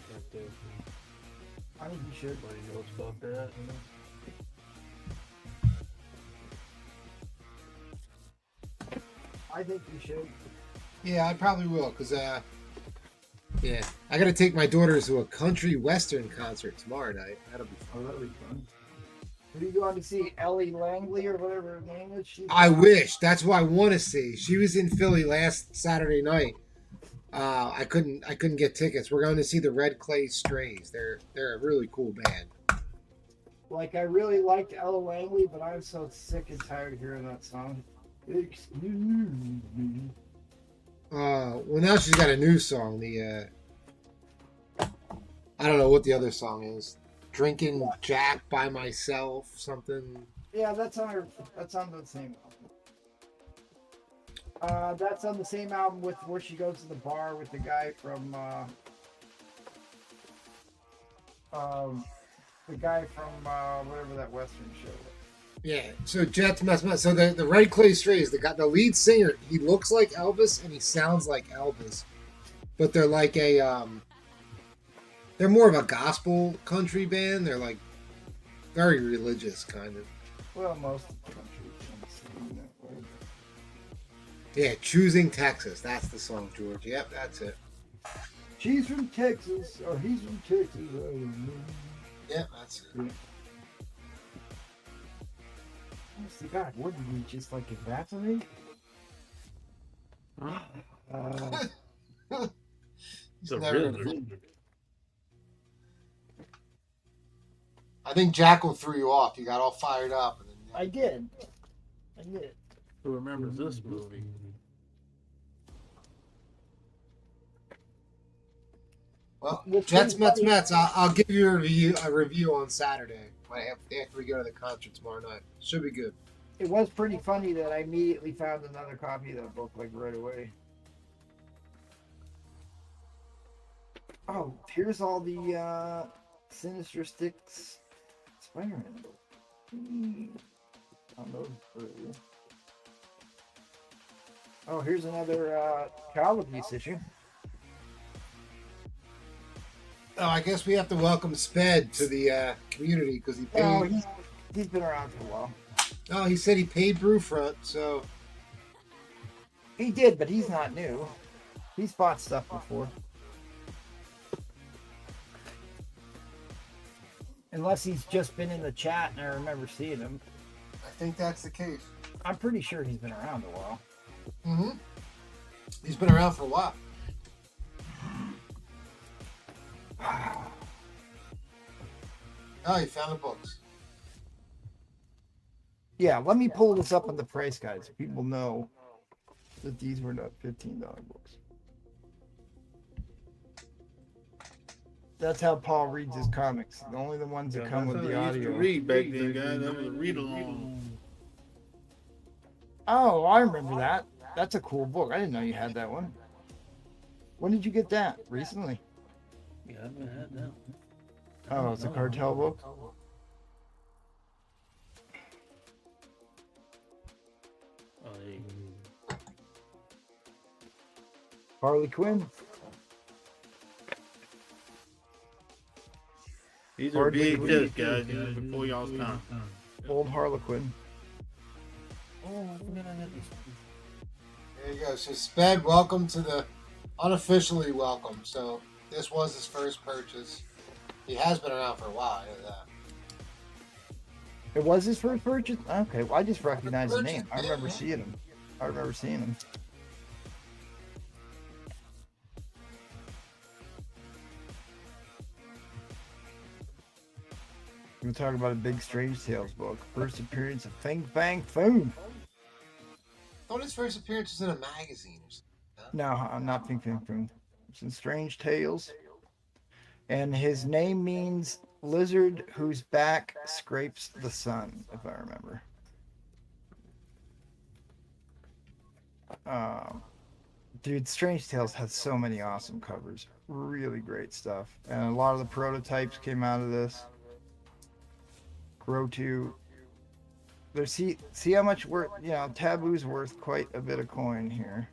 I think you should. Nobody knows about that. I think you should. Yeah, I probably will, because, I got to take my daughters to a country western concert tomorrow night. That'll be fun. Oh, that'll be fun. Are you going to see Ellie Langley or whatever her name is? I wish. That's who I want to see. She was in Philly last Saturday night. I couldn't get tickets. We're going to see the Red Clay Strays. They're a really cool band. Like, I really liked Ella Langley, but I'm so sick and tired of hearing that song. Excuse me. Well, now she's got a new song. I don't know what the other song is. Drinking Jack by Myself, something. Yeah, that's on the same album. That's on the same album with where she goes to the bar with the guy from whatever that Western show was. Yeah, so Jets mess. So the Red Clay Strays, the lead singer, he looks like Elvis and he sounds like Elvis, but they're like they're more of a gospel country band. They're like very religious, kind of. Well, most of the country is that way. Yeah, Choosing Texas. That's the song, George. Yep, that's it. She's from Texas, or he's from Texas. I don't know. Yep, that's it. Yeah. Honestly, God, what did we just like evaporate? Huh? It's a rhythm. I think Jackal threw you off. You got all fired up. And then, I did. Who remembers this movie? Well, Jets, Mets. I'll give you a review on Saturday after we go to the concert tomorrow night. Should be good. It was pretty funny that I immediately found another copy of that book like right away. Oh, here's all the Sinister Six Spider-Man books. Oh, here's another comic piece issue. Oh, I guess we have to welcome Sped to the community because he paid. Oh, he's been around for a while. Oh, he said he paid Brewfront, so. He did, but he's not new. He's bought stuff before. Unless he's just been in the chat and I remember seeing him. I think that's the case. I'm pretty sure he's been around a while. Mm-hmm. He's been around for a while. Oh, you found the books. Yeah, let me pull this up on the price guide so people know that these were not $15 books. That's how Paul reads his comics. Only the ones that come with the audio. Used to read back then, guys. That was a read along. Oh, I remember that. That's a cool book. I didn't know you had that one. When did you get that? Recently? Yeah, I haven't had that one. Oh, it's a cartel book? Oh, there you go. Harley Quinn. These are VHS, guys. These are before y'all's time. Old Harlequin. Oh, I forgot I had this. There you go. So, Sped, welcome to the unofficially welcome. So, this was his first purchase. He has been around for a while. I know that. It was his first purchase? Okay, well, I just recognize the name. I remember seeing him. We're talking about a big Strange Tales book. First appearance of Fing Fang Foom. I thought his first appearance was in a magazine or something. No, I'm not Fing Fang Foom. It's in Strange Tales. And his name means lizard whose back scrapes the sun, if I remember. Dude, Strange Tales has so many awesome covers. Really great stuff. And a lot of the prototypes came out of this. Grow 2. There's see how much worth, Taboo's worth quite a bit of coin here.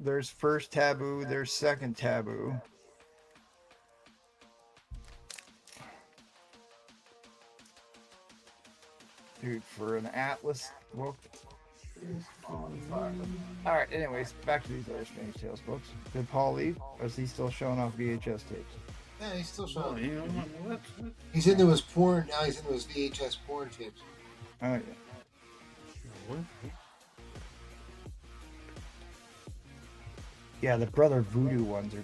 There's first Taboo, there's second Taboo. Dude, for an Atlas book. Alright, anyways, back to these other Strange Tales books. Did Paul leave? Or is he still showing off VHS tapes? Yeah, he's still showing. What? He's into his porn now. He's into his VHS porn tapes. Oh yeah. What? Yeah, the Brother Voodoo ones are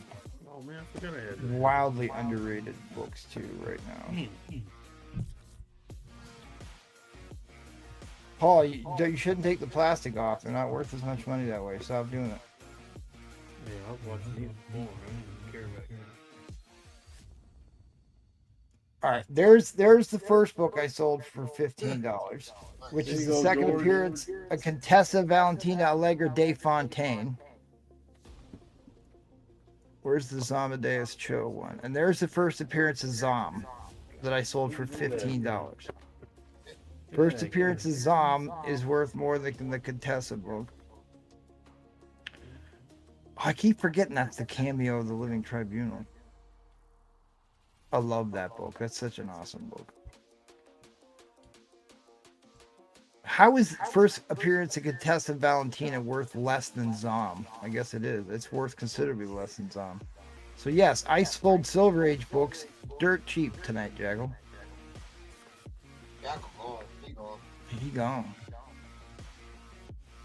Oh man, I forgot I had that. wildly underrated books too right now. Paul, you shouldn't take the plastic off. They're not worth as much money that way. Stop doing it. Yeah, I was watching these before. I didn't care about that. All right, there's the first book I sold for $15, which is the second appearance of Contessa Valentina Allegra de Fontaine. Where's the Zamadeus Cho one? And there's the first appearance of Zom that I sold for $15. First appearance of Zom is worth more than the Contessa book. Oh, I keep forgetting that's the cameo of the Living Tribunal. I love that book. That's such an awesome book. How is first appearance of Contessa Valentina worth less than Zom? I guess it is. It's worth considerably less than Zom. So yes, I sold Silver Age books dirt cheap tonight, Jaggle. He gone.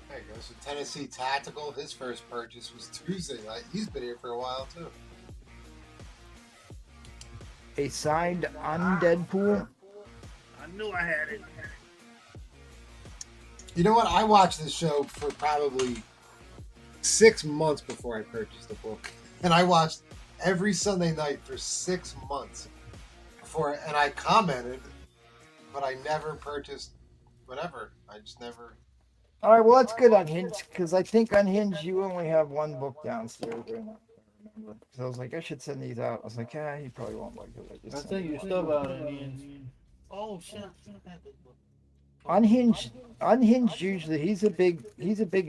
There you go. So Tennessee Tactical, his first purchase was Tuesday night. He's been here for a while too. A signed Undead Pool. I knew I had it. You know what? I watched this show for probably 6 months before I purchased the book. And I watched every Sunday night for 6 months before, and I commented, but I never purchased whatever. I just never. All right, well, that's good, Unhinged, because I think Unhinged, you only have one book downstairs right now. So I was like, I should send these out. I was like, yeah, he probably won't like it. I think your stuff out in the end. Oh shit! Unhinged usually he's a big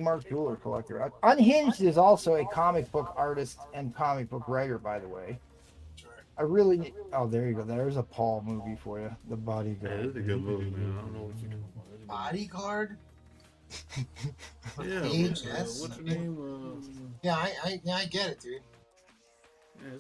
Mark Jeweler collector. Unhinged is also a comic book artist and comic book writer, by the way. I really need, oh, there you go. There's a Paul movie for you, The Bodyguard. Yeah, it's a good movie, man. I don't know what you're doing. Bodyguard? Yeah. VHS? What's your name? Yeah, I get it, dude.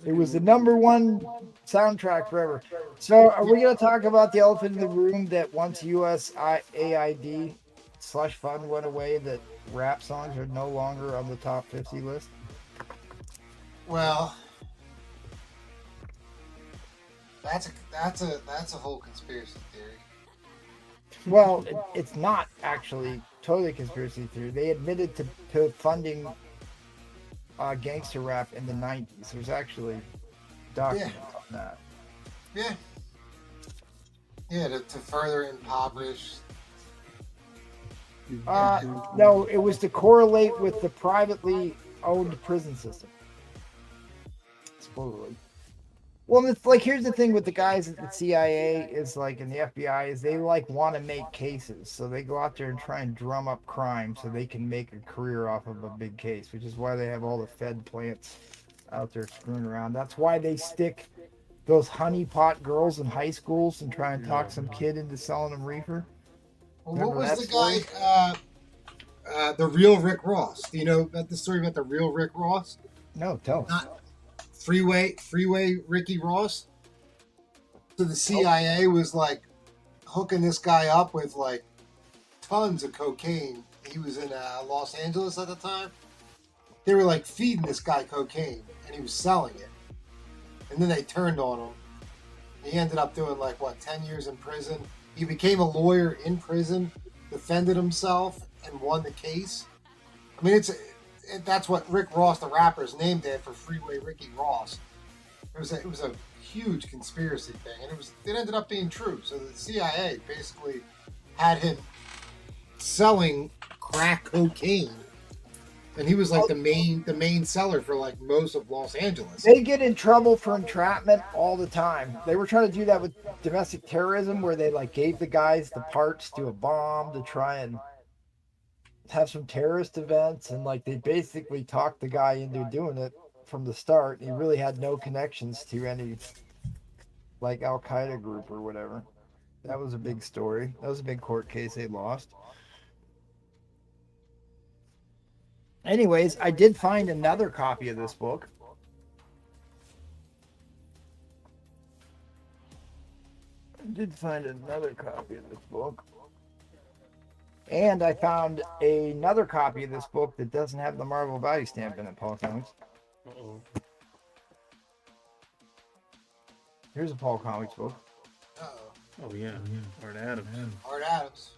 It was the #1 soundtrack forever. So are we going to talk about the elephant in the room that once USAID slush fund went away, that rap songs are no longer on the top 50 list? Well, that's a whole conspiracy theory. Well, it's not actually totally conspiracy theory. They admitted to funding gangster rap in the 90s. There's actually documents on that. Yeah. Yeah, to further impoverish. No, it was to correlate with the privately owned prison system. Supposedly. Well, it's like, here's the thing with the guys at the CIA is like, and the FBI is they like want to make cases. So they go out there and try and drum up crime so they can make a career off of a big case, which is why they have all the Fed plants out there screwing around. That's why they stick those honeypot girls in high schools and try and talk some kid into selling them reefer. Well, what was the guy, the real Rick Ross? Do you know about the story about the real Rick Ross? No, tell us. Freeway Ricky Ross. So the CIA was like hooking this guy up with like tons of cocaine. He was in Los Angeles at the time. They were like feeding this guy cocaine and he was selling it. And then they turned on him. He ended up doing 10 years in prison. He became a lawyer in prison, defended himself, and won the case. I mean, that's what Rick Ross, the rapper, is named after, Freeway Ricky Ross. It was a huge conspiracy thing, and it ended up being true. So the CIA basically had him selling crack cocaine, and he was like the main seller for like most of Los Angeles. They get in trouble for entrapment all the time. They were trying to do that with domestic terrorism, where they like gave the guys the parts to a bomb to try and have some terrorist events, and like they basically talked the guy into doing it from the start. He really had no connections to any like Al Qaeda group or whatever. That was a big story. That was a big court case they lost. Anyways, I did find another copy of this book. And I found another copy of this book that doesn't have the Marvel value stamp in it, Paul Comics. Uh-oh. Here's a Paul Comics book. Oh, yeah. Art Adams. Art Adams.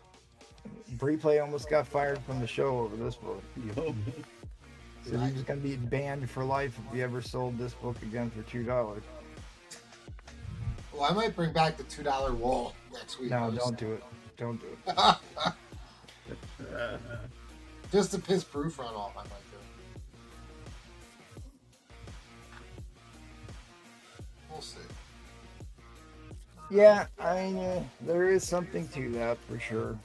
Breplay almost got fired from the show over this book. Yup. So he was going to be banned for life if he ever sold this book again for $2. Well, I might bring back the $2 wall next week. No, don't do it. Don't do it. Just to piss Proofrun off, I might do it. We'll see. Yeah, I mean, there is something to that for sure.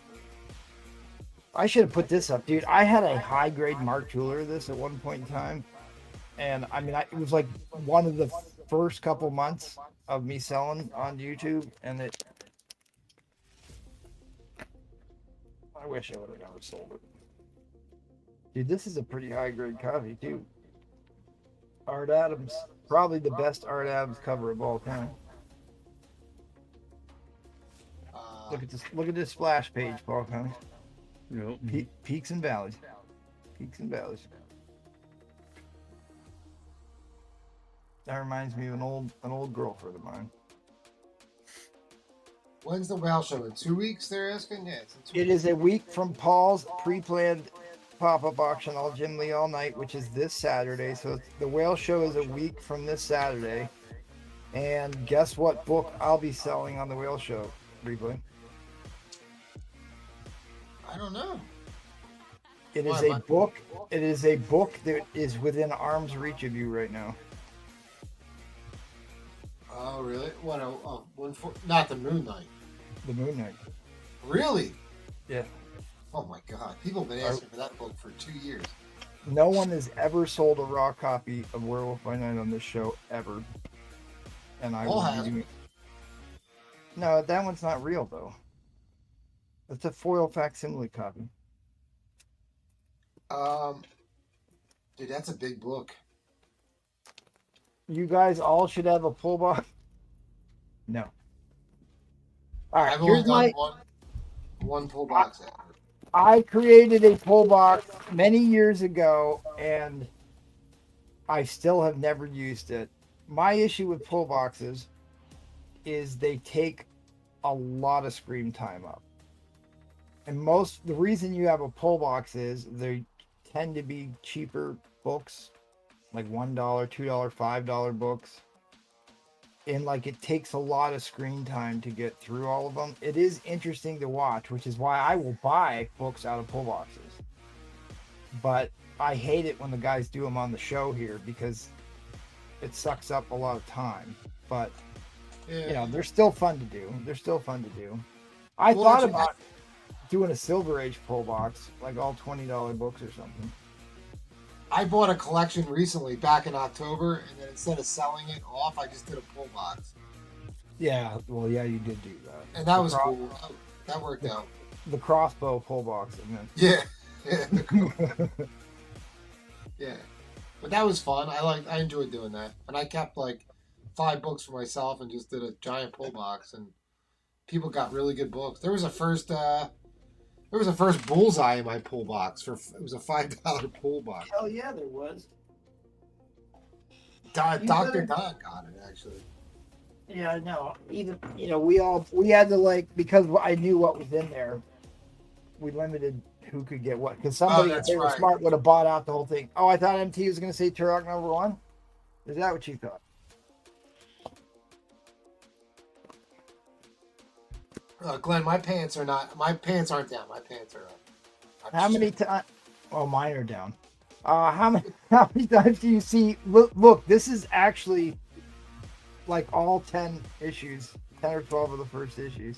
I should have put this up, dude. I had a high grade Mark Jeweler of this at one point in time. And I mean, it was like one of the first couple months of me selling on YouTube. And I wish I would have never sold it. Dude, this is a pretty high grade copy, too. Art Adams. Probably the best Art Adams cover of all time. Look at this. Look at this splash page, Paul Comics. Yep. Peaks and valleys. Peaks and valleys. That reminds me of an old girlfriend of mine. When's the whale show? In 2 weeks, they're asking? Yeah, it's in 2 It weeks. is a week from Paul's pre-planned pop-up auction, All Jim Lee All Night, which is this Saturday. So the whale show is a week from this Saturday. And guess what book I'll be selling on the whale show, briefly? I don't know. It is a book. It is a book that is within arm's reach of you right now. Oh, really? What? Not the Moon Knight. The Moon Knight. Really? Yeah. Oh my God! People have been asking for that book for 2 years. No one has ever sold a raw copy of Werewolf by Night on this show ever. And I will be... No, that one's not real though. It's a foil facsimile copy. Dude, that's a big book. You guys all should have a pull box. No. All right, I've only here's done my one pull box ever. I created a pull box many years ago, and I still have never used it. My issue with pull boxes is they take a lot of screen time up. And the reason you have a pull box is they tend to be cheaper books, like $1, $2, $5 books. And like it takes a lot of screen time to get through all of them. It is interesting to watch, which is why I will buy books out of pull boxes. But I hate it when the guys do them on the show here because it sucks up a lot of time. But you know, they're still fun to do. I thought about doing a Silver Age pull box, like all $20 books or something. I bought a collection recently back in October, and then instead of selling it off, I just did a pull box. Yeah, well, yeah, you did do that. And that was cool. That worked out. The crossbow pull box, I meant. Yeah. Yeah. But that was fun. I enjoyed doing that. And I kept like 5 books for myself and just did a giant pull box, and people got really good books. There was a first bullseye in my pull box it was a $5 pull box. Hell yeah, there was. Dr. Don got it actually. Yeah, no. Even we had to because I knew what was in there. We limited who could get what because somebody if they were smart would have bought out the whole thing. Oh, I thought MT was going to say Turok #1. Is that what you thought? Glenn, my pants aren't down. My pants are up. How many times? Oh, mine are down. How many times do you see? Look, this is actually like all 10 issues, 10 or 12 of the first issues.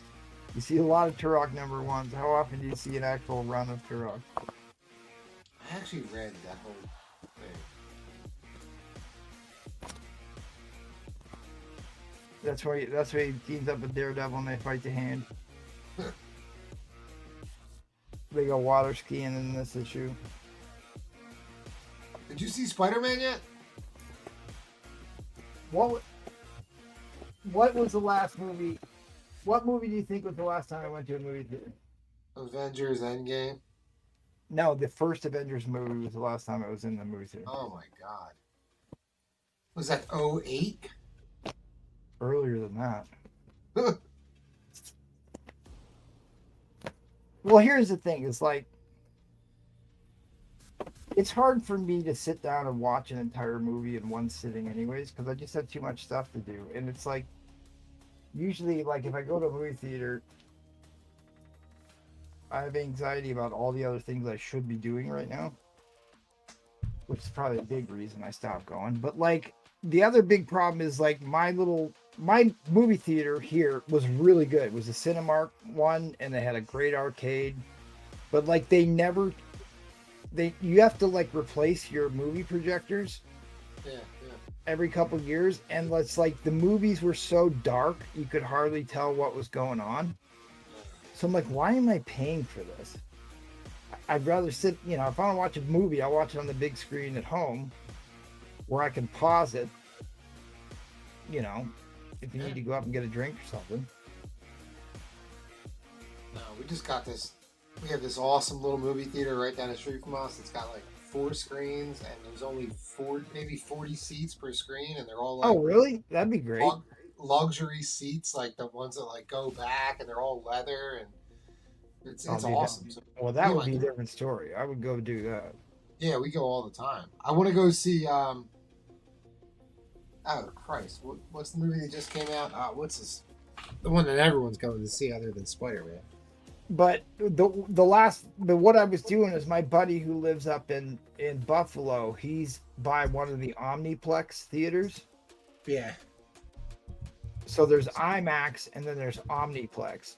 You see a lot of Turok #1s. How often do you see an actual run of Turok? I actually read that whole thing. That's why he teams up with Daredevil and they fight the Hand. They go water skiing in this issue. Did you see Spider-Man yet? What was the last movie? What movie do you think was the last time I went to a movie theater? Avengers Endgame. No, the first Avengers movie was the last time I was in the movie theater. Oh my god. Was that 2008? Earlier than that. Well, here's the thing. It's like, it's hard for me to sit down and watch an entire movie in one sitting anyways, because I just have too much stuff to do. And it's like, usually, like, if I go to a movie theater, I have anxiety about all the other things I should be doing right now, which is probably a big reason I stopped going. But, like, the other big problem is, like, my movie theater here was really good. It was a Cinemark one, and they had a great arcade. But, like, you have to, like, replace your movie projectors every couple years. And it's like the movies were so dark, you could hardly tell what was going on. So I'm like, why am I paying for this? I'd rather sit, if I want to watch a movie, I'll watch it on the big screen at home where I can pause it, if you need to go up and get a drink or something. No, we just got this. We have this awesome little movie theater right down the street from us. It's got like 4 screens, and there's only maybe 40 seats per screen, and they're all like. Oh, really? That'd be great. Luxury seats, like the ones that like go back, and they're all leather, and it's awesome. Well, that would be a different story. I would go do that. Yeah, we go all the time. I want to go see. Oh Christ! What's the movie that just came out? What's this? The one that everyone's going to see other than Spider-Man. But but what I was doing is my buddy who lives up in Buffalo, he's by one of the Omniplex theaters. Yeah. So there's IMAX and then there's Omniplex,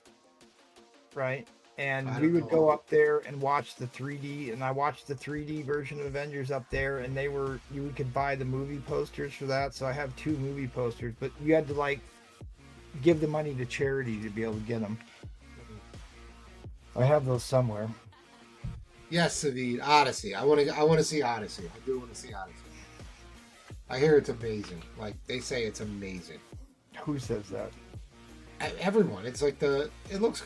right? And we would go up there and watch the 3D, and I watched the 3D version of Avengers up there, and you could buy the movie posters for that. So I have 2 movie posters, but you had to like give the money to charity to be able to get them. I have those somewhere. Yes, Savid, Odyssey. I want to see Odyssey. I do want to see Odyssey. I hear it's amazing. Like they say, it's amazing. Who says that? Everyone. It's like it looks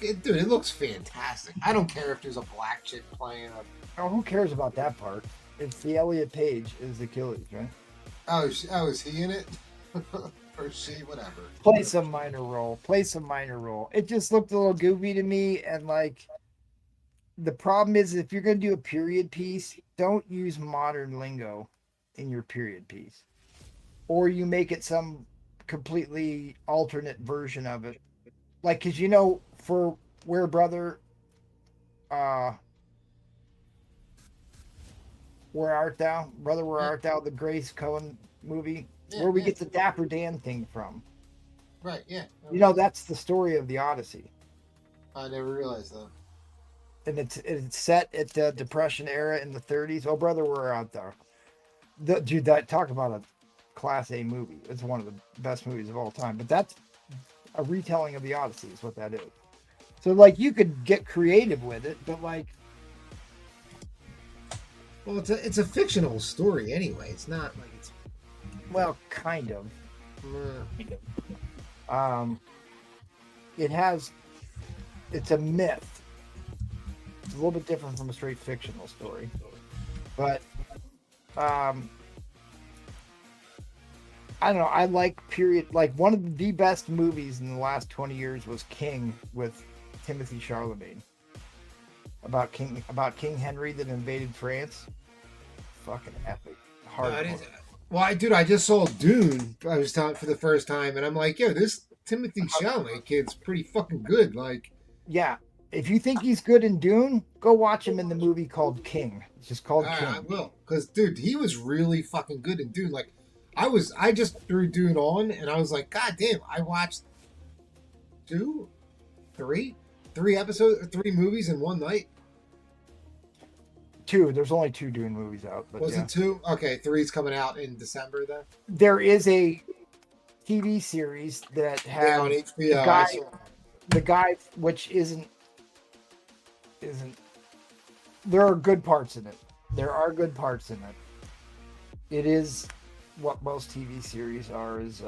fantastic. I don't care if there's a black chick playing. Oh, who cares about that part? It's the Elliot Page is Achilles, right? Oh, is he in it? Or she, whatever. Play some minor role. It just looked a little goofy to me, and like the problem is if you're going to do a period piece, don't use modern lingo in your period piece, or you make it some completely alternate version of it, like because for Where Brother Where Art Thou, Brother Where Art Thou, the Grace Cohen movie, where we get the Dapper Dan thing from. Right, yeah. That's the story of the Odyssey. I never realized that. And it's set at the Depression era in the 30s. Oh, Brother Where Art Thou. Dude, talk about a Class A movie. It's one of the best movies of all time. But that's a retelling of the Odyssey is what that is. So, like, you could get creative with it, but, like... Well, it's a fictional story anyway. It's not like it's... Well, kind of. It's a myth. It's a little bit different from a straight fictional story. But, I don't know. I like period. Like, one of the best movies in the last 20 years was King with Timothy Chalamet. About King Henry that invaded France. Fucking epic. I just saw Dune. I was telling for the first time, and I'm like, yo, this Timothy Chalamet kid's pretty fucking good. Like, yeah, If you think he's good in Dune, go watch him in the movie called King. It's just called King. I will, because dude, he was really fucking good in Dune. Like, I just threw Dune on, and I was like, God damn! I watched three episodes, 3 movies in one night. 2. There's only 2 Dune movies out. But Was it 2? Okay, 3's coming out in December then. There is a TV series that has on HBO. The guy, which isn't. There are good parts in it. There are good parts in it. It is what most TV series are, is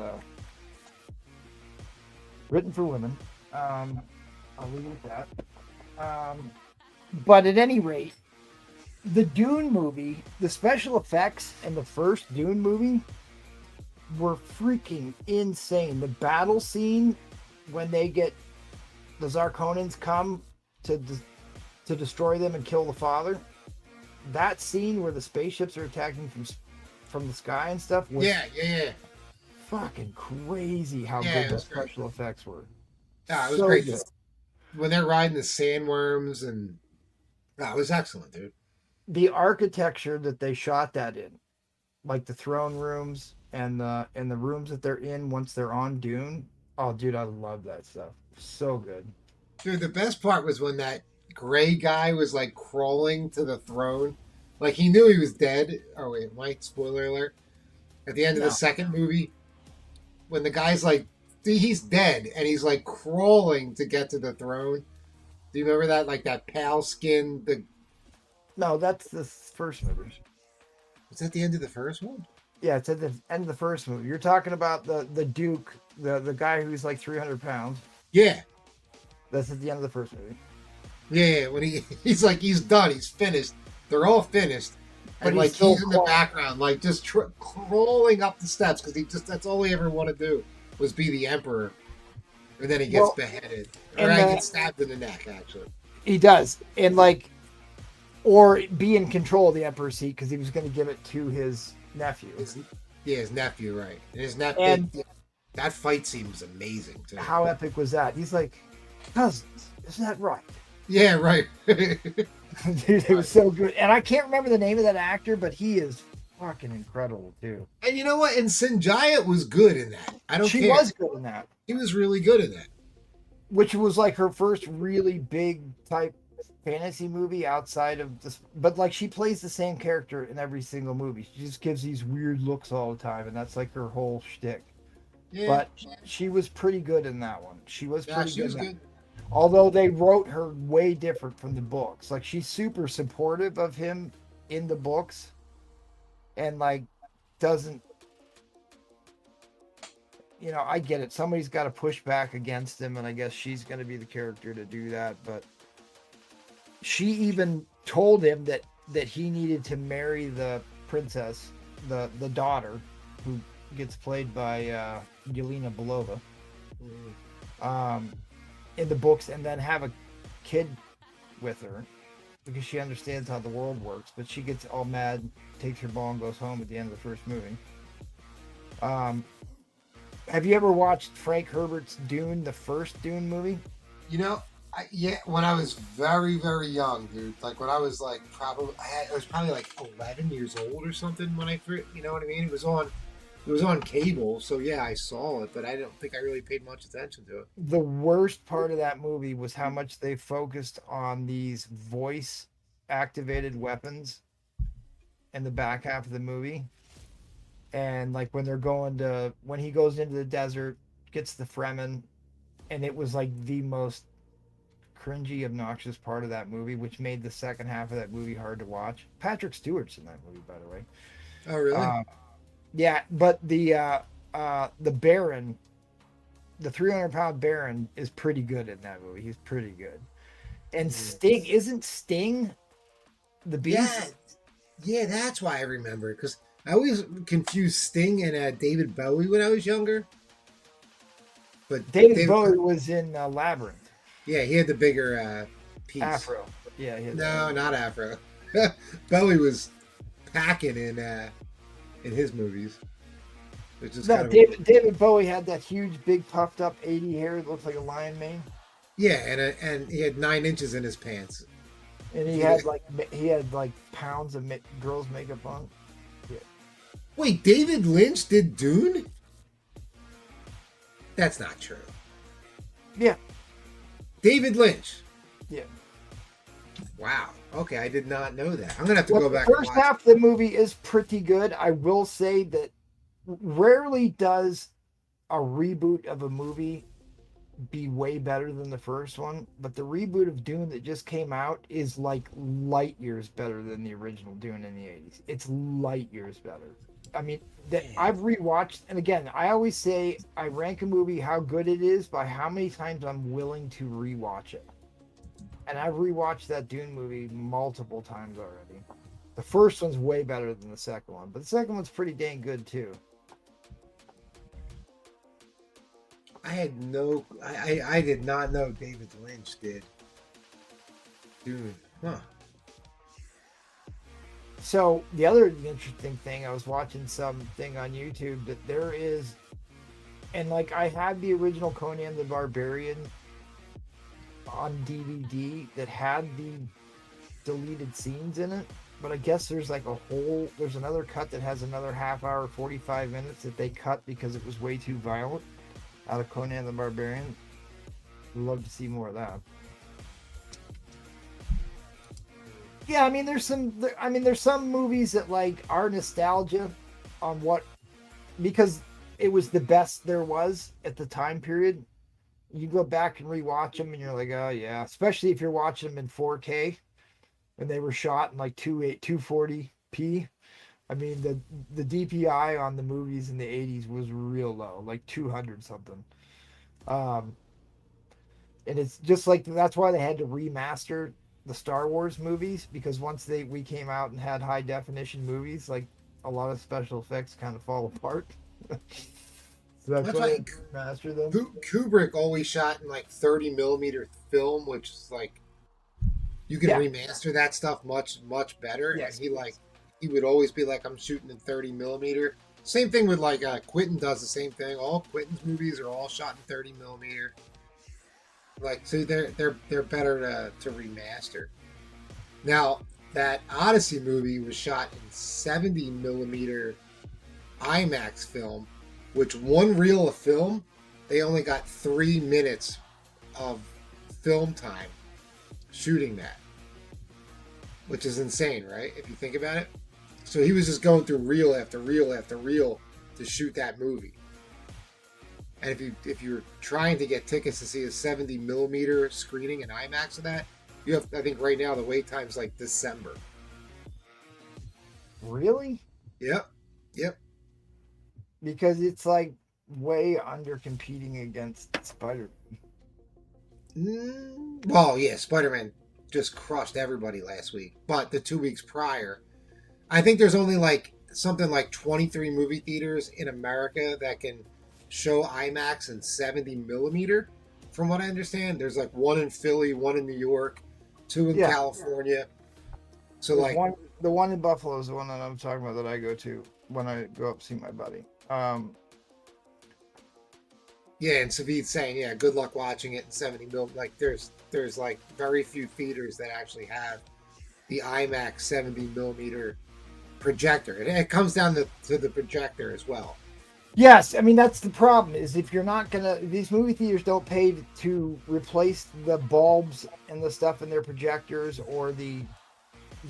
written for women. I'll leave it at that. But at any rate, the Dune movie, the special effects in the first Dune movie were freaking insane. The battle scene when they get the Zarkonans come to destroy them and kill the father. That scene where the spaceships are attacking from the sky and stuff was fucking crazy how good the special effects were. Yeah, it was great. Good. When they're riding the sandworms and it was excellent, dude. The architecture that they shot that in, like the throne rooms and the rooms that they're in once they're on Dune. Oh, dude, I love that stuff. So good. Dude, the best part was when that gray guy was like crawling to the throne. Like he knew he was dead. Oh wait, Mike, spoiler alert. At the end of the second movie, when the guy's like, he's dead and he's like crawling to get to the throne. Do you remember that? Like that pale skin. No, that's the first movie. Was that the end of the first one? Yeah, it's at the end of the first movie. You're talking about the Duke, the guy who's like 300 pounds. Yeah. That's at the end of the first movie. Yeah, when he's like, he's done, he's finished. They're all finished. And like he's in the background, like just crawling up the steps because that's all he ever wanted to do was be the emperor. And then he gets beheaded. Or he gets stabbed in the neck, actually. He does. And like, or be in control of the emperor's seat because he was going to give it to his nephew. His nephew, right. And his nephew, that fight seems amazing, too. How epic was that? He's like, cousins, isn't that right? Yeah, right. Dude, it was so good. And I can't remember the name of that actor, but he is fucking incredible, too. And you know what? And Sanjaya was good in that. She was good in that. He was really good in that. Which was like her first really big type fantasy movie outside of this. But like she plays the same character in every single movie. She just gives these weird looks all the time. And that's like her whole shtick. Yeah. But she was pretty good in that one. She was pretty good. Although they wrote her way different from the books. Like she's super supportive of him in the books. And like doesn't, you know, I get it. Somebody's got to push back against him. And I guess she's going to be the character to do that. But she even told him that he needed to marry the princess, the daughter, who gets played by Yelena Belova. In the books, and then have a kid with her because she understands how the world works, but she gets all mad, takes her ball and goes home at the end of the first movie. Have you ever watched Frank Herbert's Dune, the first Dune movie? You know, when I was very, very young, dude. Like when I was like I was probably like 11 years old or something when you know what I mean? It was on cable, so yeah, I saw it, but I don't think I really paid much attention to it. The worst part of that movie was how much they focused on these voice-activated weapons in the back half of the movie. And like when he goes into the desert, gets the Fremen, and it was like the most cringy, obnoxious part of that movie, which made the second half of that movie hard to watch. Patrick Stewart's in that movie, by the way. Oh, really? Yeah, but the Baron, the 300-pound Baron, is pretty good in that movie. He's pretty good. And Sting, isn't Sting the Beast? Yeah, that's why I remember it, because I always confused Sting and David Bowie when I was younger. But David Bowie was in Labyrinth. Yeah, he had the bigger piece. Afro. Yeah, no, not Afro. Bowie was packing in his movies. David Bowie had that huge, big, puffed up 80 hair that looks like a lion mane. Yeah, and he had 9 inches in his pants. And he had like pounds of girls' makeup on. Yeah. Wait, David Lynch did Dune? That's not true. Yeah. David Lynch. Yeah. Wow. Okay, I did not know that. I'm gonna have to go back. The first half of the movie is pretty good. I will say that rarely does a reboot of a movie be way better than the first one, but the reboot of Dune that just came out is like light years better than the original Dune in the 80s. It's light years better. I mean, I've rewatched, and again, I always say I rank a movie how good it is by how many times I'm willing to rewatch it. And I've rewatched that Dune movie multiple times already. The first one's way better than the second one, but the second one's pretty dang good too. I did not know David Lynch did Dune. Huh. So the other interesting thing, I was watching something on YouTube that there is, and like I had the original Conan the Barbarian on DVD that had the deleted scenes in it, but I guess there's another cut that has another half hour, 45 minutes that they cut because it was way too violent out of Conan the Barbarian. I'd love to see more of that. Yeah, I mean, there's some movies that like are nostalgia on because it was the best there was at the time period. You go back and rewatch them and you're like, oh yeah, especially if you're watching them in 4K and they were shot in like 240p. I mean, the DPI on the movies in the 80s was real low, like 200 something. And it's just like, that's why they had to remaster the Star Wars movies, because once we came out and had high definition movies, like a lot of special effects kind of fall apart. So that's why they remaster them. Kubrick always shot in like 30 millimeter film, which is like, you can remaster that stuff much better. Yes. And he would always be like, I'm shooting in 30 millimeter. Same thing with like Quentin does the same thing. All Quentin's movies are all shot in 30 millimeter. Like, so they're better to remaster. Now, that Odyssey movie was shot in 70 millimeter IMAX film, which one reel of film, they only got 3 minutes of film time shooting that, which is insane, right? If you think about it. So he was just going through reel after reel after reel to shoot that movie. And if you're trying to get tickets to see a 70 millimeter screening in IMAX of that, you have, I think right now the wait time's like December. Really? Yep. Because it's like way under competing against Spider-Man. Well, yeah, Spider-Man just crushed everybody last week. But the 2 weeks prior, I think there's only like something like 23 movie theaters in America that can show IMAX in 70 millimeter. From what I understand, there's like one in Philly, one in New York, 2 in California. So there's like the one in Buffalo is the one that I'm talking about that I go to when I go up to see my buddy. Yeah, and Savid's saying, yeah, good luck watching it in 70 mil. Like there's like very few theaters that actually have the IMAX 70 millimeter projector. And it comes down to the projector as well. Yes, I mean, that's the problem, is if you're not these movie theaters don't pay to replace the bulbs and the stuff in their projectors or the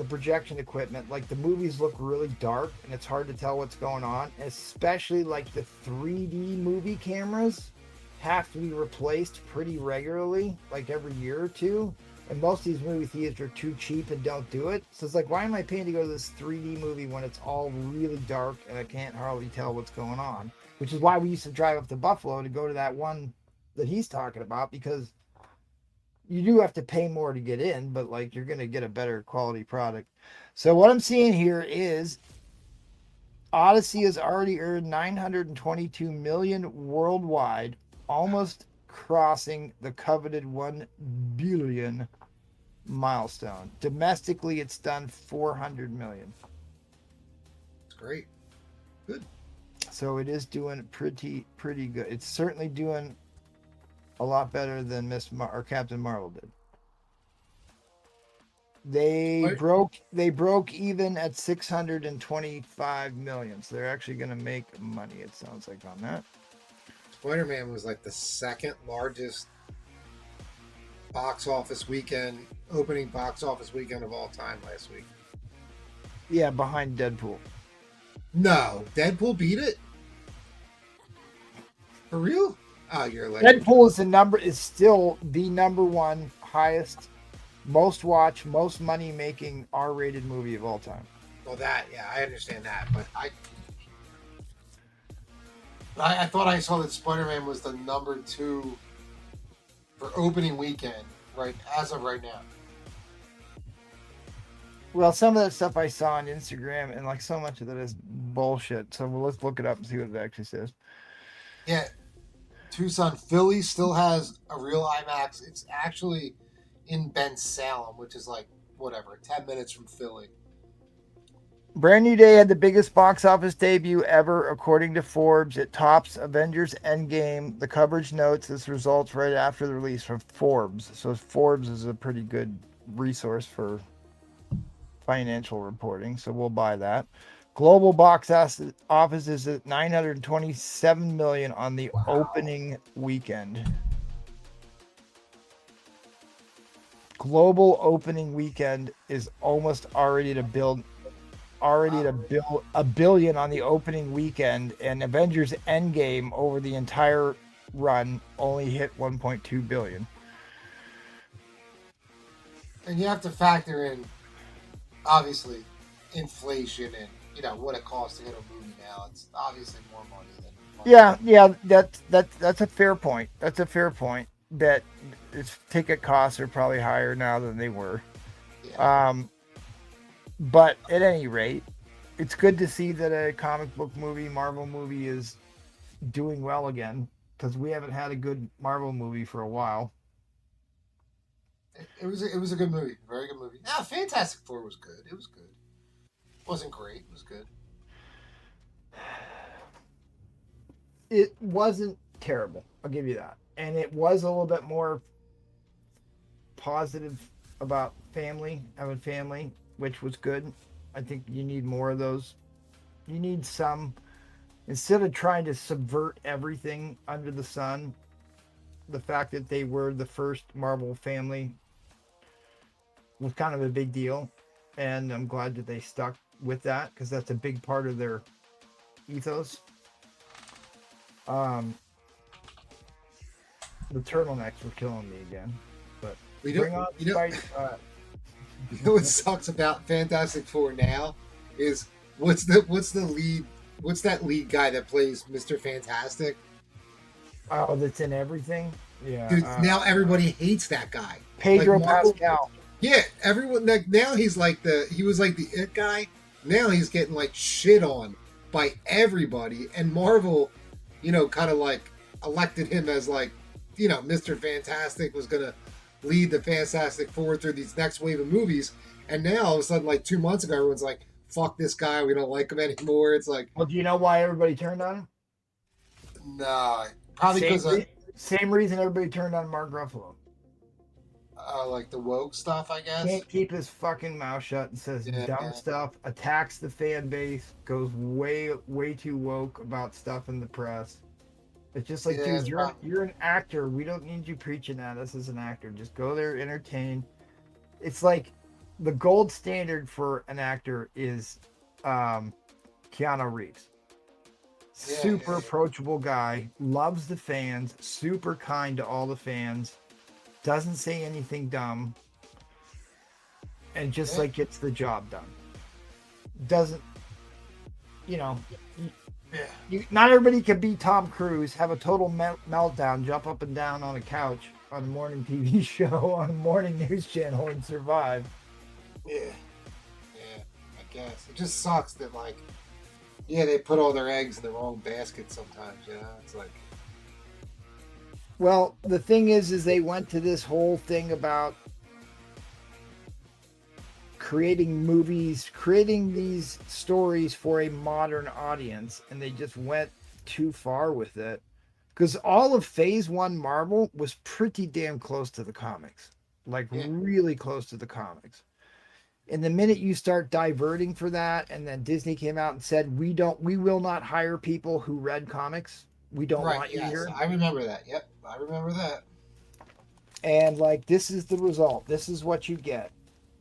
projection equipment. Like, the movies look really dark and it's hard to tell what's going on, especially like the 3D movie cameras have to be replaced pretty regularly, like every year or two. And most of these movie theaters are too cheap and don't do it. So it's like, why am I paying to go to this 3D movie when it's all really dark and I can't hardly tell what's going on? Which is why we used to drive up to Buffalo to go to that one that he's talking about, because you do have to pay more to get in, but like, you're going to get a better quality product. So what I'm seeing here is Odyssey has already earned $922 million worldwide, almost crossing the coveted 1 billion milestone. Domestically, it's done 400 million. That's great. Good. So it is doing pretty good. It's certainly doing a lot better than or Captain Marvel did. They broke even at 625 million. So they're actually going to make money, it sounds like, on that. Spider-Man was like the second largest opening box office weekend of all time last week. Yeah, behind Deadpool. No, Deadpool beat it? For real? Oh, you're like Deadpool is still the number one highest, most watched, most money making R-rated movie of all time. Well, I understand that, but I thought I saw that Spider-Man was the number 2 for opening weekend, right, as of right now. Well, some of that stuff I saw on Instagram, and like so much of that is bullshit. So let's look it up and see what it actually says. Yeah, Tucson, Philly still has a real IMAX. It's actually in Bensalem, which is like 10 minutes from Philly. Brand New Day had the biggest box office debut ever, according to Forbes. It tops Avengers Endgame. The coverage notes this results right after the release from Forbes. So Forbes is a pretty good resource for financial reporting, so we'll buy that. Global box office is at 927 million on the opening weekend. Global opening weekend is almost already to bill $1 billion on the opening weekend, and Avengers Endgame over the entire run only hit 1.2 billion. And you have to factor in, obviously, inflation and what it costs to get a movie now. It's obviously more money than money. Yeah, that's a fair point. That's a fair point. That its ticket costs are probably higher now than they were. Yeah. But at any rate, it's good to see that a comic book movie, Marvel movie, is doing well again, because we haven't had a good Marvel movie for a while. It was a good movie, very good movie. Yeah, Fantastic Four was good. It was good. Wasn't great. It was good. It wasn't terrible. I'll give you that. And it was a little bit more positive about having family, which was good. I think you need more of those. You need some, instead of trying to subvert everything under the sun, the fact that they were the first Marvel family was kind of a big deal. And I'm glad that they stuck with that, because that's a big part of their ethos. The turtlenecks were killing me again, but bring on Spidey. You know what sucks about Fantastic Four now is what's that lead guy that plays Mr. Fantastic? Oh, that's in everything. Yeah, dude. Now everybody hates that guy. Pedro Pascal. Yeah, everyone now he was like the it guy. Now he's getting like shit on by everybody, and Marvel, kind of like elected him as like, Mr. Fantastic was gonna lead the Fantastic Four through these next wave of movies, and now all of a sudden, like 2 months ago, everyone's like, "Fuck this guy, we don't like him anymore." It's like, well, do you know why everybody turned on him? Nah, probably because same reason everybody turned on Mark Ruffalo. Like the woke stuff, I guess. Can't keep his fucking mouth shut and says dumb stuff, attacks the fan base, goes way too woke about stuff in the press. It's just like, dude, you're an actor. We don't need you preaching at us as an actor. Just go there, entertain. It's like the gold standard for an actor is Keanu Reeves. Super approachable guy, loves the fans, super kind to all the fans, doesn't say anything dumb, and just like gets the job done. Doesn't, not everybody can be Tom Cruise, have a total meltdown, jump up and down on a couch on a morning TV show on a morning news channel and survive. Yeah, I guess. It just sucks that, like, they put all their eggs in the wrong basket sometimes, It's like... Well, the thing is they went to this whole thing about creating movies, creating these stories for a modern audience, and they just went too far with it. because all of Phase 1 Marvel was pretty damn close to the comics, like really close to the comics. And the minute you start diverting for that, and then Disney came out and said, we will not hire people who read comics. We don't want you here. I remember that. Yep, I remember that. And like, this is the result. This is what you get.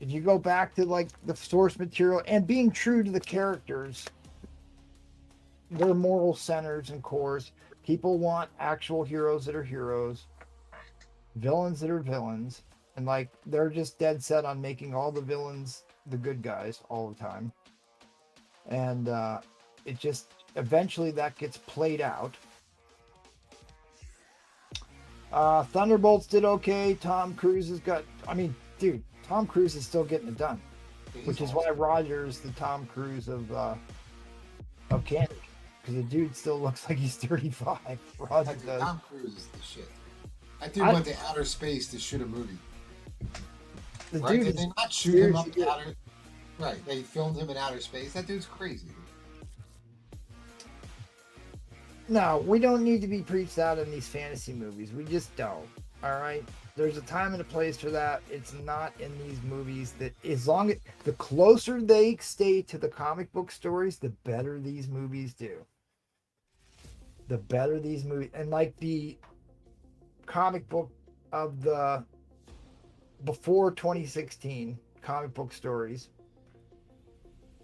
If you go back to like the source material and being true to the characters, their moral centers and cores, people want actual heroes that are heroes, villains that are villains. And like, they're just dead set on making all the villains the good guys all the time. And it just, eventually that gets played out. Thunderbolts did okay. Tom Cruise has got, I mean, dude, Tom Cruise is still getting it done. Which is why Roger's the Tom Cruise of Canada. Because the dude still looks like he's 35. Roger does. Tom Cruise is the shit. That dude went to outer space to shoot a movie. The right? dude Did they not shoot him up to outer? Right, they filmed him in outer space. That dude's crazy. No, we don't need to be preached out in these fantasy movies. We just don't. All right. There's a time and a place for that. It's not in these movies. That as long as the closer they stay to the comic book stories, the better these movies do. The better these movies, and like the comic book of the before 2016 comic book stories,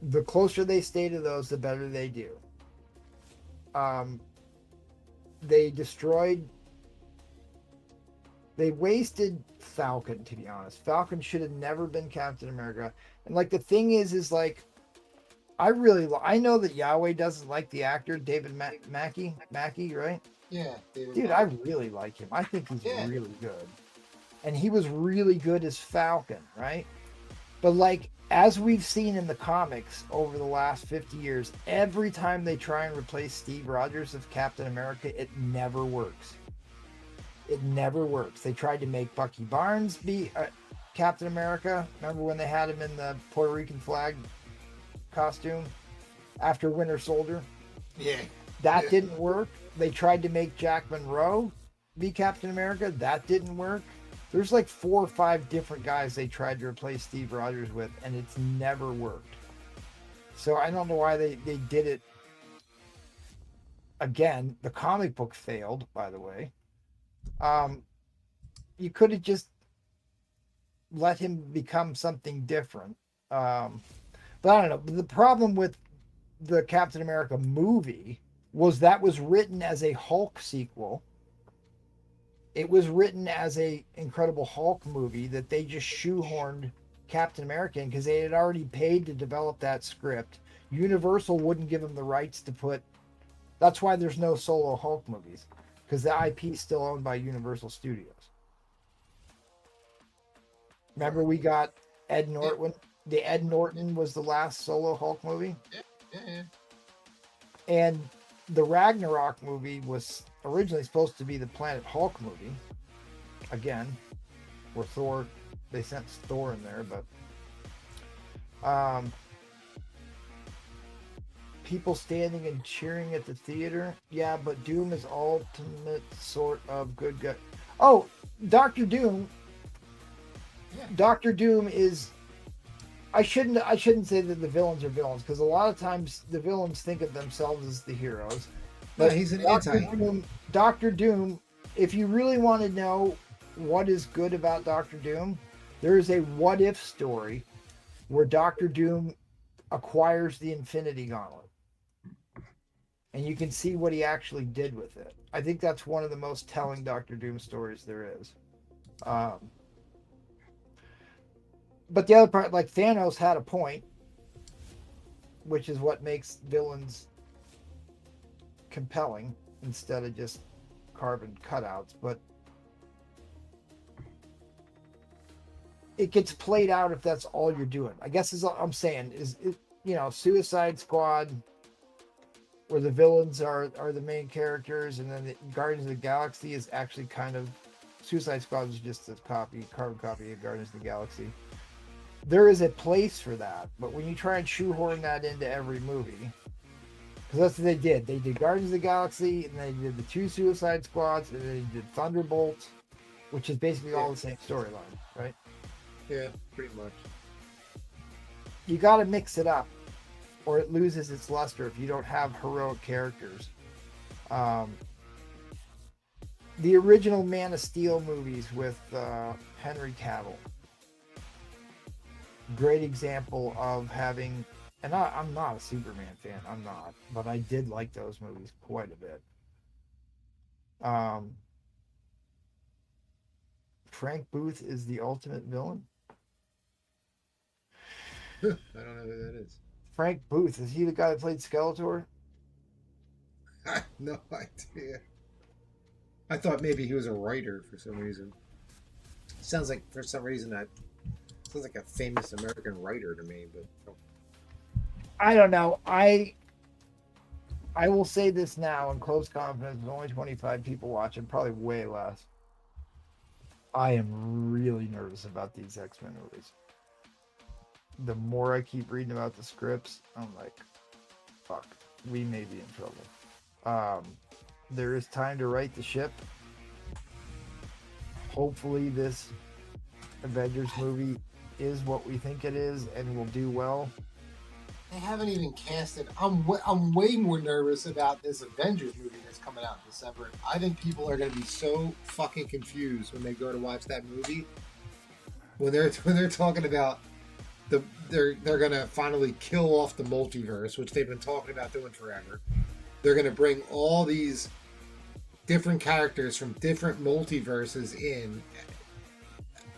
the closer they stay to those, the better they do. They wasted Falcon, to be honest. Falcon should have never been Captain America. And like, the thing is like, I know that Yahweh doesn't like the actor, David Mackey, right? Yeah. Dude, I really like him. I think he's really good. And he was really good as Falcon, right? But like, as we've seen in the comics over the last 50 years, every time they try and replace Steve Rogers as Captain America, it never works. It never works. They tried to make Bucky Barnes be Captain America. Remember when they had him in the Puerto Rican flag costume after Winter Soldier? Yeah. That didn't work. They tried to make Jack Monroe be Captain America. That didn't work. There's like 4 or 5 different guys they tried to replace Steve Rogers with, and it's never worked. So I don't know why they did it. Again, the comic book failed, by the way. You could have just let him become something different. But I don't know. The problem with the Captain America movie was that was written as a Hulk sequel. It was written as a Incredible Hulk movie that they just shoehorned Captain America in because they had already paid to develop that script. Universal wouldn't give them the rights to put. That's why there's no solo Hulk movies, because the IP is still owned by Universal Studios. Remember, we got Ed Norton. The Ed Norton was the last solo Hulk movie. Yeah. And the Ragnarok movie was originally supposed to be the Planet Hulk movie. Again, where Thor, they sent Thor in there, but people standing and cheering at the theater. Yeah, but Doom is ultimate sort of good guy. Oh, Dr. Doom. Yeah. Dr. Doom is. I shouldn't say that the villains are villains, because a lot of times the villains think of themselves as the heroes. But he's an Dr. Doom, if you really want to know what is good about Dr. Doom, there is a what if story where Dr. Doom acquires the Infinity Gauntlet. And you can see what he actually did with it. I think that's one of the most telling Dr. Doom stories there is. But the other part, like Thanos had a point, which is what makes villains compelling instead of just carbon cutouts. But it gets played out if that's all you're doing. I guess is all I'm saying is, Suicide Squad, where the villains are the main characters, and then the Guardians of the Galaxy is actually kind of, Suicide Squad is just a carbon copy of Guardians of the Galaxy. There is a place for that, but when you try and shoehorn that into every movie, Because that's what they did. They did Guardians of the Galaxy, and they did the 2 Suicide Squads, and they did Thunderbolts, which is basically all the same storyline, right? Yeah, pretty much. You got to mix it up, or it loses its luster if you don't have heroic characters. The original Man of Steel movies with Henry Cavill. Great example of having, and I'm not a Superman fan, I'm not, but I did like those movies quite a bit. Frank Booth is the ultimate villain. I don't know who that is. Frank Booth, is he the guy that played Skeletor? I have no idea. I thought maybe he was a writer for some reason. Sounds like for some reason that sounds like a famous American writer to me, but I don't know. I will say this now in close confidence. There's only 25 people watching, probably way less. I am really nervous about these X-Men movies. The more I keep reading about the scripts, I'm like, fuck, we may be in trouble. There is time to right the ship. Hopefully this Avengers movie is what we think it is and will do well. they haven't even casted. I'm way more nervous about this Avengers movie that's coming out in December. I think people are going to be so fucking confused when they go to watch that movie. When they're talking about they're going to finally kill off the multiverse, which they've been talking about doing forever. They're going to bring all these different characters from different multiverses in.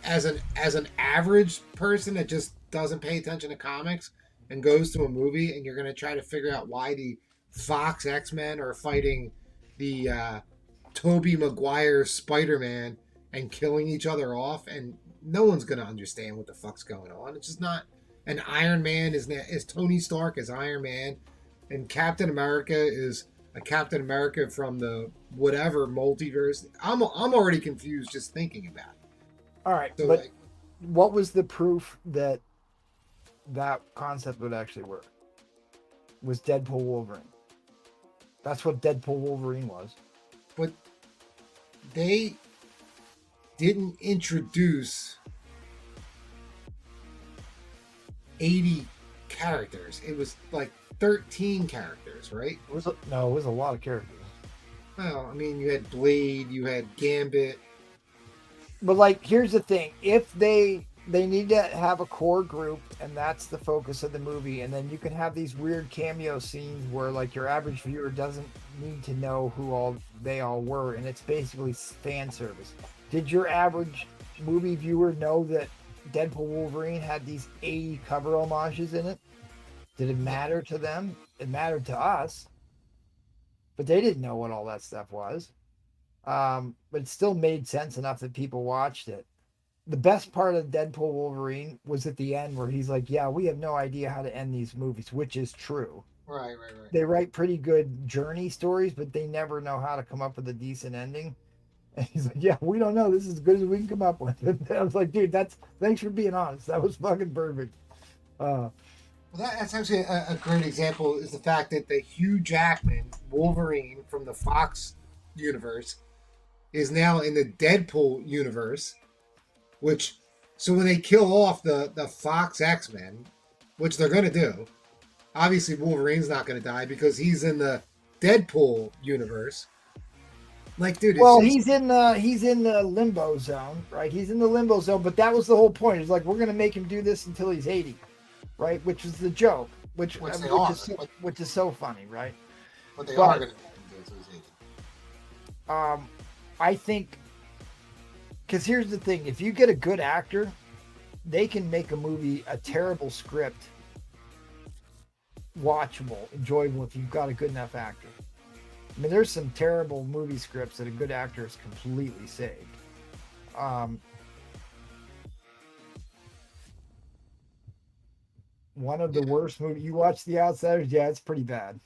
As an average person that just doesn't pay attention to comics and goes to a movie, and you're going to try to figure out why the Fox X-Men are fighting the Tobey Maguire Spider-Man and killing each other off, and no one's going to understand what the fuck's going on. It's just not. And Iron Man is Tony Stark as Iron Man, and Captain America is a Captain America from the whatever multiverse. I'm already confused just thinking about it. All right, So, but what was the proof that that concept would actually work? Was Deadpool Wolverine. That's what Deadpool Wolverine was. But they didn't introduce 80 characters. It was like 13 characters, right? It was a lot of characters. Well, I mean, you had Blade, you had Gambit. But like, here's the thing: if they need to have a core group, and that's the focus of the movie, and then you can have these weird cameo scenes where like your average viewer doesn't need to know who they all were, and it's basically fan service. Did your average movie viewer know that Deadpool Wolverine had these 80 cover homages in it? Did it matter to them? It mattered to us, but they didn't know what all that stuff was. But it still made sense enough that people watched it. The best part of Deadpool Wolverine was at the end where he's like, yeah, we have no idea how to end these movies, which is true. Right. They write pretty good journey stories, but they never know how to come up with a decent ending. And he's like, yeah, we don't know. This is as good as we can come up with. And I was like, dude, thanks for being honest. That was fucking perfect. Well, that's actually a great example, is the fact that the Hugh Jackman Wolverine from the Fox universe is now in the Deadpool universe, so when they kill off the Fox X-Men, which they're going to do, obviously Wolverine's not going to die because he's in the Deadpool universe. Like, dude, he's in the limbo zone, right? He's in the limbo zone, but that was the whole point. It's like, we're going to make him do this until he's 80, right? Which is the joke, which is so funny, right? But they are going to make him do it until he's 80. I think, because here's the thing: if you get a good actor, they can make a movie, a terrible script, watchable, enjoyable if you've got a good enough actor. I mean, there's some terrible movie scripts that a good actor is completely saved. One of the worst movies, you watch The Outsiders? Yeah, it's pretty bad.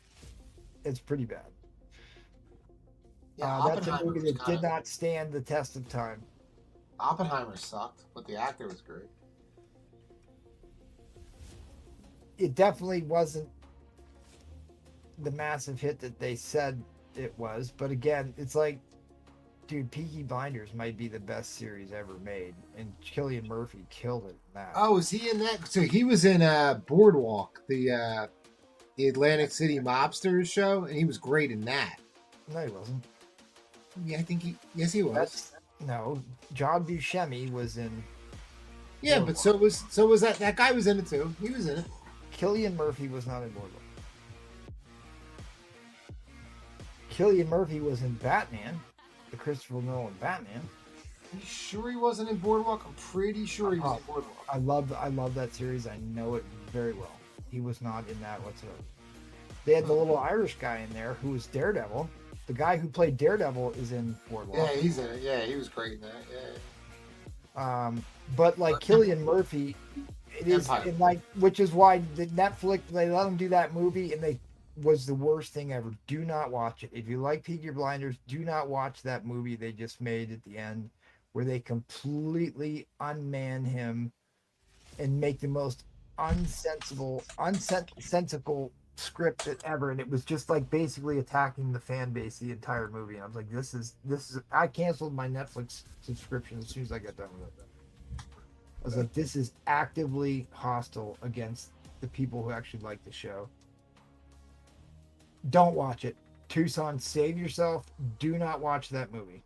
It's pretty bad. Yeah, that's a movie that did not stand the test of time. Oppenheimer sucked, but the actor was great. It definitely wasn't the massive hit that they said it was. But again, it's like, dude, Peaky Blinders might be the best series ever made, and Cillian Murphy killed it in that. Oh, is he in that? So he was in Boardwalk, the Atlantic City Mobsters show, and he was great in that. No, he wasn't. Yeah, I think he was. No, John Buscemi was in. Yeah, Boardwalk. But so was that guy was in it too. He was in it. Cillian Murphy was not in Boardwalk. Cillian Murphy was in Batman, the Christopher Nolan Batman. Are you sure he wasn't in Boardwalk? I'm pretty sure he was in Boardwalk. I love that series. I know it very well. He was not in that whatsoever. They had the little Irish guy in there who was Daredevil. The guy who played Daredevil is in Boardwalk. Yeah, he's in it. Yeah, he was great in that. Yeah. But like Cillian Murphy, it is like, which is why the Netflix, they let him do that movie, and they was the worst thing ever. Do not watch it. If you like Peaky Blinders, do not watch that movie they just made at the end, where they completely unman him and make the most unsensical script ever, and it was just like basically attacking the fan base the entire movie. And I was like, this is I canceled my Netflix subscription as soon as I got done with it. I was like, this is actively hostile against the people who actually like the show. Don't watch it. Tucson, save yourself. Do not watch that movie.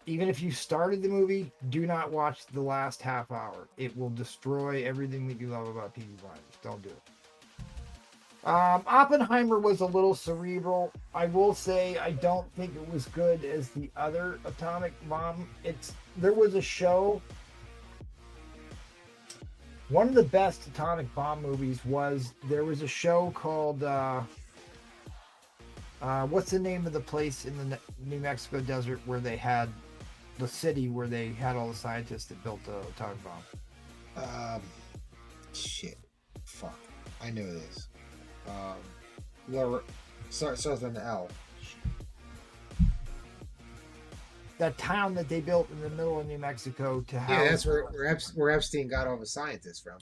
Even if you started the movie, do not watch the last half hour. It will destroy everything that you love about Peaky Blinders. Don't do it. Oppenheimer was a little cerebral. I will say I don't think it was good as the other atomic bomb. There was a show. One of the best atomic bomb movies there was a show called what's the name of the place in the New Mexico desert where they had the city where they had all the scientists that built the atomic bomb? Shit. Fuck. I know this. Starts with an L. That town that they built in the middle of New Mexico to house. Yeah, that's where Epstein got all the scientists from.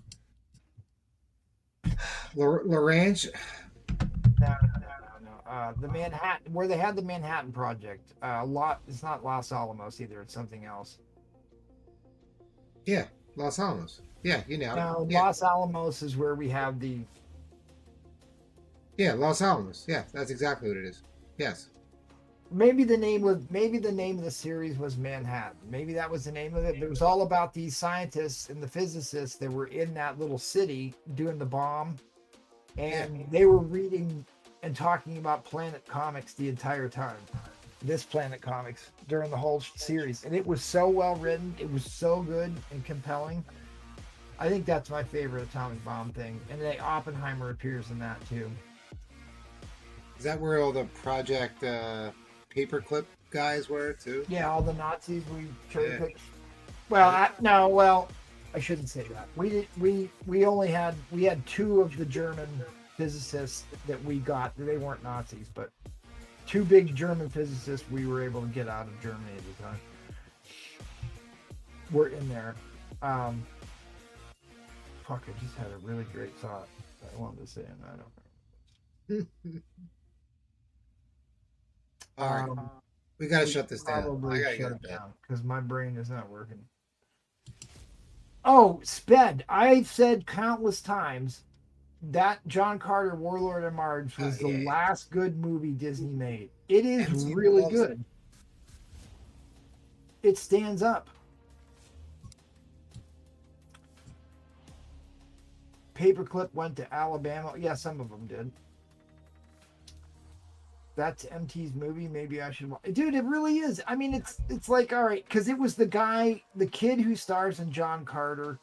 Lorange. No. The Manhattan, where they had the Manhattan Project. It's not Los Alamos either. It's something else. Yeah, Los Alamos. Yeah, you know. No, yeah. Los Alamos is where we have the. Yeah, Los Alamos. Yeah, that's exactly what it is. Yes. Maybe the name of the series was Manhattan. Maybe that was the name of it. But it was all about these scientists and the physicists that were in that little city doing the bomb, and they were reading and talking about Planet Comics the entire time. This Planet Comics during the whole series, and it was so well written. It was so good and compelling. I think that's my favorite atomic bomb thing, and then Oppenheimer appears in that too. Is that where all the Project Paperclip guys were too? Yeah, all the Nazis we cherry picked. Well, I shouldn't say that. We had two of the German physicists that we got. They weren't Nazis, but two big German physicists we were able to get out of Germany at the time were in there. I just had a really great thought I wanted to say, and I don't remember. All right, we gotta shut this down. I gotta shut it down because my brain is not working. Oh, Sped! I've said countless times that John Carter, Warlord of Mars, was the last good movie Disney made. It is really good. It stands up. Paperclip went to Alabama. Yeah, some of them did. That's MT's movie. Maybe I should watch. Dude, it really is. I mean, it's like, all right, because it was the kid who stars in John Carter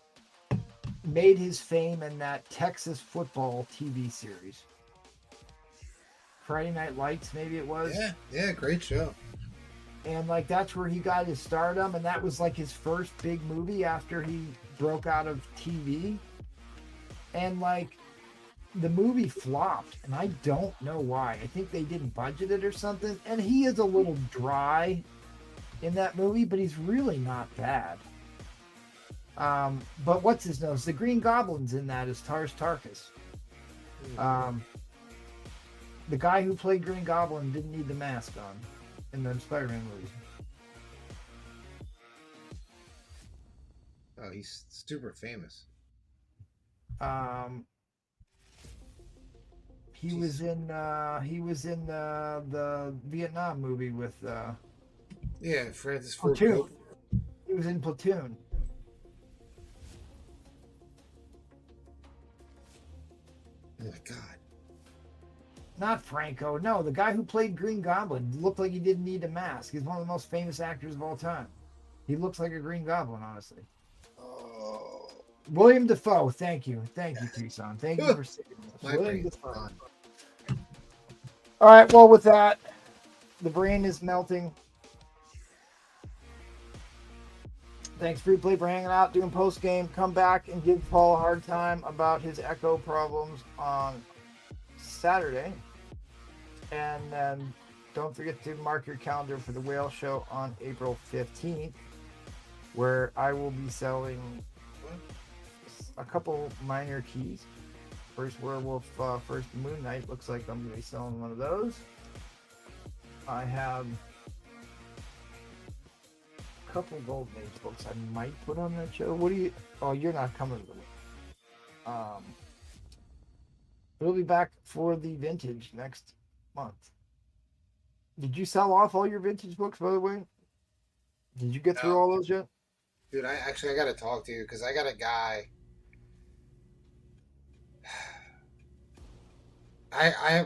made his fame in that Texas football TV series. Friday Night Lights, maybe it was. Yeah, great show. And like that's where he got his stardom, and that was like his first big movie after he broke out of TV. And like the movie flopped, and I don't know why. I think they didn't budget it or something. And he is a little dry in that movie, but he's really not bad. But what's his nose? The Green Goblin's in that as Tars Tarkas. The guy who played Green Goblin didn't need the mask on in the Spider-Man movies. Oh, he's super famous. He was in the Vietnam movie with Yeah, Francis Ford Platoon. Coppola. He was in Platoon. Oh my God. Not Franco. No, the guy who played Green Goblin looked like he didn't need a mask. He's one of the most famous actors of all time. He looks like a Green Goblin, honestly. Oh. William Dafoe. Thank you, Tucson. Thank you for saying this. My William brain's Dafoe. gone. All right. Well, with that, the brain is melting. Thanks, Free Play, for hanging out, doing post game. Come back and give Paul a hard time about his echo problems on Saturday. And then don't forget to mark your calendar for the Whale Show on April 15th, where I will be selling a couple minor keys. First Werewolf, first Moon Knight. Looks like I'm going to be selling one of those. I have a couple Gold Mage books I might put on that show. What do you... Oh, you're not coming to the... We'll be back for the vintage next month. Did you sell off all your vintage books, by the way? Did you get through all those yet? Dude, I got to talk to you because I got a guy.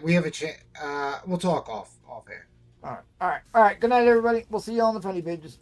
We have a chance. We'll talk off air. All right. Good night, everybody. We'll see you on the funny pages.